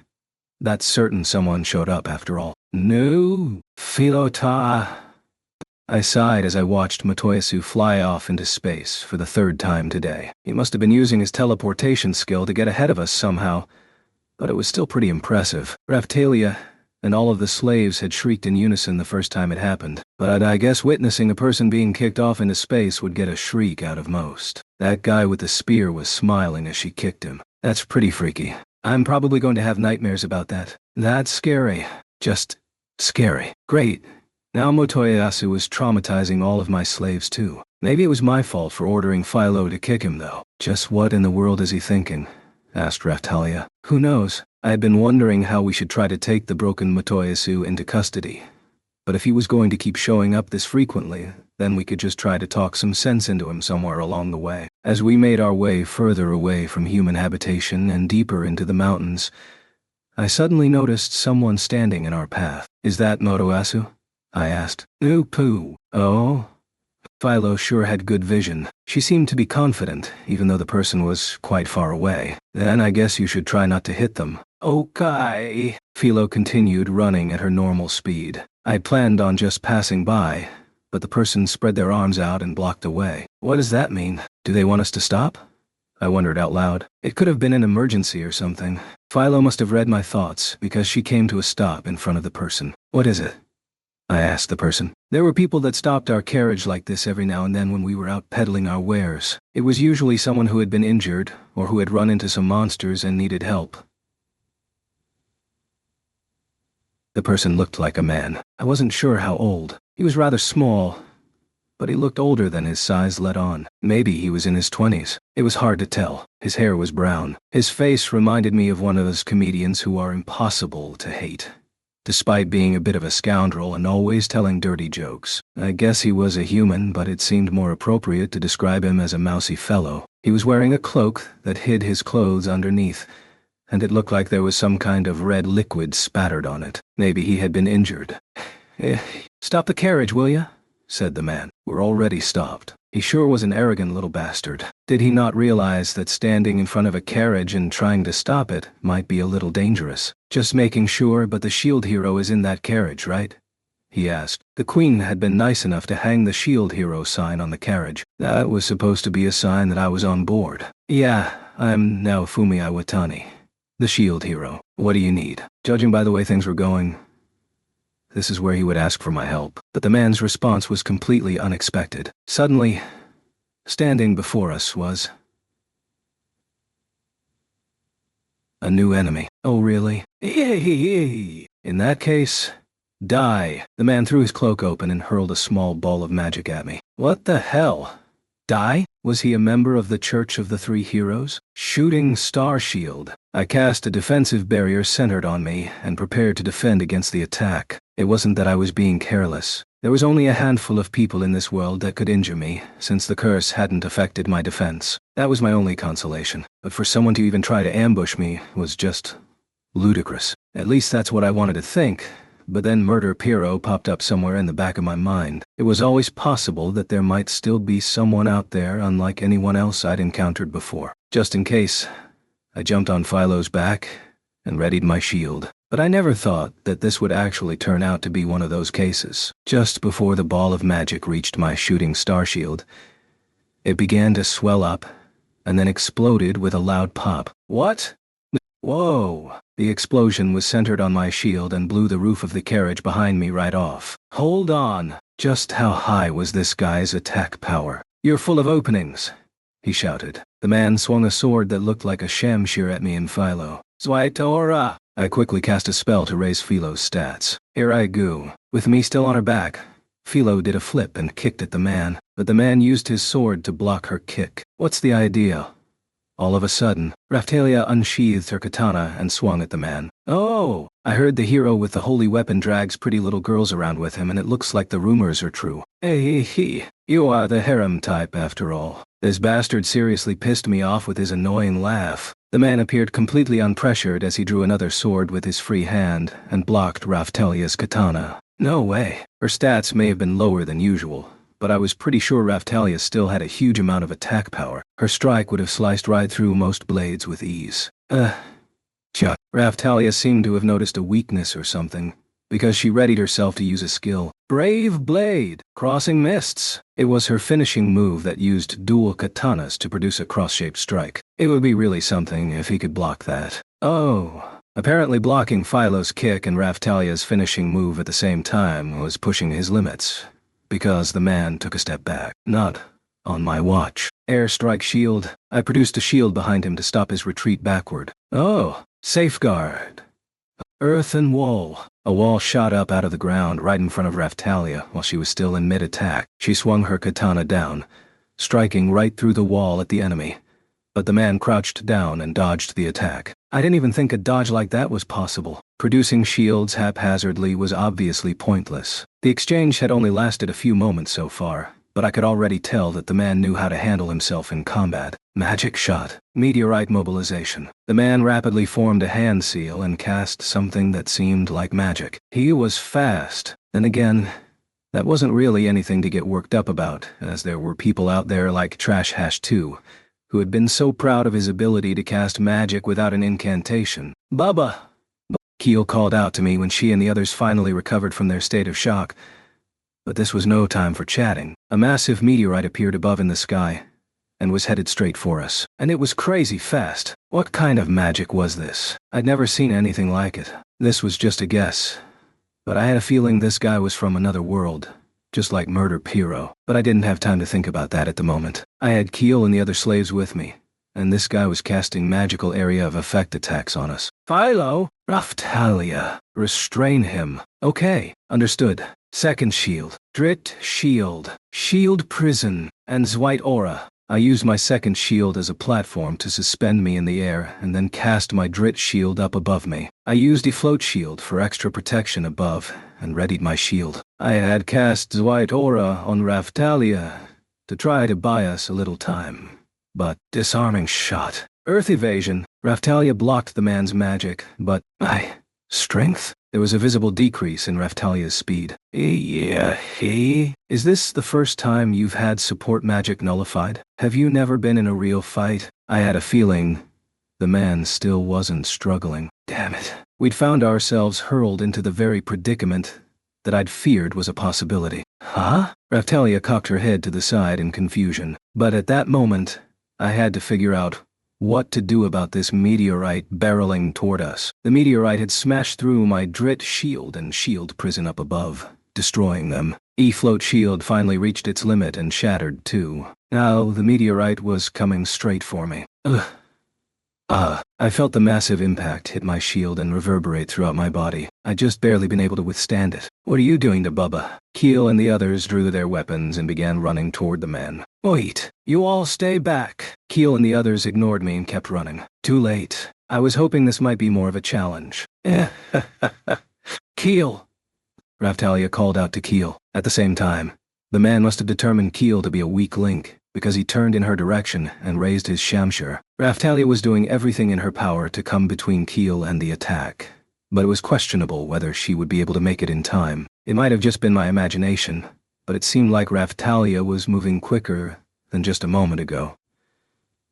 that's certain someone showed up after all. No, Philota. I sighed as I watched Motoyasu fly off into space for the third time today. He must have been using his teleportation skill to get ahead of us somehow, but it was still pretty impressive. Raphtalia, and all of the slaves had shrieked in unison the first time it happened. But I guess witnessing a person being kicked off into space would get a shriek out of most. That guy with the spear was smiling as she kicked him. That's pretty freaky. I'm probably going to have nightmares about that. That's scary. Just scary. Great. Now Motoyasu was traumatizing all of my slaves too. Maybe it was my fault for ordering Philo to kick him though. Just what in the world is he thinking? Asked Raphtalia. Who knows? I had been wondering how we should try to take the broken Motoyasu into custody. But if he was going to keep showing up this frequently, then we could just try to talk some sense into him somewhere along the way. As we made our way further away from human habitation and deeper into the mountains, I suddenly noticed someone standing in our path. Is that Motoyasu? I asked. Poo. Oh? Philo sure had good vision. She seemed to be confident, even though the person was quite far away. Then I guess you should try not to hit them. Okay. Philo continued running at her normal speed. I planned on just passing by, but the person spread their arms out and blocked the way. What does that mean? Do they want us to stop? I wondered out loud. It could have been an emergency or something. Philo must have read my thoughts because she came to a stop in front of the person. What is it? I asked the person. There were people that stopped our carriage like this every now and then when we were out peddling our wares. It was usually someone who had been injured or who had run into some monsters and needed help. The person looked like a man. I wasn't sure how old. He was rather small, but he looked older than his size let on. Maybe he was in his 20s. It was hard to tell. His hair was brown. His face reminded me of one of those comedians who are impossible to hate, despite being a bit of a scoundrel and always telling dirty jokes. I guess he was a human, but it seemed more appropriate to describe him as a mousy fellow. He was wearing a cloak that hid his clothes underneath, and it looked like there was some kind of red liquid spattered on it. Maybe he had been injured. Stop the carriage, will ya? Said the man. We're already stopped. He sure was an arrogant little bastard. Did he not realize that standing in front of a carriage and trying to stop it might be a little dangerous? Just making sure, but the shield hero is in that carriage, right? He asked. The queen had been nice enough to hang the shield hero sign on the carriage. That was supposed to be a sign that I was on board. Yeah, I'm Naofumi Iwatani, the shield hero. What do you need? Judging by the way things were going, this is where he would ask for my help. But the man's response was completely unexpected. Suddenly, standing before us was a new enemy. Oh, really? In that case, die. The man threw his cloak open and hurled a small ball of magic at me. What the hell? Die? Was he a member of the Church of the Three Heroes? Shooting Star Shield. I cast a defensive barrier centered on me and prepared to defend against the attack. It wasn't that I was being careless. There was only a handful of people in this world that could injure me, since the curse hadn't affected my defense. That was my only consolation. But for someone to even try to ambush me was just ludicrous. At least that's what I wanted to think. But then Murder Piero popped up somewhere in the back of my mind. It was always possible that there might still be someone out there unlike anyone else I'd encountered before. Just in case, I jumped on Philo's back and readied my shield. But I never thought that this would actually turn out to be one of those cases. Just before the ball of magic reached my shooting star shield, it began to swell up and then exploded with a loud pop. What? Whoa! The explosion was centered on my shield and blew the roof of the carriage behind me right off. Hold on! Just how high was this guy's attack power? You're full of openings, he shouted. The man swung a sword that looked like a shamshir at me and Philo. Zwaitora! I quickly cast a spell to raise Philo's stats. Here I go. With me still on her back, Philo did a flip and kicked at the man, but the man used his sword to block her kick. What's the idea? All of a sudden, Raphtalia unsheathed her katana and swung at the man. Oh! I heard the hero with the holy weapon drags pretty little girls around with him, and it looks like the rumors are true. Hey, you are the harem type after all. This bastard seriously pissed me off with his annoying laugh. The man appeared completely unpressured as he drew another sword with his free hand and blocked Raphtalia's katana. No way. Her stats may have been lower than usual, but I was pretty sure Raphtalia still had a huge amount of attack power. Her strike would have sliced right through most blades with ease. Chuck. Raphtalia seemed to have noticed a weakness or something, because she readied herself to use a skill. Brave Blade! Crossing Mists! It was her finishing move that used dual katanas to produce a cross-shaped strike. It would be really something if he could block that. Oh, Apparently blocking Philo's kick and Raphtalia's finishing move at the same time was pushing his limits, because the man took a step back. Not on my watch. Airstrike shield. I produced a shield behind him to stop his retreat backward. Oh, safeguard. Earthen wall. A wall shot up out of the ground right in front of Raphtalia while she was still in mid-attack. She swung her katana down, striking right through the wall at the enemy. But the man crouched down and dodged the attack. I didn't even think a dodge like that was possible. Producing shields haphazardly was obviously pointless. The exchange had only lasted a few moments so far, but I could already tell that the man knew how to handle himself in combat. Magic shot. Meteorite mobilization. The man rapidly formed a hand seal and cast something that seemed like magic. He was fast. And again, that wasn't really anything to get worked up about, as there were people out there like Trash Hash 2, who had been so proud of his ability to cast magic without an incantation. Bubba! Keel called out to me when she and the others finally recovered from their state of shock. But this was no time for chatting. A massive meteorite appeared above in the sky, and was headed straight for us. And it was crazy fast. What kind of magic was this? I'd never seen anything like it. This was just a guess. But I had a feeling this guy was from another world, just like Murder Piero. But I didn't have time to think about that at the moment. I had Keel and the other slaves with me, and this guy was casting magical area of effect attacks on us. Philo! Raphtalia! Restrain him. Okay, understood. Second shield. Drit shield. Shield prison. And Zwite aura. I used my second shield as a platform to suspend me in the air and then cast my Drit shield up above me. I used a float shield for extra protection above and readied my shield. I had cast Zwite aura on Raphtalia to try to buy us a little time. But disarming shot. Earth evasion. Raphtalia blocked the man's magic, but strength? There was a visible decrease in Raphtalia's speed. Is this the first time you've had support magic nullified? Have you never been in a real fight? I had a feeling the man still wasn't struggling. Damn it. We'd found ourselves hurled into the very predicament that I'd feared was a possibility. Huh? Raphtalia cocked her head to the side in confusion. But at that moment, I had to figure out what to do about this meteorite barreling toward us. The meteorite had smashed through my Drit shield and shield prison up above, destroying them. E-float shield finally reached its limit and shattered too. Now the meteorite was coming straight for me. I felt the massive impact hit my shield and reverberate throughout my body. I'd just barely been able to withstand it. What are you doing to Bubba? Keel and the others drew their weapons and began running toward the man. Wait, you all stay back. Keel and the others ignored me and kept running. Too late. I was hoping this might be more of a challenge. Keel! Raphtalia called out to Keel. At the same time, the man must have determined Keel to be a weak link, because he turned in her direction and raised his shamshir. Raphtalia was doing everything in her power to come between Keel and the attack, but it was questionable whether she would be able to make it in time. It might have just been my imagination, but it seemed like Raphtalia was moving quicker than just a moment ago.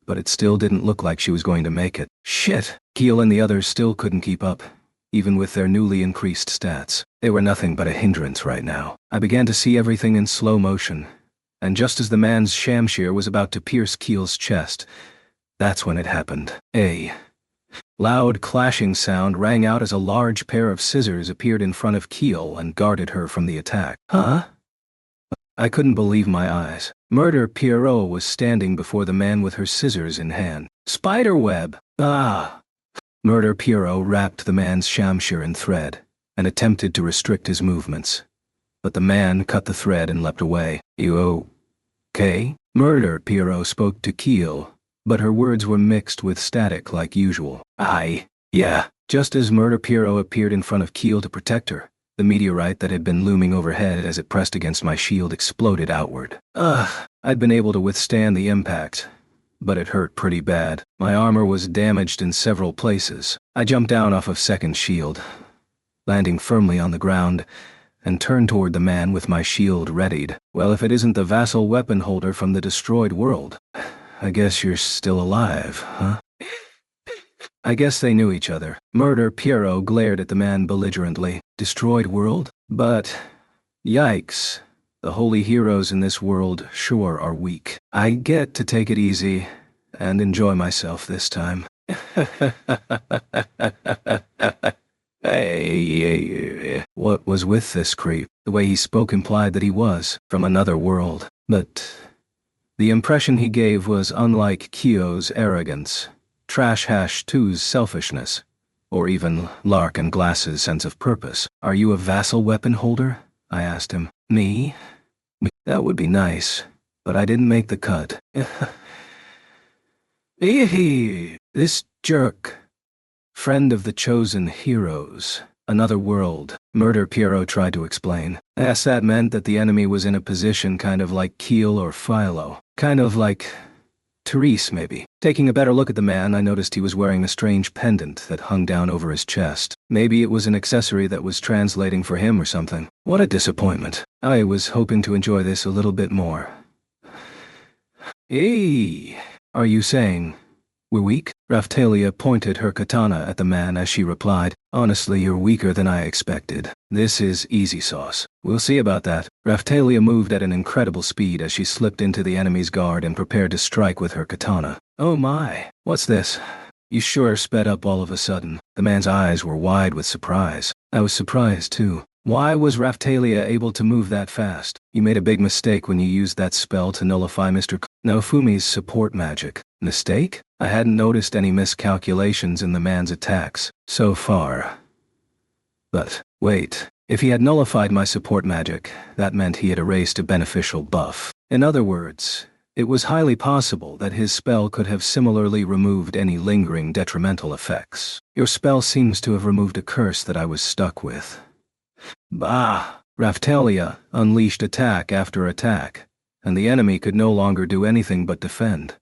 But it still didn't look like she was going to make it. Shit! Keel and the others still couldn't keep up, even with their newly increased stats. They were nothing but a hindrance right now. I began to see everything in slow motion, and just as the man's shamshir was about to pierce Keel's chest, that's when it happened. A loud clashing sound rang out as a large pair of scissors appeared in front of Keel and guarded her from the attack. Huh? I couldn't believe my eyes. Murder Piero was standing before the man with her scissors in hand. Spiderweb! Murder Piero wrapped the man's shamshir in thread and attempted to restrict his movements. But the man cut the thread and leapt away. You okay? Murder Piero spoke to Keel, but her words were mixed with static like usual. Yeah. Just as Murder Piero appeared in front of Keel to protect her, the meteorite that had been looming overhead as it pressed against my shield exploded outward. I'd been able to withstand the impact, but it hurt pretty bad. My armor was damaged in several places. I jumped down off of second shield, landing firmly on the ground, and turned toward the man with my shield readied. Well, if it isn't the vassal weapon holder from the destroyed world, I guess you're still alive, huh? I guess they knew each other. Murder Piero glared at the man belligerently. Destroyed world? But, yikes. The holy heroes in this world sure are weak. I get to take it easy and enjoy myself this time. Hey, what was with this creep? The way he spoke implied that he was from another world, but the impression he gave was unlike Kyo's arrogance, Trash Hash 2's selfishness, or even Lark and Glass's sense of purpose. Are you a vassal weapon holder? I asked him. Me? That would be nice, but I didn't make the cut. This jerk. Friend of the chosen heroes. Another world, Murder Piero tried to explain. Yes, that meant that the enemy was in a position kind of like Keel or Philo. Kind of like Therese, maybe. Taking a better look at the man, I noticed he was wearing a strange pendant that hung down over his chest. Maybe it was an accessory that was translating for him or something. What a disappointment. I was hoping to enjoy this a little bit more. Hey, are you saying we're weak? Raphtalia pointed her katana at the man as she replied, honestly, you're weaker than I expected. This is easy sauce. We'll see about that. Raphtalia moved at an incredible speed as she slipped into the enemy's guard and prepared to strike with her katana. Oh my, what's this? You sure sped up all of a sudden. The man's eyes were wide with surprise. I was surprised too. Why was Raphtalia able to move that fast? You made a big mistake when you used that spell to nullify Mr. Naofumi's support magic. Mistake? I hadn't noticed any miscalculations in the man's attacks so far. But, wait, if he had nullified my support magic, that meant he had erased a beneficial buff. In other words, it was highly possible that his spell could have similarly removed any lingering detrimental effects. Your spell seems to have removed a curse that I was stuck with. Bah! Raphtalia unleashed attack after attack, and the enemy could no longer do anything but defend.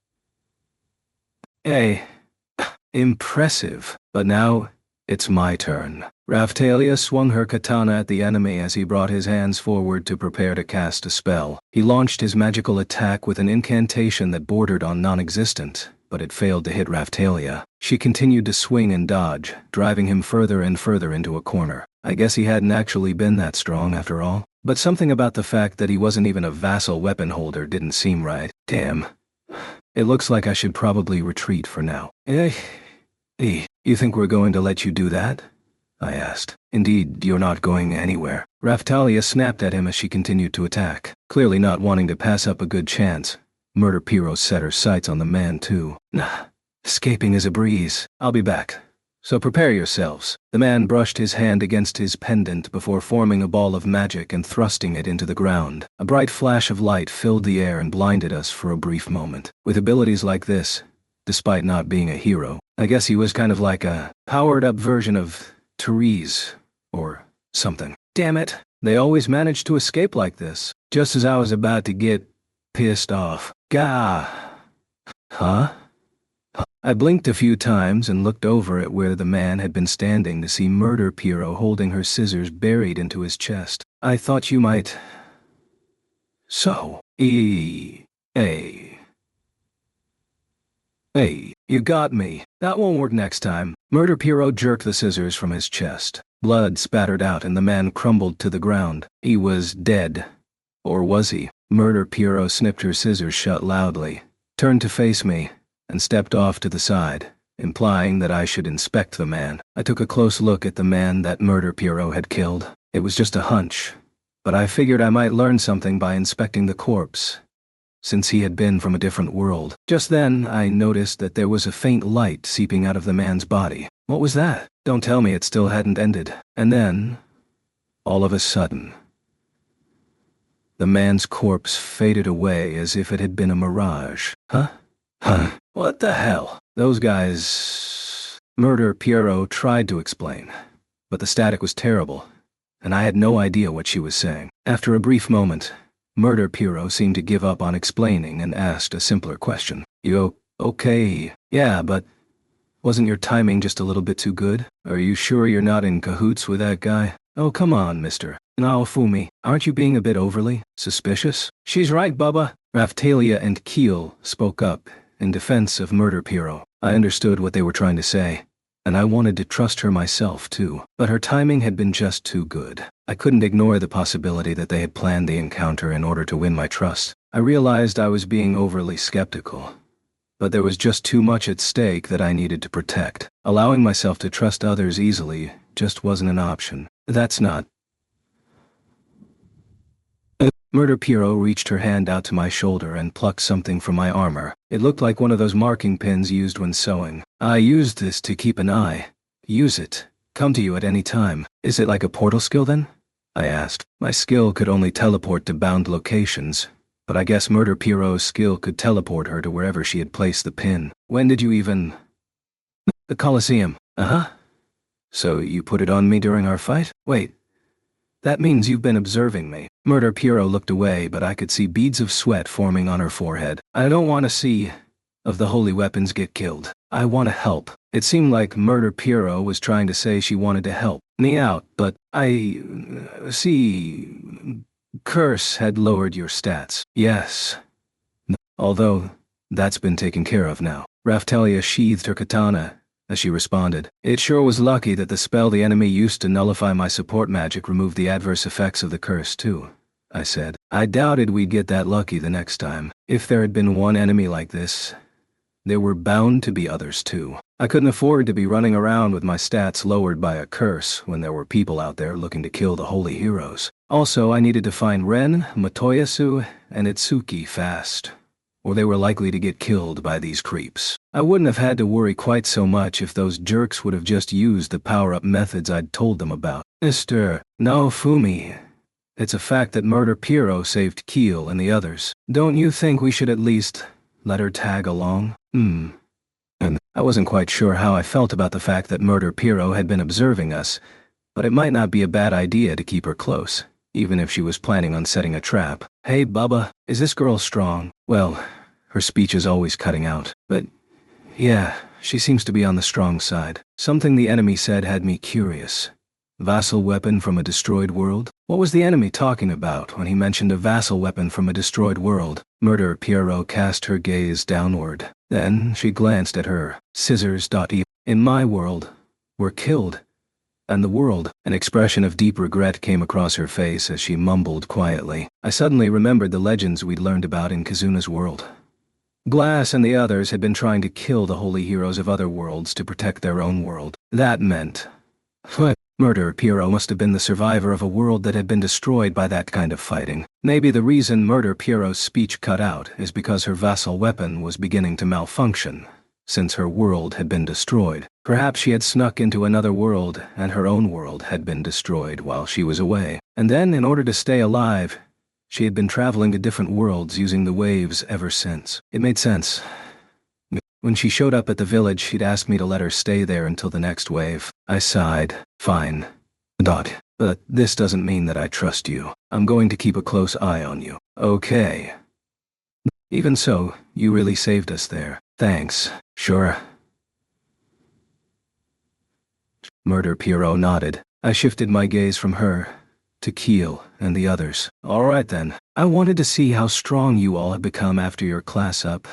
Impressive. But now, it's my turn. Raphtalia swung her katana at the enemy as he brought his hands forward to prepare to cast a spell. He launched his magical attack with an incantation that bordered on non-existent, but it failed to hit Raphtalia. She continued to swing and dodge, driving him further and further into a corner. I guess he hadn't actually been that strong after all. But something about the fact that he wasn't even a vassal weapon holder didn't seem right. Damn. It looks like I should probably retreat for now. You think we're going to let you do that? I asked. Indeed, you're not going anywhere. Raphtalia snapped at him as she continued to attack. Clearly not wanting to pass up a good chance, Murder Piero set her sights on the man too. Nah, escaping is a breeze. I'll be back. So prepare yourselves. The man brushed his hand against his pendant before forming a ball of magic and thrusting it into the ground. A bright flash of light filled the air and blinded us for a brief moment. With abilities like this, despite not being a hero, I guess he was kind of like a powered-up version of Therese, or something. Damn it, they always manage to escape like this, just as I was about to get pissed off. Gah! Huh? I blinked a few times and looked over at where the man had been standing to see Murder Piero holding her scissors buried into his chest. I thought you might... So, Hey, you got me. That won't work next time. Murder Piero jerked the scissors from his chest. Blood spattered out and the man crumbled to the ground. He was dead. Or was he? Murder Piero snipped her scissors shut loudly, turned to face me, and stepped off to the side, implying that I should inspect the man. I took a close look at the man that Murder Piero had killed. It was just a hunch, but I figured I might learn something by inspecting the corpse, since he had been from a different world. Just then, I noticed that there was a faint light seeping out of the man's body. What was that? Don't tell me it still hadn't ended. And then, all of a sudden, the man's corpse faded away as if it had been a mirage. Huh? What the hell? Those guys... Murder Piero tried to explain, but the static was terrible, and I had no idea what she was saying. After a brief moment, Murder Piero seemed to give up on explaining and asked a simpler question. You okay? Yeah, but wasn't your timing just a little bit too good? Are you sure you're not in cahoots with that guy? Oh, come on, Mr. Naofumi. Aren't you being a bit overly suspicious? She's right, Bubba. Raphtalia and Keel spoke up in defense of Murder Piero. I understood what they were trying to say, and I wanted to trust her myself too. But her timing had been just too good. I couldn't ignore the possibility that they had planned the encounter in order to win my trust. I realized I was being overly skeptical, but there was just too much at stake that I needed to protect. Allowing myself to trust others easily just wasn't an option. That's not. Murder Piero reached her hand out to my shoulder and plucked something from my armor. It looked like one of those marking pins used when sewing. I used this to keep an eye. Use it. Come to you at any time. Is it like a portal skill then? I asked. My skill could only teleport to bound locations, but I guess Murder Piero's skill could teleport her to wherever she had placed the pin. When did you even... The Colosseum. Uh-huh. So you put it on me during our fight? Wait. That means you've been observing me. Murder Piero looked away, but I could see beads of sweat forming on her forehead. I don't want to see of the holy weapons get killed. I want to help. It seemed like Murder Piero was trying to say she wanted to help me out, but see, Curse had lowered your stats. Yes. Although, that's been taken care of now. Raphtalia sheathed her katana as she responded. It sure was lucky that the spell the enemy used to nullify my support magic removed the adverse effects of the curse too, I said. I doubted we'd get that lucky the next time. If there had been one enemy like this, there were bound to be others too. I couldn't afford to be running around with my stats lowered by a curse when there were people out there looking to kill the holy heroes. Also, I needed to find Ren, Motoyasu, and Itsuki fast, or they were likely to get killed by these creeps. I wouldn't have had to worry quite so much if those jerks would have just used the power-up methods I'd told them about. Mr. Naofumi, it's a fact that Murder Piero saved Keel and the others. Don't you think we should at least let her tag along? And I wasn't quite sure how I felt about the fact that Murder Piero had been observing us, but it might not be a bad idea to keep her close, even if she was planning on setting a trap. Hey Bubba, is this girl strong? Well, her speech is always cutting out, but yeah, she seems to be on the strong side. Something the enemy said had me curious. Vassal weapon from a destroyed world? What was the enemy talking about when he mentioned a vassal weapon from a destroyed world? Murder Piero cast her gaze downward. Then she glanced at her scissors. In my world, were killed. And the world. An expression of deep regret came across her face as she mumbled quietly. I suddenly remembered the legends we'd learned about in Kazuna's world. Glass and the others had been trying to kill the holy heroes of other worlds to protect their own world. That meant... What? Murder Piero must have been the survivor of a world that had been destroyed by that kind of fighting. Maybe the reason Murder Piero's speech cut out is because her vassal weapon was beginning to malfunction, since her world had been destroyed. Perhaps she had snuck into another world and her own world had been destroyed while she was away. And then, in order to stay alive, she had been traveling to different worlds using the waves ever since. It made sense. When she showed up at the village, she'd asked me to let her stay there until the next wave. I sighed. Fine. But this doesn't mean that I trust you. I'm going to keep a close eye on you. Okay. Even so, you really saved us there. Thanks. Sure. Murder Piero nodded. I shifted my gaze from her to Keel and the others. All right then. I wanted to see how strong you all have become after your class up,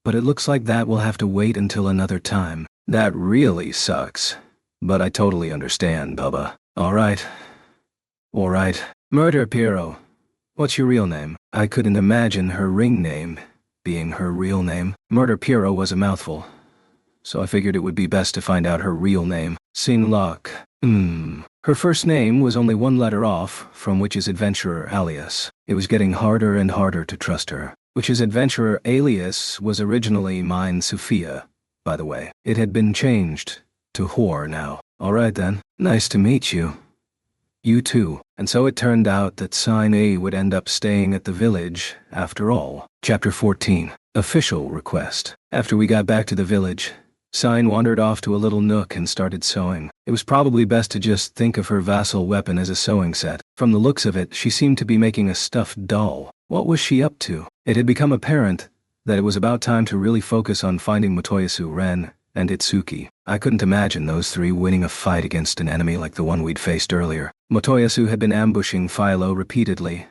but it looks like that will have to wait until another time. That really sucks. But I totally understand, Bubba. All right. Murder Piero, what's your real name? I couldn't imagine her ring name being her real name. Murder Piero was a mouthful, so I figured it would be best to find out her real name. Sinlock. Her first name was only one letter off from Witch's Adventurer alias. It was getting harder and harder to trust her. Witch's Adventurer alias was originally mine Sophia, by the way. It had been changed to Whore now. Alright then, nice to meet you. You too. And so it turned out that Sign A would end up staying at the village after all. Chapter 14. Official request. After we got back to the village, Sign wandered off to a little nook and started sewing. It was probably best to just think of her vassal weapon as a sewing set. From the looks of it, she seemed to be making a stuffed doll. What was she up to? It had become apparent that it was about time to really focus on finding Motoyasu, Ren, and Itsuki. I couldn't imagine those three winning a fight against an enemy like the one we'd faced earlier. Motoyasu had been ambushing Philo repeatedly,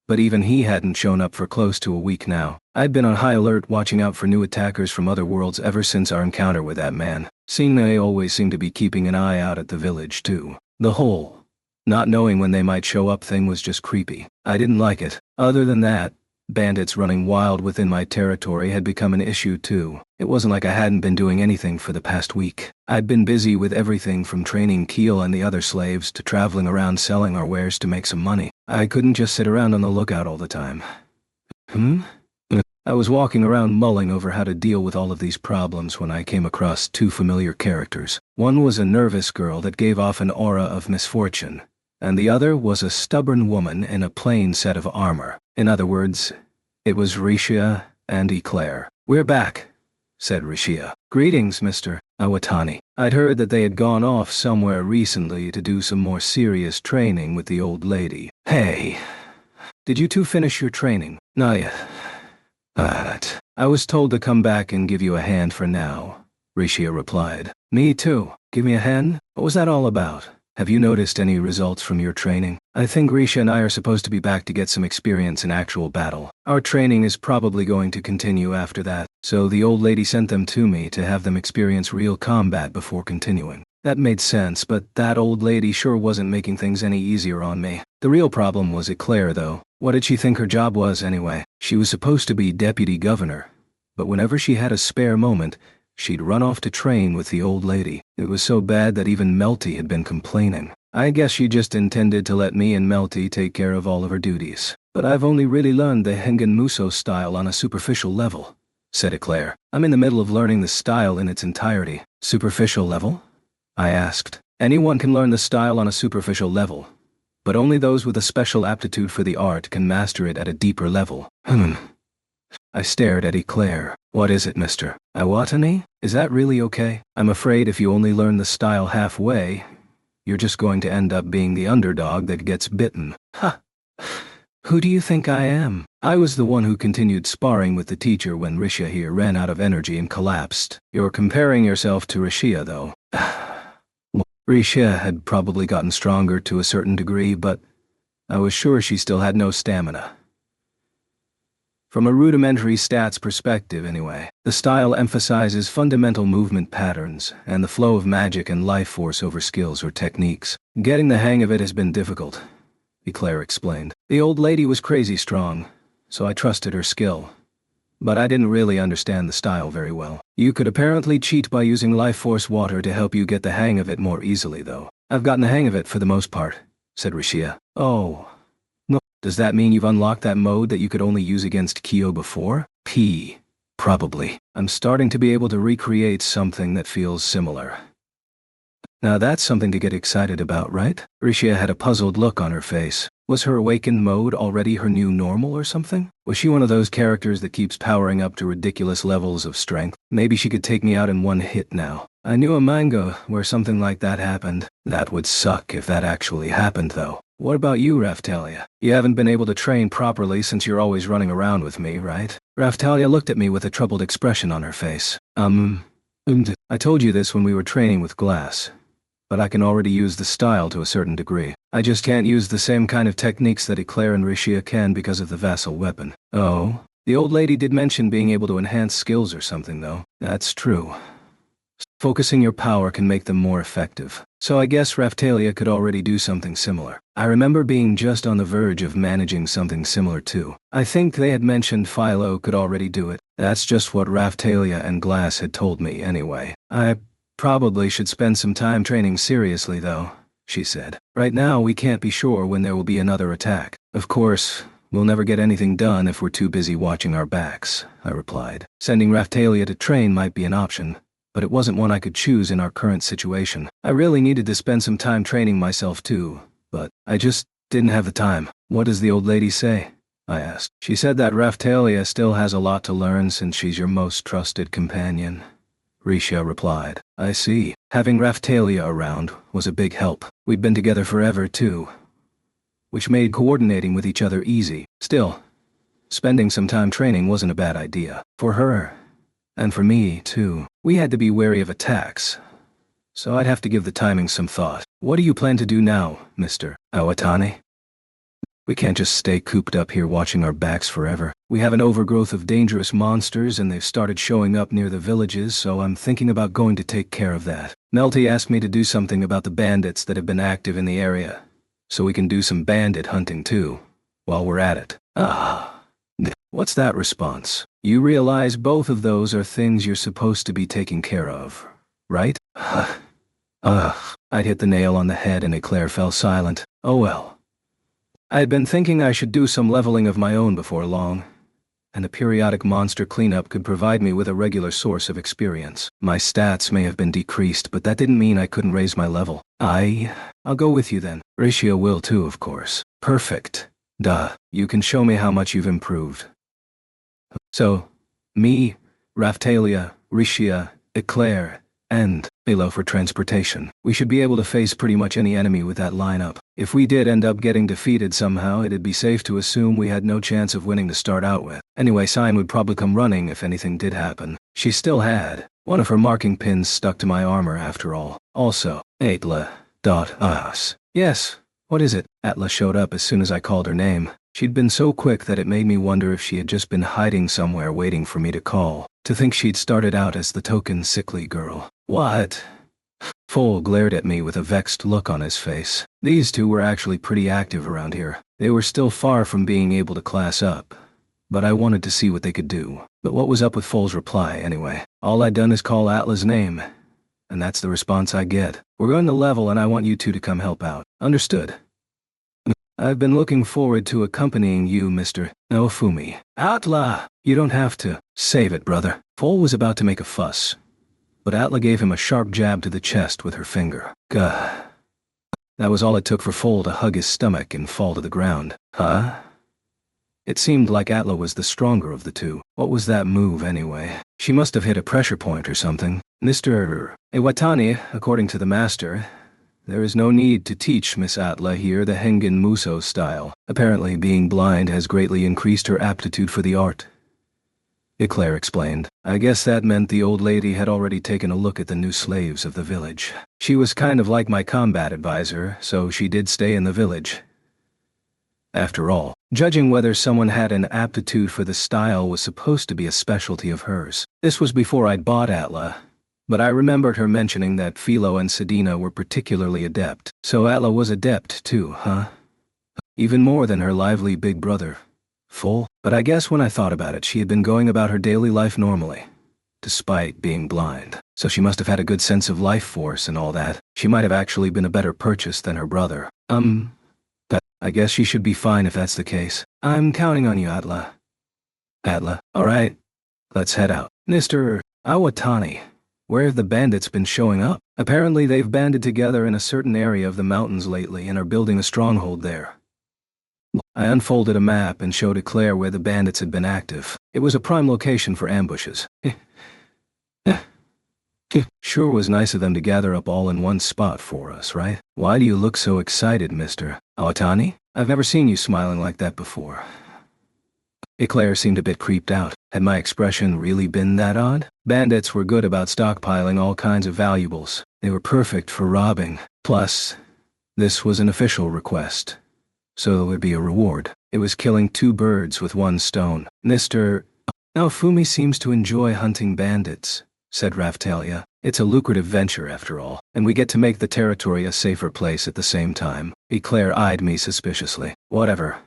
but even he hadn't shown up for close to a week now. I'd been on high alert watching out for new attackers from other worlds ever since our encounter with that man. Sine always seemed to be keeping an eye out at the village too. The whole not knowing when they might show up thing was just creepy. I didn't like it. Other than that, Bandits running wild within my territory had become an issue too. It wasn't like I hadn't been doing anything for the past week. I'd been busy with everything from training Keel and the other slaves to traveling around selling our wares to make some money. I couldn't just sit around on the lookout all the time. I was walking around mulling over how to deal with all of these problems when I came across two familiar characters. One was a nervous girl that gave off an aura of misfortune, and the other was a stubborn woman in a plain set of armor. In other words, it was Rishia and Eclair. "We're back," said Rishia. "Greetings, Mr. Iwatani. I'd heard that they had gone off somewhere recently to do some more serious training with the old lady. Hey, did you two finish your training?" "Not yet. I was told to come back and give you a hand for now," Rishia replied. "Me too. Give me a hand? What was that all about? Have you noticed any results from your training?" "I think Risha and I are supposed to be back to get some experience in actual battle. Our training is probably going to continue after that, so the old lady sent them to me to have them experience real combat before continuing." That made sense, but that old lady sure wasn't making things any easier on me. The real problem was Eclair, though. What did she think her job was, anyway? She was supposed to be deputy governor, but whenever she had a spare moment, she'd run off to train with the old lady. It was so bad that even Melty had been complaining. I guess she just intended to let me and Melty take care of all of her duties. "But I've only really learned the Hengen Muso style on a superficial level," said Eclair. "I'm in the middle of learning the style in its entirety." "Superficial level?" I asked. "Anyone can learn the style on a superficial level, but only those with a special aptitude for the art can master it at a deeper level." I stared at Eclair. "What is it, Mr. Iwatani? Is that really okay? I'm afraid if you only learn the style halfway, you're just going to end up being the underdog that gets bitten." "Ha! Who do you think I am?" I was the one who continued sparring with the teacher when Rishia here ran out of energy and collapsed. "You're comparing yourself to Rishia, though." Rishia had probably gotten stronger to a certain degree, but I was sure she still had no stamina. From a rudimentary stats perspective, anyway, the style emphasizes fundamental movement patterns and the flow of magic and life force over skills or techniques. Getting the hang of it has been difficult, Eclair explained. The old lady was crazy strong, so I trusted her skill. But I didn't really understand the style very well. You could apparently cheat by using life force water to help you get the hang of it more easily, though. "I've gotten the hang of it for the most part," said Rishia. "Oh. No. Does that mean you've unlocked that mode that you could only use against Kyo before?" Probably. I'm starting to be able to recreate something that feels similar." "Now that's something to get excited about, right?" Rishia had a puzzled look on her face. Was her awakened mode already her new normal or something? Was she one of those characters that keeps powering up to ridiculous levels of strength? Maybe she could take me out in one hit now. I knew a manga where something like that happened. That would suck if that actually happened, though. "What about you, Raphtalia? You haven't been able to train properly since you're always running around with me, right?" Raphtalia looked at me with a troubled expression on her face. I told you this when we were training with Glass, but I can already use the style to a certain degree. I just can't use the same kind of techniques that Eclair and Rishia can because of the vassal weapon." "Oh? The old lady did mention being able to enhance skills or something, though." "That's true. Focusing your power can make them more effective. So I guess Raphtalia could already do something similar. I remember being just on the verge of managing something similar too. I think they had mentioned Philo could already do it. That's just what Raphtalia and Glass had told me anyway. I probably should spend some time training seriously, though," she said. "Right now we can't be sure when there will be another attack. Of course, we'll never get anything done if we're too busy watching our backs," I replied. Sending Raphtalia to train might be an option, but it wasn't one I could choose in our current situation. I really needed to spend some time training myself too, but I just didn't have the time. "What does the old lady say?" I asked. "She said that Raphtalia still has a lot to learn since she's your most trusted companion," Rishia replied. "I see. Having Raphtalia around was a big help. We'd been together forever too, which made coordinating with each other easy. Still, spending some time training wasn't a bad idea. For her, and for me too. We had to be wary of attacks, so I'd have to give the timing some thought." "What do you plan to do now, Mr. Iwatani? We can't just stay cooped up here watching our backs forever. We have an overgrowth of dangerous monsters and they've started showing up near the villages, so I'm thinking about going to take care of that. Melty asked me to do something about the bandits that have been active in the area, so we can do some bandit hunting too, while we're at it." What's that response? You realize both of those are things you're supposed to be taking care of, right? I'd hit the nail on the head and Eclair fell silent. Oh well. I had been thinking I should do some leveling of my own before long, and a periodic monster cleanup could provide me with a regular source of experience. My stats may have been decreased, but that didn't mean I couldn't raise my level. I'll go with you then. Rishia will too, of course. Perfect. Duh. You can show me how much you've improved. So, me, Raphtalia, Rishia, Eclair, and Milo for transportation. We should be able to face pretty much any enemy with that lineup. If we did end up getting defeated somehow, it'd be safe to assume we had no chance of winning to start out with. Anyway, Sime would probably come running if anything did happen. She still had one of her marking pins stuck to my armor after all. Also, Atla.us. Yes, what is it? Atla showed up as soon as I called her name. She'd been so quick that it made me wonder if she had just been hiding somewhere waiting for me to call. To think she'd started out as the token sickly girl. What? Foal glared at me with a vexed look on his face. These two were actually pretty active around here. They were still far from being able to class up, but I wanted to see what they could do. But what was up with Foal's reply anyway? All I'd done is call Atla's name, and that's the response I get. We're going to level and I want you two to come help out. Understood. I've been looking forward to accompanying you, Mr. Naofumi. Atla! You don't have to. Save it, brother. Foal was about to make a fuss, but Atla gave him a sharp jab to the chest with her finger. Gah. That was all it took for Foal to hug his stomach and fall to the ground. Huh? It seemed like Atla was the stronger of the two. What was that move anyway? She must have hit a pressure point or something. Mr. Iwatani, according to the master, there is no need to teach Miss Atla here the Hengen Muso style. Apparently being blind has greatly increased her aptitude for the art. Eclair explained. I guess that meant the old lady had already taken a look at the new slaves of the village. She was kind of like my combat advisor, so she did stay in the village. After all, judging whether someone had an aptitude for the style was supposed to be a specialty of hers. This was before I'd bought Atla, but I remembered her mentioning that Philo and Sedina were particularly adept. So Atla was adept too, huh? Even more than her lively big brother, Foal. But I guess when I thought about it, she had been going about her daily life normally, despite being blind. So she must have had a good sense of life force and all that. She might have actually been a better purchase than her brother. I guess she should be fine if that's the case. I'm counting on you, Atla. Atla, alright. Let's head out. Mr. Awatani, where have the bandits been showing up? Apparently they've banded together in a certain area of the mountains lately and are building a stronghold there. I unfolded a map and showed Eclair where the bandits had been active. It was a prime location for ambushes. Sure was nice of them to gather up all in one spot for us, right? Why do you look so excited, Mr. Awatani? I've never seen you smiling like that before. Eclair seemed a bit creeped out. Had my expression really been that odd? Bandits were good about stockpiling all kinds of valuables. They were perfect for robbing. Plus, this was an official request, so there would be a reward. It was killing two birds with one stone. Mr. Naofumi seems to enjoy hunting bandits, said Raphtalia. It's a lucrative venture after all, and we get to make the territory a safer place at the same time. Eclair eyed me suspiciously. Whatever.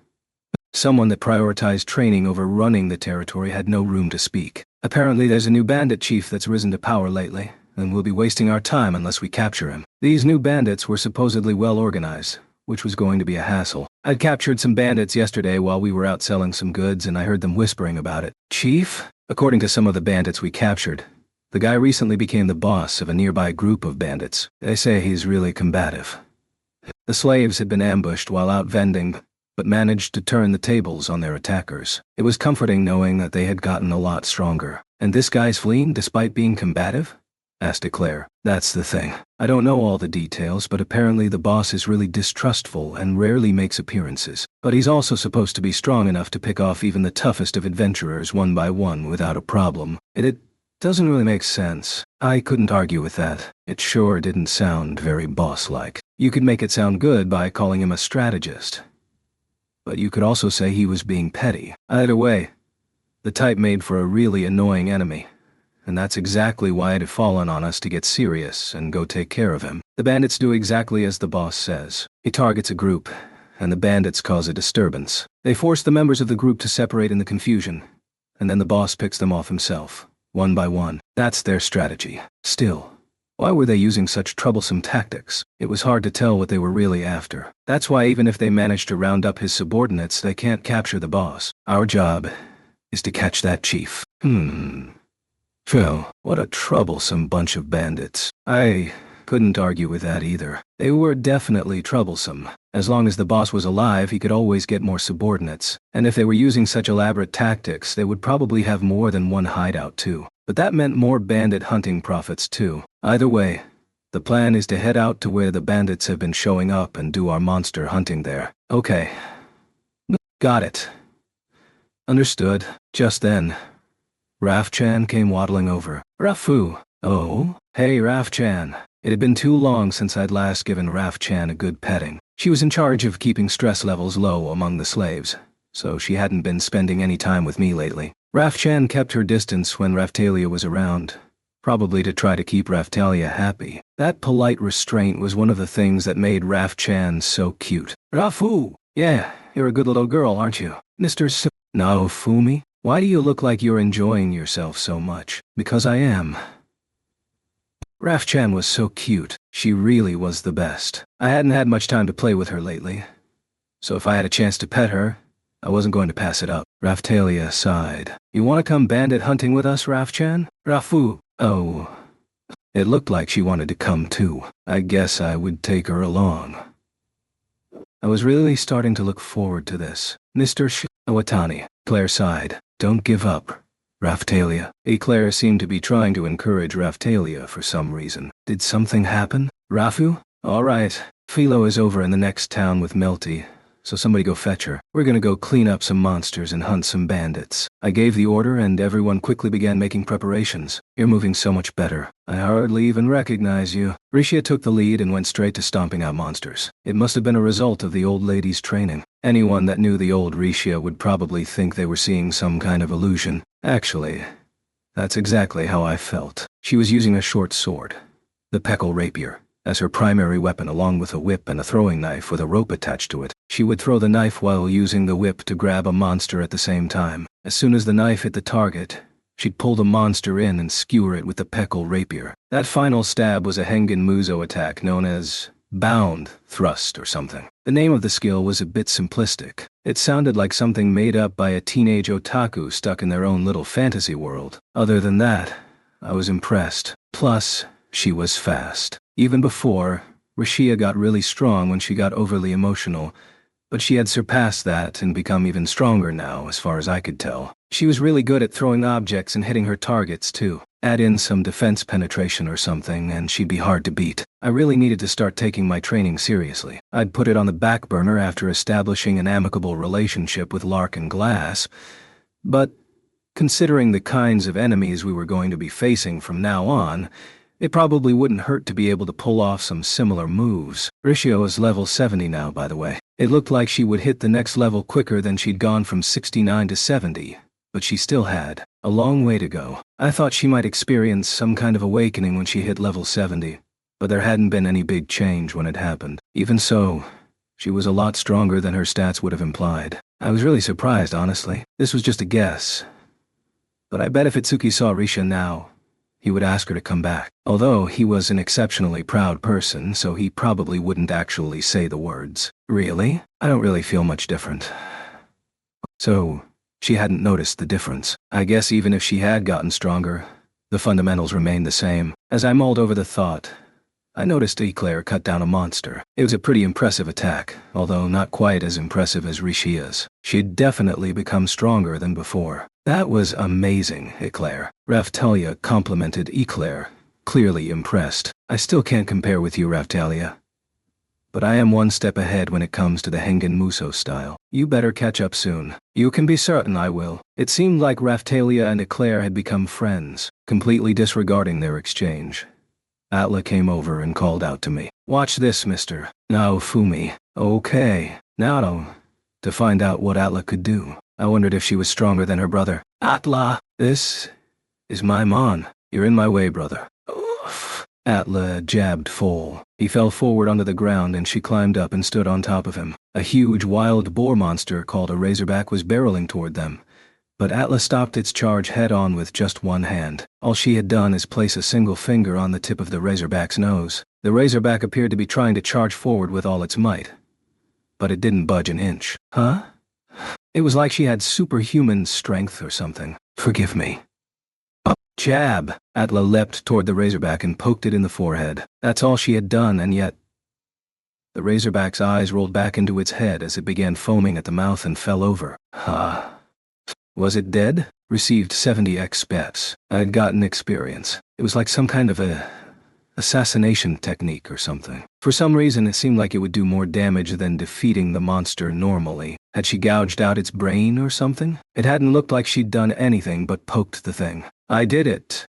Someone that prioritized training over running the territory had no room to speak. Apparently there's a new bandit chief that's risen to power lately, and we'll be wasting our time unless we capture him. These new bandits were supposedly well organized, which was going to be a hassle. I'd captured some bandits yesterday while we were out selling some goods, and I heard them whispering about it. Chief? According to some of the bandits we captured, the guy recently became the boss of a nearby group of bandits. They say he's really combative. The slaves had been ambushed while out vending, but managed to turn the tables on their attackers. It was comforting knowing that they had gotten a lot stronger. And this guy's fleeing despite being combative? Asked Eclair. That's the thing. I don't know all the details, but apparently the boss is really distrustful and rarely makes appearances. But he's also supposed to be strong enough to pick off even the toughest of adventurers one by one without a problem. It doesn't really make sense. I couldn't argue with that. It sure didn't sound very boss-like. You could make it sound good by calling him a strategist, but you could also say he was being petty. Either way, the type made for a really annoying enemy, and that's exactly why it had fallen on us to get serious and go take care of him. The bandits do exactly as the boss says. He targets a group, and the bandits cause a disturbance. They force the members of the group to separate in the confusion, and then the boss picks them off himself, one by one. That's their strategy. Still, why were they using such troublesome tactics? It was hard to tell what they were really after. That's why even if they manage to round up his subordinates, they can't capture the boss. Our job is to catch that chief. Phil, what a troublesome bunch of bandits. I couldn't argue with that either. They were definitely troublesome. As long as the boss was alive, he could always get more subordinates. And if they were using such elaborate tactics, they would probably have more than one hideout too. But that meant more bandit hunting profits too. Either way, the plan is to head out to where the bandits have been showing up and do our monster hunting there. Okay. Got it. Understood. Just then, Raf-chan came waddling over. Rafu. Oh? Hey Raf-chan. It had been too long since I'd last given Raf-chan a good petting. She was in charge of keeping stress levels low among the slaves, so she hadn't been spending any time with me lately. Raf-chan kept her distance when Raphtalia was around, probably to try to keep Raphtalia happy. That polite restraint was one of the things that made Raf-chan so cute. Rafu! Yeah, you're a good little girl, aren't you? Mr. Naofumi? Why do you look like you're enjoying yourself so much? Because I am. Raf-chan was so cute. She really was the best. I hadn't had much time to play with her lately, so if I had a chance to pet her, I wasn't going to pass it up. Raphtalia sighed. You want to come bandit hunting with us, Raf-chan? Rafu. Oh. It looked like she wanted to come too. I guess I would take her along. I was really starting to look forward to this. Mr. Iwatani. Claire sighed. Don't give up, Raphtalia. Eclair seemed to be trying to encourage Raphtalia for some reason. Did something happen? Rafu? All right. Philo is over in the next town with Melty, so somebody go fetch her. We're gonna go clean up some monsters and hunt some bandits. I gave the order and everyone quickly began making preparations. You're moving so much better. I hardly even recognize you. Rishia took the lead and went straight to stomping out monsters. It must have been a result of the old lady's training. Anyone that knew the old Rishia would probably think they were seeing some kind of illusion. Actually, that's exactly how I felt. She was using a short sword, the Peckle Rapier, as her primary weapon, along with a whip and a throwing knife with a rope attached to it. She would throw the knife while using the whip to grab a monster at the same time. As soon as the knife hit the target, she'd pull the monster in and skewer it with the Peckle Rapier. That final stab was a Hengen Muso attack known as bound thrust or something. The name of the skill was a bit simplistic. It sounded like something made up by a teenage otaku stuck in their own little fantasy world. Other than that, I was impressed. Plus, she was fast. Even before, Rishia got really strong when she got overly emotional, but she had surpassed that and become even stronger now, as far as I could tell. She was really good at throwing objects and hitting her targets, too. Add in some defense penetration or something, and she'd be hard to beat. I really needed to start taking my training seriously. I'd put it on the back burner after establishing an amicable relationship with Lark and Glass, but considering the kinds of enemies we were going to be facing from now on, it probably wouldn't hurt to be able to pull off some similar moves. Rishio is level 70 now, by the way. It looked like she would hit the next level quicker than she'd gone from 69 to 70, but she still had a long way to go. I thought she might experience some kind of awakening when she hit level 70, but there hadn't been any big change when it happened. Even so, she was a lot stronger than her stats would have implied. I was really surprised, honestly. This was just a guess, but I bet if Itsuki saw Risha now, he would ask her to come back. Although he was an exceptionally proud person, so he probably wouldn't actually say the words. Really? I don't really feel much different. So, she hadn't noticed the difference. I guess even if she had gotten stronger, the fundamentals remained the same. As I mulled over the thought, I noticed Eclair cut down a monster. It was a pretty impressive attack, although not quite as impressive as Rishia's. She'd definitely become stronger than before. That was amazing, Eclair. Raphtalia complimented Eclair, clearly impressed. I still can't compare with you, Raphtalia, but I am one step ahead when it comes to the Hengen Muso style. You better catch up soon. You can be certain I will. It seemed like Raphtalia and Eclair had become friends, completely disregarding their exchange. Atla came over and called out to me. Watch this, Mr. Naofumi. Okay. Now, to find out what Atla could do. I wondered if she was stronger than her brother. Atla! This is my Mon. You're in my way, brother. Oof. Atla jabbed full. He fell forward onto the ground and she climbed up and stood on top of him. A huge wild boar monster called a razorback was barreling toward them, but Atla stopped its charge head-on with just one hand. All she had done is place a single finger on the tip of the razorback's nose. The razorback appeared to be trying to charge forward with all its might, but it didn't budge an inch. Huh? It was like she had superhuman strength or something. Forgive me. Jab! Atla leapt toward the razorback and poked it in the forehead. That's all she had done, and yet... The razorback's eyes rolled back into its head as it began foaming at the mouth and fell over. Was it dead? Received 70 XP. I had gotten experience. It was like some kind of assassination technique or something. For some reason, it seemed like it would do more damage than defeating the monster normally. Had she gouged out its brain or something? It hadn't looked like she'd done anything but poked the thing. I did it.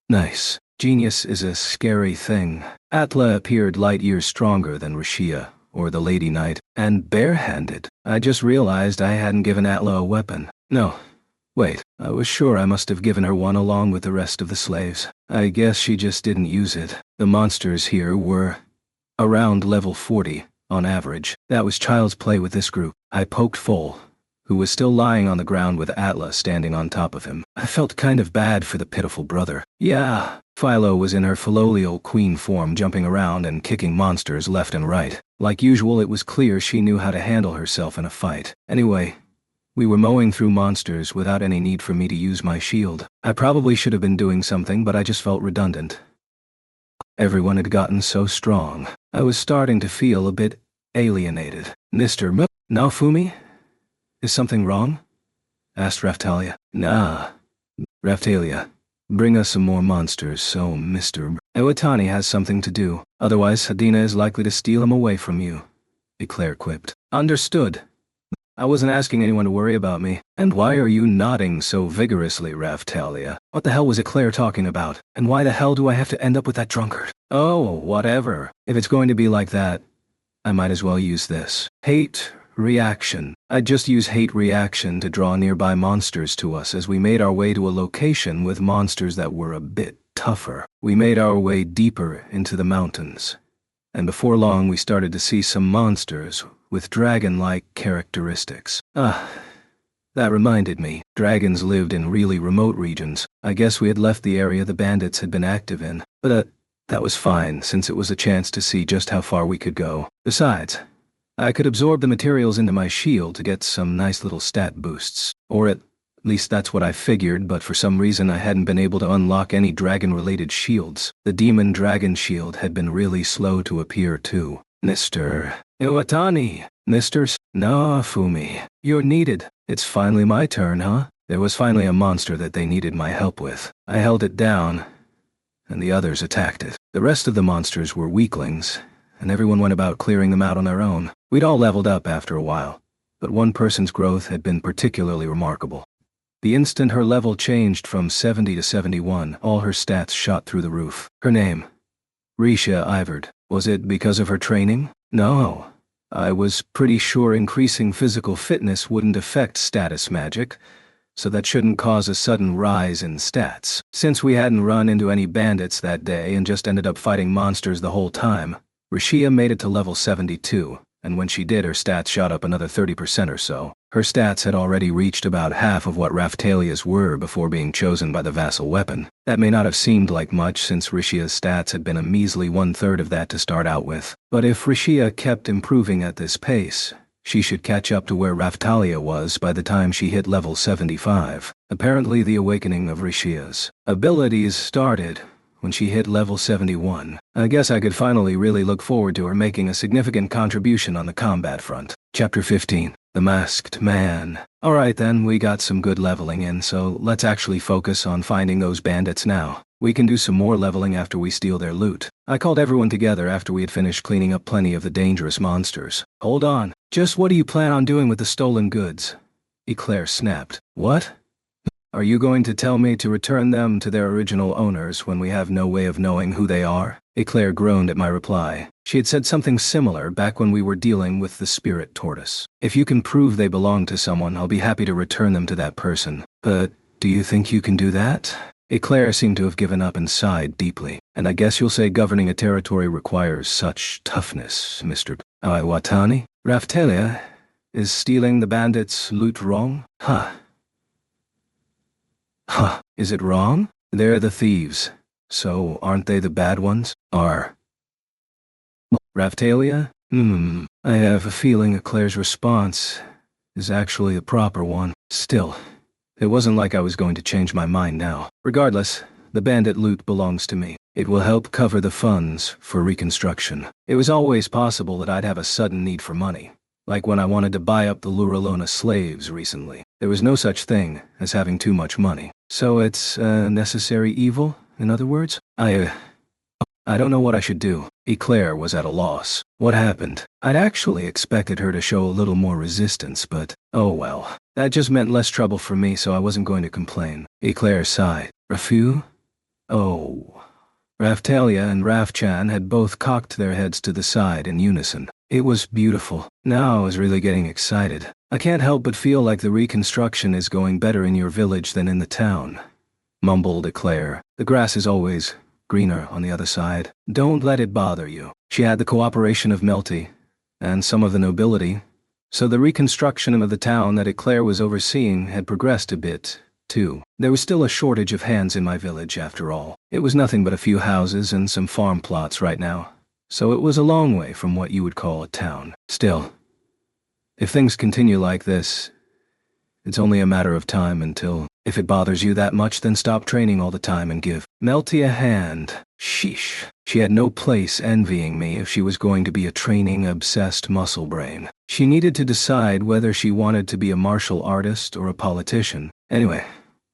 Nice. Genius is a scary thing. Atla appeared light years stronger than Rashia, or the Lady Knight, and barehanded. I just realized I hadn't given Atla a weapon. No. Wait, I was sure I must have given her one along with the rest of the slaves. I guess she just didn't use it. The monsters here were around level 40, on average. That was child's play with this group. I poked Foal, who was still lying on the ground with Atla standing on top of him. I felt kind of bad for the pitiful brother. Yeah, Philo was in her Philolial queen form, jumping around and kicking monsters left and right. Like usual, it was clear she knew how to handle herself in a fight. Anyway, we were mowing through monsters without any need for me to use my shield. I probably should have been doing something, but I just felt redundant. Everyone had gotten so strong. I was starting to feel a bit alienated. Mr. Naofumi? Is something wrong? Asked Raphtalia. Nah. Raphtalia, bring us some more monsters so Mr. Iwatani has something to do. Otherwise, Hadina is likely to steal him away from you, Eclair quipped. Understood. I wasn't asking anyone to worry about me. And why are you nodding so vigorously, Raphtalia? What the hell was Eclair talking about? And why the hell do I have to end up with that drunkard? Oh, whatever. If it's going to be like that, I might as well use this. Hate reaction. I'd just use hate reaction to draw nearby monsters to us as we made our way to a location with monsters that were a bit tougher. We made our way deeper into the mountains, and before long we started to see some monsters with dragon-like characteristics. That reminded me. Dragons lived in really remote regions. I guess we had left the area the bandits had been active in, but that was fine since it was a chance to see just how far we could go. Besides, I could absorb the materials into my shield to get some nice little stat boosts. Or at least that's what I figured, but for some reason I hadn't been able to unlock any dragon-related shields. The demon dragon shield had been really slow to appear too. Mr. Iwatani, Mr. Naofumi, you're needed. It's finally my turn, huh? There was finally a monster that they needed my help with. I held it down, and the others attacked it. The rest of the monsters were weaklings, and everyone went about clearing them out on their own. We'd all leveled up after a while, but one person's growth had been particularly remarkable. The instant her level changed from 70 to 71, all her stats shot through the roof. Her name? Risha Ivard. Was it because of her training? No. I was pretty sure increasing physical fitness wouldn't affect status magic, so that shouldn't cause a sudden rise in stats. Since we hadn't run into any bandits that day and just ended up fighting monsters the whole time, Rashia made it to level 72, and when she did, her stats shot up another 30% or so. Her stats had already reached about half of what Raphtalia's were before being chosen by the vassal weapon. That may not have seemed like much since Rishia's stats had been a measly 1/3 of that to start out with. But if Rashia kept improving at this pace, she should catch up to where Raphtalia was by the time she hit level 75. Apparently the awakening of Rishia's abilities started when she hit level 71. I guess I could finally really look forward to her making a significant contribution on the combat front. Chapter 15. The Masked Man. Alright then, we got some good leveling in, so let's actually focus on finding those bandits now. We can do some more leveling after we steal their loot. I called everyone together after we had finished cleaning up plenty of the dangerous monsters. Hold on. Just what do you plan on doing with the stolen goods? Eclair snapped. What? Are you going to tell me to return them to their original owners when we have no way of knowing who they are? Eclair groaned at my reply. She had said something similar back when we were dealing with the spirit tortoise. If you can prove they belong to someone, I'll be happy to return them to that person. But do you think you can do that? Eclair seemed to have given up and sighed deeply. And I guess you'll say governing a territory requires such toughness, Mr. Iwatani? Raphtalia, is stealing the bandits' loot wrong? Huh. Huh. Is it wrong? They're the thieves. So aren't they the bad ones? Raphtalia? I have a feeling Eclair's response is actually the proper one. Still, it wasn't like I was going to change my mind now. Regardless, the bandit loot belongs to me. It will help cover the funds for reconstruction. It was always possible that I'd have a sudden need for money. Like when I wanted to buy up the Luralona slaves recently. There was no such thing as having too much money. So it's a necessary evil, in other words? I don't know what I should do. Eclair was at a loss. What happened? I'd actually expected her to show a little more resistance, but oh well. That just meant less trouble for me, so I wasn't going to complain. Eclair sighed. Rafu? Oh. Raphtalia and Raphchan had both cocked their heads to the side in unison. It was beautiful. Now I was really getting excited. I can't help but feel like the reconstruction is going better in your village than in the town, mumbled Eclair. The grass is always greener on the other side. Don't let it bother you. She had the cooperation of Melty, and some of the nobility, so the reconstruction of the town that Eclair was overseeing had progressed a bit, too. There was still a shortage of hands in my village, after all. It was nothing but a few houses and some farm plots right now, so it was a long way from what you would call a town. Still, if things continue like this, it's only a matter of time until, if it bothers you that much, then stop training all the time and give Melty a hand. Sheesh. She had no place envying me if she was going to be a training-obsessed muscle brain. She needed to decide whether she wanted to be a martial artist or a politician. Anyway,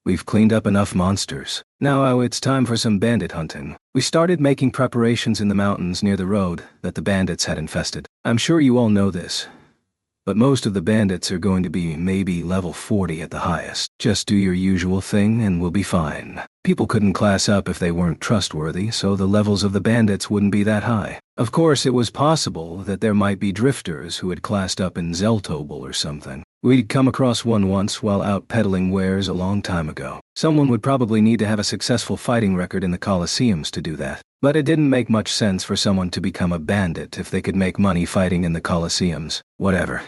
we've cleaned up enough monsters. Now it's time for some bandit hunting. We started making preparations in the mountains near the road that the bandits had infested. I'm sure you all know this, but most of the bandits are going to be maybe level 40 at the highest. Just do your usual thing and we'll be fine. People couldn't class up if they weren't trustworthy, so the levels of the bandits wouldn't be that high. Of course, it was possible that there might be drifters who had classed up in Zeltobel or something. We'd come across one once while out peddling wares a long time ago. Someone would probably need to have a successful fighting record in the Colosseums to do that. But it didn't make much sense for someone to become a bandit if they could make money fighting in the Colosseums. Whatever.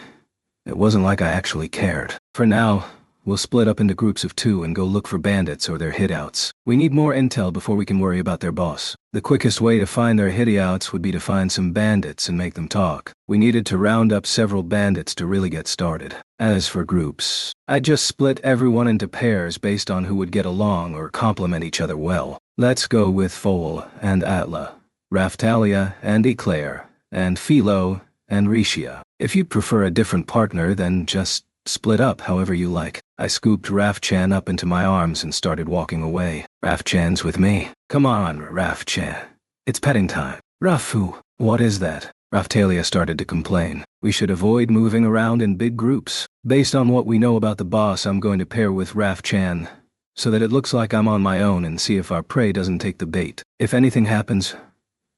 It wasn't like I actually cared. For now, we'll split up into groups of 2 and go look for bandits or their hideouts. We need more intel before we can worry about their boss. The quickest way to find their hideouts would be to find some bandits and make them talk. We needed to round up several bandits to really get started. As for groups, I'd just split everyone into pairs based on who would get along or complement each other well. Let's go with Foal and Atla, Raphtalia and Eclair, and Philo and Rishia. If you'd prefer a different partner, then just split up however you like. I scooped Raphchan up into my arms and started walking away. Raphchan's with me. Come on, Raphchan. It's petting time. Rafu, what is that? Raphtalia started to complain. We should avoid moving around in big groups. Based on what we know about the boss, I'm going to pair with Raphchan, so that it looks like I'm on my own, and see if our prey doesn't take the bait. If anything happens,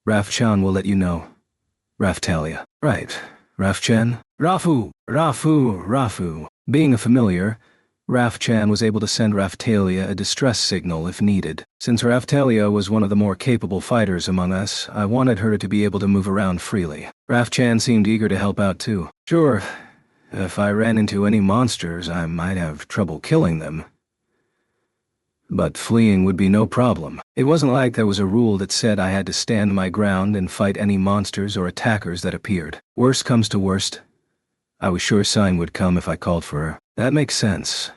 Raphchan will let you know. Raphtalia. Right. Raphchan? Rafu. Being a familiar, Raphchan was able to send Raphtalia a distress signal if needed. Since Raphtalia was one of the more capable fighters among us, I wanted her to be able to move around freely. Raphchan seemed eager to help out too. Sure, if I ran into any monsters, I might have trouble killing them, but fleeing would be no problem. It wasn't like there was a rule that said I had to stand my ground and fight any monsters or attackers that appeared. Worst comes to worst, I was sure Sign would come if I called for her. That makes sense.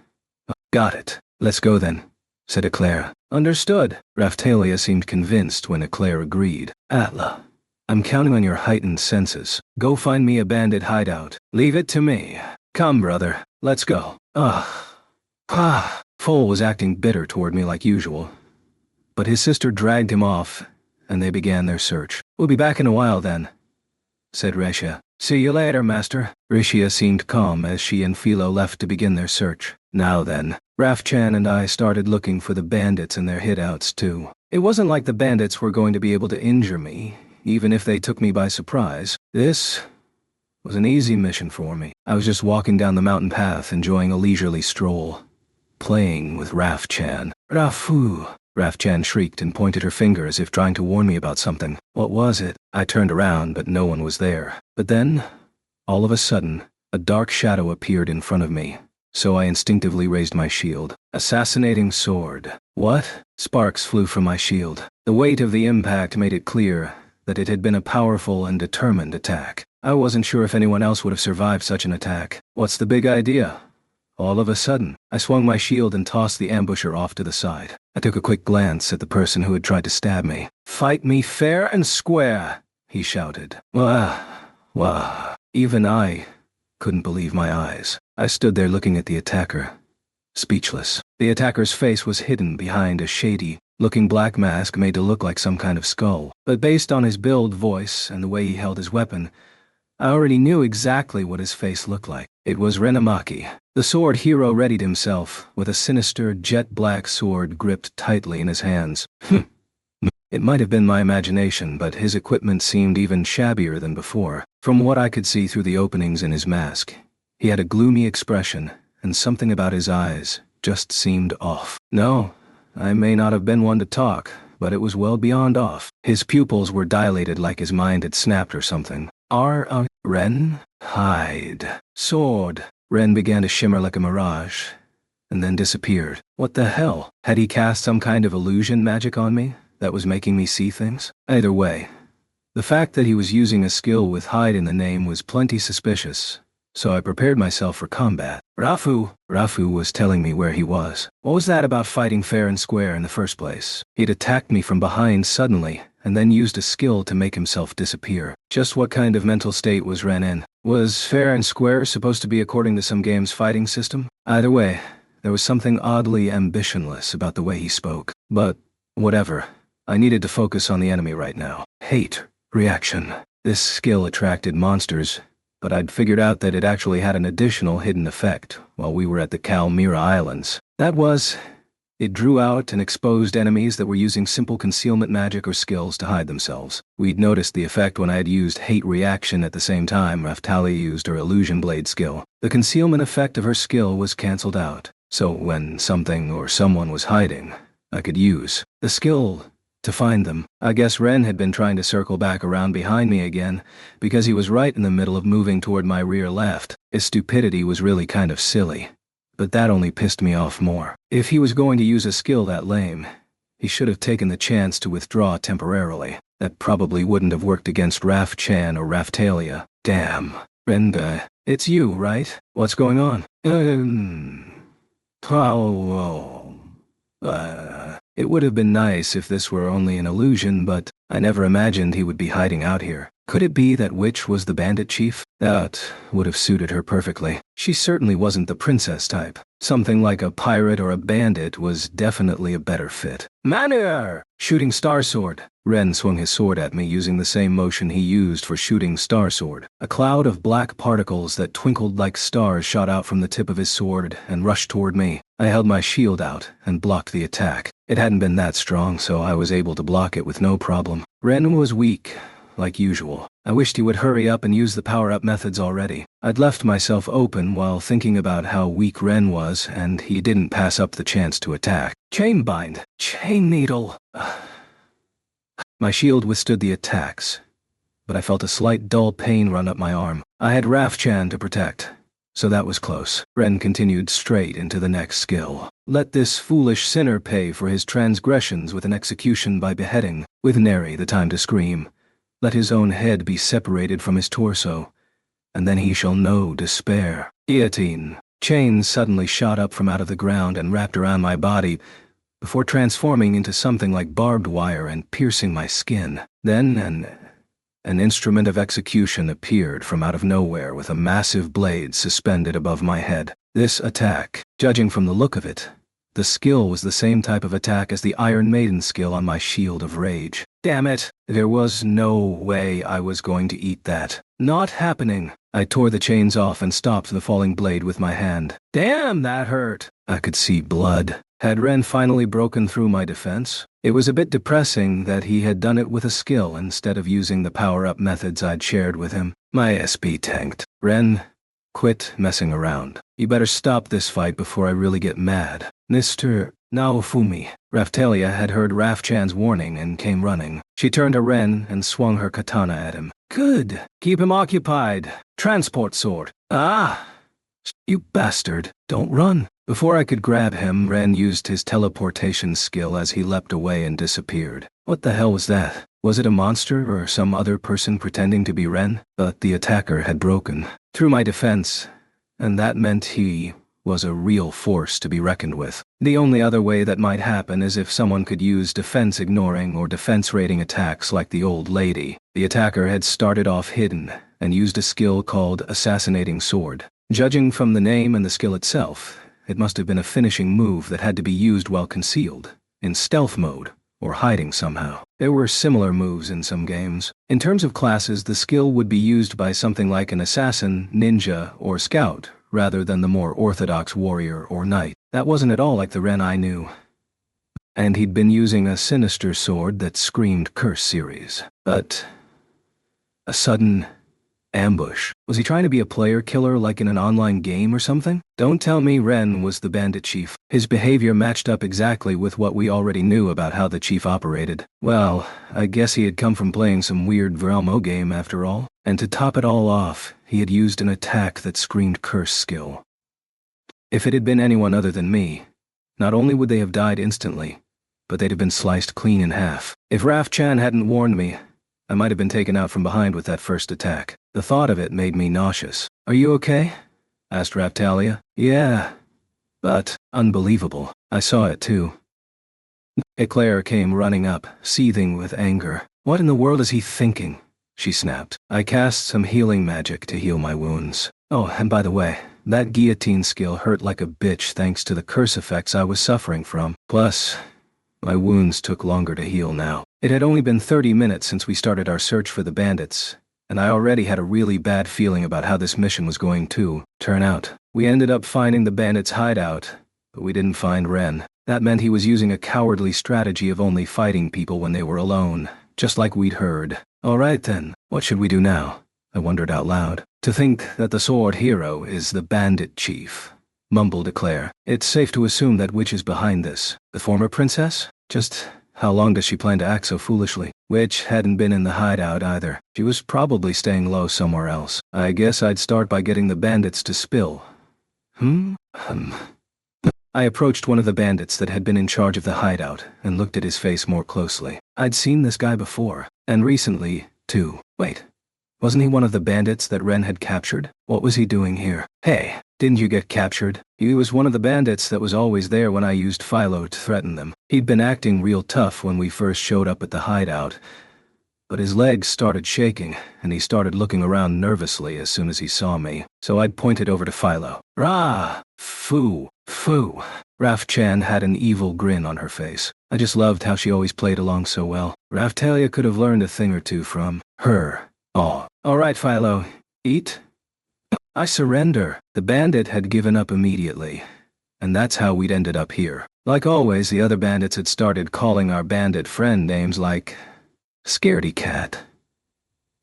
Got it. Let's go then, said Eclair. Understood. Raphtalia seemed convinced when Eclair agreed. Atla, I'm counting on your heightened senses. Go find me a bandit hideout. Leave it to me. Come, brother. Let's go. Foal was acting bitter toward me like usual, but his sister dragged him off, and they began their search. We'll be back in a while then, said Rishia. See you later, master. Rishia seemed calm as she and Philo left to begin their search. Now then, Raphchan and I started looking for the bandits and their hideouts too. It wasn't like the bandits were going to be able to injure me, even if they took me by surprise. This was an easy mission for me. I was just walking down the mountain path, enjoying a leisurely stroll, playing with Raphchan. Rafu, Raf-chan shrieked and pointed her finger as if trying to warn me about something. What was it? I turned around, but no one was there. But then, all of a sudden, a dark shadow appeared in front of me, so I instinctively raised my shield. Assassinating sword. What? Sparks flew from my shield. The weight of the impact made it clear that it had been a powerful and determined attack. I wasn't sure if anyone else would have survived such an attack. What's the big idea? All of a sudden, I swung my shield and tossed the ambusher off to the side. I took a quick glance at the person who had tried to stab me. "Fight me fair and square," he shouted. Wah. Even I couldn't believe my eyes. I stood there looking at the attacker, speechless. The attacker's face was hidden behind a shady-looking black mask made to look like some kind of skull. But based on his build, voice, and the way he held his weapon, I already knew exactly what his face looked like. It was Ren Amaki. The sword hero readied himself, with a sinister, jet-black sword gripped tightly in his hands. It might have been my imagination, but his equipment seemed even shabbier than before. From what I could see through the openings in his mask, he had a gloomy expression, and something about his eyes just seemed off. No, I may not have been one to talk, but it was well beyond off. His pupils were dilated like his mind had snapped or something. Ren? Hide. Sword. Ren began to shimmer like a mirage, and then disappeared. What the hell? Had he cast some kind of illusion magic on me that was making me see things? Either way, the fact that he was using a skill with hide in the name was plenty suspicious, so I prepared myself for combat. Rafu was telling me where he was. What was that about fighting fair and square in the first place? He'd attacked me from behind suddenly, and then used a skill to make himself disappear. Just what kind of mental state was Ren in? Was fair and square supposed to be according to some game's fighting system? Either way, there was something oddly ambitionless about the way he spoke. But, whatever. I needed to focus on the enemy right now. Hate. Reaction. This skill attracted monsters, but I'd figured out that it actually had an additional hidden effect while we were at the Kalmyra Islands. It drew out and exposed enemies that were using simple concealment magic or skills to hide themselves. We'd noticed the effect when I had used Hate Reaction at the same time Raftalia used her Illusion Blade skill. The concealment effect of her skill was cancelled out, so when something or someone was hiding, I could use the skill to find them. I guess Ren had been trying to circle back around behind me again, because he was right in the middle of moving toward my rear left. His stupidity was really kind of silly, but that only pissed me off more. If he was going to use a skill that lame, he should have taken the chance to withdraw temporarily. That probably wouldn't have worked against Raf-chan or Raftalia. Damn. Ren, it's you, right? What's going on? It would have been nice if this were only an illusion, but I never imagined he would be hiding out here. Could it be that Witch was the bandit chief? That would have suited her perfectly. She certainly wasn't the princess type. Something like a pirate or a bandit was definitely a better fit. Manner! Shooting Star Sword. Ren swung his sword at me using the same motion he used for shooting Star Sword. A cloud of black particles that twinkled like stars shot out from the tip of his sword and rushed toward me. I held my shield out and blocked the attack. It hadn't been that strong, so I was able to block it with no problem. Ren was weak, like usual. I wished he would hurry up and use the power-up methods already. I'd left myself open while thinking about how weak Ren was, and he didn't pass up the chance to attack. Chainbind. Chain needle. My shield withstood the attacks, but I felt a slight dull pain run up my arm. I had Raf-chan to protect, so that was close. Ren continued straight into the next skill. Let this foolish sinner pay for his transgressions with an execution by beheading, with nary the time to scream. Let his own head be separated from his torso, and then he shall know despair. Guillotine. Chains suddenly shot up from out of the ground and wrapped around my body, before transforming into something like barbed wire and piercing my skin. Then an instrument of execution appeared from out of nowhere with a massive blade suspended above my head. This attack, judging from the look of it, the skill was the same type of attack as the Iron Maiden skill on my Shield of Rage. Damn it! There was no way I was going to eat that. Not happening. I tore the chains off and stopped the falling blade with my hand. Damn, that hurt. I could see blood. Had Ren finally broken through my defense? It was a bit depressing that he had done it with a skill instead of using the power-up methods I'd shared with him. My SP tanked. Ren, quit messing around. You better stop this fight before I really get mad. Mr. Naofumi. Raftalia had heard Raf-chan's warning and came running. She turned to Ren and swung her katana at him. Good. Keep him occupied. Transport sword. Ah! You bastard. Don't run. Before I could grab him, Ren used his teleportation skill as he leapt away and disappeared. What the hell was that? Was it a monster or some other person pretending to be Ren? But the attacker had broken through my defense, and that meant he was a real force to be reckoned with. The only other way that might happen is if someone could use defense-ignoring or defense-rating attacks like the old lady. The attacker had started off hidden and used a skill called Assassinating Sword. Judging from the name and the skill itself, it must have been a finishing move that had to be used while concealed, in stealth mode, or hiding somehow. There were similar moves in some games. In terms of classes, the skill would be used by something like an assassin, ninja, or scout, rather than the more orthodox warrior or knight. That wasn't at all like the Ren I knew. And he'd been using a sinister sword that screamed Curse series. But a sudden ambush. Was he trying to be a player killer like in an online game or something? Don't tell me Ren was the bandit chief. His behavior matched up exactly with what we already knew about how the chief operated. Well, I guess he had come from playing some weird Vrelmo game after all. And to top it all off, he had used an attack that screamed curse skill. If it had been anyone other than me, not only would they have died instantly, but they'd have been sliced clean in half. If Raf-chan hadn't warned me, I might have been taken out from behind with that first attack. The thought of it made me nauseous. Are you okay? Asked Raftalia. Yeah, but unbelievable. I saw it too. Eclair came running up, seething with anger. What in the world is he thinking? She snapped. I cast some healing magic to heal my wounds. Oh, and by the way, that guillotine skill hurt like a bitch thanks to the curse effects I was suffering from. Plus, my wounds took longer to heal now. It had only been 30 minutes since we started our search for the bandits, and I already had a really bad feeling about how this mission was going to turn out. We ended up finding the bandits' hideout, but we didn't find Ren. That meant he was using a cowardly strategy of only fighting people when they were alone, just like we'd heard. All right then, what should we do now? I wondered out loud. To think that the sword hero is the bandit chief, mumbled Eclair. It's safe to assume that Witch is behind this. The former princess? Just how long does she plan to act so foolishly? Witch hadn't been in the hideout either. She was probably staying low somewhere else. I guess I'd start by getting the bandits to spill. I approached one of the bandits that had been in charge of the hideout and looked at his face more closely. I'd seen this guy before, and recently, too. Wait, wasn't he one of the bandits that Ren had captured? What was he doing here? Hey, didn't you get captured? He was one of the bandits that was always there when I used Philo to threaten them. He'd been acting real tough when we first showed up at the hideout, but his legs started shaking, and he started looking around nervously as soon as he saw me. So I'd pointed over to Philo. Rah! Foo! Foo! Raf-chan had an evil grin on her face. I just loved how she always played along so well. Raftalia could have learned a thing or two from her. Oh, all right, Philo. Eat? I surrender. The bandit had given up immediately, and that's how we'd ended up here. Like always, the other bandits had started calling our bandit friend names like Scaredy Cat.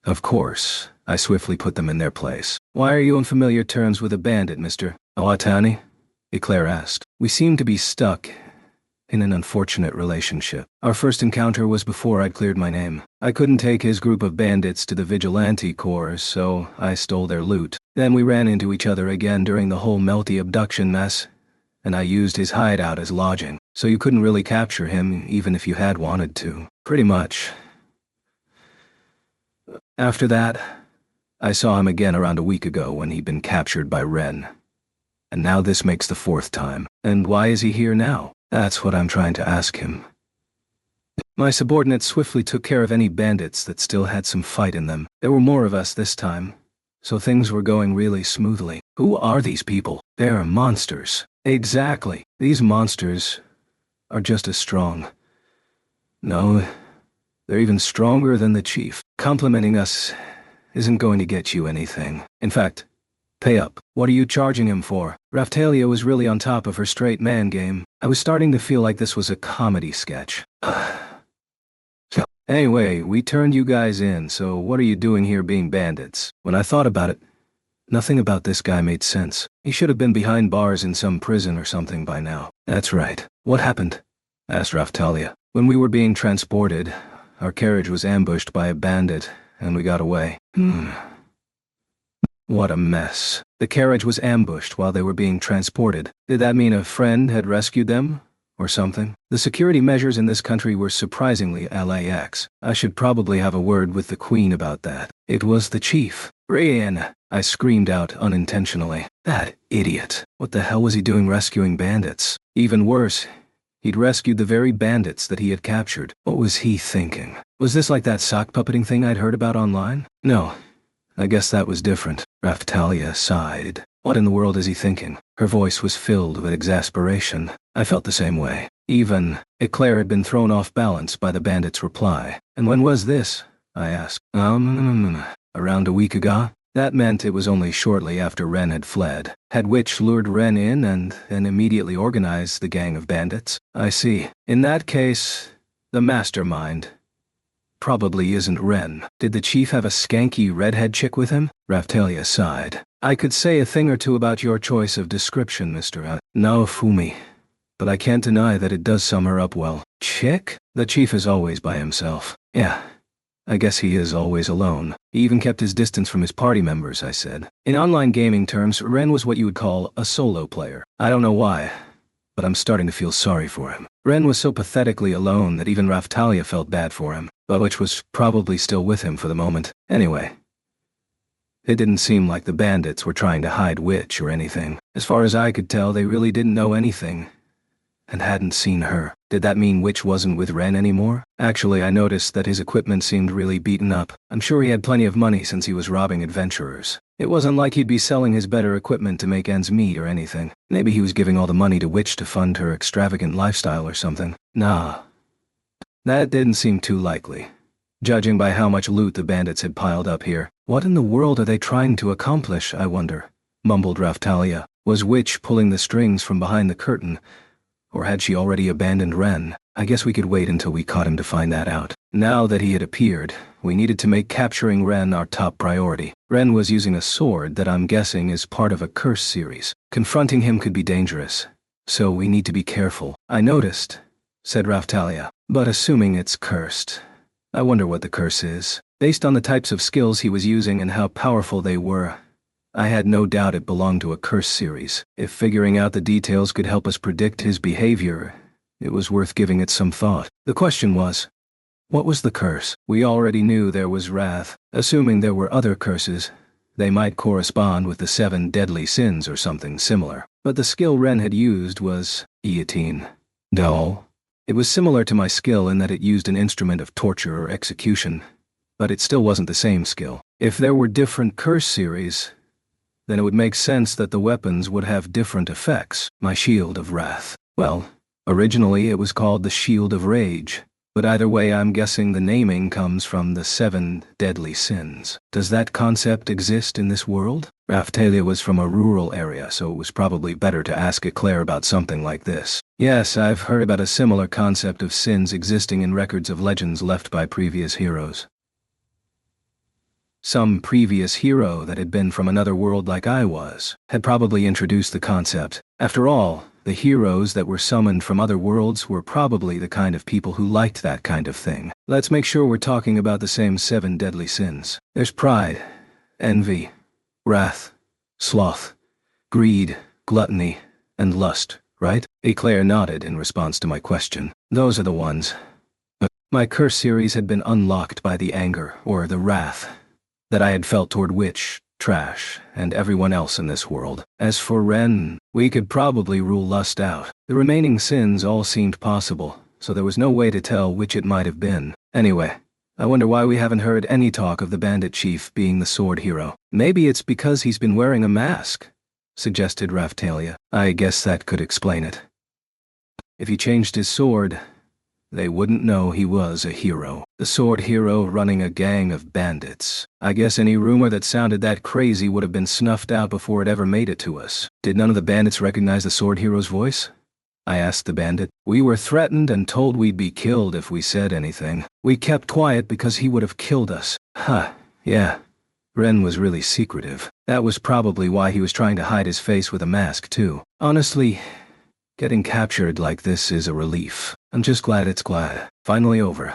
Of course, I swiftly put them in their place. Why are you on familiar terms with a bandit, Mr. Owatani? Eclair asked. We seem to be stuck in an unfortunate relationship. Our first encounter was before I'd cleared my name. I couldn't take his group of bandits to the Vigilante Corps, so I stole their loot. Then we ran into each other again during the whole Melty abduction mess, and I used his hideout as lodging. So you couldn't really capture him, even if you had wanted to. Pretty much. After that, I saw him again around a week ago when he'd been captured by Ren. And now this makes the 4th time. And why is he here now? That's what I'm trying to ask him. My subordinates swiftly took care of any bandits that still had some fight in them. There were more of us this time, so things were going really smoothly. Who are these people? They're monsters. Exactly. These monsters are just as strong. No, they're even stronger than the chief. Complimenting us isn't going to get you anything. In fact, pay up. What are you charging him for? Raftalia was really on top of her straight man game. I was starting to feel like this was a comedy sketch. Anyway, we turned you guys in, so what are you doing here being bandits? When I thought about it, nothing about this guy made sense. He should have been behind bars in some prison or something by now. That's right. What happened? Asked Raftalia. When we were being transported, our carriage was ambushed by a bandit, and we got away. What a mess. The carriage was ambushed while they were being transported. Did that mean a friend had rescued them? Or something? The security measures in this country were surprisingly LAX. I should probably have a word with the Queen about that. It was the chief. Brienne! I screamed out unintentionally. That idiot. What the hell was he doing rescuing bandits? Even worse, he'd rescued the very bandits that he had captured. What was he thinking? Was this like that sock puppeting thing I'd heard about online? No. I guess that was different. Raftalia sighed. What in the world is he thinking? Her voice was filled with exasperation. I felt the same way. Even Eclair had been thrown off balance by the bandit's reply. And when was this? I asked. Around a week ago? That meant it was only shortly after Ren had fled. Had Witch lured Ren in and then immediately organized the gang of bandits? I see. In that case, the mastermind probably isn't Ren. Did the chief have a skanky redhead chick with him? Raftalia sighed. I could say a thing or two about your choice of description, Mr. Naofumi, but I can't deny that it does sum her up well. Chick? The chief is always by himself. Yeah. I guess he is always alone. He even kept his distance from his party members, I said. In online gaming terms, Ren was what you would call a solo player. I don't know why, but I'm starting to feel sorry for him. Ren was so pathetically alone that even Raftalia felt bad for him, but Witch was probably still with him for the moment. Anyway, it didn't seem like the bandits were trying to hide Witch or anything. As far as I could tell, they really didn't know anything and hadn't seen her. Did that mean Witch wasn't with Ren anymore? Actually, I noticed that his equipment seemed really beaten up. I'm sure he had plenty of money since he was robbing adventurers. It wasn't like he'd be selling his better equipment to make ends meet or anything. Maybe he was giving all the money to Witch to fund her extravagant lifestyle or something. Nah. That didn't seem too likely, judging by how much loot the bandits had piled up here. What in the world are they trying to accomplish, I wonder? Mumbled Raftalia. Was Witch pulling the strings from behind the curtain? Or had she already abandoned Ren? I guess we could wait until we caught him to find that out. Now that he had appeared, we needed to make capturing Ren our top priority. Ren was using a sword that I'm guessing is part of a curse series. Confronting him could be dangerous, so we need to be careful. I noticed, said Raftalia, but assuming it's cursed. I wonder what the curse is. Based on the types of skills he was using and how powerful they were, I had no doubt it belonged to a curse series. If figuring out the details could help us predict his behavior, it was worth giving it some thought. The question was, what was the curse? We already knew there was wrath. Assuming there were other curses, they might correspond with the 7 deadly sins or something similar. But the skill Ren had used was guillotine. Dull. It was similar to my skill in that it used an instrument of torture or execution, but it still wasn't the same skill. If there were different curse series, then it would make sense that the weapons would have different effects. My shield of wrath. Well, originally it was called the Shield of Rage, but either way I'm guessing the naming comes from the 7 deadly sins. Does that concept exist in this world? Raftalia was from a rural area, so it was probably better to ask Eclair about something like this. Yes, I've heard about a similar concept of sins existing in records of legends left by previous heroes. Some previous hero that had been from another world like I was had probably introduced the concept. After all, the heroes that were summoned from other worlds were probably the kind of people who liked that kind of thing. Let's make sure we're talking about the same 7 deadly sins. There's pride, envy, wrath, sloth, greed, gluttony, and lust, right? Eclair nodded in response to my question. Those are the ones. My curse series had been unlocked by the anger, or the wrath, that I had felt toward Witch, Trash, and everyone else in this world. As for Ren, we could probably rule lust out. The remaining sins all seemed possible, so there was no way to tell which it might have been. Anyway, I wonder why we haven't heard any talk of the bandit chief being the sword hero. Maybe it's because he's been wearing a mask, suggested Raftalia. I guess that could explain it. If he changed his sword, they wouldn't know he was a hero. The sword hero running a gang of bandits. I guess any rumor that sounded that crazy would have been snuffed out before it ever made it to us. Did none of the bandits recognize the sword hero's voice? I asked the bandit. We were threatened and told we'd be killed if we said anything. We kept quiet because he would have killed us. Yeah. Ren was really secretive. That was probably why he was trying to hide his face with a mask too. Honestly, Getting captured like this is a relief. I'm just glad it's finally over.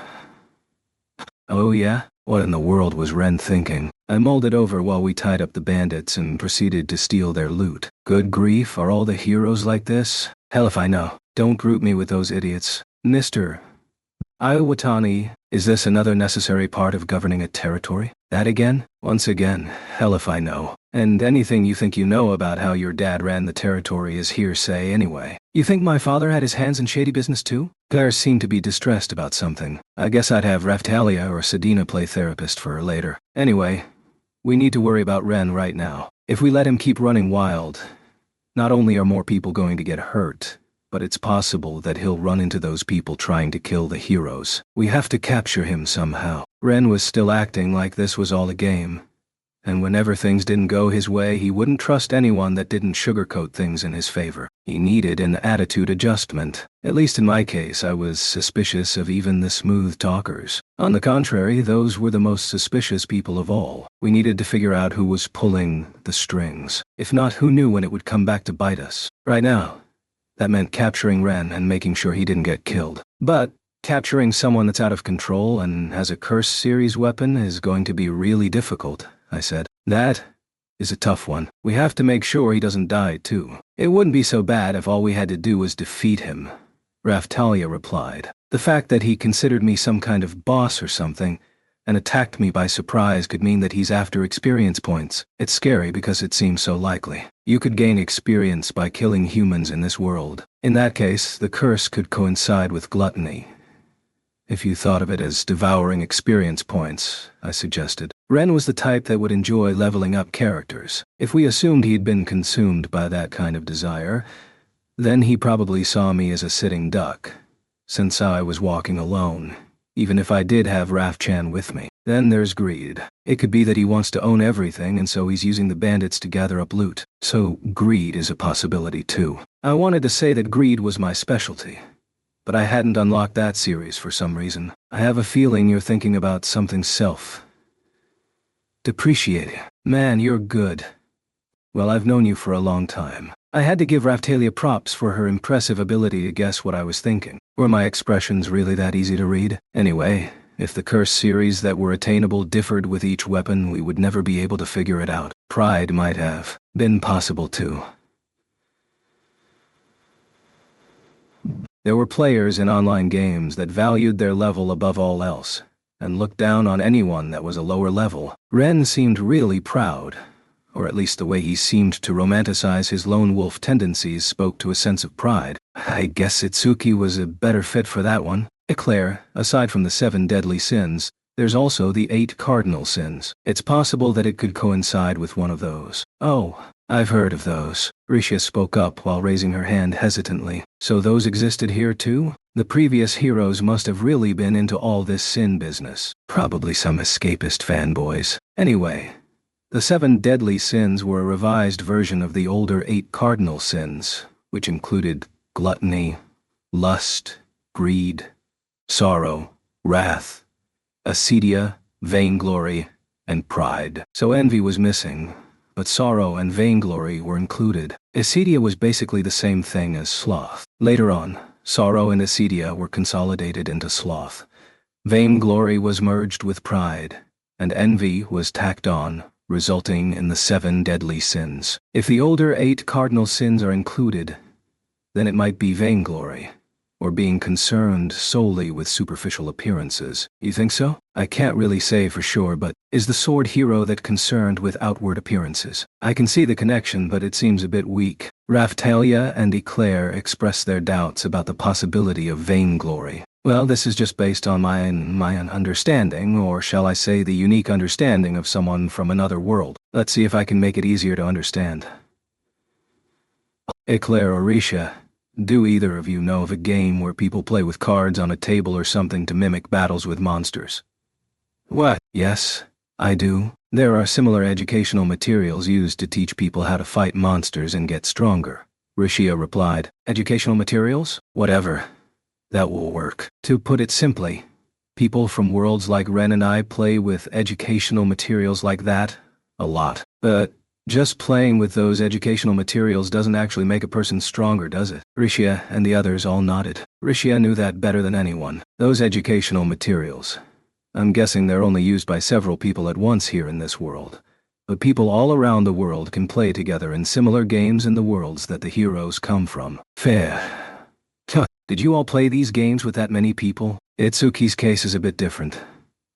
Oh yeah? What in the world was Ren thinking? I mulled it over while we tied up the bandits and proceeded to steal their loot. Good grief, are all the heroes like this? Hell if I know. Don't group me with those idiots. Mr. Iwatani, is this another necessary part of governing a territory? That again? Once again, hell if I know. And anything you think you know about how your dad ran the territory is hearsay anyway. You think my father had his hands in shady business too? Claire seemed to be distressed about something. I guess I'd have Raftalia or Sedina play therapist for her later. Anyway, we need to worry about Ren right now. If we let him keep running wild, not only are more people going to get hurt, but it's possible that he'll run into those people trying to kill the heroes. We have to capture him somehow. Ren was still acting like this was all a game. And whenever things didn't go his way, he wouldn't trust anyone that didn't sugarcoat things in his favor. He needed an attitude adjustment. At least in my case, I was suspicious of even the smooth talkers. On the contrary, those were the most suspicious people of all. We needed to figure out who was pulling the strings. If not, who knew when it would come back to bite us? Right now, that meant capturing Ren and making sure he didn't get killed. But capturing someone that's out of control and has a Curse series weapon is going to be really difficult, I said. That is a tough one. We have to make sure he doesn't die, too. It wouldn't be so bad if all we had to do was defeat him, Raftalia replied. The fact that he considered me some kind of boss or something and attacked me by surprise could mean that he's after experience points. It's scary because it seems so likely. You could gain experience by killing humans in this world. In that case, the curse could coincide with gluttony. If you thought of it as devouring experience points, I suggested. Ren was the type that would enjoy leveling up characters. If we assumed he'd been consumed by that kind of desire, then he probably saw me as a sitting duck, since I was walking alone, even if I did have Raf-chan with me. Then there's greed. It could be that he wants to own everything and so he's using the bandits to gather up loot. So greed is a possibility too. I wanted to say that greed was my specialty, but I hadn't unlocked that series for some reason. I have a feeling you're thinking about something self-depreciating. Man, you're good. Well, I've known you for a long time. I had to give Raftalia props for her impressive ability to guess what I was thinking. Were my expressions really that easy to read? Anyway, if the curse series that were attainable differed with each weapon, we would never be able to figure it out. Pride might have been possible too. There were players in online games that valued their level above all else, and looked down on anyone that was a lower level. Ren seemed really proud, or at least the way he seemed to romanticize his lone wolf tendencies spoke to a sense of pride. I guess Itsuki was a better fit for that one. Eclair, aside from the 7 deadly sins, there's also the 8 cardinal sins. It's possible that it could coincide with one of those. Oh, I've heard of those. Risha spoke up while raising her hand hesitantly. So those existed here too? The previous heroes must have really been into all this sin business. Probably some escapist fanboys. Anyway, the 7 deadly sins were a revised version of the older 8 cardinal sins, which included gluttony, lust, greed, sorrow, wrath, acedia, vainglory, and pride. So envy was missing, but sorrow and vainglory were included. Acedia was basically the same thing as sloth. Later on, sorrow and acedia were consolidated into sloth. Vainglory was merged with pride, and envy was tacked on, resulting in the 7 deadly sins. If the older 8 cardinal sins are included, then it might be vainglory, or being concerned solely with superficial appearances. You think so? I can't really say for sure, but is the sword hero that concerned with outward appearances? I can see the connection, but it seems a bit weak. Raftalia and Eclair expressed their doubts about the possibility of vainglory. Well, this is just based on my understanding, or shall I say the unique understanding of someone from another world. Let's see if I can make it easier to understand. Eclair or Risha, do either of you know of a game where people play with cards on a table or something to mimic battles with monsters? What? Yes, I do. There are similar educational materials used to teach people how to fight monsters and get stronger. Rishia replied. Educational materials? Whatever. That will work. To put it simply, people from worlds like Ren and I play with educational materials like that a lot. But Just playing with those educational materials doesn't actually make a person stronger, does it? Rishia and the others all nodded. Rishia knew that better than anyone. Those educational materials. I'm guessing they're only used by several people at once here in this world. But people all around the world can play together in similar games in the worlds that the heroes come from. Fair. Did you all play these games with that many people? Itsuki's case is a bit different.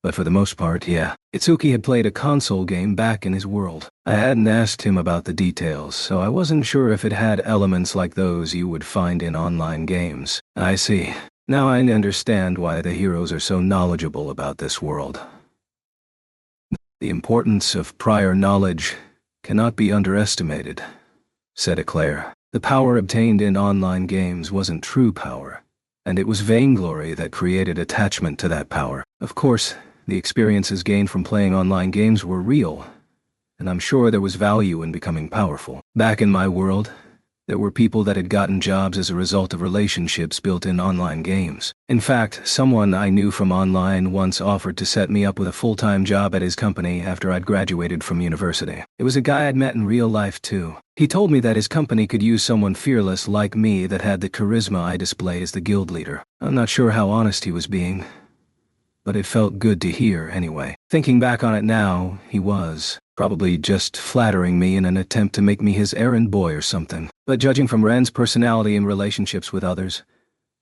But for the most part, yeah. Itsuki had played a console game back in his world. I hadn't asked him about the details, so I wasn't sure if it had elements like those you would find in online games. I see. Now I understand why the heroes are so knowledgeable about this world. The importance of prior knowledge cannot be underestimated, said Eclair. The power obtained in online games wasn't true power, and it was vainglory that created attachment to that power. Of course, the experiences gained from playing online games were real, and I'm sure there was value in becoming powerful. Back in my world, there were people that had gotten jobs as a result of relationships built in online games. In fact, someone I knew from online once offered to set me up with a full-time job at his company after I'd graduated from university. It was a guy I'd met in real life too. He told me that his company could use someone fearless like me that had the charisma I display as the guild leader. I'm not sure how honest he was being, but it felt good to hear anyway. Thinking back on it now, he was probably just flattering me in an attempt to make me his errand boy or something. But judging from Ren's personality and relationships with others,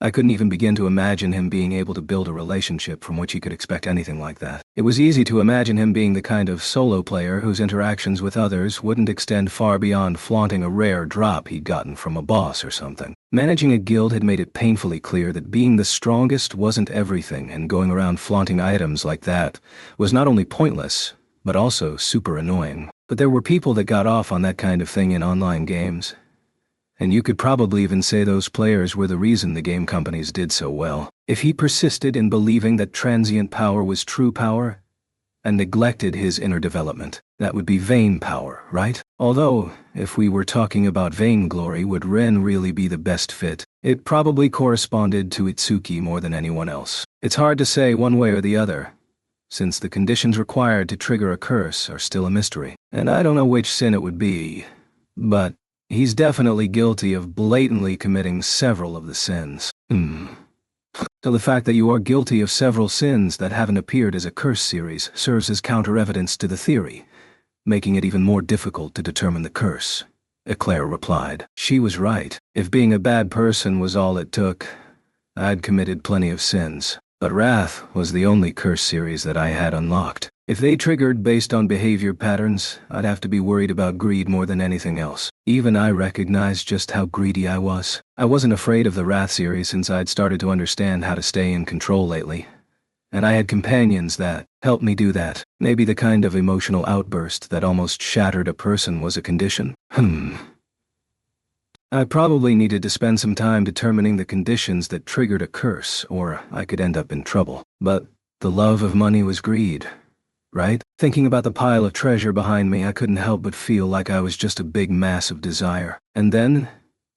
I couldn't even begin to imagine him being able to build a relationship from which he could expect anything like that. It was easy to imagine him being the kind of solo player whose interactions with others wouldn't extend far beyond flaunting a rare drop he'd gotten from a boss or something. Managing a guild had made it painfully clear that being the strongest wasn't everything, and going around flaunting items like that was not only pointless, but also super annoying. But there were people that got off on that kind of thing in online games. And you could probably even say those players were the reason the game companies did so well. If he persisted in believing that transient power was true power, and neglected his inner development, that would be vain power, right? Although, if we were talking about vainglory, would Ren really be the best fit? It probably corresponded to Itsuki more than anyone else. It's hard to say one way or the other, since the conditions required to trigger a curse are still a mystery. And I don't know which sin it would be, but he's definitely guilty of blatantly committing several of the sins. So the fact that you are guilty of several sins that haven't appeared as a curse series serves as counter-evidence to the theory, making it even more difficult to determine the curse, Eclair replied. She was right. If being a bad person was all it took, I'd committed plenty of sins. But Wrath was the only curse series that I had unlocked. If they triggered based on behavior patterns, I'd have to be worried about greed more than anything else. Even I recognized just how greedy I was. I wasn't afraid of the Wrath series since I'd started to understand how to stay in control lately. And I had companions that helped me do that. Maybe the kind of emotional outburst that almost shattered a person was a condition. I probably needed to spend some time determining the conditions that triggered a curse, or I could end up in trouble. But the love of money was greed, right? Thinking about the pile of treasure behind me, I couldn't help but feel like I was just a big mass of desire. And then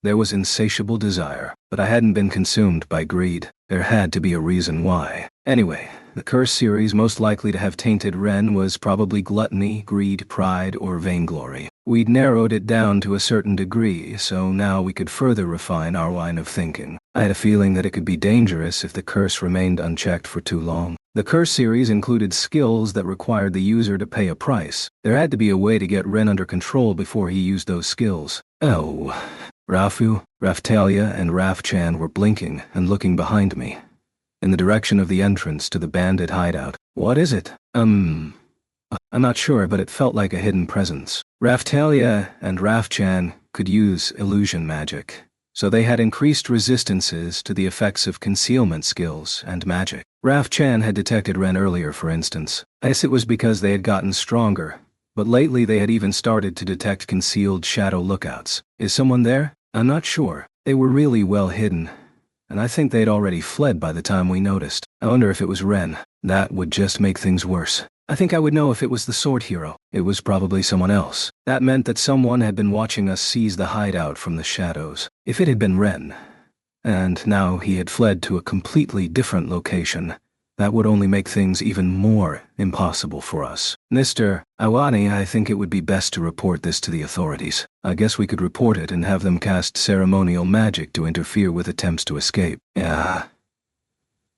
there was insatiable desire, but I hadn't been consumed by greed. There had to be a reason why. Anyway, the curse series most likely to have tainted Ren was probably gluttony, greed, pride, or vainglory. We'd narrowed it down to a certain degree, so now we could further refine our line of thinking. I had a feeling that it could be dangerous if the curse remained unchecked for too long. The curse series included skills that required the user to pay a price. There had to be a way to get Ren under control before he used those skills. Oh. Rafu, Raftalia, and Rafchan were blinking and looking behind me, in the direction of the entrance to the bandit hideout. What is it? I'm not sure, but it felt like a hidden presence. Raftalia and Rafchan could use illusion magic, so they had increased resistances to the effects of concealment skills and magic. Rafchan had detected Ren earlier, for instance. I guess it was because they had gotten stronger, but lately they had even started to detect concealed shadow lookouts. Is someone there? I'm not sure. They were really well hidden, and I think they'd already fled by the time we noticed. I wonder if it was Ren. That would just make things worse. I think I would know if it was the sword hero. It was probably someone else. That meant that someone had been watching us seize the hideout from the shadows. If it had been Ren, and now he had fled to a completely different location, That would only make things even more impossible for us. Mr. Awani, I think it would be best to report this to the authorities. I guess we could report it and have them cast ceremonial magic to interfere with attempts to escape.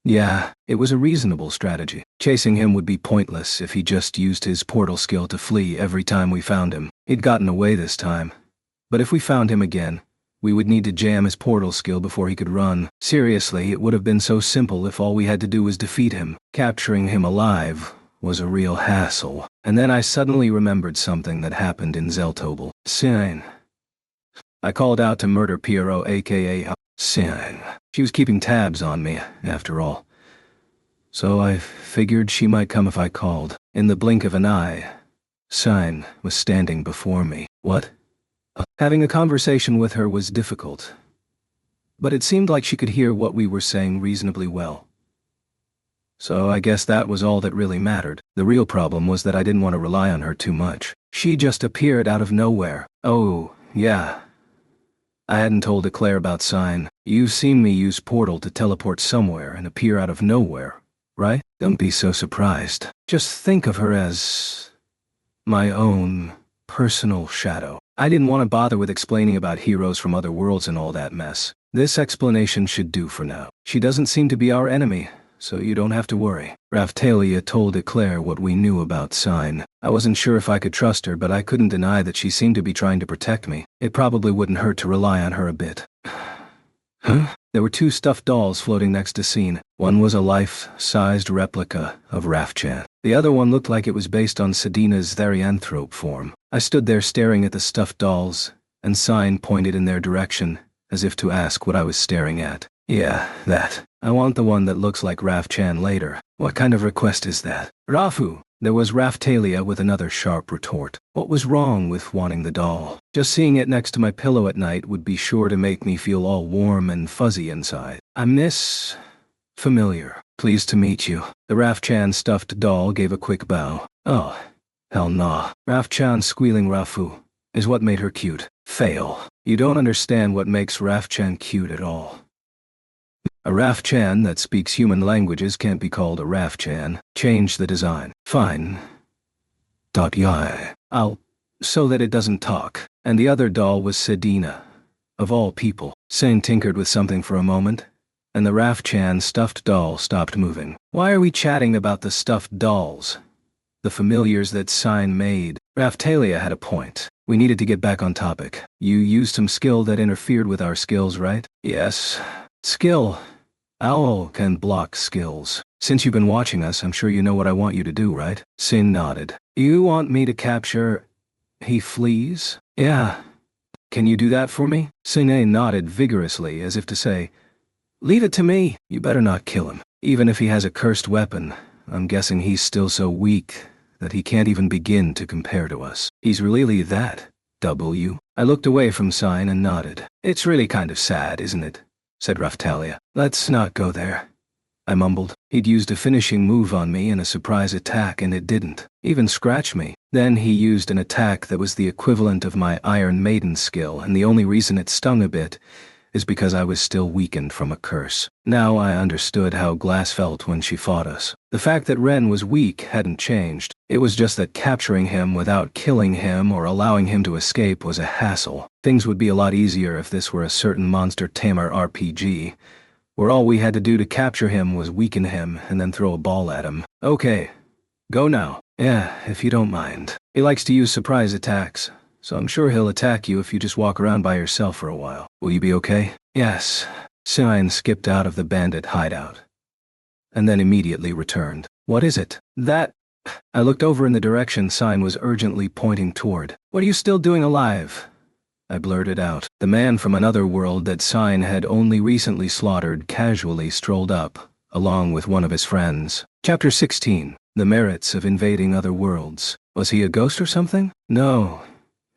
Yeah, it was a reasonable strategy. Chasing him would be pointless if he just used his portal skill to flee every time we found him. He'd gotten away this time. But if we found him again, we would need to jam his portal skill before he could run. Seriously, it would have been so simple if all we had to do was defeat him. Capturing him alive was a real hassle. And then I suddenly remembered something that happened in Zeltobel. Sin. I called out to Murder Piero, aka Sin. She was keeping tabs on me, after all. So I figured she might come if I called. In the blink of an eye, Sin was standing before me. What? Having a conversation with her was difficult, but it seemed like she could hear what we were saying reasonably well. So I guess that was all that really mattered. The real problem was that I didn't want to rely on her too much. She just appeared out of nowhere. Oh, yeah. I hadn't told Eclair about Sign. You've seen me use Portal to teleport somewhere and appear out of nowhere, right? Don't be so surprised. Just think of her as my own personal shadow. I didn't want to bother with explaining about heroes from other worlds and all that mess. This explanation should do for now. She doesn't seem to be our enemy, so you don't have to worry. Raphtalia told Eclair what we knew about Sign. I wasn't sure if I could trust her, but I couldn't deny that she seemed to be trying to protect me. It probably wouldn't hurt to rely on her a bit. Huh? There were 2 stuffed dolls floating next to Scene. One was a life-sized replica of Raphchan. The other one looked like it was based on Sedina's therianthrope form. I stood there staring at the stuffed dolls, and Sign pointed in their direction, as if to ask what I was staring at. Yeah, that. I want the one that looks like Raphchan later. What kind of request is that? Rafu! There was Raphtalia with another sharp retort. What was wrong with wanting the doll? Just seeing it next to my pillow at night would be sure to make me feel all warm and fuzzy inside. I miss familiar. Pleased to meet you. The Raphchan stuffed doll gave a quick bow. Oh, hell nah. Raphchan squealing Rafu is what made her cute. Fail. You don't understand what makes Raphchan cute at all. A Raphchan that speaks human languages can't be called a Raphchan. Change the design. Fine. So that it doesn't talk. And the other doll was Sedina. Of all people. Sane tinkered with something for a moment, and the Raphchan stuffed doll stopped moving. Why are we chatting about the stuffed dolls? The familiars that Sign made. Raphtalia had a point. We needed to get back on topic. You used some skill that interfered with our skills, right? Yes. Skill. Owl can block skills. Since you've been watching us, I'm sure you know what I want you to do, right? Sin nodded. You want me to capture... He flees? Yeah. Can you do that for me? Sine nodded vigorously as if to say, leave it to me. You better not kill him. Even if he has a cursed weapon, I'm guessing he's still so weak that he can't even begin to compare to us. He's really that, W. I looked away from Sign and nodded. It's really kind of sad, isn't it? Said Raphtalia. Let's not go there. I mumbled. He'd used a finishing move on me in a surprise attack and it didn't even scratch me. Then he used an attack that was the equivalent of my Iron Maiden skill, and the only reason it stung a bit is because I was still weakened from a curse. Now I understood how Glass felt when she fought us. The fact that Ren was weak hadn't changed. It was just that capturing him without killing him or allowing him to escape was a hassle. Things would be a lot easier if this were a certain Monster Tamer RPG, where all we had to do to capture him was weaken him and then throw a ball at him. Okay, go now. Yeah, if you don't mind. He likes to use surprise attacks, so I'm sure he'll attack you if you just walk around by yourself for a while. Will you be okay? Yes. Sign skipped out of the bandit hideout, and then immediately returned. What is it? That... I looked over in the direction Sign was urgently pointing toward. What are you still doing alive? I blurted out. The man from another world that Sign had only recently slaughtered casually strolled up, along with one of his friends. Chapter 16. The merits of invading other worlds. Was he a ghost or something? No.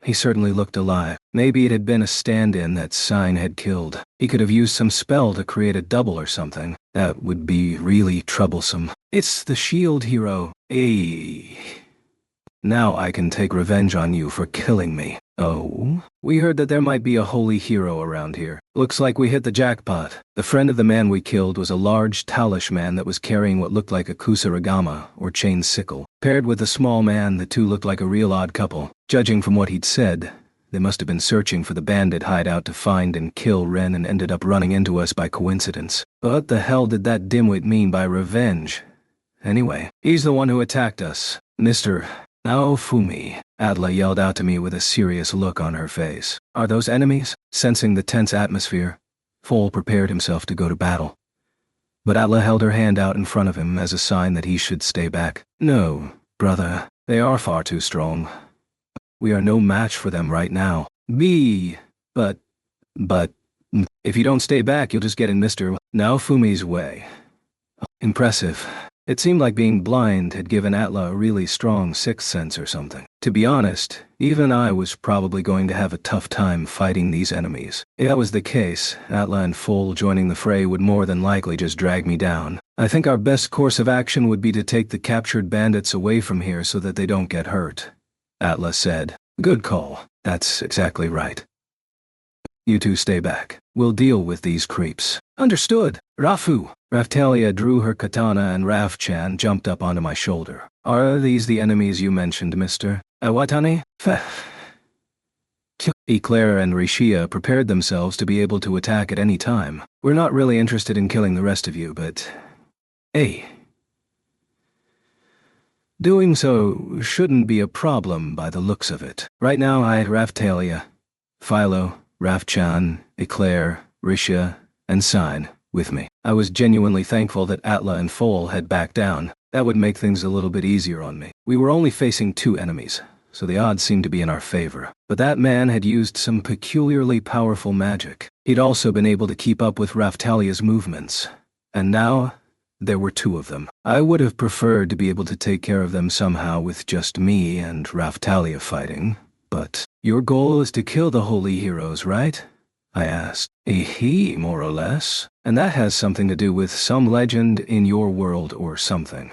He certainly looked alive. Maybe it had been a stand-in that Sign had killed. He could have used some spell to create a double or something. That would be really troublesome. It's the shield hero. Now I can take revenge on you for killing me. Oh? We heard that there might be a holy hero around here. Looks like we hit the jackpot. The friend of the man we killed was a large Talish man that was carrying what looked like a kusarigama, or chain sickle. Paired with a small man, the two looked like a real odd couple. Judging from what he'd said, they must have been searching for the bandit hideout to find and kill Ren and ended up running into us by coincidence. What the hell did that dimwit mean by revenge? Anyway, he's the one who attacked us. Mr. Naofumi, Atla yelled out to me with a serious look on her face. Are those enemies? Sensing the tense atmosphere, Foal prepared himself to go to battle. But Atla held her hand out in front of him as a sign that he should stay back. No, brother, they are far too strong. We are no match for them right now. But, if you don't stay back, you'll just get in Mr. Naofumi's way. Impressive. It seemed like being blind had given Atla a really strong sixth sense or something. To be honest, even I was probably going to have a tough time fighting these enemies. If that was the case, Atla and Foal joining the fray would more than likely just drag me down. I think our best course of action would be to take the captured bandits away from here so that they don't get hurt. Atla said. Good call. That's exactly right. You two stay back. We'll deal with these creeps. Understood. Rafu. Raftalia drew her katana and Raf-chan jumped up onto my shoulder. Are these the enemies you mentioned, Mr. Iwatani? Eclair and Rishia prepared themselves to be able to attack at any time. We're not really interested in killing the rest of you, but... Hey. Doing so shouldn't be a problem by the looks of it. Right now I had Raftalia, Philo, Raf-chan, Eclair, Rishia, and Sign with me. I was genuinely thankful that Atla and Foal had backed down. That would make things a little bit easier on me. We were only facing 2 enemies, so the odds seemed to be in our favor. But that man had used some peculiarly powerful magic. He'd also been able to keep up with Raftalia's movements. And now, there were 2 of them. I would have preferred to be able to take care of them somehow with just me and Raftalia fighting, but your goal is to kill the holy heroes, right? I asked. More or less. And that has something to do with some legend in your world or something.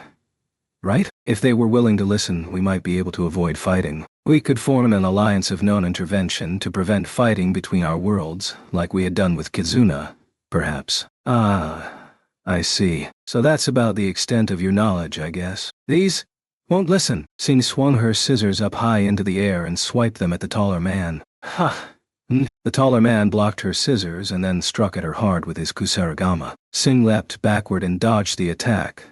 Right? If they were willing to listen, we might be able to avoid fighting. We could form an alliance of non-intervention to prevent fighting between our worlds, like we had done with Kizuna, perhaps. Ah, I see. So that's about the extent of your knowledge, I guess. These won't listen. Sin swung her scissors up high into the air and swiped them at the taller man. Ha! The taller man blocked her scissors and then struck at her hard with his kusarigama. Sing leapt backward and dodged the attack,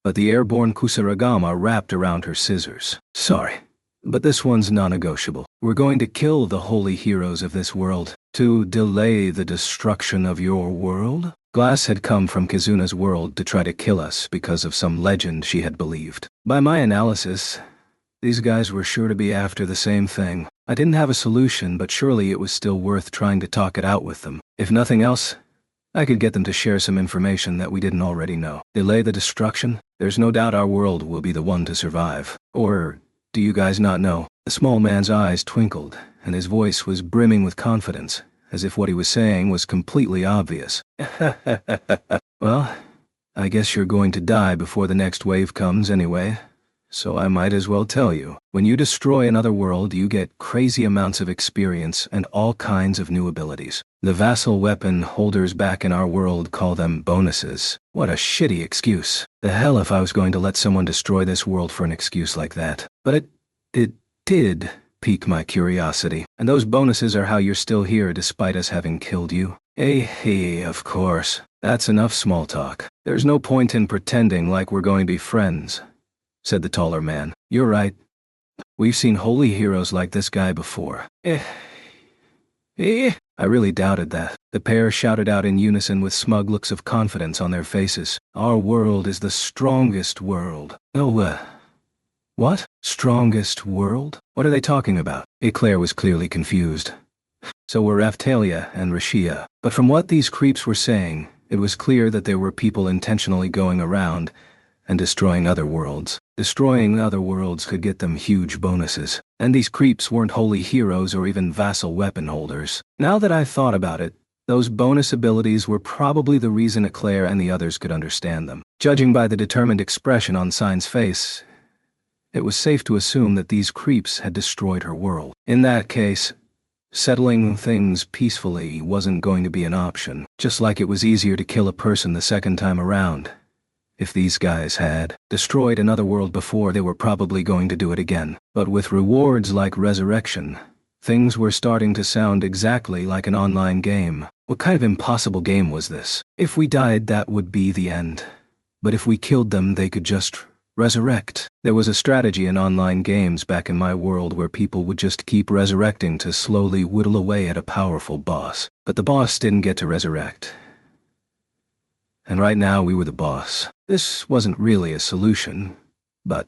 but the airborne kusarigama wrapped around her scissors. Sorry, but this one's non-negotiable. We're going to kill the holy heroes of this world to delay the destruction of your world? Glass had come from Kizuna's world to try to kill us because of some legend she had believed. By my analysis, these guys were sure to be after the same thing. I didn't have a solution, but surely it was still worth trying to talk it out with them. If nothing else, I could get them to share some information that we didn't already know. Delay the destruction? There's no doubt our world will be the one to survive. Or, do you guys not know? The small man's eyes twinkled, and his voice was brimming with confidence, as if what he was saying was completely obvious. Well, I guess you're going to die before the next wave comes anyway. So I might as well tell you, when you destroy another world, you get crazy amounts of experience and all kinds of new abilities. The vassal weapon holders back in our world call them bonuses. What a shitty excuse. The hell if I was going to let someone destroy this world for an excuse like that. But it did pique my curiosity. And those bonuses are how you're still here despite us having killed you. Hey, of course. That's enough small talk. There's no point in pretending like we're going to be friends, said the taller man. You're right. We've seen holy heroes like this guy before. I really doubted that. The pair shouted out in unison with smug looks of confidence on their faces. Our world is the strongest world. Oh, what? Strongest world? What are they talking about? Eclair was clearly confused. So were Raftalia and Rishia. But from what these creeps were saying, it was clear that there were people intentionally going around and destroying other worlds. Destroying other worlds could get them huge bonuses. And these creeps weren't holy heroes or even vassal weapon holders. Now that I've thought about it, those bonus abilities were probably the reason Eclair and the others could understand them. Judging by the determined expression on Sign's face, it was safe to assume that these creeps had destroyed her world. In that case, settling things peacefully wasn't going to be an option, just like it was easier to kill a person the second time around. If these guys had destroyed another world before, they were probably going to do it again. But with rewards like resurrection, things were starting to sound exactly like an online game. What kind of impossible game was this? If we died, that would be the end. But if we killed them, they could just resurrect. There was a strategy in online games back in my world where people would just keep resurrecting to slowly whittle away at a powerful boss. But the boss didn't get to resurrect. And right now we were the boss. This wasn't really a solution, but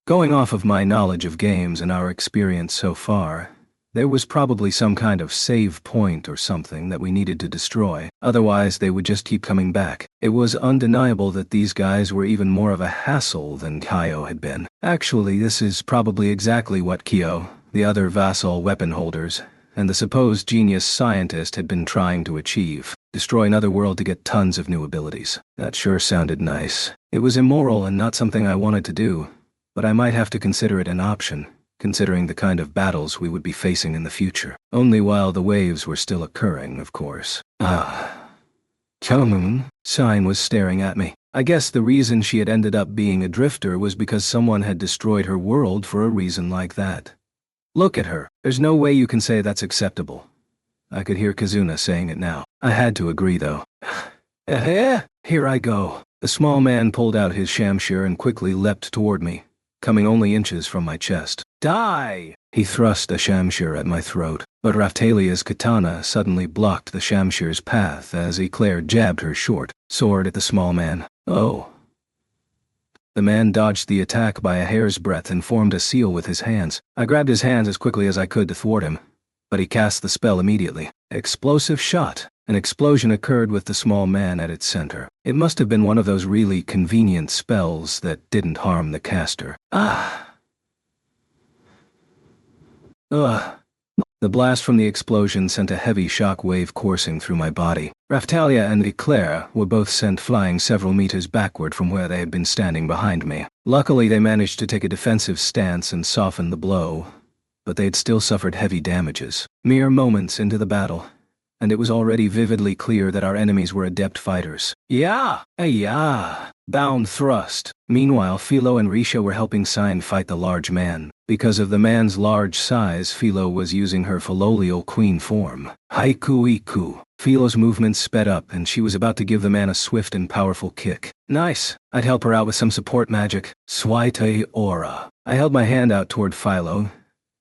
going off of my knowledge of games and our experience so far, there was probably some kind of save point or something that we needed to destroy. Otherwise, they would just keep coming back. It was undeniable that these guys were even more of a hassle than Kyo had been. Actually, this is probably exactly what Kyo, the other vassal weapon holders, and the supposed genius scientist had been trying to achieve. Destroy another world to get tons of new abilities. That sure sounded nice. It was immoral and not something I wanted to do, but I might have to consider it an option, considering the kind of battles we would be facing in the future. Only while the waves were still occurring, of course. Kyomun? Sign was staring at me. I guess the reason she had ended up being a drifter was because someone had destroyed her world for a reason like that. Look at her. There's no way you can say that's acceptable. I could hear Kazuna saying it now. I had to agree, though. Here I go. The small man pulled out his shamshir and quickly leapt toward me, coming only inches from my chest. Die! He thrust a shamshir at my throat, but Raphtalia's katana suddenly blocked the shamshir's path as Eclair jabbed her short sword at the small man. Oh. The man dodged the attack by a hair's breadth and formed a seal with his hands. I grabbed his hands as quickly as I could to thwart him, but he cast the spell immediately. Explosive shot. An explosion occurred with the small man at its center. It must have been one of those really convenient spells that didn't harm the caster. The blast from the explosion sent a heavy shock wave coursing through my body. Raphtalia and Eclair were both sent flying several meters backward from where they had been standing behind me. Luckily, they managed to take a defensive stance and soften the blow, but they had still suffered heavy damages. Mere moments into the battle, and it was already vividly clear that our enemies were adept fighters. Bound thrust. Meanwhile, Philo and Risha were helping Sign fight the large man. Because of the man's large size, Philo was using her Philolial queen form. Haiku-iku. Philo's movements sped up, and she was about to give the man a swift and powerful kick. Nice. I'd help her out with some support magic. Swaite Aura. I held my hand out toward Philo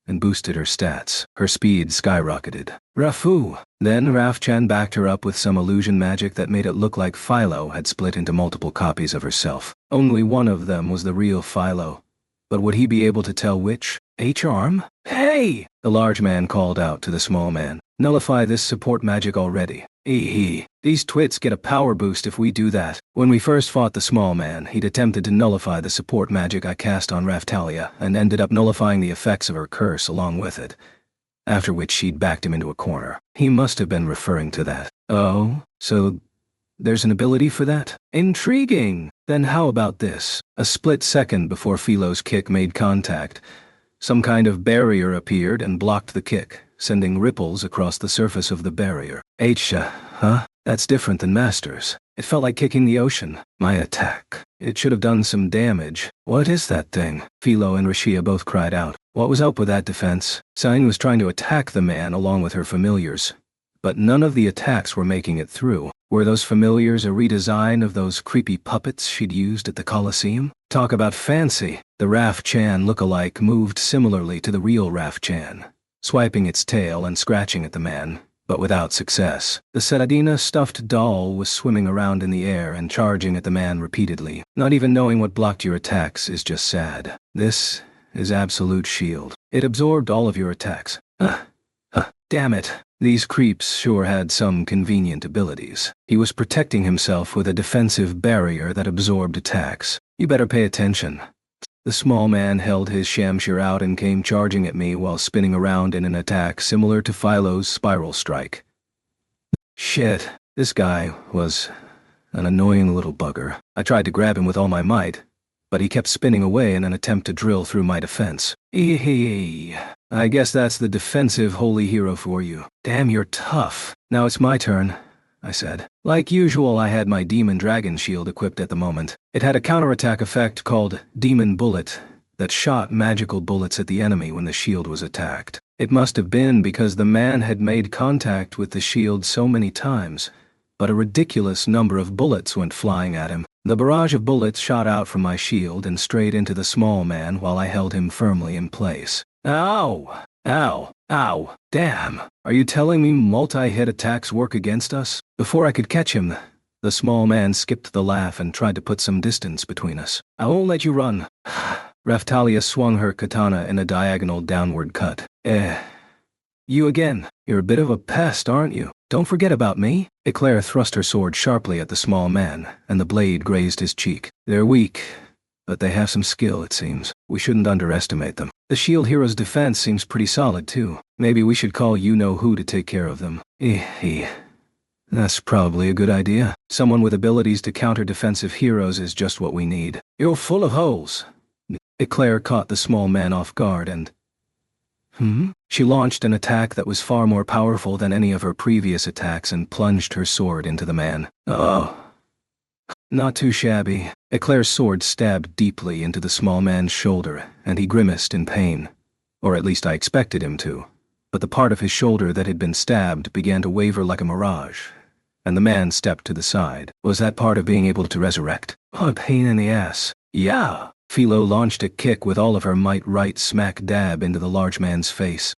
and boosted her stats. Her speed skyrocketed. Rafu. Then Rafchan backed her up with some illusion magic that made it look like Philo had split into multiple copies of herself. Only one of them was the real Philo. But would he be able to tell which? H-Arm? Hey! The large man called out to the small man. Nullify this support magic already. These twits get a power boost if we do that. When we first fought the small man, he'd attempted to nullify the support magic I cast on Raphtalia and ended up nullifying the effects of her curse along with it. After which she'd backed him into a corner. He must have been referring to that. Oh, so there's an ability for that? Intriguing! Then how about this? A split second before Philo's kick made contact, some kind of barrier appeared and blocked the kick, sending ripples across the surface of the barrier. Huh? That's different than Master's. It felt like kicking the ocean. My attack. It should have done some damage. What is that thing? Philo and Rashia both cried out. What was up with that defense? Sign was trying to attack the man along with her familiars, but none of the attacks were making it through. Were those familiars a redesign of those creepy puppets she'd used at the Colosseum? Talk about fancy. The Raf-chan look-alike moved similarly to the real Raf-chan, swiping its tail and scratching at the man, but without success. The Seradina stuffed doll was swimming around in the air and charging at the man repeatedly. Not even knowing what blocked your attacks is just sad. This is Absolute Shield. It absorbed all of your attacks. Damn it. These creeps sure had some convenient abilities. He was protecting himself with a defensive barrier that absorbed attacks. You better pay attention. The small man held his shamshir out and came charging at me while spinning around in an attack similar to Philo's spiral strike. Shit, this guy was an annoying little bugger. I tried to grab him with all my might, but he kept spinning away in an attempt to drill through my defense. I guess that's the defensive holy hero for you. Damn, you're tough. Now it's my turn, I said. Like usual, I had my Demon Dragon shield equipped at the moment. It had a counterattack effect called Demon Bullet that shot magical bullets at the enemy when the shield was attacked. It must have been because the man had made contact with the shield so many times, but a ridiculous number of bullets went flying at him. The barrage of bullets shot out from my shield and straight into the small man while I held him firmly in place. Ow! Ow! Ow! Damn! Are you telling me multi-hit attacks work against us? Before I could catch him, the small man skipped the laugh and tried to put some distance between us. I won't let you run. Raphtalia swung her katana in a diagonal downward cut. You again. You're a bit of a pest, aren't you? Don't forget about me. Eclair thrust her sword sharply at the small man, and the blade grazed his cheek. They're weak, but they have some skill, it seems. We shouldn't underestimate them. The shield hero's defense seems pretty solid, too. Maybe we should call you-know-who to take care of them. That's probably a good idea. Someone with abilities to counter defensive heroes is just what we need. You're full of holes. Eclair caught the small man off guard and... She launched an attack that was far more powerful than any of her previous attacks and plunged her sword into the man. Oh. Not too shabby. Eclair's sword stabbed deeply into the small man's shoulder, and he grimaced in pain. Or at least I expected him to. But the part of his shoulder that had been stabbed began to waver like a mirage, and the man stepped to the side. Was that part of being able to resurrect? Oh, a pain in the ass. Yeah. Philo launched a kick with all of her might right smack dab into the large man's face.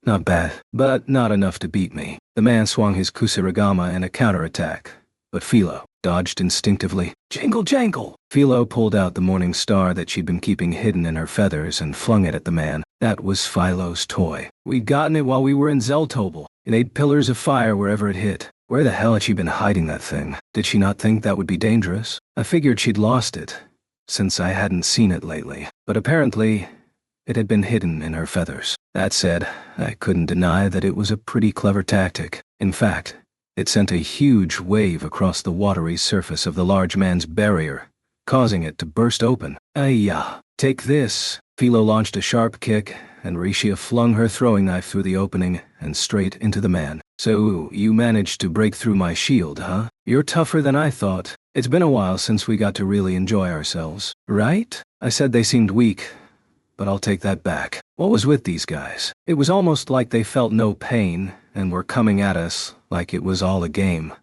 Not bad, but not enough to beat me. The man swung his kusarigama in a counterattack, but Philo dodged instinctively. Jingle jangle! Philo pulled out the morning star that she'd been keeping hidden in her feathers and flung it at the man. That was Philo's toy. We'd gotten it while we were in Zeltobel. It made pillars of fire wherever it hit. Where the hell had she been hiding that thing? Did she not think that would be dangerous? I figured she'd lost it, since I hadn't seen it lately, but apparently it had been hidden in her feathers. That said, I couldn't deny that it was a pretty clever tactic. In fact, it sent a huge wave across the watery surface of the large man's barrier, causing it to burst open. Ayya! Take this! Philo launched a sharp kick, and Rishia flung her throwing knife through the opening and straight into the man. So, you managed to break through my shield, huh? You're tougher than I thought. It's been a while since we got to really enjoy ourselves, right? I said they seemed weak, but I'll take that back. What was with these guys? It was almost like they felt no pain and were coming at us like it was all a game.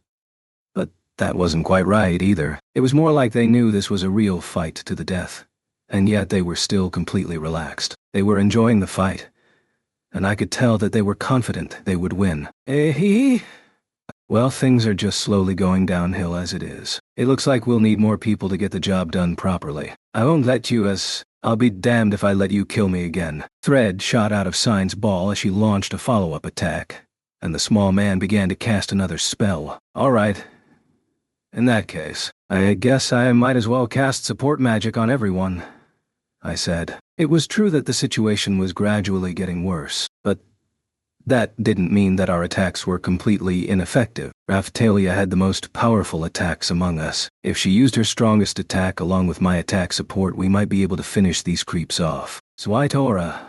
But that wasn't quite right either. It was more like they knew this was a real fight to the death, and yet they were still completely relaxed. They were enjoying the fight, and I could tell that they were confident they would win. Well, things are just slowly going downhill as it is. It looks like we'll need more people to get the job done properly. I won't let you I'll be damned if I let you kill me again. Thread shot out of Sign's ball as she launched a follow-up attack, and the small man began to cast another spell. All right. In that case, I guess I might as well cast support magic on everyone, I said. It was true that the situation was gradually getting worse, but that didn't mean that our attacks were completely ineffective. Raphtalia had the most powerful attacks among us. If she used her strongest attack along with my attack support, we might be able to finish these creeps off. Zwaitora.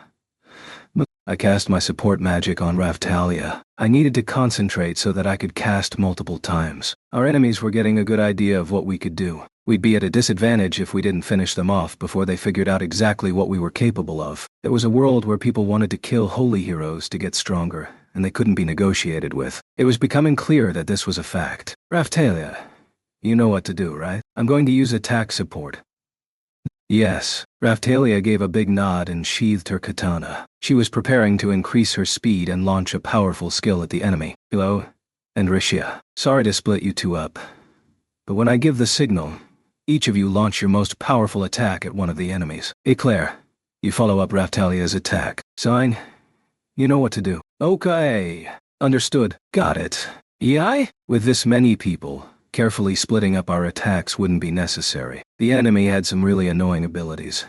I cast my support magic on Raphtalia. I needed to concentrate so that I could cast multiple times. Our enemies were getting a good idea of what we could do. We'd be at a disadvantage if we didn't finish them off before they figured out exactly what we were capable of. There was a world where people wanted to kill holy heroes to get stronger, and they couldn't be negotiated with. It was becoming clear that this was a fact. Raphtalia, you know what to do, right? I'm going to use attack support. Yes. Raphtalia gave a big nod and sheathed her katana. She was preparing to increase her speed and launch a powerful skill at the enemy. Philo and Rishia. Sorry to split you two up, but when I give the signal, each of you launch your most powerful attack at one of the enemies. Eclair, you follow up Raphtalia's attack. Sign, you know what to do. Okay. Understood. Got it. Yai? With this many people, carefully splitting up our attacks wouldn't be necessary. The enemy had some really annoying abilities,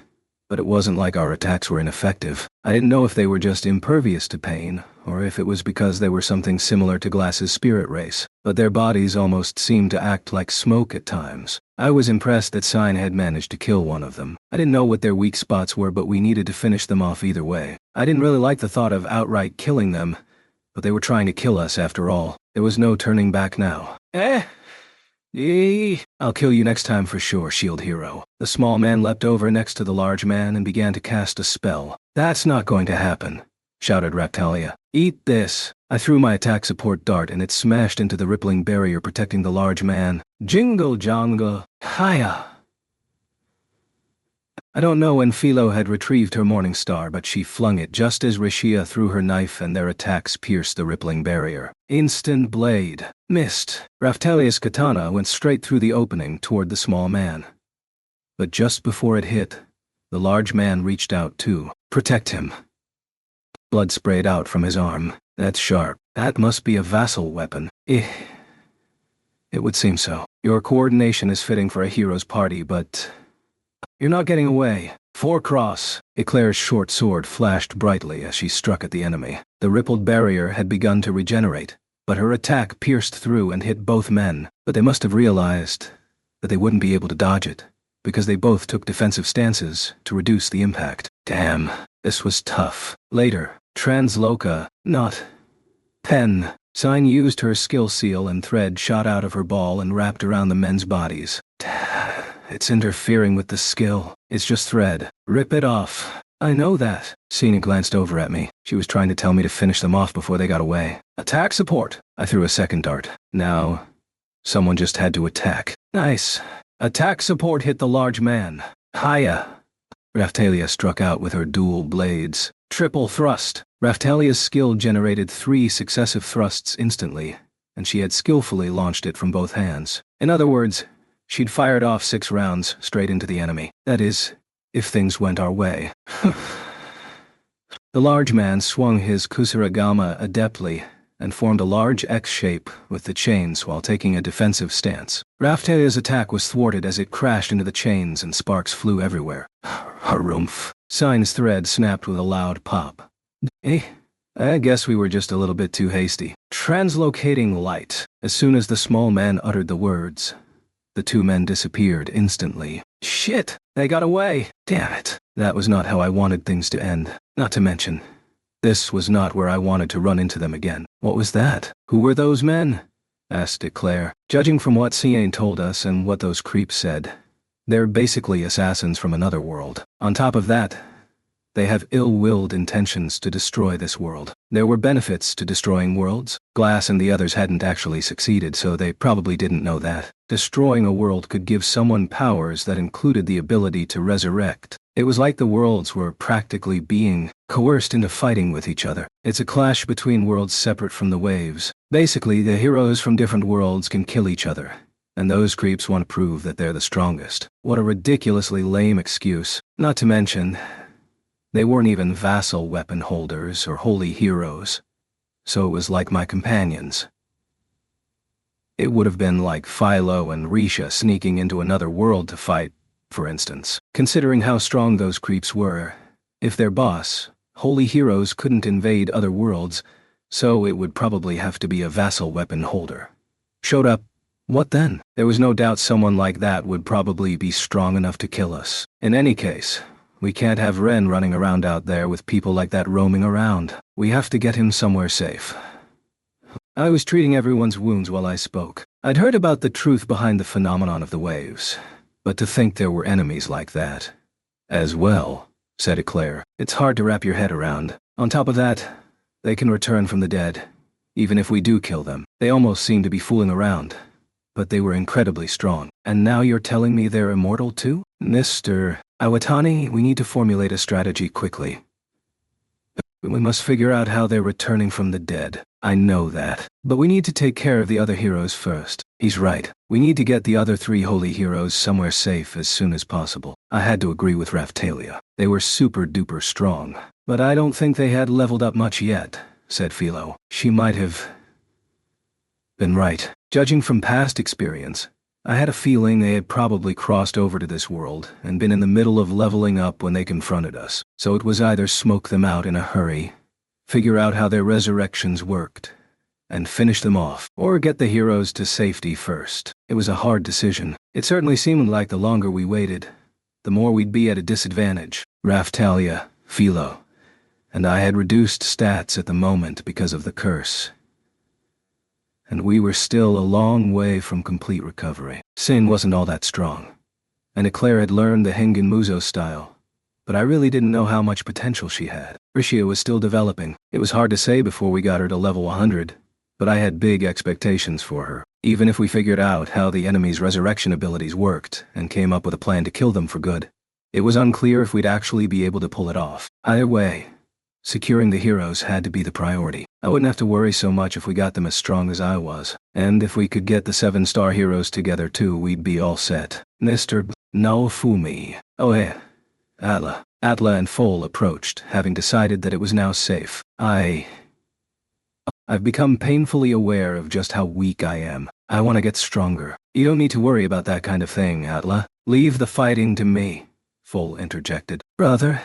but it wasn't like our attacks were ineffective. I didn't know if they were just impervious to pain, or if it was because they were something similar to Glass's spirit race, but their bodies almost seemed to act like smoke at times. I was impressed that Sign had managed to kill one of them. I didn't know what their weak spots were, but we needed to finish them off either way. I didn't really like the thought of outright killing them, but they were trying to kill us after all. There was no turning back now. I'll kill you next time for sure, shield hero. The small man leapt over next to the large man and began to cast a spell. That's not going to happen, shouted Raphtalia. Eat this. I threw my attack support dart and it smashed into the rippling barrier protecting the large man. Jingle jangle, hiya. I don't know when Philo had retrieved her morning star, but she flung it just as Rishia threw her knife and their attacks pierced the rippling barrier. Instant blade. Missed. Raphtalia's katana went straight through the opening toward the small man. But just before it hit, the large man reached out too. Protect him. Blood sprayed out from his arm. That's sharp. That must be a vassal weapon. It would seem so. Your coordination is fitting for a hero's party, but you're not getting away. Four cross. Eclair's short sword flashed brightly as she struck at the enemy. The rippled barrier had begun to regenerate, but her attack pierced through and hit both men. But they must have realized that they wouldn't be able to dodge it, because they both took defensive stances to reduce the impact. Damn, this was tough. Later, Transloka, not Pen. Sign used her skill seal and thread shot out of her ball and wrapped around the men's bodies. It's interfering with the skill. It's just thread. Rip it off. I know that. Sina glanced over at me. She was trying to tell me to finish them off before they got away. Attack support. I threw a second dart. Now, someone just had to attack. Nice. Attack support hit the large man. Hiya. Raphtalia struck out with her dual blades. Triple thrust. Raphtalia's skill generated 3 successive thrusts instantly, and she had skillfully launched it from both hands. In other words, she'd fired off 6 rounds straight into the enemy. That is, if things went our way. The large man swung his Kusarigama adeptly and formed a large X shape with the chains while taking a defensive stance. Raphtalia's attack was thwarted as it crashed into the chains and sparks flew everywhere. Harumph. Sign's thread snapped with a loud pop. I guess we were just a little bit too hasty. Translocating light. As soon as the small man uttered the words, the 2 men disappeared instantly. Shit! They got away! Damn it. That was not how I wanted things to end. Not to mention, this was not where I wanted to run into them again. What was that? Who were those men? Asked Eclair. Judging from what Cian told us and what those creeps said, they're basically assassins from another world. On top of that, they have ill-willed intentions to destroy this world. There were benefits to destroying worlds. Glass and the others hadn't actually succeeded, so they probably didn't know that. Destroying a world could give someone powers that included the ability to resurrect. It was like the worlds were practically being coerced into fighting with each other. It's a clash between worlds separate from the waves. Basically, the heroes from different worlds can kill each other, and those creeps want to prove that they're the strongest. What a ridiculously lame excuse. Not to mention, they weren't even vassal weapon holders or holy heroes, so it was like my companions. It would have been like Philo and Risha sneaking into another world to fight, for instance. Considering how strong those creeps were, if their boss, holy heroes, couldn't invade other worlds, so it would probably have to be a vassal weapon holder. Showed up. What then? There was no doubt someone like that would probably be strong enough to kill us. In any case, we can't have Ren running around out there with people like that roaming around. We have to get him somewhere safe. I was treating everyone's wounds while I spoke. I'd heard about the truth behind the phenomenon of the waves, but to think there were enemies like that as well, said Eclair. It's hard to wrap your head around. On top of that, they can return from the dead, even if we do kill them. They almost seem to be fooling around, but they were incredibly strong. And now you're telling me they're immortal too? Mr. Iwatani, we need to formulate a strategy quickly. We must figure out how they're returning from the dead. I know that. But we need to take care of the other heroes first. He's right. We need to get the other 3 holy heroes somewhere safe as soon as possible. I had to agree with Raphtalia. They were super duper strong. But I don't think they had leveled up much yet, said Philo. She might have been right. Judging from past experience, I had a feeling they had probably crossed over to this world and been in the middle of leveling up when they confronted us. So it was either smoke them out in a hurry, figure out how their resurrections worked, and finish them off, or get the heroes to safety first. It was a hard decision. It certainly seemed like the longer we waited, the more we'd be at a disadvantage. Raphtalia, Philo, and I had reduced stats at the moment because of the curse. And we were still a long way from complete recovery. Sin wasn't all that strong, and Eclair had learned the Hengen Muzo style, but I really didn't know how much potential she had. Rishia was still developing. It was hard to say before we got her to level 100, but I had big expectations for her. Even if we figured out how the enemy's resurrection abilities worked and came up with a plan to kill them for good, it was unclear if we'd actually be able to pull it off. Either way, securing the heroes had to be the priority. I wouldn't have to worry so much if we got them as strong as I was. And if we could get the 7-star heroes together too, we'd be all set. Mr. Naofumi. Oh hey. Atla. Atla and Foal approached, having decided that it was now safe. I've become painfully aware of just how weak I am. I want to get stronger. You don't need to worry about that kind of thing, Atla. Leave the fighting to me, Foal interjected. Brother,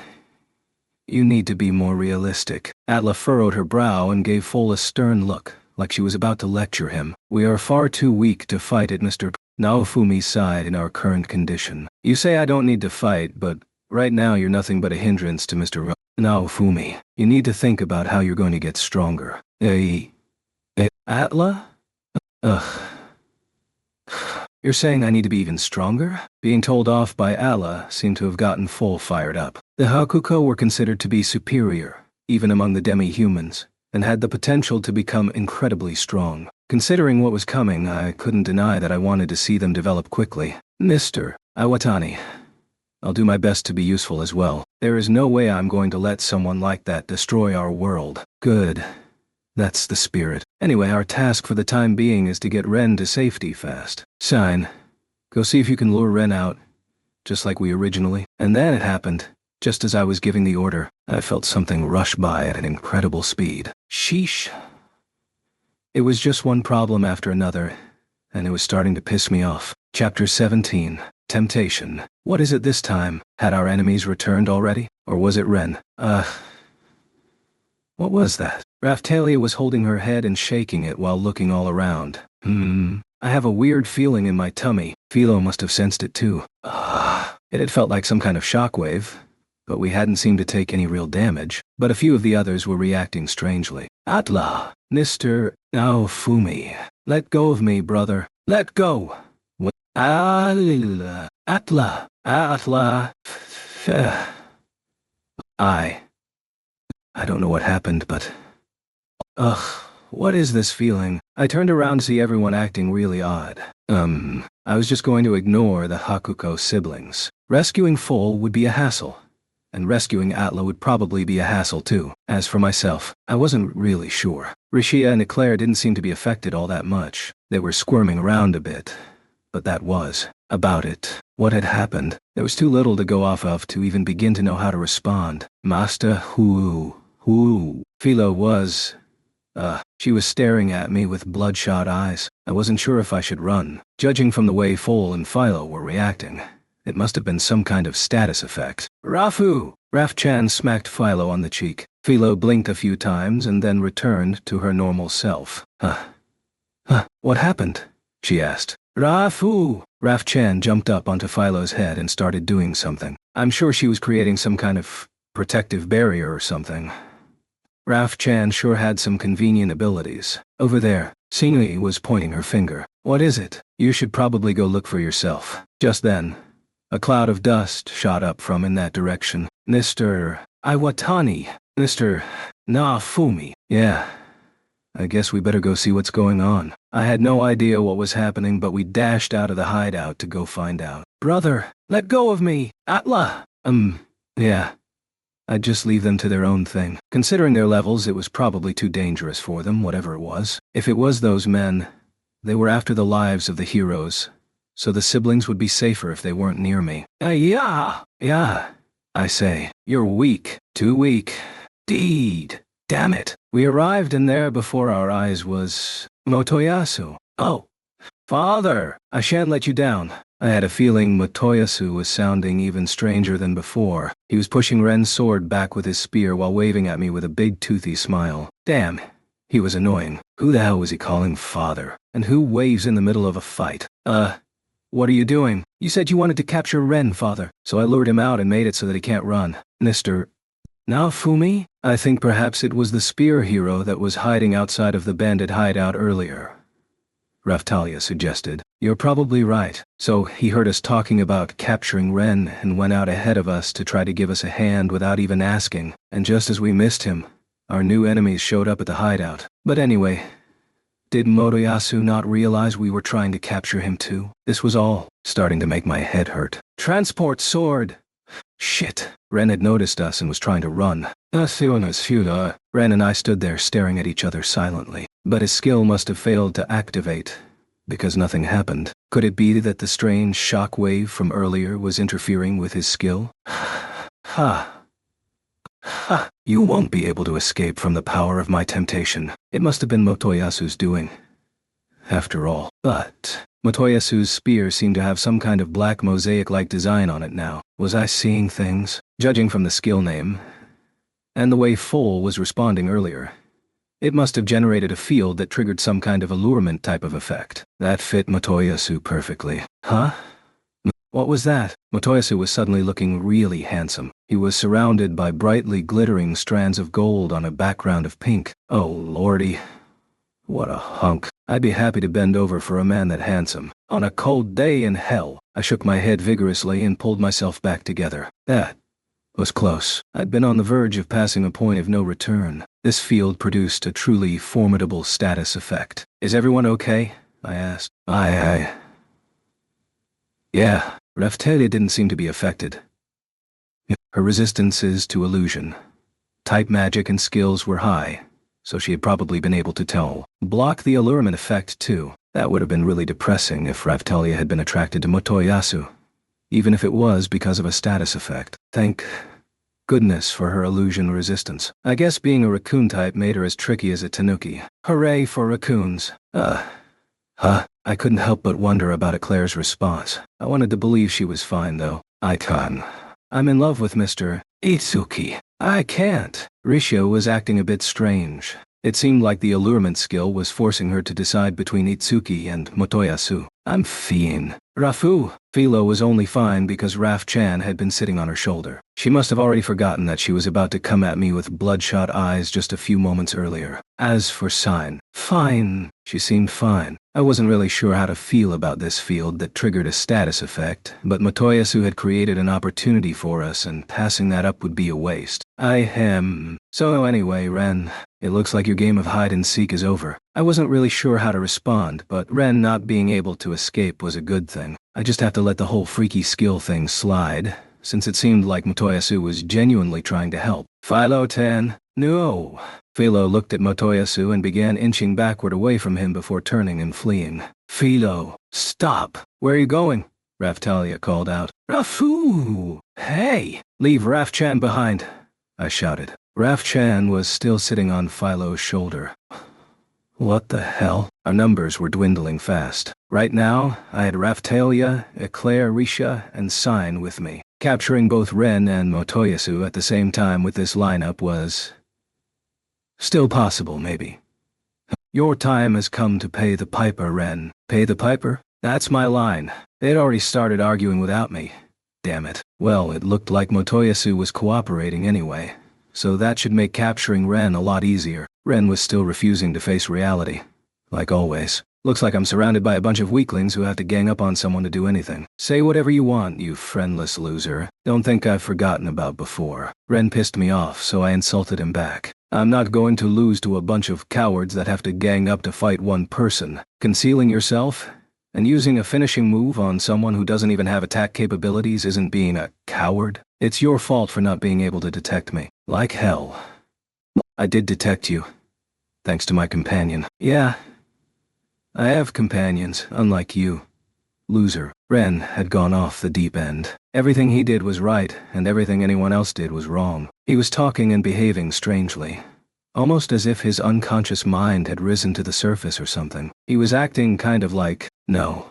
you need to be more realistic. Atla furrowed her brow and gave Foal a stern look, like she was about to lecture him. We are far too weak to fight it, Mr. Naofumi sighed in our current condition. You say I don't need to fight, but right now you're nothing but a hindrance to Mr. Naofumi. You need to think about how you're going to get stronger. Atla? Ugh. You're saying I need to be even stronger? Being told off by Atla seemed to have gotten Foal fired up. The Hakuko were considered to be superior, even among the demi-humans, and had the potential to become incredibly strong. Considering what was coming, I couldn't deny that I wanted to see them develop quickly. Mr. Iwatani, I'll do my best to be useful as well. There is no way I'm going to let someone like that destroy our world. Good. That's the spirit. Anyway, our task for the time being is to get Ren to safety fast. Sign. Go see if you can lure Ren out, just like we originally. And then it happened. Just as I was giving the order, I felt something rush by at an incredible speed. Sheesh. It was just one problem after another, and it was starting to piss me off. Chapter 17. Temptation. What is it this time? Had our enemies returned already? Or was it Ren? What was that? Raphtalia was holding her head and shaking it while looking all around. I have a weird feeling in my tummy. Philo must have sensed it too. It had felt like some kind of shockwave, but we hadn't seemed to take any real damage. But a few of the others were reacting strangely. Atla, Mr. Naofumi, let go of me, brother. Let go. Atla. I don't know what happened, but... what is this feeling? I turned around to see everyone acting really odd. I was just going to ignore the Hakuko siblings. Rescuing Foal would be a hassle, and rescuing Atla would probably be a hassle too. As for myself, I wasn't really sure. Rishia and Eclair didn't seem to be affected all that much. They were squirming around a bit, but that was about it. What had happened? There was too little to go off of to even begin to know how to respond. Master Huu. Philo was... she was staring at me with bloodshot eyes. I wasn't sure if I should run. Judging from the way Foal and Philo were reacting, it must have been some kind of status effect. Rafu! Raf-chan smacked Philo on the cheek. Philo blinked a few times and then returned to her normal self. What happened? She asked. Rafu! Raf-chan jumped up onto Philo's head and started doing something. I'm sure she was creating some kind of protective barrier or something. Raf-chan sure had some convenient abilities. Over there, Sinui was pointing her finger. What is it? You should probably go look for yourself. Just then, a cloud of dust shot up from in that direction. Mr. Iwatani. Mr. Naofumi. Yeah. I guess we better go see what's going on. I had no idea what was happening, but we dashed out of the hideout to go find out. Brother, let go of me! Atla! Yeah. I'd just leave them to their own thing. Considering their levels, it was probably too dangerous for them, whatever it was. If it was those men, they were after the lives of the heroes, so the siblings would be safer if they weren't near me. Yeah. I say, you're weak. Too weak. Deed. Damn it. We arrived in there before our eyes was... Motoyasu. Oh. Father! I shan't let you down. I had a feeling Motoyasu was sounding even stranger than before. He was pushing Ren's sword back with his spear while waving at me with a big toothy smile. Damn, he was annoying. Who the hell was he calling father? And who waves in the middle of a fight? What are you doing? You said you wanted to capture Ren, father. So I lured him out and made it so that he can't run. Mr. Naofumi? I think perhaps it was the spear hero that was hiding outside of the bandit hideout earlier. Raphtalia suggested. You're probably right. So he heard us talking about capturing Ren and went out ahead of us to try to give us a hand without even asking. And just as we missed him, our new enemies showed up at the hideout. But anyway, did Motoyasu not realize we were trying to capture him too? This was all starting to make my head hurt. Transport sword! Shit. Ren had noticed us and was trying to run. Ren and I stood there staring at each other silently. But his skill must have failed to activate, because nothing happened. Could it be that the strange shock wave from earlier was interfering with his skill? Ha! Ha! You won't be able to escape from the power of my temptation. It must have been Motoyasu's doing, after all. But Motoyasu's spear seemed to have some kind of black mosaic-like design on it now. Was I seeing things? Judging from the skill name, and the way Foal was responding earlier, it must have generated a field that triggered some kind of allurement type of effect. That fit Motoyasu perfectly. Huh? What was that? Motoyasu was suddenly looking really handsome. He was surrounded by brightly glittering strands of gold on a background of pink. Oh lordy. What a hunk. I'd be happy to bend over for a man that handsome. On a cold day in hell. I shook my head vigorously and pulled myself back together. That was close. I'd been on the verge of passing a point of no return. This field produced a truly formidable status effect. Is everyone okay? I asked. Yeah. Raphtalia didn't seem to be affected. Her resistances to illusion, type magic and skills were high, so she had probably been able to block the allurement effect too. That would have been really depressing if Raphtalia had been attracted to Motoyasu, even if it was because of a status effect. Thank goodness for her illusion resistance. I guess being a raccoon type made her as tricky as a tanuki. Hooray for raccoons. I couldn't help but wonder about Eclair's response. I wanted to believe she was fine though. I'm in love with Mr. Itsuki. I can't. Risha was acting a bit strange. It seemed like the allurement skill was forcing her to decide between Itsuki and Motoyasu. I'm fiend. Rafu. Philo was only fine because Raf-chan had been sitting on her shoulder. She must have already forgotten that she was about to come at me with bloodshot eyes just a few moments earlier. As for Sign, fine. She seemed fine. I wasn't really sure how to feel about this field that triggered a status effect, but Motoyasu had created an opportunity for us and passing that up would be a waste. So anyway, Ren, it looks like your game of hide-and-seek is over. I wasn't really sure how to respond, but Ren not being able to escape was a good thing. I just have to let the whole freaky skill thing slide, since it seemed like Motoyasu was genuinely trying to help. Philo-tan? No. Philo looked at Motoyasu and began inching backward away from him before turning and fleeing. Philo, stop. Where are you going? Raphtalia called out. Rafu! Hey! Leave Raf-chan behind, I shouted. Raf-chan was still sitting on Philo's shoulder. What the hell? Our numbers were dwindling fast. Right now, I had Raphtalia, Eclair, Risha, and Sign with me. Capturing both Ren and Motoyasu at the same time with this lineup was still possible, maybe. Your time has come to pay the piper, Ren. Pay the piper? That's my line. They'd already started arguing without me. Damn it. Well, it looked like Motoyasu was cooperating anyway, so that should make capturing Ren a lot easier. Ren was still refusing to face reality. Like always. Looks like I'm surrounded by a bunch of weaklings who have to gang up on someone to do anything. Say whatever you want, you friendless loser. Don't think I've forgotten about before. Ren pissed me off, so I insulted him back. I'm not going to lose to a bunch of cowards that have to gang up to fight one person. Concealing yourself and using a finishing move on someone who doesn't even have attack capabilities isn't being a coward. It's your fault for not being able to detect me. Like hell. I did detect you. Thanks to my companion. Yeah. I have companions, unlike you. Loser. Ren had gone off the deep end. Everything he did was right, and everything anyone else did was wrong. He was talking and behaving strangely. Almost as if his unconscious mind had risen to the surface or something. He was acting kind of like No.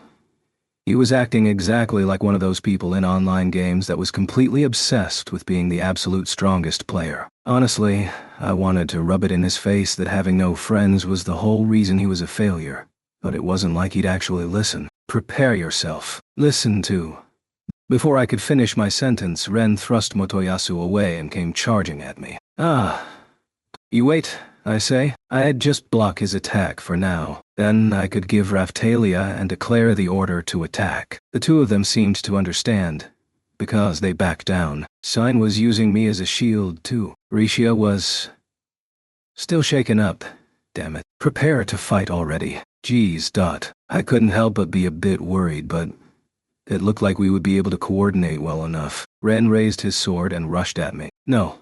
He was acting exactly like one of those people in online games that was completely obsessed with being the absolute strongest player. Honestly, I wanted to rub it in his face that having no friends was the whole reason he was a failure. But it wasn't like he'd actually listen. Prepare yourself. Listen to. Before I could finish my sentence, Ren thrust Motoyasu away and came charging at me. Ah. You wait, I say. I'd just block his attack for now. Then I could give Raphtalia and declare the order to attack. The two of them seemed to understand, because they backed down. Sign was using me as a shield too. Rishia was still shaken up. Damn it. Prepare to fight already. Geez, Dot. I couldn't help but be a bit worried, but it looked like we would be able to coordinate well enough. Ren raised his sword and rushed at me. No.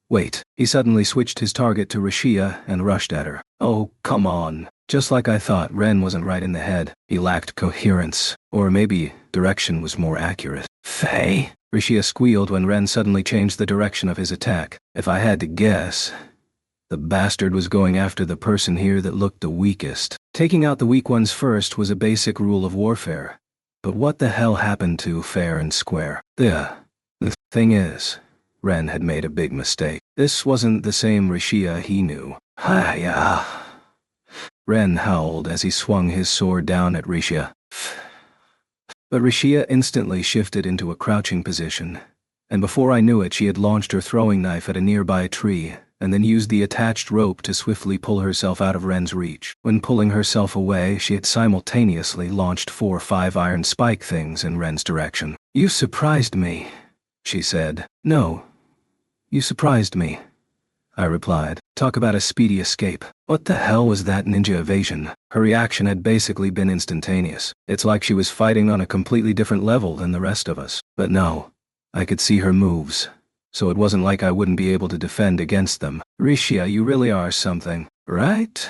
Wait. He suddenly switched his target to Rishia and rushed at her. Oh, come on. Just like I thought, Ren wasn't right in the head. He lacked coherence. Or maybe direction was more accurate. Faye? Rishia squealed when Ren suddenly changed the direction of his attack. If I had to guess, the bastard was going after the person here that looked the weakest. Taking out the weak ones first was a basic rule of warfare. But what the hell happened to fair and square? The thing is, Ren had made a big mistake. This wasn't the same Rishia he knew. Hiya! Ren howled as he swung his sword down at Rishia. But Rishia instantly shifted into a crouching position, and before I knew it she had launched her throwing knife at a nearby tree, and then used the attached rope to swiftly pull herself out of Ren's reach. When pulling herself away, she had simultaneously launched 4 or 5 iron spike things in Ren's direction. You surprised me, she said. No. You surprised me, I replied. Talk about a speedy escape. What the hell was that ninja evasion? Her reaction had basically been instantaneous. It's like she was fighting on a completely different level than the rest of us. But no, I could see her moves, so it wasn't like I wouldn't be able to defend against them. Rishia, you really are something, right?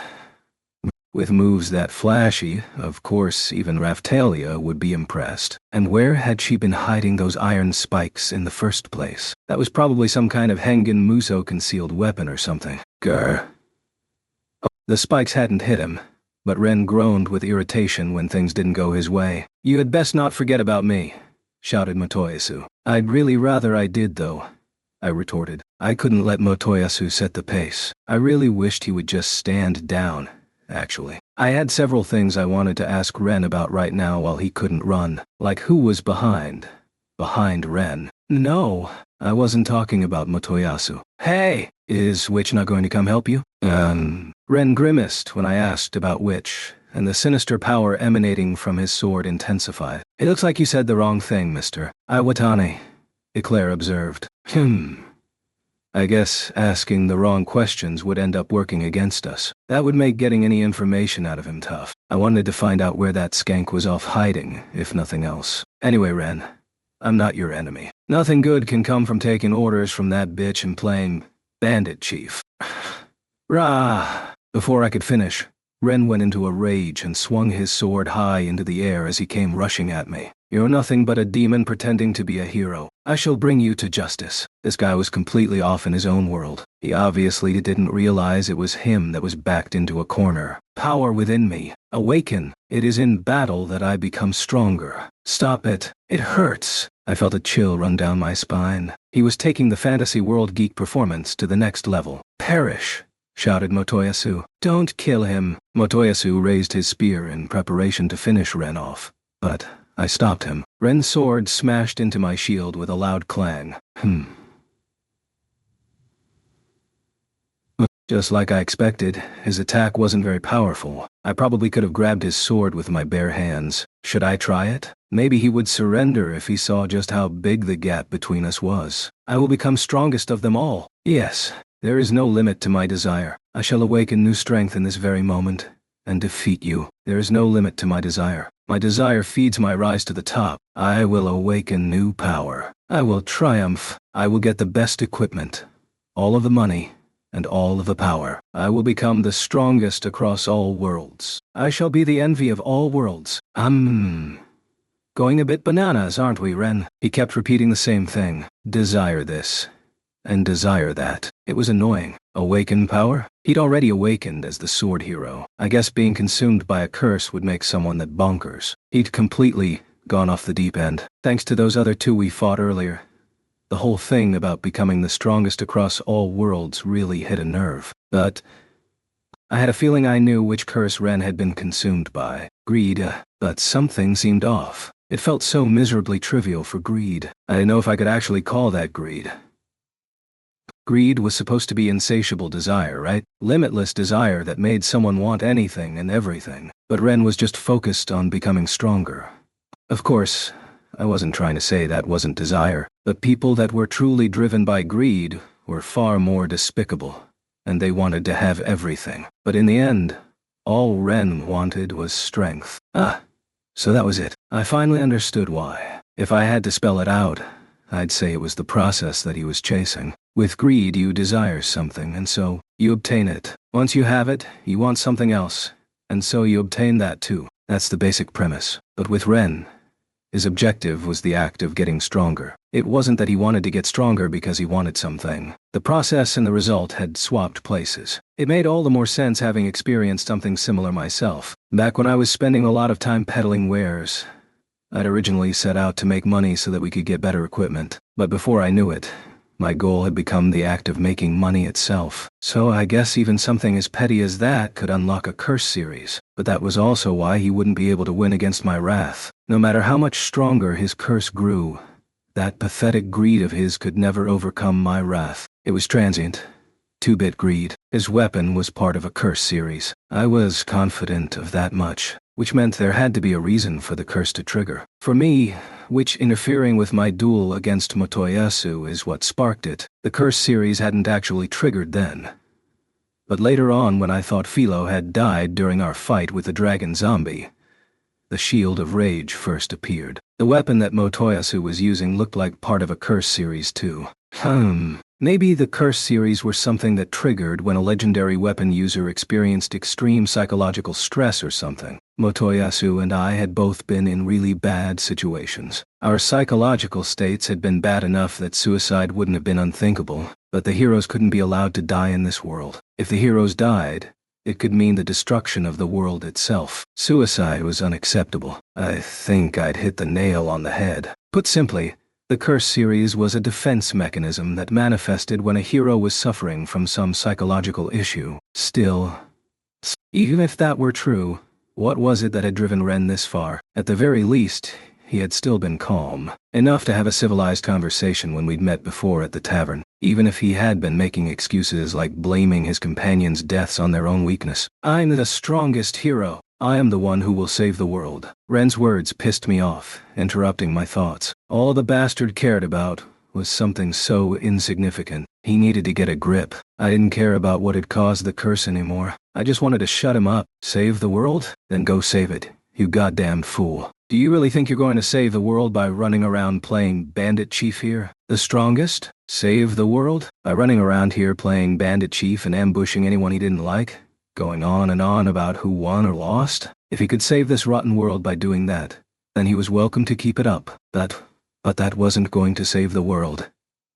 With moves that flashy, of course even Raphtalia would be impressed. And where had she been hiding those iron spikes in the first place? That was probably some kind of Hengen Muso concealed weapon or something. Grr. Oh, the spikes hadn't hit him, but Ren groaned with irritation when things didn't go his way. You had best not forget about me, shouted Motoyasu. I'd really rather I did though, I retorted. I couldn't let Motoyasu set the pace. I really wished he would just stand down. Actually, I had several things I wanted to ask Ren about right now while he couldn't run. Like who was behind Ren. No, I wasn't talking about Motoyasu. Hey, is Witch not going to come help you? Ren grimaced when I asked about Witch, and the sinister power emanating from his sword intensified. It looks like you said the wrong thing, Mr. Iwatani, Eclair observed. I guess asking the wrong questions would end up working against us. That would make getting any information out of him tough. I wanted to find out where that skank was off hiding, if nothing else. Anyway, Ren, I'm not your enemy. Nothing good can come from taking orders from that bitch and playing bandit chief. Rah! Before I could finish, Ren went into a rage and swung his sword high into the air as he came rushing at me. You're nothing but a demon pretending to be a hero. I shall bring you to justice. This guy was completely off in his own world. He obviously didn't realize it was him that was backed into a corner. Power within me. Awaken. It is in battle that I become stronger. Stop it. It hurts. I felt a chill run down my spine. He was taking the Fantasy World Geek performance to the next level. Perish, shouted Motoyasu. Don't kill him. Motoyasu raised his spear in preparation to finish Ren off. But I stopped him. Ren's sword smashed into my shield with a loud clang. Just like I expected, his attack wasn't very powerful. I probably could have grabbed his sword with my bare hands. Should I try it? Maybe he would surrender if he saw just how big the gap between us was. I will become strongest of them all. Yes, there is no limit to my desire. I shall awaken new strength in this very moment and defeat you. There is no limit to my desire. My desire feeds my rise to the top. I will awaken new power. I will triumph. I will get the best equipment, all of the money, and all of the power. I will become the strongest across all worlds. I shall be the envy of all worlds. Going a bit bananas, aren't we, Ren? He kept repeating the same thing. Desire this, and desire that. It was annoying. Awaken power? He'd already awakened as the sword hero. I guess being consumed by a curse would make someone that bonkers. He'd completely gone off the deep end. Thanks to those other two we fought earlier. The whole thing about becoming the strongest across all worlds really hit a nerve. But I had a feeling I knew which curse Ren had been consumed by. Greed, but something seemed off. It felt so miserably trivial for greed. I didn't know if I could actually call that greed. Greed was supposed to be insatiable desire, right? Limitless desire that made someone want anything and everything. But Ren was just focused on becoming stronger. Of course, I wasn't trying to say that wasn't desire, but people that were truly driven by greed were far more despicable, and they wanted to have everything. But in the end, all Ren wanted was strength. So that was it. I finally understood why. If I had to spell it out, I'd say it was the process that he was chasing. With greed, you desire something, and so you obtain it. Once you have it, you want something else, and so you obtain that too. That's the basic premise. But with Ren, his objective was the act of getting stronger. It wasn't that he wanted to get stronger because he wanted something. The process and the result had swapped places. It made all the more sense having experienced something similar myself. Back when I was spending a lot of time peddling wares, I'd originally set out to make money so that we could get better equipment. But before I knew it, my goal had become the act of making money itself. So I guess even something as petty as that could unlock a curse series. But that was also why he wouldn't be able to win against my wrath. No matter how much stronger his curse grew, that pathetic greed of his could never overcome my wrath. It was transient. 2-bit greed. His weapon was part of a curse series. I was confident of that much, which meant there had to be a reason for the curse to trigger. For me, which interfering with my duel against Motoyasu is what sparked it. The curse series hadn't actually triggered then. But later on, when I thought Philo had died during our fight with the dragon zombie, the Shield of Rage first appeared. The weapon that Motoyasu was using looked like part of a curse series too. Maybe the curse series were something that triggered when a legendary weapon user experienced extreme psychological stress or something. Motoyasu and I had both been in really bad situations. Our psychological states had been bad enough that suicide wouldn't have been unthinkable, but the heroes couldn't be allowed to die in this world. If the heroes died, it could mean the destruction of the world itself. Suicide was unacceptable. I think I'd hit the nail on the head. Put simply, the curse series was a defense mechanism that manifested when a hero was suffering from some psychological issue. Still, even if that were true, what was it that had driven Ren this far? At the very least, he had still been calm, enough to have a civilized conversation when we'd met before at the tavern, even if he had been making excuses like blaming his companions' deaths on their own weakness. I'm the strongest hero. I am the one who will save the world. Ren's words pissed me off, interrupting my thoughts. All the bastard cared about was something so insignificant. He needed to get a grip. I didn't care about what had caused the curse anymore. I just wanted to shut him up. Save the world? Then go save it, you goddamn fool. Do you really think you're going to save the world by running around playing Bandit Chief here? The strongest? Save the world? By running around here playing Bandit Chief and ambushing anyone he didn't like? Going on and on about who won or lost? If he could save this rotten world by doing that, then he was welcome to keep it up. But that wasn't going to save the world.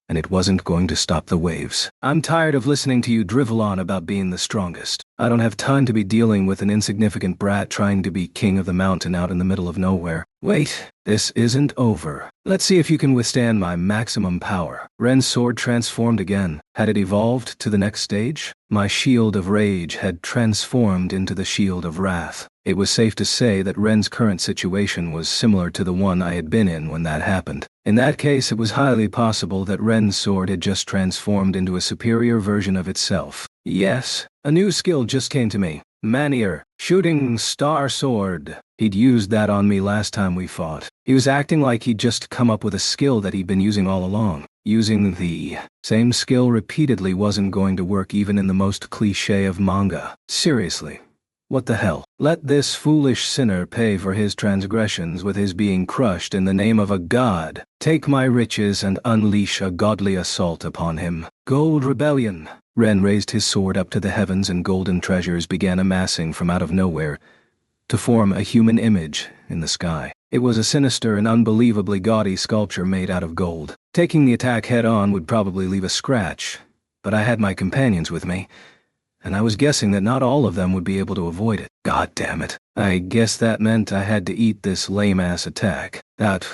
And it wasn't going to stop the waves. I'm tired of listening to you drivel on about being the strongest. I don't have time to be dealing with an insignificant brat trying to be king of the mountain out in the middle of nowhere. Wait, this isn't over. Let's see if you can withstand my maximum power. Ren's sword transformed again. Had it evolved to the next stage? My Shield of Rage had transformed into the Shield of Wrath. It was safe to say that Ren's current situation was similar to the one I had been in when that happened. In that case, it was highly possible that Ren's sword had just transformed into a superior version of itself. Yes, a new skill just came to me. Manier, Shooting Star Sword. He'd used that on me last time we fought. He was acting like he'd just come up with a skill that he'd been using all along. Using the same skill repeatedly wasn't going to work even in the most cliché of manga. Seriously. What the hell? Let this foolish sinner pay for his transgressions with his being crushed in the name of a god. Take my riches and unleash a godly assault upon him. Gold Rebellion. Ren raised his sword up to the heavens and golden treasures began amassing from out of nowhere to form a human image in the sky. It was a sinister and unbelievably gaudy sculpture made out of gold. Taking the attack head-on would probably leave a scratch, but I had my companions with me, and I was guessing that not all of them would be able to avoid it. God damn it. I guess that meant I had to eat this lame-ass attack. That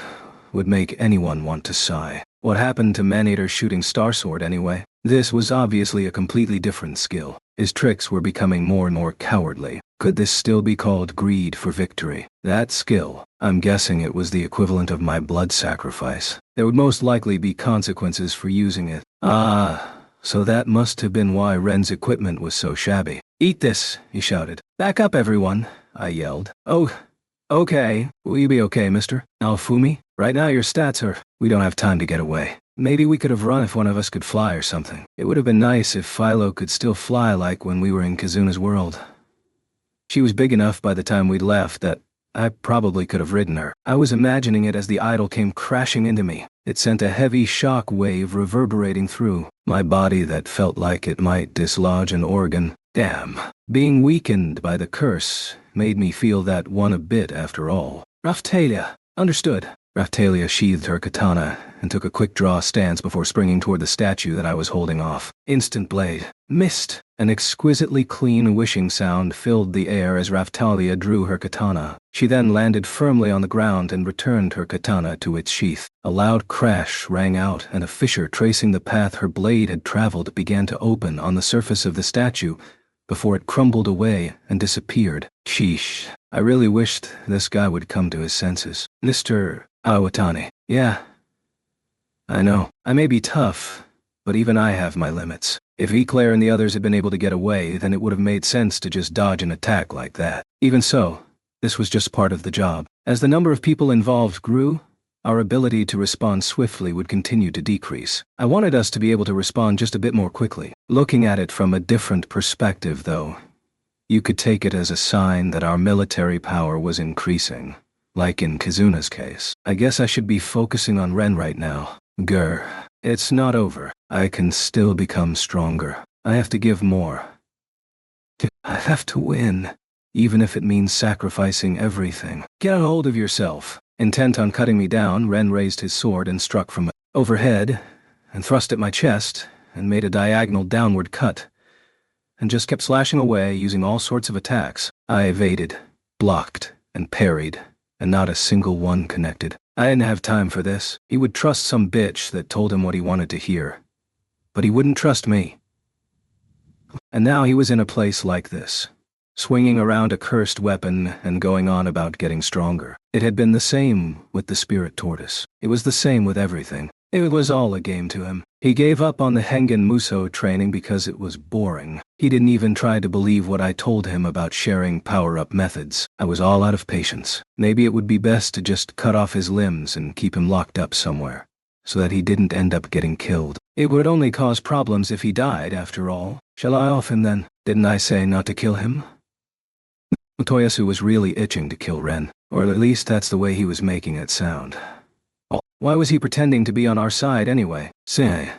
would make anyone want to sigh. What happened to Maneater's shooting star sword anyway? This was obviously a completely different skill. His tricks were becoming more and more cowardly. Could this still be called greed for victory? That skill, I'm guessing it was the equivalent of my blood sacrifice. There would most likely be consequences for using it. Ah, so that must have been why Ren's equipment was so shabby. Eat this, he shouted. Back up, everyone, I yelled. Oh, okay. Will you be okay, Mr. Naofumi? Right now your stats are... We don't have time to get away. Maybe we could have run if one of us could fly or something. It would have been nice if Philo could still fly like when we were in Kazuna's world. She was big enough by the time we'd left that I probably could have ridden her. I was imagining it as the idol came crashing into me. It sent a heavy shock wave reverberating through my body that felt like it might dislodge an organ. Damn. Being weakened by the curse made me feel that one a bit after all. Raphtalia. Understood. Raphtalia sheathed her katana and took a quick draw stance before springing toward the statue that I was holding off. Instant blade. Missed. An exquisitely clean whooshing sound filled the air as Raphtalia drew her katana. She then landed firmly on the ground and returned her katana to its sheath. A loud crash rang out, and a fissure tracing the path her blade had traveled began to open on the surface of the statue before it crumbled away and disappeared. Sheesh. I really wished this guy would come to his senses. Mr. Iwatani. Yeah. I know. I may be tough, but even I have my limits. If Eclair and the others had been able to get away, then it would have made sense to just dodge an attack like that. Even so, this was just part of the job. As the number of people involved grew, our ability to respond swiftly would continue to decrease. I wanted us to be able to respond just a bit more quickly. Looking at it from a different perspective, though, you could take it as a sign that our military power was increasing. Like in Kazuna's case. I guess I should be focusing on Ren right now. Grr. It's not over. I can still become stronger. I have to give more. I have to win, even if it means sacrificing everything. Get a hold of yourself. Intent on cutting me down, Ren raised his sword and struck from overhead, and thrust at my chest, and made a diagonal downward cut, and just kept slashing away using all sorts of attacks. I evaded, blocked, and parried, and not a single one connected. I didn't have time for this. He would trust some bitch that told him what he wanted to hear. But he wouldn't trust me. And now he was in a place like this, swinging around a cursed weapon and going on about getting stronger. It had been the same with the spirit tortoise. It was the same with everything. It was all a game to him. He gave up on the Hengen Muso training because it was boring. He didn't even try to believe what I told him about sharing power-up methods. I was all out of patience. Maybe it would be best to just cut off his limbs and keep him locked up somewhere, so that he didn't end up getting killed. It would only cause problems if he died, after all. Shall I off him then? Didn't I say not to kill him? Toyasu was really itching to kill Ren, or at least that's the way he was making it sound. Why was he pretending to be on our side anyway? Say,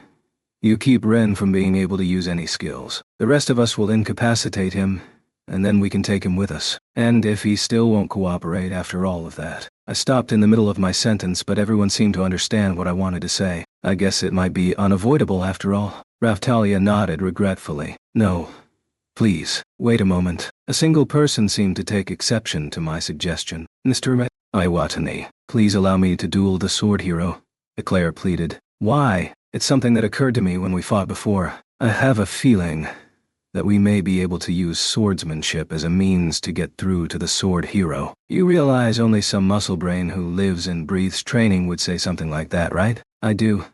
you keep Ren from being able to use any skills. The rest of us will incapacitate him, and then we can take him with us. And if he still won't cooperate after all of that. I stopped in the middle of my sentence, but everyone seemed to understand what I wanted to say. I guess it might be unavoidable after all. Raphtalia nodded regretfully. No. Please, wait a moment. A single person seemed to take exception to my suggestion. Mr. Iwatani, please allow me to duel the sword hero, Eclair pleaded. Why? It's something that occurred to me when we fought before. I have a feeling that we may be able to use swordsmanship as a means to get through to the sword hero. You realize only some muscle brain who lives and breathes training would say something like that, right? I do.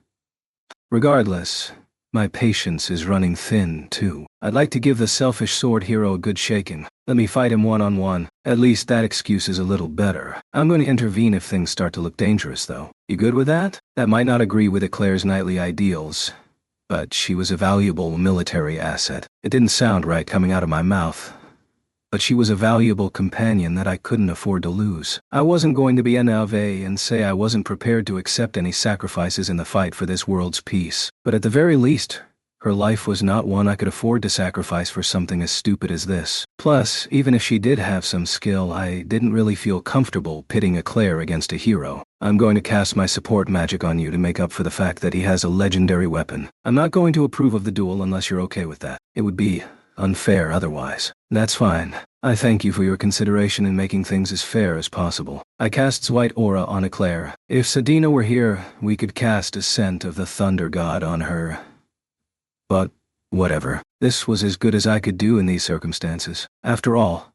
Regardless, my patience is running thin, too. I'd like to give the selfish sword hero a good shaking. Let me fight him one-on-one. At least that excuse is a little better. I'm going to intervene if things start to look dangerous, though. You good with that? That might not agree with Eclair's knightly ideals, but she was a valuable military asset. It didn't sound right coming out of my mouth, but she was a valuable companion that I couldn't afford to lose. I wasn't going to be énervé and say I wasn't prepared to accept any sacrifices in the fight for this world's peace, but at the very least, her life was not one I could afford to sacrifice for something as stupid as this. Plus, even if she did have some skill, I didn't really feel comfortable pitting Eclair against a hero. I'm going to cast my support magic on you to make up for the fact that he has a legendary weapon. I'm not going to approve of the duel unless you're okay with that. It would be unfair otherwise. That's fine. I thank you for your consideration in making things as fair as possible. I casts white aura on Eclair. If Sedina were here, we could cast Ascent of the Thunder God on her. But, whatever. This was as good as I could do in these circumstances. After all,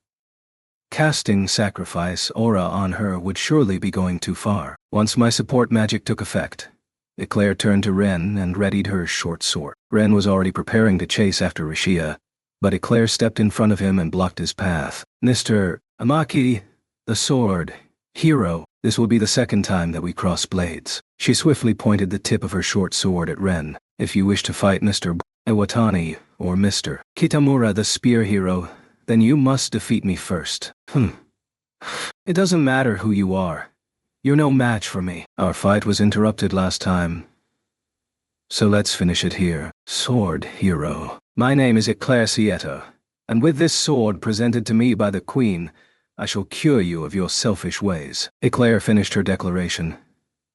casting Sacrifice Aura on her would surely be going too far. Once my support magic took effect, Eclair turned to Ren and readied her short sword. Ren was already preparing to chase after Rashia, but Eclair stepped in front of him and blocked his path. Mr. Amaki, the sword, hero, this will be the second time that we cross blades. She swiftly pointed the tip of her short sword at Ren. If you wish to fight Mr. Iwatani or Mr. Kitamura the spear hero, then you must defeat me first. It doesn't matter who you are. You're no match for me. Our fight was interrupted last time, so let's finish it here. Sword hero. My name is Eclair Sieta, and with this sword presented to me by the Queen, I shall cure you of your selfish ways. Eclair finished her declaration,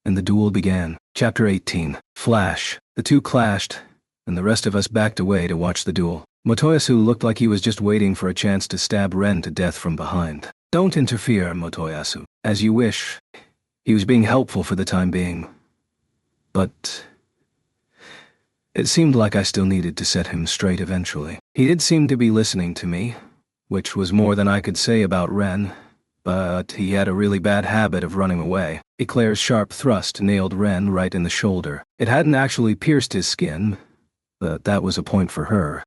and the duel began. Chapter 18. Flash. The two clashed, and the rest of us backed away to watch the duel. Motoyasu looked like he was just waiting for a chance to stab Ren to death from behind. Don't interfere, Motoyasu. As you wish. He was being helpful for the time being. But it seemed like I still needed to set him straight eventually. He did seem to be listening to me, which was more than I could say about Ren, but he had a really bad habit of running away. Eclair's sharp thrust nailed Ren right in the shoulder. It hadn't actually pierced his skin, but that was a point for her.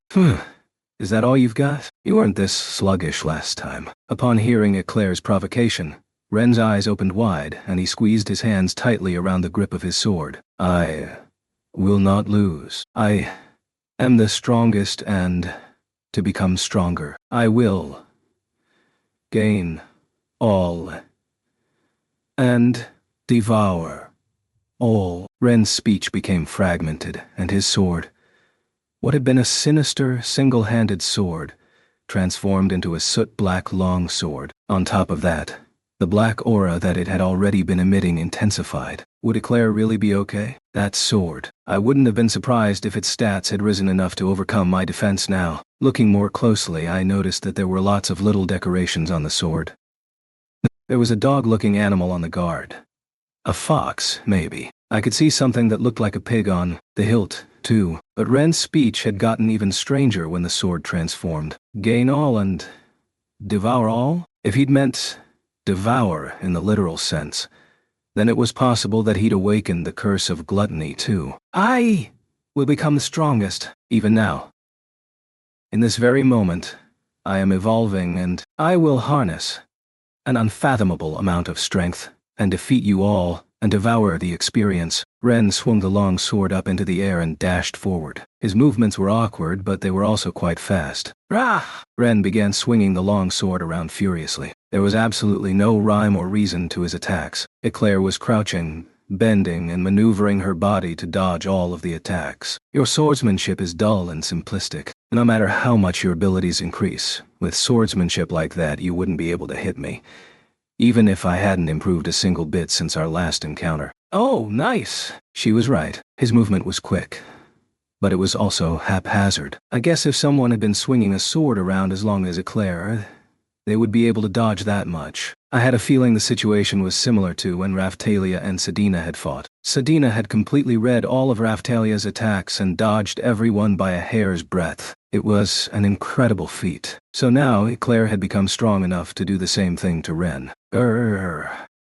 Is that all you've got? You weren't this sluggish last time. Upon hearing Eclair's provocation, Ren's eyes opened wide, and he squeezed his hands tightly around the grip of his sword. I will not lose. I am the strongest, and to become stronger, I will gain all and devour all. Ren's speech became fragmented, and his sword, what had been a sinister, single-handed sword, transformed into a soot-black long sword. On top of that, the black aura that it had already been emitting intensified. Would Eclair really be okay? That sword. I wouldn't have been surprised if its stats had risen enough to overcome my defense now. Looking more closely, I noticed that there were lots of little decorations on the sword. There was a dog-looking animal on the guard. A fox, maybe. I could see something that looked like a pig on the hilt, too. But Ren's speech had gotten even stranger when the sword transformed. Gain all and devour all? If he'd meant devour in the literal sense, then it was possible that he'd awakened the curse of gluttony too. I will become the strongest, even now. In this very moment, I am evolving, and I will harness an unfathomable amount of strength and defeat you all and devour the experience. Ren swung the long sword up into the air and dashed forward. His movements were awkward, but they were also quite fast. Rah! Ren began swinging the long sword around furiously. There was absolutely no rhyme or reason to his attacks. Eclair was crouching, bending, and maneuvering her body to dodge all of the attacks. Your swordsmanship is dull and simplistic. No matter how much your abilities increase, with swordsmanship like that you wouldn't be able to hit me, even if I hadn't improved a single bit since our last encounter. Oh, nice! She was right. His movement was quick, but it was also haphazard. I guess if someone had been swinging a sword around as long as Eclair, they would be able to dodge that much. I had a feeling the situation was similar to when Raphtalia and Sedina had fought. Sedina had completely read all of Raphtalia's attacks and dodged every one by a hair's breadth. It was an incredible feat. So now Eclair had become strong enough to do the same thing to Ren.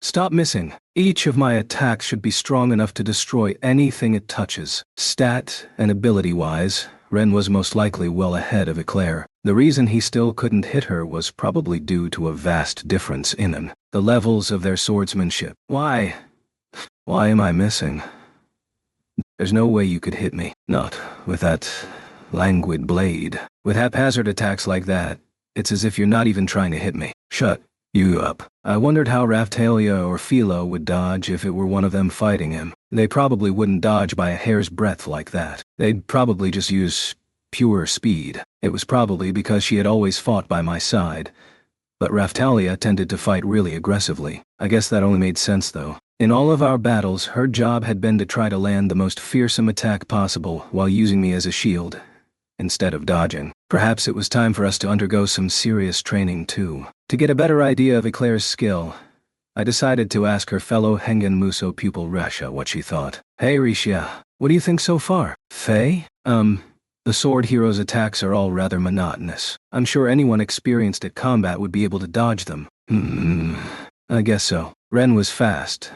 Stop missing. Each of my attacks should be strong enough to destroy anything it touches. Stat and ability-wise, Ren was most likely well ahead of Eclair. The reason he still couldn't hit her was probably due to a vast difference in them. The levels of their swordsmanship. Why am I missing? There's no way you could hit me. Not with that languid blade. With haphazard attacks like that, it's as if you're not even trying to hit me. Shut you up. I wondered how Raphtalia or Philo would dodge if it were one of them fighting him. They probably wouldn't dodge by a hair's breadth like that. They'd probably just use pure speed. It was probably because she had always fought by my side. But Raphtalia tended to fight really aggressively. I guess that only made sense though. In all of our battles, her job had been to try to land the most fearsome attack possible while using me as a shield. instead of dodging. Perhaps it was time for us to undergo some serious training too. To get a better idea of Eclair's skill, I decided to ask her fellow Hengen Muso pupil Risha what she thought. Hey Risha, what do you think so far? Faye? The sword hero's attacks are all rather monotonous. I'm sure anyone experienced at combat would be able to dodge them. I guess so. Ren was fast,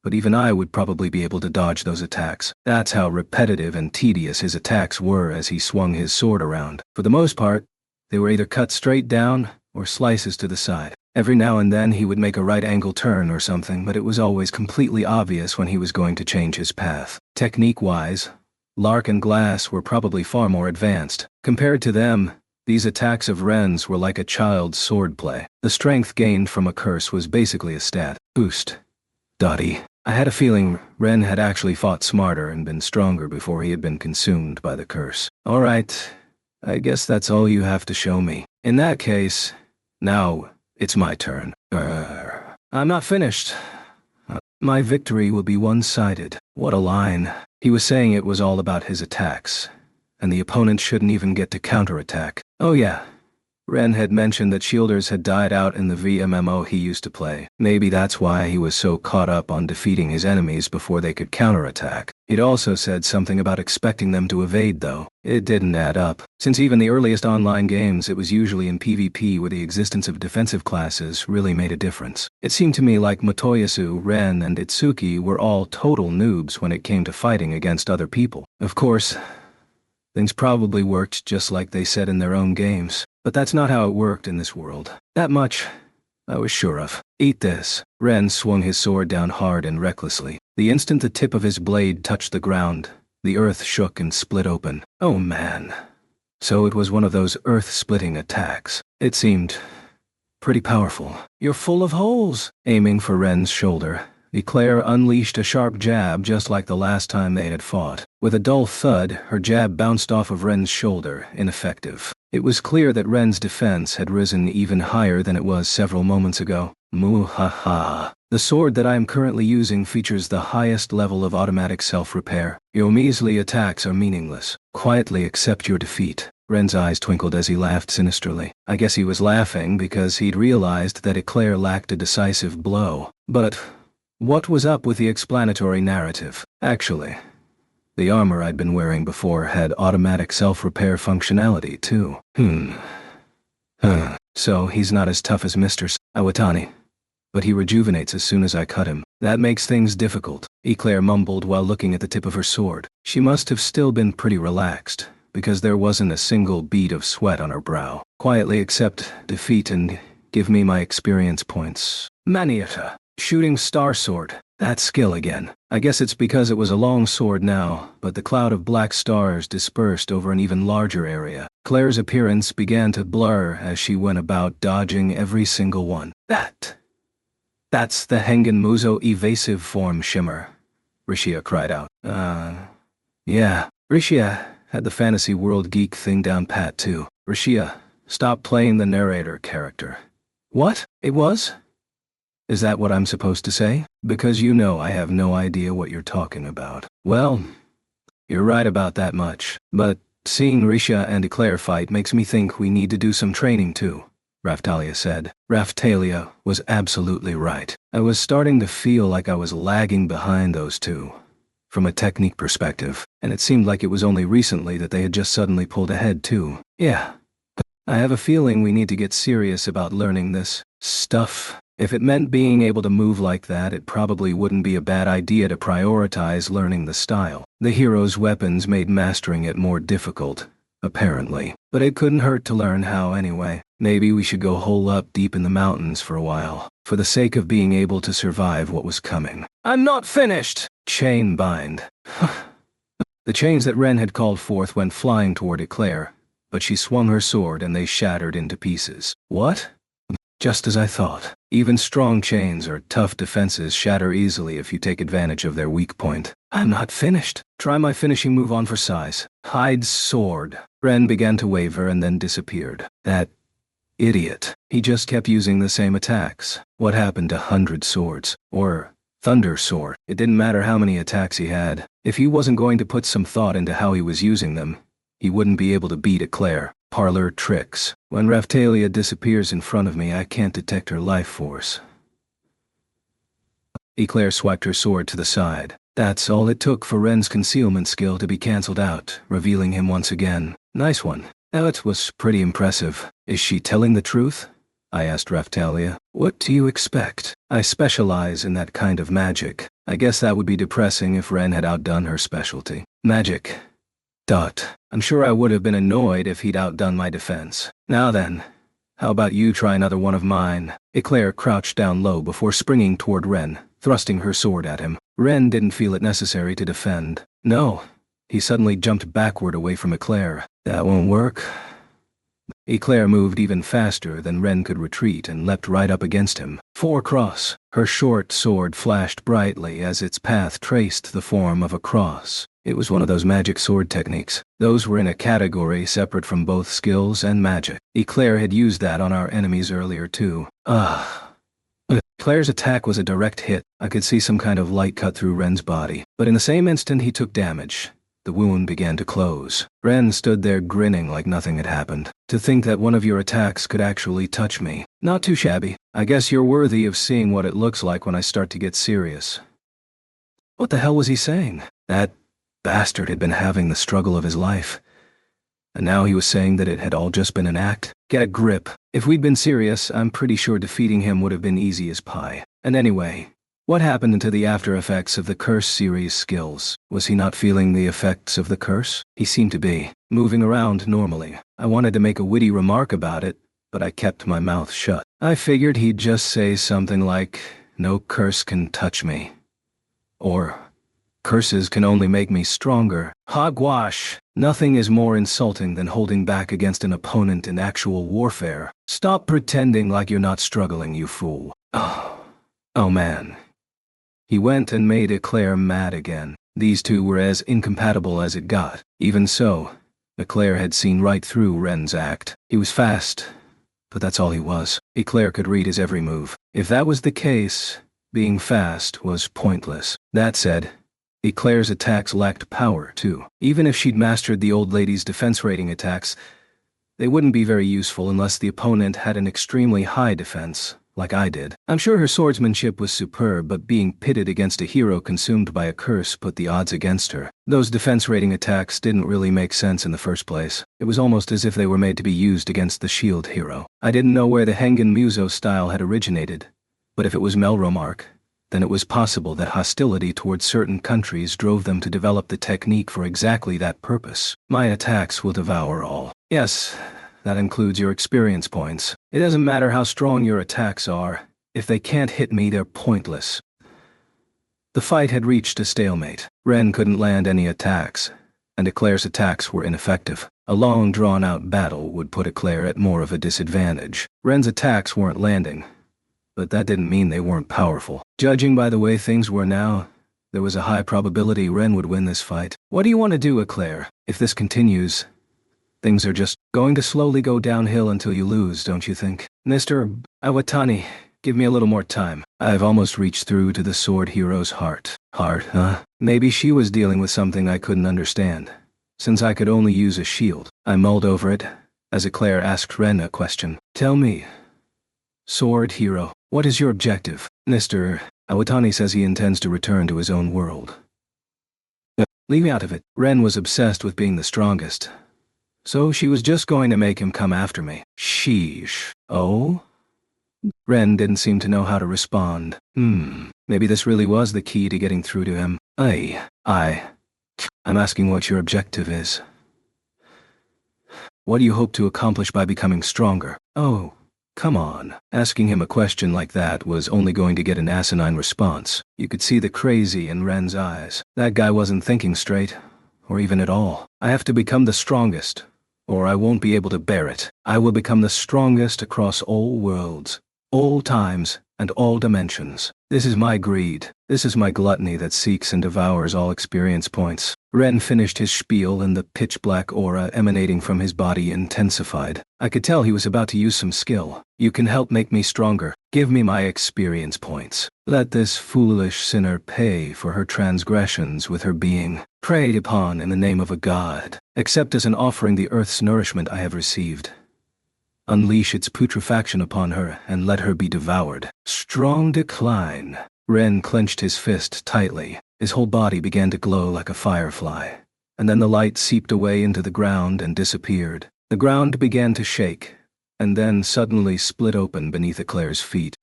but even I would probably be able to dodge those attacks. That's how repetitive and tedious his attacks were as he swung his sword around. For the most part, they were either cut straight down or slices to the side. Every now and then he would make a right-angle turn or something, but it was always completely obvious when he was going to change his path. Technique-wise, Lark and Glass were probably far more advanced. Compared to them, these attacks of Ren's were like a child's swordplay. The strength gained from a curse was basically a stat boost. Dottie. I had a feeling Ren had actually fought smarter and been stronger before he had been consumed by the curse. Alright, I guess that's all you have to show me. In that case, now it's my turn. I'm not finished. My victory will be one-sided. What a line. He was saying it was all about his attacks, and the opponent shouldn't even get to counterattack. Oh yeah, Ren had mentioned that shielders had died out in the VMMO he used to play. Maybe that's why he was so caught up on defeating his enemies before they could counterattack. He'd also said something about expecting them to evade though. It didn't add up. Since even the earliest online games, it was usually in PvP where the existence of defensive classes really made a difference. It seemed to me like Motoyasu, Ren, and Itsuki were all total noobs when it came to fighting against other people. Of course, things probably worked just like they said in their own games. But that's not how it worked in this world. That much I was sure of. Eat this. Ren swung his sword down hard and recklessly. The instant the tip of his blade touched the ground, the earth shook and split open. Oh man. So it was one of those earth-splitting attacks. It seemed pretty powerful. You're full of holes. Aiming for Ren's shoulder, Eclair unleashed a sharp jab just like the last time they had fought. With a dull thud, her jab bounced off of Ren's shoulder, ineffective. It was clear that Ren's defense had risen even higher than it was several moments ago. Muhaha. The sword that I am currently using features the highest level of automatic self-repair. Your measly attacks are meaningless. Quietly accept your defeat. Ren's eyes twinkled as he laughed sinisterly. I guess he was laughing because he'd realized that Eclair lacked a decisive blow. But what was up with the explanatory narrative? Actually, the armor I'd been wearing before had automatic self-repair functionality, too. So he's not as tough as Mr. Iwatani. But he rejuvenates as soon as I cut him. That makes things difficult, Eclair mumbled while looking at the tip of her sword. She must have still been pretty relaxed, because there wasn't a single bead of sweat on her brow. Quietly accept defeat and give me my experience points. Maniata. Shooting star sword. That skill again. I guess it's because it was a long sword now, but the cloud of black stars dispersed over an even larger area. Claire's appearance began to blur as she went about dodging every single one. That's the Hengen Muso evasive form shimmer, Rishia cried out. Yeah. Rishia had the fantasy world geek thing down pat too. Rishia, stop playing the narrator character. What? It was? Is that what I'm supposed to say? Because you know I have no idea what you're talking about. Well, you're right about that much. But seeing Risha and Eclair fight makes me think we need to do some training too, Raftalia said. Raftalia was absolutely right. I was starting to feel like I was lagging behind those two, from a technique perspective, and it seemed like it was only recently that they had just suddenly pulled ahead too. Yeah. I have a feeling we need to get serious about learning this stuff. If it meant being able to move like that, it probably wouldn't be a bad idea to prioritize learning the style. The hero's weapons made mastering it more difficult, apparently. But it couldn't hurt to learn how anyway. Maybe we should go hole up deep in the mountains for a while, for the sake of being able to survive what was coming. I'm not finished! Chain bind. The chains that Ren had called forth went flying toward Eclair, but she swung her sword and they shattered into pieces. What? Just as I thought. Even strong chains or tough defenses shatter easily if you take advantage of their weak point. I'm not finished. Try my finishing move on for size. Hyde's sword. Ren began to waver and then disappeared. That idiot. He just kept using the same attacks. What happened to 100 swords? Or Thunder Sword? It didn't matter how many attacks he had. If he wasn't going to put some thought into how he was using them, he wouldn't be able to beat Eclair. Parlor tricks. When Raphtalia disappears in front of me, I can't detect her life force. Eclair swiped her sword to the side. That's all it took for Ren's concealment skill to be cancelled out, revealing him once again. Nice one. That was pretty impressive. Is she telling the truth? I asked Raphtalia. What do you expect? I specialize in that kind of magic. I guess that would be depressing if Ren had outdone her specialty. Magic. I'm sure I would have been annoyed if he'd outdone my defense. Now then, how about you try another one of mine? Eclair crouched down low before springing toward Ren, thrusting her sword at him. Ren didn't feel it necessary to defend. No. He suddenly jumped backward away from Eclair. That won't work. Eclair moved even faster than Ren could retreat and leapt right up against him. Four cross. Her short sword flashed brightly as its path traced the form of a cross. It was one of those magic sword techniques. Those were in a category separate from both skills and magic. Eclair had used that on our enemies earlier too. Eclair's attack was a direct hit. I could see some kind of light cut through Ren's body. But in the same instant he took damage. The wound began to close. Ren stood there grinning like nothing had happened. To think that one of your attacks could actually touch me. Not too shabby. I guess you're worthy of seeing what it looks like when I start to get serious. What the hell was he saying? That bastard had been having the struggle of his life. And now he was saying that it had all just been an act? Get a grip. If we'd been serious, I'm pretty sure defeating him would have been easy as pie. And anyway, what happened to the after effects of the Curse series skills? Was he not feeling the effects of the curse? He seemed to be, moving around normally. I wanted to make a witty remark about it, but I kept my mouth shut. I figured he'd just say something like, "No curse can touch me." Or, "Curses can only make me stronger." Hogwash! Nothing is more insulting than holding back against an opponent in actual warfare. Stop pretending like you're not struggling, you fool. Oh man. He went and made Eclair mad again. These two were as incompatible as it got. Even so, Eclair had seen right through Ren's act. He was fast, but that's all he was. Eclair could read his every move. If that was the case, being fast was pointless. That said, Eclair's attacks lacked power, too. Even if she'd mastered the old lady's defense rating attacks, they wouldn't be very useful unless the opponent had an extremely high defense, like I did. I'm sure her swordsmanship was superb, but being pitted against a hero consumed by a curse put the odds against her. Those defense rating attacks didn't really make sense in the first place. It was almost as if they were made to be used against the shield hero. I didn't know where the Hengen Muso style had originated, but if it was Melromark, then it was possible that hostility towards certain countries drove them to develop the technique for exactly that purpose. My attacks will devour all. Yes, that includes your experience points. It doesn't matter how strong your attacks are. If they can't hit me, they're pointless. The fight had reached a stalemate. Ren couldn't land any attacks, and Eclair's attacks were ineffective. A long, drawn-out battle would put Eclair at more of a disadvantage. Ren's attacks weren't landing, but that didn't mean they weren't powerful. Judging by the way things were now, there was a high probability Ren would win this fight. What do you want to do, Eclair? If this continues, things are just going to slowly go downhill until you lose, don't you think? Mr. Iwatani, give me a little more time. I've almost reached through to the sword hero's heart. Heart, huh? Maybe she was dealing with something I couldn't understand, since I could only use a shield. I mulled over it, as Eclair asked Ren a question. Tell me, sword hero, what is your objective? Mr. Iwatani says he intends to return to his own world. Leave me out of it. Ren was obsessed with being the strongest, so she was just going to make him come after me. Sheesh. Oh? Ren didn't seem to know how to respond. Maybe this really was the key to getting through to him. I'm asking what your objective is. What do you hope to accomplish by becoming stronger? Oh, come on. Asking him a question like that was only going to get an asinine response. You could see the crazy in Ren's eyes. That guy wasn't thinking straight, or even at all. I have to become the strongest, or I won't be able to bear it. I will become the strongest across all worlds, all times, and all dimensions. This is my greed. This is my gluttony that seeks and devours all experience points. Ren finished his spiel and the pitch-black aura emanating from his body intensified. I could tell he was about to use some skill. You can help make me stronger. Give me my experience points. Let this foolish sinner pay for her transgressions with her being preyed upon in the name of a god. Accept as an offering the earth's nourishment I have received. Unleash its putrefaction upon her and let her be devoured. Strong decline. Ren clenched his fist tightly. His whole body began to glow like a firefly. And then the light seeped away into the ground and disappeared. The ground began to shake, and then suddenly split open beneath Eclair's feet.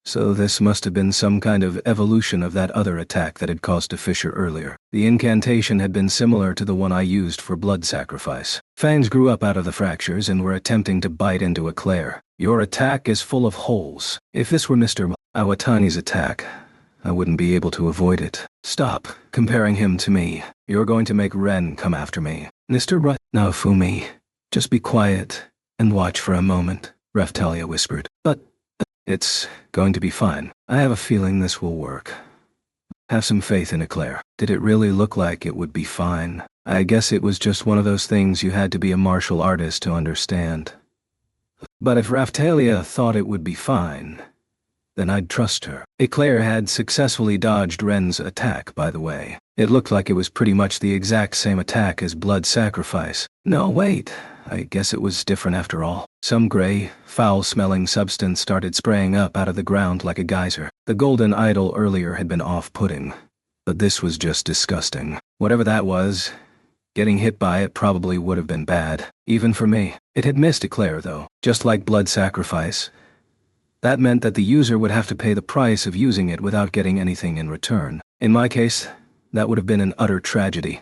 So this must have been some kind of evolution of that other attack that had caused a fissure earlier. The incantation had been similar to the one I used for blood sacrifice. Fangs grew up out of the fractures and were attempting to bite into Eclair. Your attack is full of holes. If this were Mr. Iwatani's attack, I wouldn't be able to avoid it. Stop comparing him to me. You're going to make Ren come after me. Mr. Naofumi, just be quiet and watch for a moment, Raphtalia whispered. But it's going to be fine. I have a feeling this will work. Have some faith in Eclair. Did it really look like it would be fine? I guess it was just one of those things you had to be a martial artist to understand. But if Raphtalia thought it would be fine, then I'd trust her. Eclair had successfully dodged Ren's attack, by the way. It looked like it was pretty much the exact same attack as blood sacrifice. No, wait. I guess it was different after all. Some gray, foul-smelling substance started spraying up out of the ground like a geyser. The golden idol earlier had been off-putting, but this was just disgusting. Whatever that was, getting hit by it probably would have been bad, even for me. It had missed Eclair, though, just like blood sacrifice. That meant that the user would have to pay the price of using it without getting anything in return. In my case, that would have been an utter tragedy,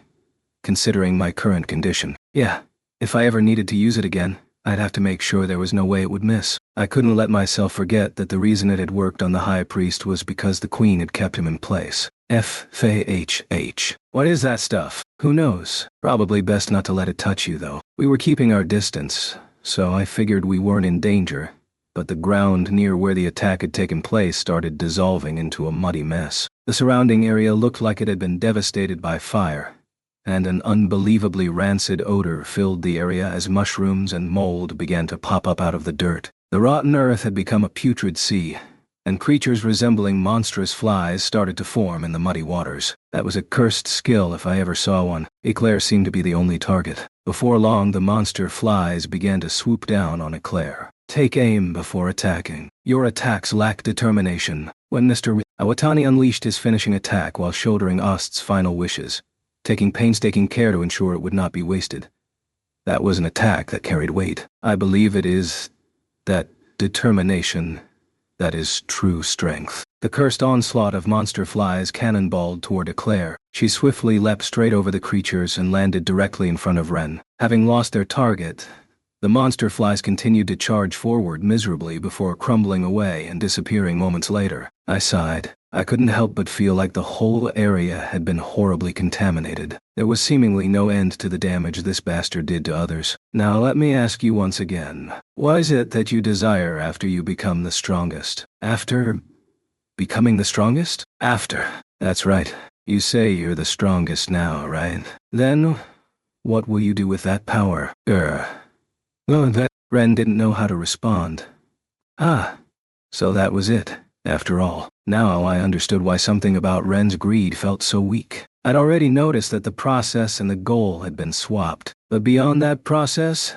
considering my current condition. Yeah. If I ever needed to use it again, I'd have to make sure there was no way it would miss. I couldn't let myself forget that the reason it had worked on the High Priest was because the Queen had kept him in place. FHH. What is that stuff? Who knows? Probably best not to let it touch you, though. We were keeping our distance, so I figured we weren't in danger. But the ground near where the attack had taken place started dissolving into a muddy mess. The surrounding area looked like it had been devastated by fire, and an unbelievably rancid odor filled the area as mushrooms and mold began to pop up out of the dirt. The rotten earth had become a putrid sea, and creatures resembling monstrous flies started to form in the muddy waters. That was a cursed skill if I ever saw one. Eclair seemed to be the only target. Before long, the monster flies began to swoop down on Eclair. Take aim before attacking. Your attacks lack determination. When Mr. Iwatani unleashed his finishing attack while shouldering Ost's final wishes, taking painstaking care to ensure it would not be wasted. That was an attack that carried weight. I believe it is that determination that is true strength. The cursed onslaught of monster flies cannonballed toward Eclair. She swiftly leapt straight over the creatures and landed directly in front of Ren. Having lost their target, the monster flies continued to charge forward miserably before crumbling away and disappearing moments later. I sighed. I couldn't help but feel like the whole area had been horribly contaminated. There was seemingly no end to the damage this bastard did to others. Now let me ask you once again, what is it that you desire after you become the strongest? After becoming the strongest? After. That's right. You say you're the strongest now, right? Then, what will you do with that power? Ren didn't know how to respond. So that was it. After all, now I understood why something about Ren's greed felt so weak. I'd already noticed that the process and the goal had been swapped, but beyond that process,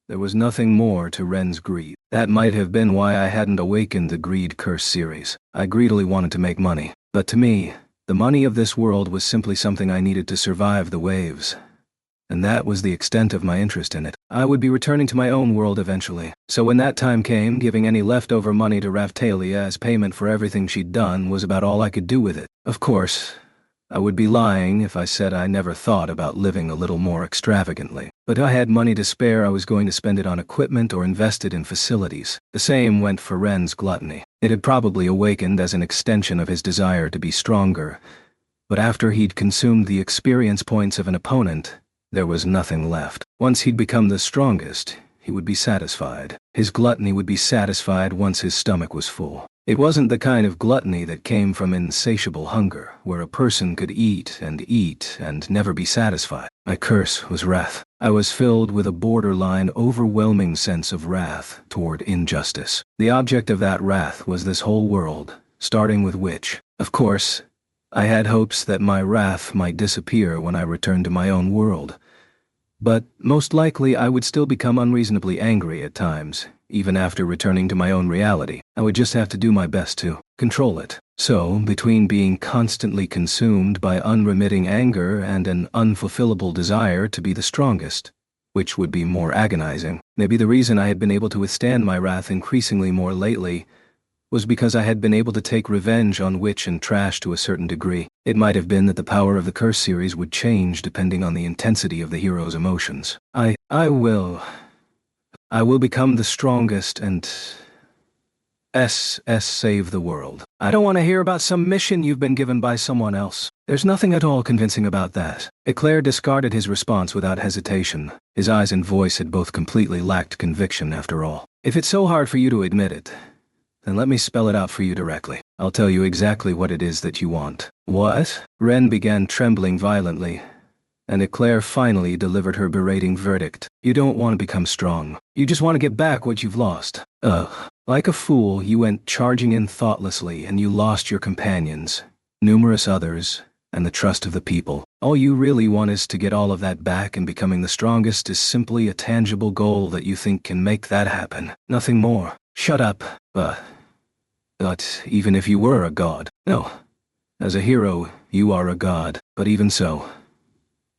there was nothing more to Ren's greed. That might have been why I hadn't awakened the Greed Curse series. I greedily wanted to make money, but to me, the money of this world was simply something I needed to survive the waves. And that was the extent of my interest in it. I would be returning to my own world eventually, so when that time came, giving any leftover money to Raphtalia as payment for everything she'd done was about all I could do with it. Of course, I would be lying if I said I never thought about living a little more extravagantly. But if I had money to spare, I was going to spend it on equipment or invest it in facilities. The same went for Ren's gluttony. It had probably awakened as an extension of his desire to be stronger, but after he'd consumed the experience points of an opponent, there was nothing left. Once he'd become the strongest, he would be satisfied. His gluttony would be satisfied once his stomach was full. It wasn't the kind of gluttony that came from insatiable hunger, where a person could eat and never be satisfied. My curse was wrath. I was filled with a borderline, overwhelming sense of wrath toward injustice. The object of that wrath was this whole world, starting with which, of course, I had hopes that my wrath might disappear when I returned to my own world. But most likely I would still become unreasonably angry at times, even after returning to my own reality. I would just have to do my best to control it. So, between being constantly consumed by unremitting anger and an unfulfillable desire to be the strongest, which would be more agonizing, maybe the reason I had been able to withstand my wrath increasingly more lately was because I had been able to take revenge on witch and trash to a certain degree. It might have been that the power of the curse series would change depending on the intensity of the hero's emotions. I will become the strongest and save the world. I don't want to hear about some mission you've been given by someone else. There's nothing at all convincing about that. Eclair discarded his response without hesitation. His eyes and voice had both completely lacked conviction after all. If it's so hard for you to admit it, then let me spell it out for you directly. I'll tell you exactly what it is that you want. What? Ren began trembling violently, and Eclair finally delivered her berating verdict. You don't want to become strong. You just want to get back what you've lost. Ugh. Like a fool, you went charging in thoughtlessly, and you lost your companions, numerous others, and the trust of the people. All you really want is to get all of that back, and becoming the strongest is simply a tangible goal that you think can make that happen. Nothing more. Shut up. But even if you were a god, no. As a hero, you are a god, but even so,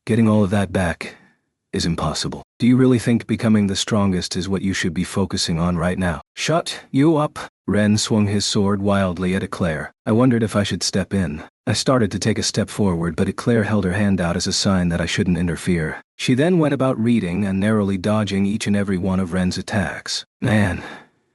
getting all of that back is impossible. Do you really think becoming the strongest is what you should be focusing on right now? Shut you up! Ren swung his sword wildly at Eclair. I wondered if I should step in. I started to take a step forward, but Eclair held her hand out as a sign that I shouldn't interfere. She then went about reading and narrowly dodging each and every one of Ren's attacks. Man,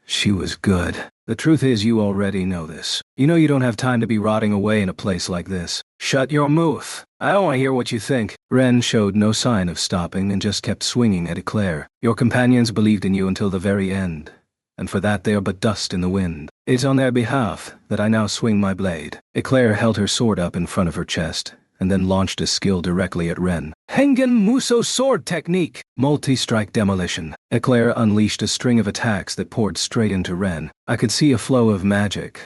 she was good. The truth is, you already know this. You know you don't have time to be rotting away in a place like this. Shut your mouth. I don't want to hear what you think. Ren showed no sign of stopping and just kept swinging at Eclair. Your companions believed in you until the very end, and for that they are but dust in the wind. It's on their behalf that I now swing my blade. Eclair held her sword up in front of her chest, and then launched a skill directly at Ren. Hengen Muso sword technique! Multi-strike demolition. Eclair unleashed a string of attacks that poured straight into Ren. I could see a flow of magic.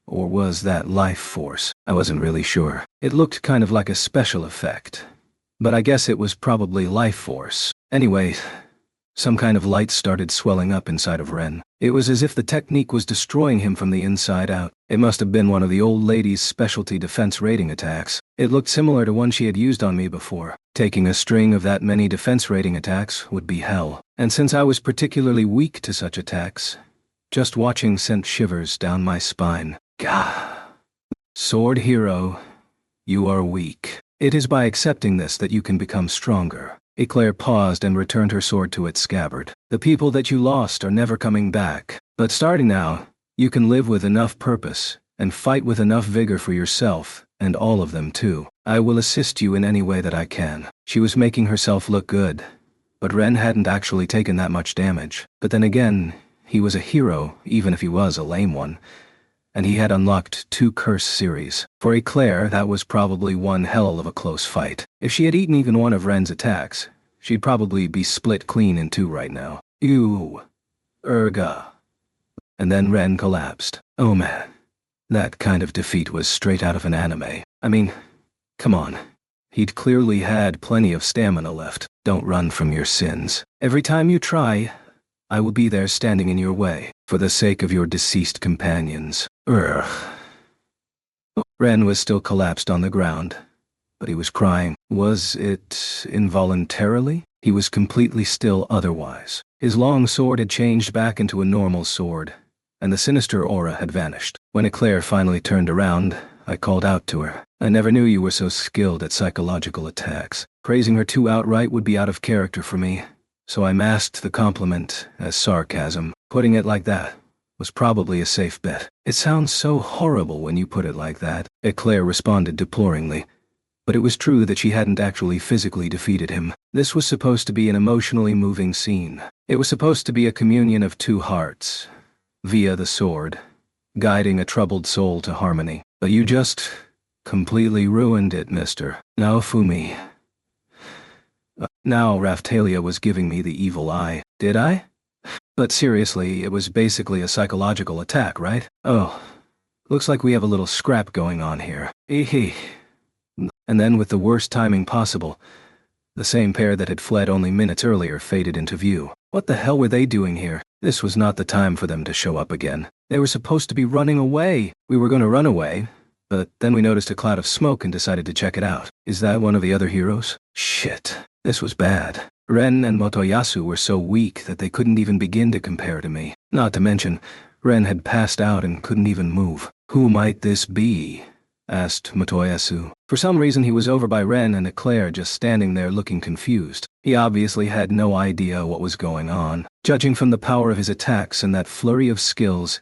Or was that life force? I wasn't really sure. It looked kind of like a special effect. But I guess it was probably life force. Anyway, some kind of light started swelling up inside of Ren. It was as if the technique was destroying him from the inside out. It must have been one of the old lady's specialty defense rating attacks. It looked similar to one she had used on me before. Taking a string of that many defense rating attacks would be hell. And since I was particularly weak to such attacks, just watching sent shivers down my spine. Gah. Sword hero, you are weak. It is by accepting this that you can become stronger. Eclair paused and returned her sword to its scabbard. The people that you lost are never coming back. But starting now, you can live with enough purpose and fight with enough vigor for yourself, and all of them too. I will assist you in any way that I can. She was making herself look good, but Ren hadn't actually taken that much damage. But then again, he was a hero, even if he was a lame one, and he had unlocked 2 curse series. For Eclair, that was probably one hell of a close fight. If she had eaten even one of Ren's attacks, she'd probably be split clean in 2 right now. Ew. Erga. And then Ren collapsed. Oh man. That kind of defeat was straight out of an anime. I mean, come on. He'd clearly had plenty of stamina left. Don't run from your sins. Every time you try, I will be there standing in your way, for the sake of your deceased companions. Ugh. Ren was still collapsed on the ground, but he was crying. Was it involuntarily? He was completely still otherwise. His long sword had changed back into a normal sword, and the sinister aura had vanished. When Eclair finally turned around, I called out to her. I never knew you were so skilled at psychological attacks. Praising her too outright would be out of character for me, so I masked the compliment as sarcasm. Putting it like that was probably a safe bet. It sounds so horrible when you put it like that, Eclair responded deploringly. But it was true that she hadn't actually physically defeated him. This was supposed to be an emotionally moving scene. It was supposed to be a communion of 2 hearts, via the sword, guiding a troubled soul to harmony. But you just completely ruined it, Mr. Naofumi. Now Raphtalia was giving me the evil eye. Did I? But seriously, it was basically a psychological attack, right? Oh, looks like we have a little scrap going on here. Eehee. And then with the worst timing possible, the same pair that had fled only minutes earlier faded into view. What the hell were they doing here? This was not the time for them to show up again. They were supposed to be running away. We were going to run away, but then we noticed a cloud of smoke and decided to check it out. Is that one of the other heroes? Shit, this was bad. Ren and Motoyasu were so weak that they couldn't even begin to compare to me. Not to mention, Ren had passed out and couldn't even move. Who might this be? Asked Motoyasu. For some reason he was over by Ren and Eclair just standing there looking confused. He obviously had no idea what was going on. Judging from the power of his attacks and that flurry of skills,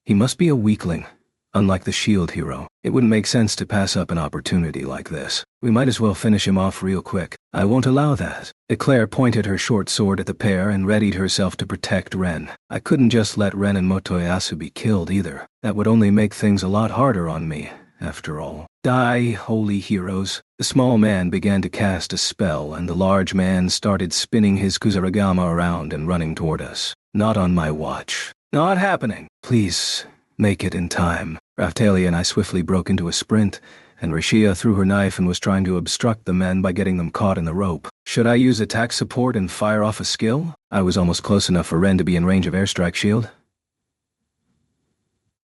he must be a weakling. Unlike the shield hero, it wouldn't make sense to pass up an opportunity like this. We might as well finish him off real quick. I won't allow that. Eclair pointed her short sword at the pair and readied herself to protect Ren. I couldn't just let Ren and Motoyasu be killed either. That would only make things a lot harder on me, after all. Die, holy heroes. The small man began to cast a spell and the large man started spinning his Kusarigama around and running toward us. Not on my watch. Not happening. Please, make it in time. Raphtalia and I swiftly broke into a sprint, and Rishia threw her knife and was trying to obstruct the men by getting them caught in the rope. Should I use attack support and fire off a skill? I was almost close enough for Ren to be in range of airstrike shield.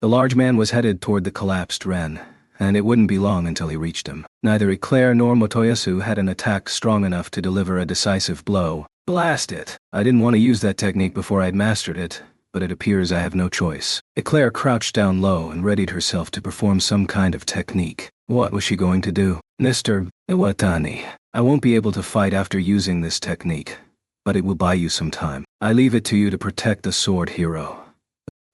The large man was headed toward the collapsed Ren, and it wouldn't be long until he reached him. Neither Eclair nor Motoyasu had an attack strong enough to deliver a decisive blow. Blast it! I didn't want to use that technique before I'd mastered it, but it appears I have no choice. Eclair crouched down low and readied herself to perform some kind of technique. What was she going to do? Mr. Iwatani, I won't be able to fight after using this technique, but it will buy you some time. I leave it to you to protect the sword hero.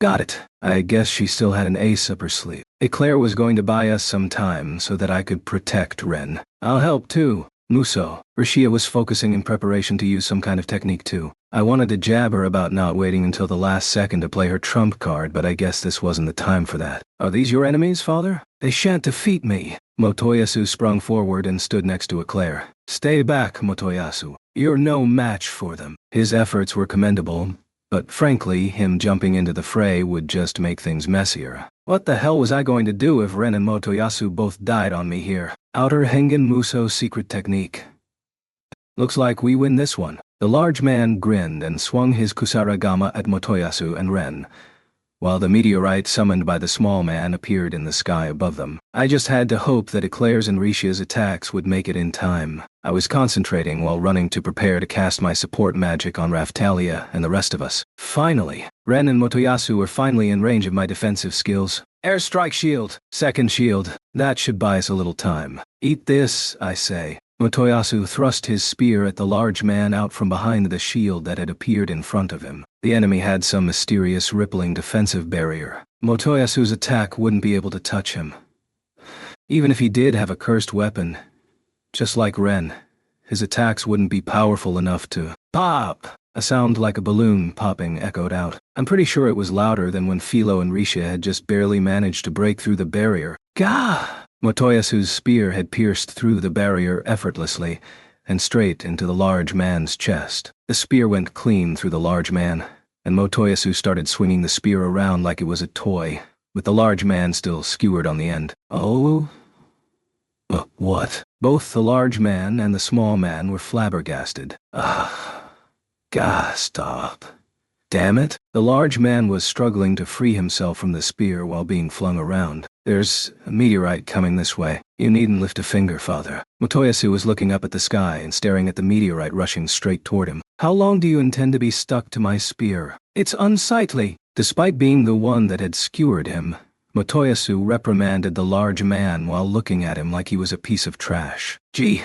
Got it. I guess she still had an ace up her sleeve. Eclair was going to buy us some time so that I could protect Ren. I'll help too. Muso. Rishia was focusing in preparation to use some kind of technique too. I wanted to jab her about not waiting until the last second to play her trump card, but I guess this wasn't the time for that. Are these your enemies, father? They shan't defeat me. Motoyasu sprung forward and stood next to Eclair. Stay back, Motoyasu. You're no match for them. His efforts were commendable, but frankly, him jumping into the fray would just make things messier. What the hell was I going to do if Ren and Motoyasu both died on me here? Outer Hengen Muso secret technique. Looks like we win this one. The large man grinned and swung his Kusarigama at Motoyasu and Ren, while the meteorite summoned by the small man appeared in the sky above them. I just had to hope that Eclair's and Rishia's attacks would make it in time. I was concentrating while running to prepare to cast my support magic on Raphtalia and the rest of us. Finally, Ren and Motoyasu were finally in range of my defensive skills. Airstrike shield, second shield, that should buy us a little time. Eat this, I say. Motoyasu thrust his spear at the large man out from behind the shield that had appeared in front of him. The enemy had some mysterious rippling defensive barrier. Motoyasu's attack wouldn't be able to touch him. Even if he did have a cursed weapon, just like Ren, his attacks wouldn't be powerful enough to pop. A sound like a balloon popping echoed out. I'm pretty sure it was louder than when Philo and Rishia had just barely managed to break through the barrier. Gah! Motoyasu's spear had pierced through the barrier effortlessly and straight into the large man's chest. The spear went clean through the large man, and Motoyasu started swinging the spear around like it was a toy, with the large man still skewered on the end. Oh? What? Both the large man and the small man were flabbergasted. Stop. Damn it. The large man was struggling to free himself from the spear while being flung around. There's a meteorite coming this way. You needn't lift a finger, father. Motoyasu was looking up at the sky and staring at the meteorite rushing straight toward him. How long do you intend to be stuck to my spear? It's unsightly. Despite being the one that had skewered him, Motoyasu reprimanded the large man while looking at him like he was a piece of trash. Gee,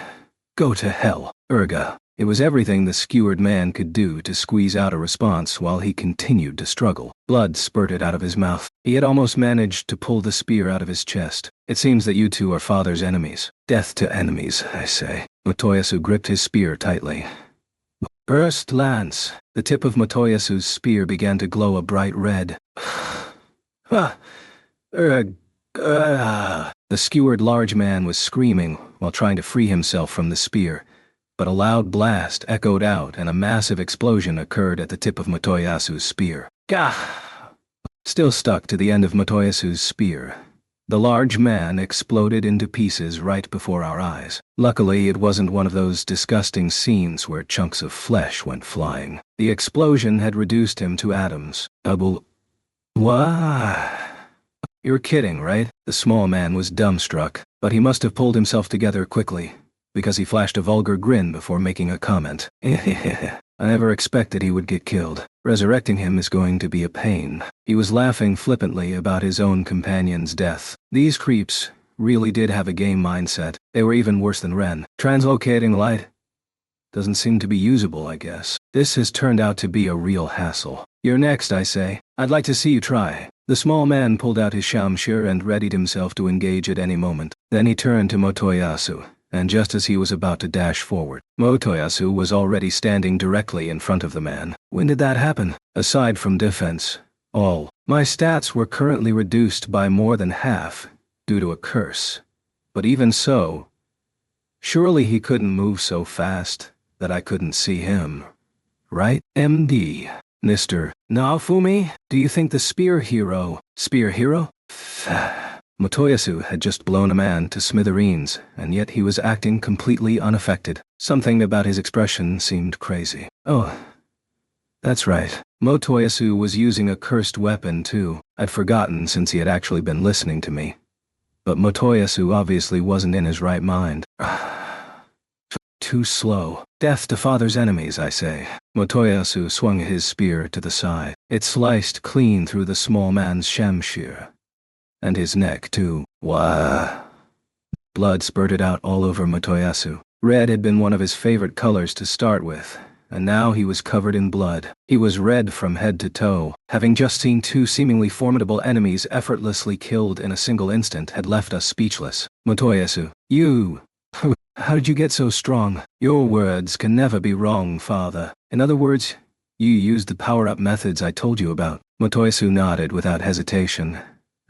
go to hell, Urga. It was everything the skewered man could do to squeeze out a response while he continued to struggle. Blood spurted out of his mouth. He had almost managed to pull the spear out of his chest. It seems that you two are father's enemies. Death to enemies, I say. Motoyasu gripped his spear tightly. Burst lance. The tip of Motoyasu's spear began to glow a bright red. Ah, The skewered large man was screaming while trying to free himself from the spear, but a loud blast echoed out and a massive explosion occurred at the tip of Motoyasu's spear. Gah! Still stuck to the end of Motoyasu's spear, the large man exploded into pieces right before our eyes. Luckily, it wasn't one of those disgusting scenes where chunks of flesh went flying. The explosion had reduced him to atoms. What? You're kidding, right? The small man was dumbstruck, but he must have pulled himself together quickly, because he flashed a vulgar grin before making a comment. I never expected he would get killed. Resurrecting him is going to be a pain. He was laughing flippantly about his own companion's death. These creeps really did have a game mindset. They were even worse than Ren. Translocating light doesn't seem to be usable, I guess. This has turned out to be a real hassle. You're next, I say. I'd like to see you try. The small man pulled out his shamshir and readied himself to engage at any moment. Then he turned to Motoyasu, and just as he was about to dash forward, Motoyasu was already standing directly in front of the man. When did that happen? Aside from defense, my stats were currently reduced by more than half due to a curse. But even so, surely he couldn't move so fast that I couldn't see him. Right? MD. Mr. Naofumi, do you think the Spear Hero... Spear Hero? Motoyasu had just blown a man to smithereens, and yet he was acting completely unaffected. Something about his expression seemed crazy. Oh, that's right. Motoyasu was using a cursed weapon too. I'd forgotten since he had actually been listening to me. But Motoyasu obviously wasn't in his right mind. Too slow. Death to father's enemies, I say. Motoyasu swung his spear to the side. It sliced clean through the small man's shamshir. And his neck, too. Wah! Blood spurted out all over Motoyasu. Red had been one of his favorite colors to start with, and now he was covered in blood. He was red from head to toe. Having just seen two seemingly formidable enemies effortlessly killed in a single instant had left us speechless. Motoyasu, you... How did you get so strong? Your words can never be wrong, father. In other words, you used the power-up methods I told you about. Motoyasu nodded without hesitation,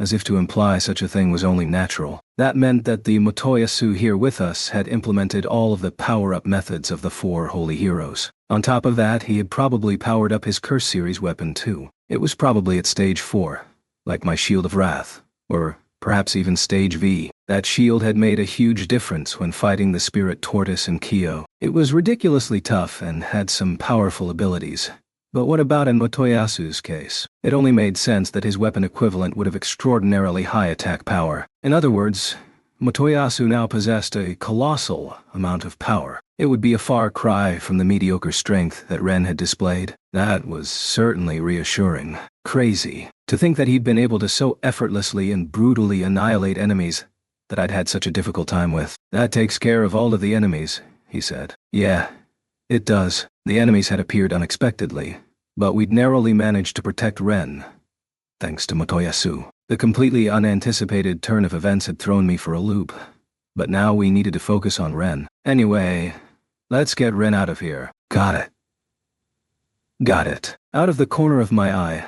as if to imply such a thing was only natural. That meant that the Motoyasu here with us had implemented all of the power-up methods of the four holy heroes. On top of that, he had probably powered up his Curse Series weapon too. It was probably at stage 4, like my Shield of Wrath, or perhaps even stage V. That shield had made a huge difference when fighting the Spirit Tortoise and Kyo. It was ridiculously tough and had some powerful abilities. But what about in Motoyasu's case? It only made sense that his weapon equivalent would have extraordinarily high attack power. In other words, Motoyasu now possessed a colossal amount of power. It would be a far cry from the mediocre strength that Ren had displayed. That was certainly reassuring. Crazy. To think that he'd been able to so effortlessly and brutally annihilate enemies that I'd had such a difficult time with. That takes care of all of the enemies, he said. Yeah, it does. The enemies had appeared unexpectedly, but we'd narrowly managed to protect Ren, thanks to Motoyasu. The completely unanticipated turn of events had thrown me for a loop, but now we needed to focus on Ren. Anyway, let's get Ren out of here. Got it. Got it. Out of the corner of my eye,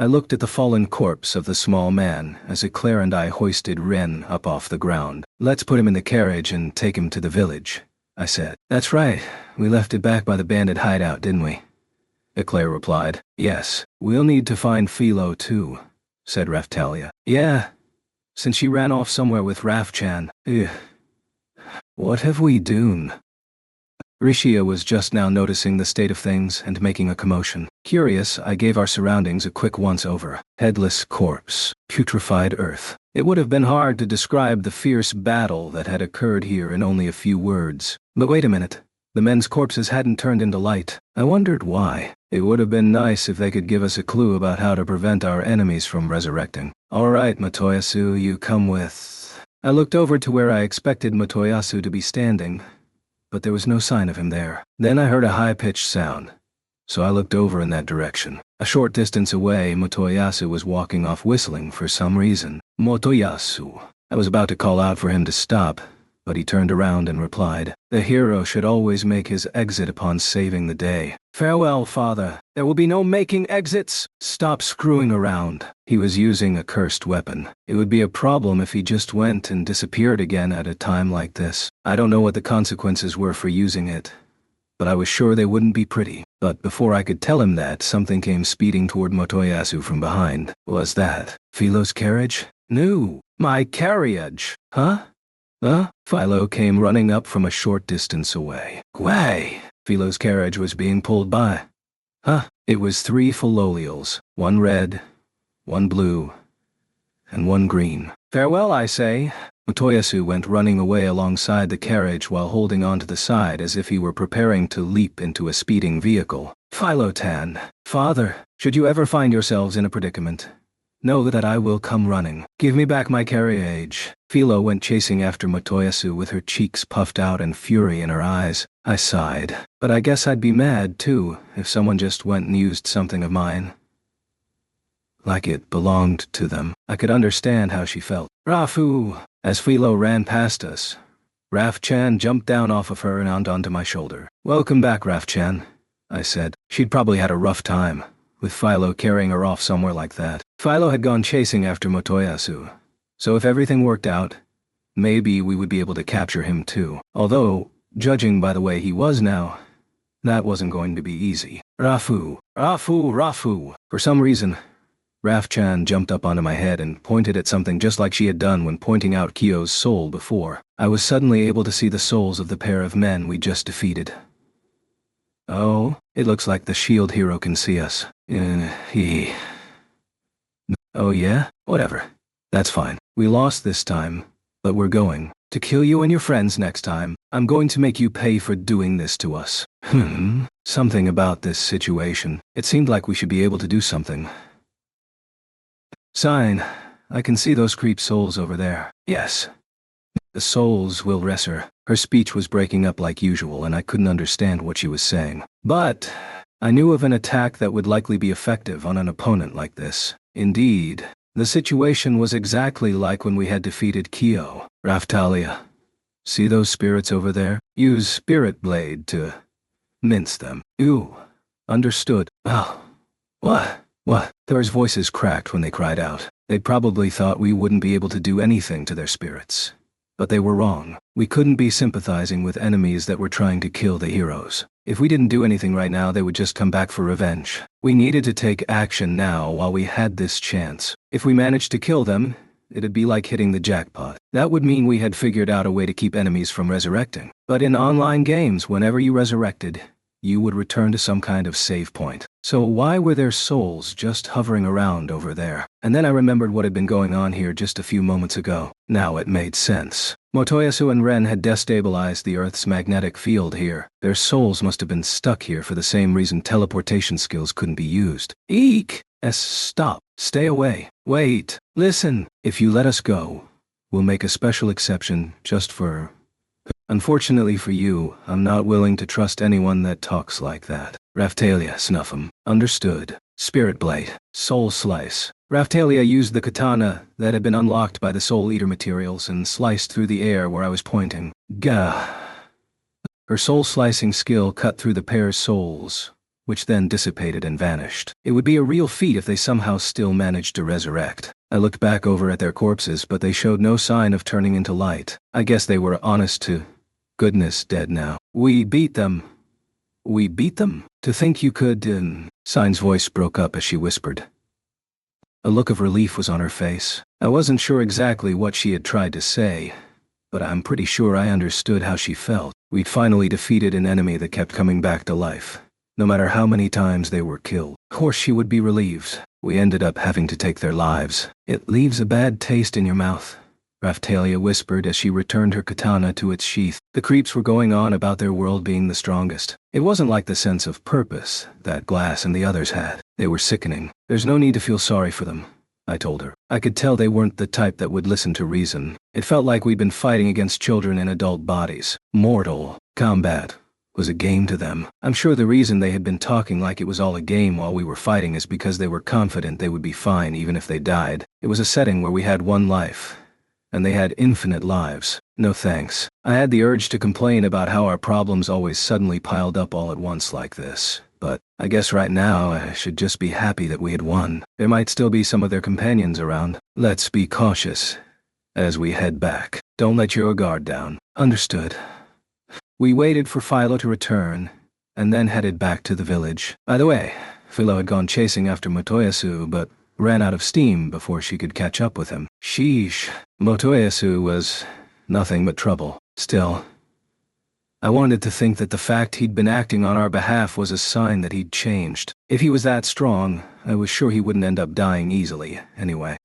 I looked at the fallen corpse of the small man as Eclair and I hoisted Ren up off the ground. Let's put him in the carriage and take him to the village, I said. That's right. We left it back by the bandit hideout, didn't we? Eclair replied. Yes. We'll need to find Philo too, said Raphtalia. Yeah, since she ran off somewhere with Raf-chan. Ugh. What have we done? Rishia was just now noticing the state of things and making a commotion. Curious, I gave our surroundings a quick once-over. Headless corpse, putrefied earth. It would have been hard to describe the fierce battle that had occurred here in only a few words. But wait a minute. The men's corpses hadn't turned into light. I wondered why. It would have been nice if they could give us a clue about how to prevent our enemies from resurrecting. All right, Motoyasu, you come with... I looked over to where I expected Motoyasu to be standing, but there was no sign of him there. Then I heard a high-pitched sound, so I looked over in that direction. A short distance away, Motoyasu was walking off whistling for some reason. Motoyasu. I was about to call out for him to stop, but he turned around and replied, "The hero should always make his exit upon saving the day." "Farewell, father. There will be no making exits. Stop screwing around." He was using a cursed weapon. It would be a problem if he just went and disappeared again at a time like this. I don't know what the consequences were for using it, but I was sure they wouldn't be pretty. But before I could tell him that, something came speeding toward Motoyasu from behind. Was that Philo's carriage? No, my carriage. Huh? Philo came running up from a short distance away. Why? Philo's carriage was being pulled by. It was 3 Philolials, 1 red, 1 blue, and 1 green. "Farewell, I say." Motoyasu went running away alongside the carriage while holding onto the side as if he were preparing to leap into a speeding vehicle. "Philo-tan, father, should you ever find yourselves in a predicament, know that I will come running. Give me back my carriage." Philo went chasing after Motoyasu with her cheeks puffed out and fury in her eyes. I sighed. But I guess I'd be mad, too, if someone just went and used something of mine, like it belonged to them. I could understand how she felt. "Rafu!" As Philo ran past us, Raf-chan jumped down off of her and onto my shoulder. "Welcome back, Raf-chan," I said. She'd probably had a rough time, with Philo carrying her off somewhere like that. Philo had gone chasing after Motoyasu, so if everything worked out, maybe we would be able to capture him too. Although, judging by the way he was now, that wasn't going to be easy. "Rafu! Rafu! Rafu!" For some reason, Raf-chan jumped up onto my head and pointed at something just like she had done when pointing out Kyo's soul before. I was suddenly able to see the souls of the pair of men we just defeated. "Oh, it looks like the shield hero can see us." "Oh yeah? Whatever. That's fine. We lost this time, but we're going to kill you and your friends next time. I'm going to make you pay for doing this to us." Something about this situation. It seemed like we should be able to do something. "Sign, I can see those creep souls over there." "Yes. The souls will rest her." Her speech was breaking up like usual and I couldn't understand what she was saying. But I knew of an attack that would likely be effective on an opponent like this. Indeed, the situation was exactly like when we had defeated Kyo. "Raphtalia, see those spirits over there? Use Spirit Blade to mince them." "Ooh, understood." "Oh, what? Thor's voices cracked when they cried out. They probably thought we wouldn't be able to do anything to their spirits. But they were wrong. We couldn't be sympathizing with enemies that were trying to kill the heroes. If we didn't do anything right now, they would just come back for revenge. We needed to take action now while we had this chance. If we managed to kill them, it'd be like hitting the jackpot. That would mean we had figured out a way to keep enemies from resurrecting. But in online games, whenever you resurrected, you would return to some kind of save point. So why were their souls just hovering around over there? And then I remembered what had been going on here just a few moments ago. Now it made sense. Motoyasu and Ren had destabilized the Earth's magnetic field here. Their souls must have been stuck here for the same reason teleportation skills couldn't be used. Eek! Stop. Stay away. Wait. Listen. If you let us go, we'll make a special exception just for... Unfortunately for you, I'm not willing to trust anyone that talks like that. Raphtalia, snuff him. Understood. Spirit Blade. Soul Slice. Raphtalia used the katana that had been unlocked by the Soul Eater materials and sliced through the air where I was pointing. Gah. Her soul slicing skill cut through the pair's souls, which then dissipated and vanished. It would be a real feat if they somehow still managed to resurrect. I looked back over at their corpses, but they showed no sign of turning into light. I guess they were honest to goodness dead now. We beat them. We beat them? To think you could, Sign's voice broke up as she whispered. A look of relief was on her face. I wasn't sure exactly what she had tried to say, but I'm pretty sure I understood how she felt. We'd finally defeated an enemy that kept coming back to life, no matter how many times they were killed. Of course she would be relieved. We ended up having to take their lives. It leaves a bad taste in your mouth, Raphtalia whispered as she returned her katana to its sheath. The creeps were going on about their world being the strongest. It wasn't like the sense of purpose that Glass and the others had. They were sickening. There's no need to feel sorry for them, I told her. I could tell they weren't the type that would listen to reason. It felt like we'd been fighting against children in adult bodies. Mortal Kombat was a game to them. I'm sure the reason they had been talking like it was all a game while we were fighting is because they were confident they would be fine even if they died. It was a setting where we had one life, and they had infinite lives. No thanks. I had the urge to complain about how our problems always suddenly piled up all at once like this. But I guess right now I should just be happy that we had won. There might still be some of their companions around. Let's be cautious as we head back. Don't let your guard down. Understood. We waited for Philo to return, and then headed back to the village. By the way, Philo had gone chasing after Motoyasu, but ran out of steam before she could catch up with him. Sheesh. Motoyasu was nothing but trouble. Still, I wanted to think that the fact he'd been acting on our behalf was a sign that he'd changed. If he was that strong, I was sure he wouldn't end up dying easily, anyway.